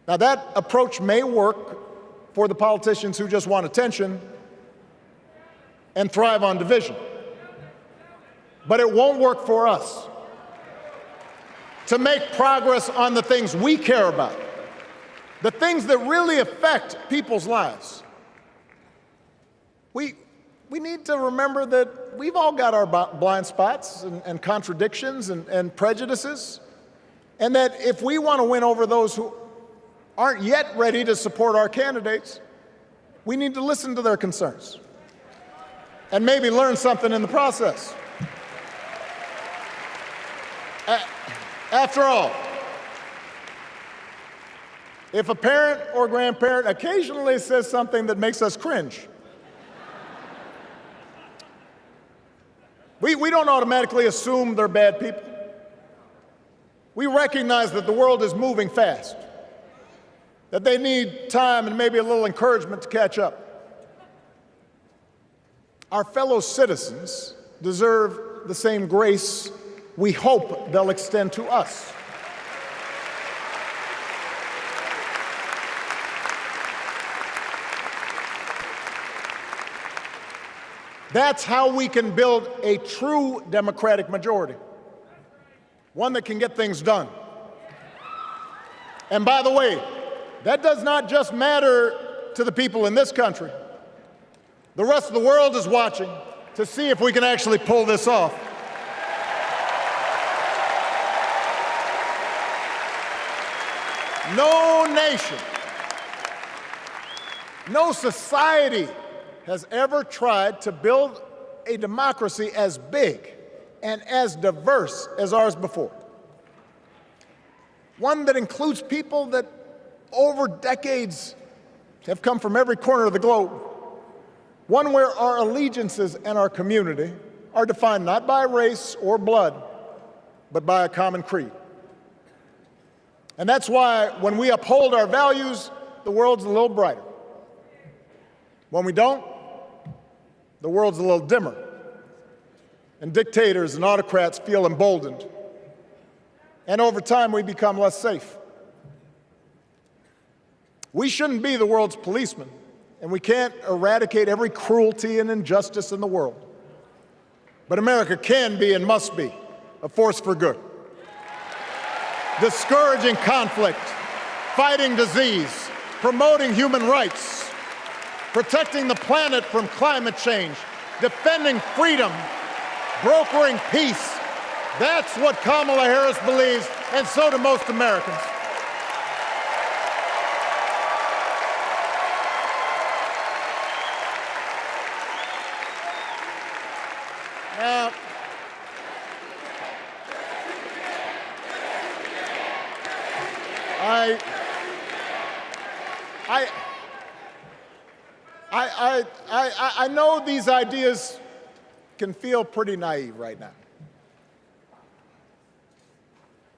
Now, that approach may work for the politicians who just want attention and thrive on division, but it won't work for us. To make progress on the things we care about, the things that really affect people's lives, we need to remember that we've all got our blind spots and contradictions and prejudices, and that if we want to win over those who aren't yet ready to support our candidates, we need to listen to their concerns and maybe learn something in the process. After all, if a parent or grandparent occasionally says something that makes us cringe, we don't automatically assume they're bad people. We recognize that the world is moving fast, that they need time and maybe a little encouragement to catch up. Our fellow citizens deserve the same grace we hope they'll extend to us. That's how we can build a true Democratic majority, one that can get things done. And by the way, that does not just matter to the people in this country. The rest of the world is watching to see if we can actually pull this off. No nation, no society has ever tried to build a democracy as big and as diverse as ours before. One that includes people that over decades have come from every corner of the globe. One where our allegiances and our community are defined not by race or blood, but by a common creed. And that's why when we uphold our values, the world's a little brighter. When we don't, the world's a little dimmer. And dictators and autocrats feel emboldened. And over time, we become less safe. We shouldn't be the world's policemen, and we can't eradicate every cruelty and injustice in the world. But America can be and must be a force for good, discouraging conflict, fighting disease, promoting human rights, protecting the planet from climate change, defending freedom, brokering peace. That's what Kamala Harris believes, and so do most Americans. Now, I know these ideas can feel pretty naive right now.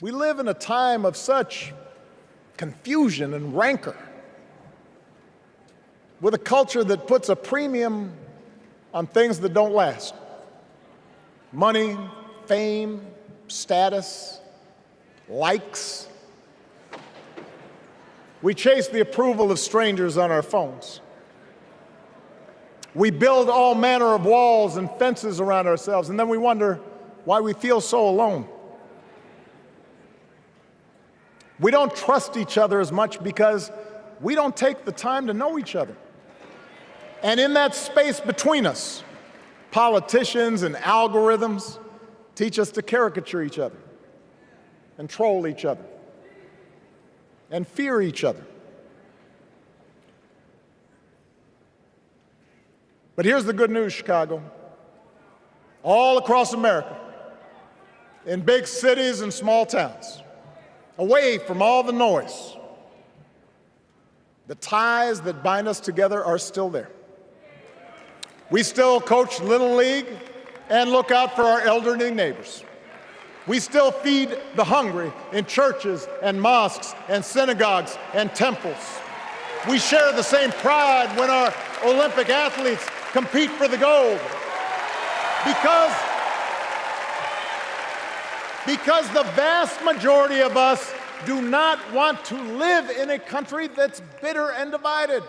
We live in a time of such confusion and rancor, with a culture that puts a premium on things that don't last. Money, fame, status, likes. We chase the approval of strangers on our phones. We build all manner of walls and fences around ourselves, and then we wonder why we feel so alone. We don't trust each other as much because we don't take the time to know each other. And in that space between us, politicians and algorithms teach us to caricature each other and troll each other and fear each other. But here's the good news, Chicago. All across America, in big cities and small towns, away from all the noise, the ties that bind us together are still there. We still coach Little League and look out for our elderly neighbors. We still feed the hungry in churches and mosques and synagogues and temples. We share the same pride when our Olympic athletes compete for the gold. Because the vast majority of us do not want to live in a country that's bitter and divided.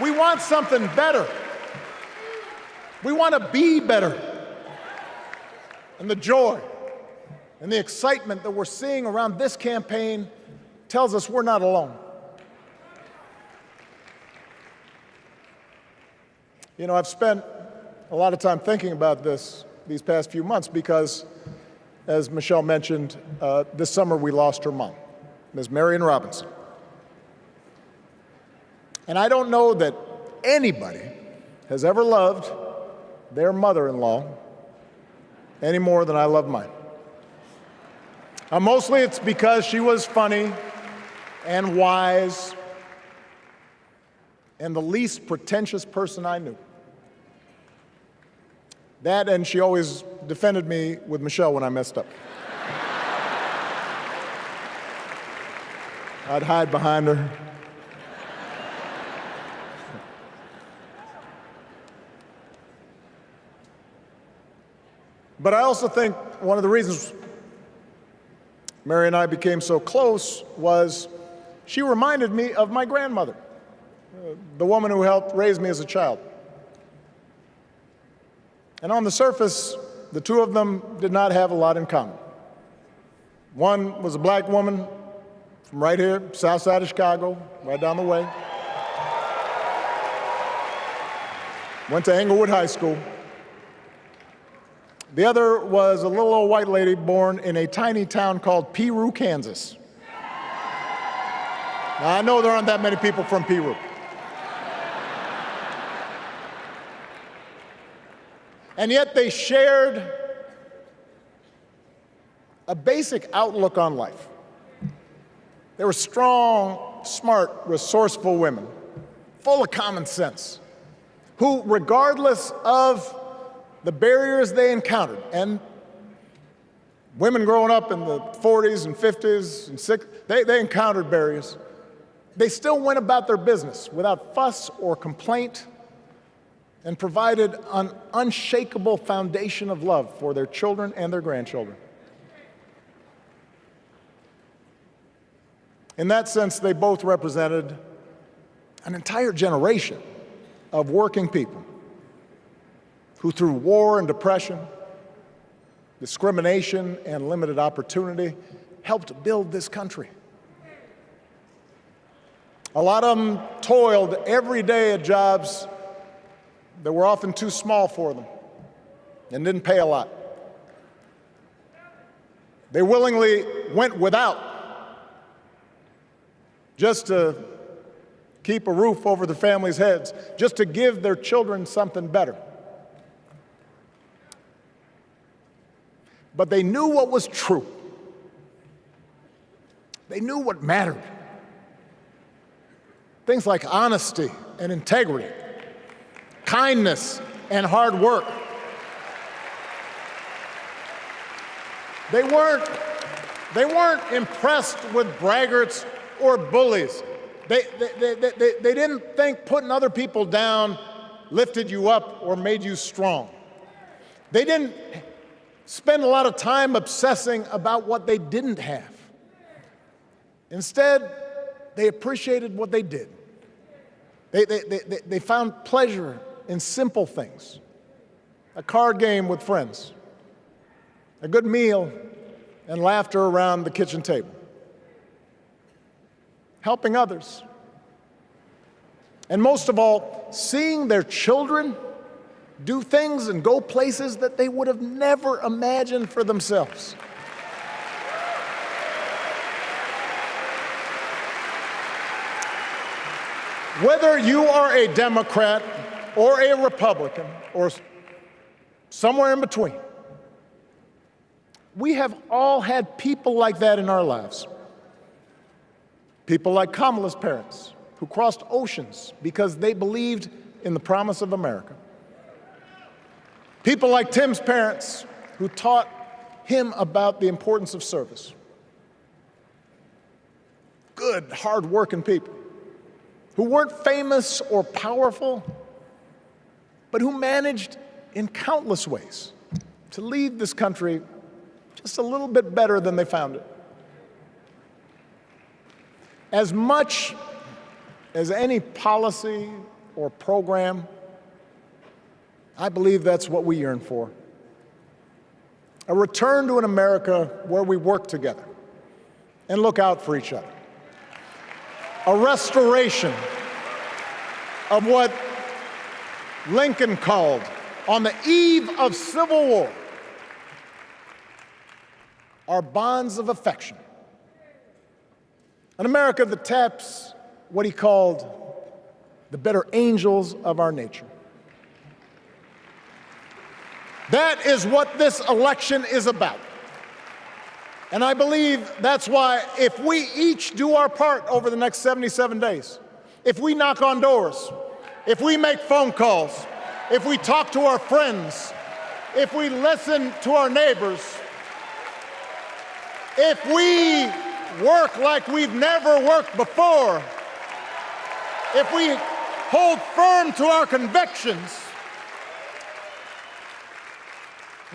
We want something better. We want to be better. And the joy and the excitement that we're seeing around this campaign tells us we're not alone. You know, I've spent a lot of time thinking about these past few months because, as Michelle mentioned, this summer we lost her mom, Ms. Marion Robinson. And I don't know that anybody has ever loved their mother-in-law any more than I love mine. Mostly it's because she was funny and wise and the least pretentious person I knew. That, and she always defended me with Michelle when I messed up. I'd hide behind her. But I also think one of the reasons Mary and I became so close was she reminded me of my grandmother, the woman who helped raise me as a child. And on the surface, the two of them did not have a lot in common. One was a black woman from right here, south side of Chicago, right down the way. Went to Englewood High School. The other was a little old white lady born in a tiny town called Piru, Kansas. Now, I know there aren't that many people from Piru. And yet they shared a basic outlook on life. They were strong, smart, resourceful women, full of common sense, who, regardless of the barriers they encountered, and women growing up in the 40s and 50s and 60s, they encountered barriers. They still went about their business without fuss or complaint and provided an unshakable foundation of love for their children and their grandchildren. In that sense, they both represented an entire generation of working people who, through war and depression, discrimination and limited opportunity, helped build this country. A lot of them toiled every day at jobs that were often too small for them and didn't pay a lot. They willingly went without just to keep a roof over their families' heads, just to give their children something better. But they knew what was true. They knew what mattered. Things like honesty and integrity, kindness and hard work. They weren't impressed with braggarts or bullies. They didn't think putting other people down lifted you up or made you strong. They didn't spend a lot of time obsessing about what they didn't have. Instead, they appreciated what they did. They found pleasure in simple things: a card game with friends, a good meal, and laughter around the kitchen table, helping others, and most of all, seeing their children do things and go places that they would have never imagined for themselves. Whether you are a Democrat or a Republican or somewhere in between, we have all had people like that in our lives. People like Kamala's parents, who crossed oceans because they believed in the promise of America. People like Tim's parents, who taught him about the importance of service. Good, hard-working people who weren't famous or powerful, but who managed in countless ways to leave this country just a little bit better than they found it. As much as any policy or program, I believe that's what we yearn for. A return to an America where we work together and look out for each other. A restoration of what Lincoln called, on the eve of Civil War, our bonds of affection. An America that taps what he called the better angels of our nature. That is what this election is about. And I believe that's why, if we each do our part over the next 77 days, if we knock on doors, if we make phone calls, if we talk to our friends, if we listen to our neighbors, if we work like we've never worked before, if we hold firm to our convictions,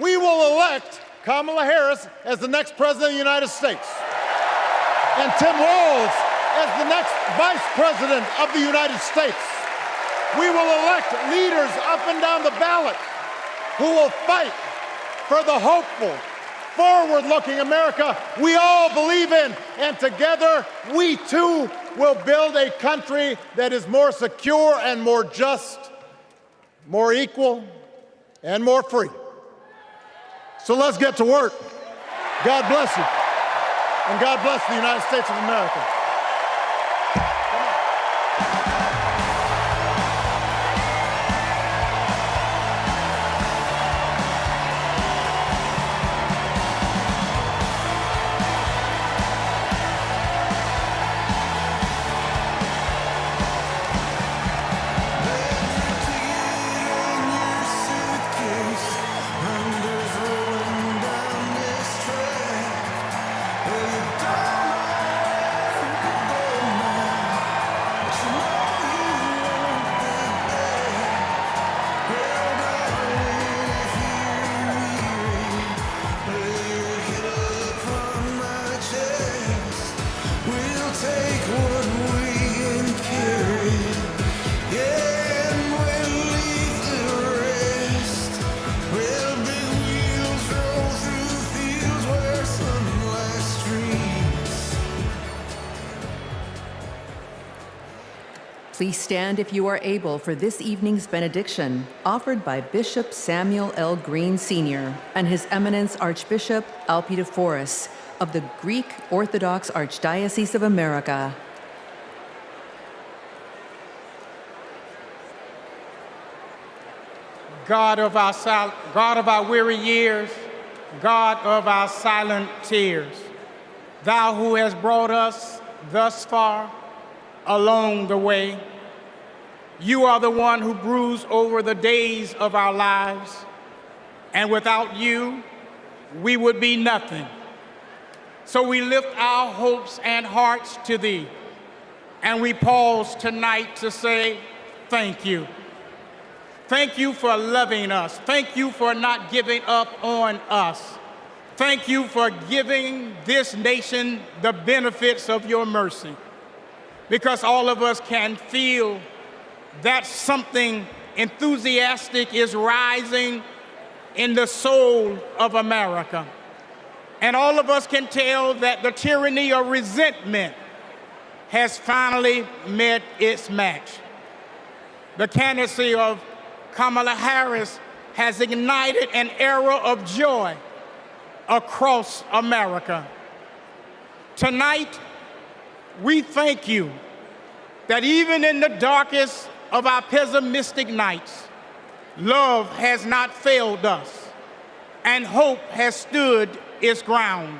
we will elect Kamala Harris as the next President of the United States, and Tim Walz as the next Vice President of the United States. We will elect leaders up and down the ballot who will fight for the hopeful, forward-looking America we all believe in, and together we too will build a country that is more secure and more just, more equal, and more free. So let's get to work. God bless you. And God bless the United States of America. Suitcase Please stand if you are able for this evening's benediction, offered by Bishop Samuel L. Green Sr. and His Eminence Archbishop Alpidophoros of the Greek Orthodox Archdiocese of America. God of our weary years, God of our silent tears, Thou who has brought us thus far along the way, You are the one who broods over the days of our lives, and without You, we would be nothing. So we lift our hopes and hearts to Thee, and we pause tonight to say thank You. Thank You for loving us. Thank You for not giving up on us. Thank You for giving this nation the benefits of Your mercy, because all of us can feel that something enthusiastic is rising in the soul of America. And all of us can tell that the tyranny of resentment has finally met its match. The candidacy of Kamala Harris has ignited an era of joy across America. Tonight, we thank You that even in the darkest of our pessimistic nights, love has not failed us, and hope has stood its ground.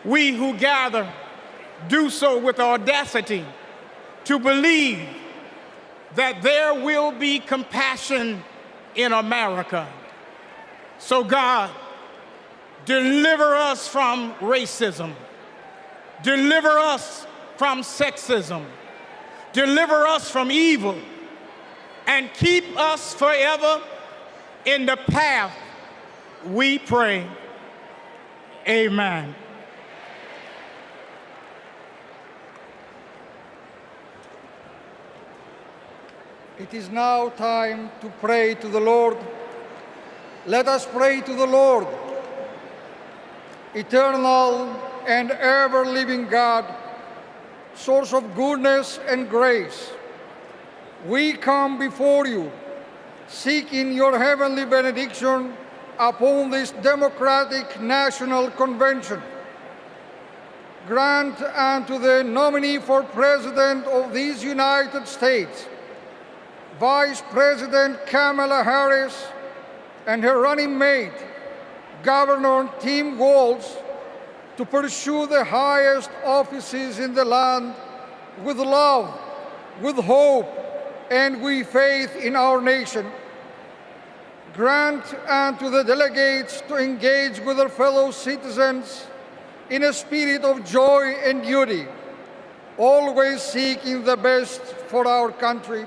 We who gather do so with audacity to believe that there will be compassion in America. So God, deliver us from racism. Deliver us from sexism. Deliver us from evil, and keep us forever in the path we pray. Amen. It is now time to pray to the Lord. Let us pray to the Lord. Eternal and ever-living God, source of goodness and grace, we come before You, seeking Your heavenly benediction upon this democratic national convention. Grant unto the nominee for President of these United States, Vice President Kamala Harris, and her running mate, Governor Tim Walz, to pursue the highest offices in the land with love, with hope, and with faith in our nation. Grant unto the delegates to engage with their fellow citizens in a spirit of joy and duty, always seeking the best for our country.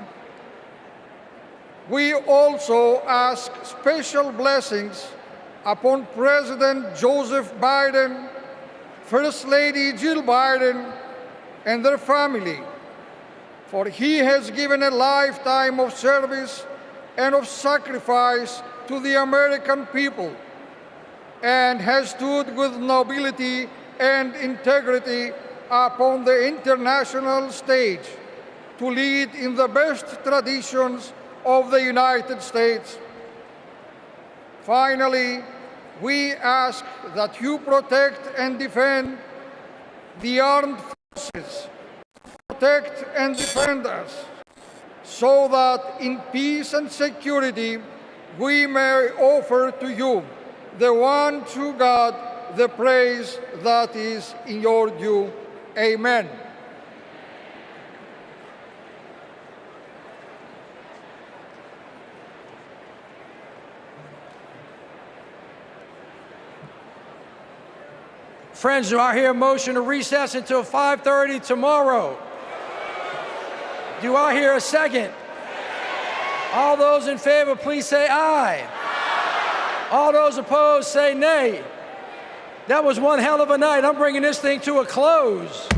We also ask special blessings upon President Joseph Biden, First Lady Jill Biden, and their family, for he has given a lifetime of service and of sacrifice to the American people, and has stood with nobility and integrity upon the international stage to lead in the best traditions of the United States. Finally, we ask that You protect and defend the armed forces, protect and defend us, so that in peace and security we may offer to You, the one true God, the praise that is in Your due. Amen. Friends, do I hear a motion to recess until 5:30 tomorrow? Do I hear a second? All those in favor, please say aye. All those opposed, say nay. That was one hell of a night. I'm bringing this thing to a close.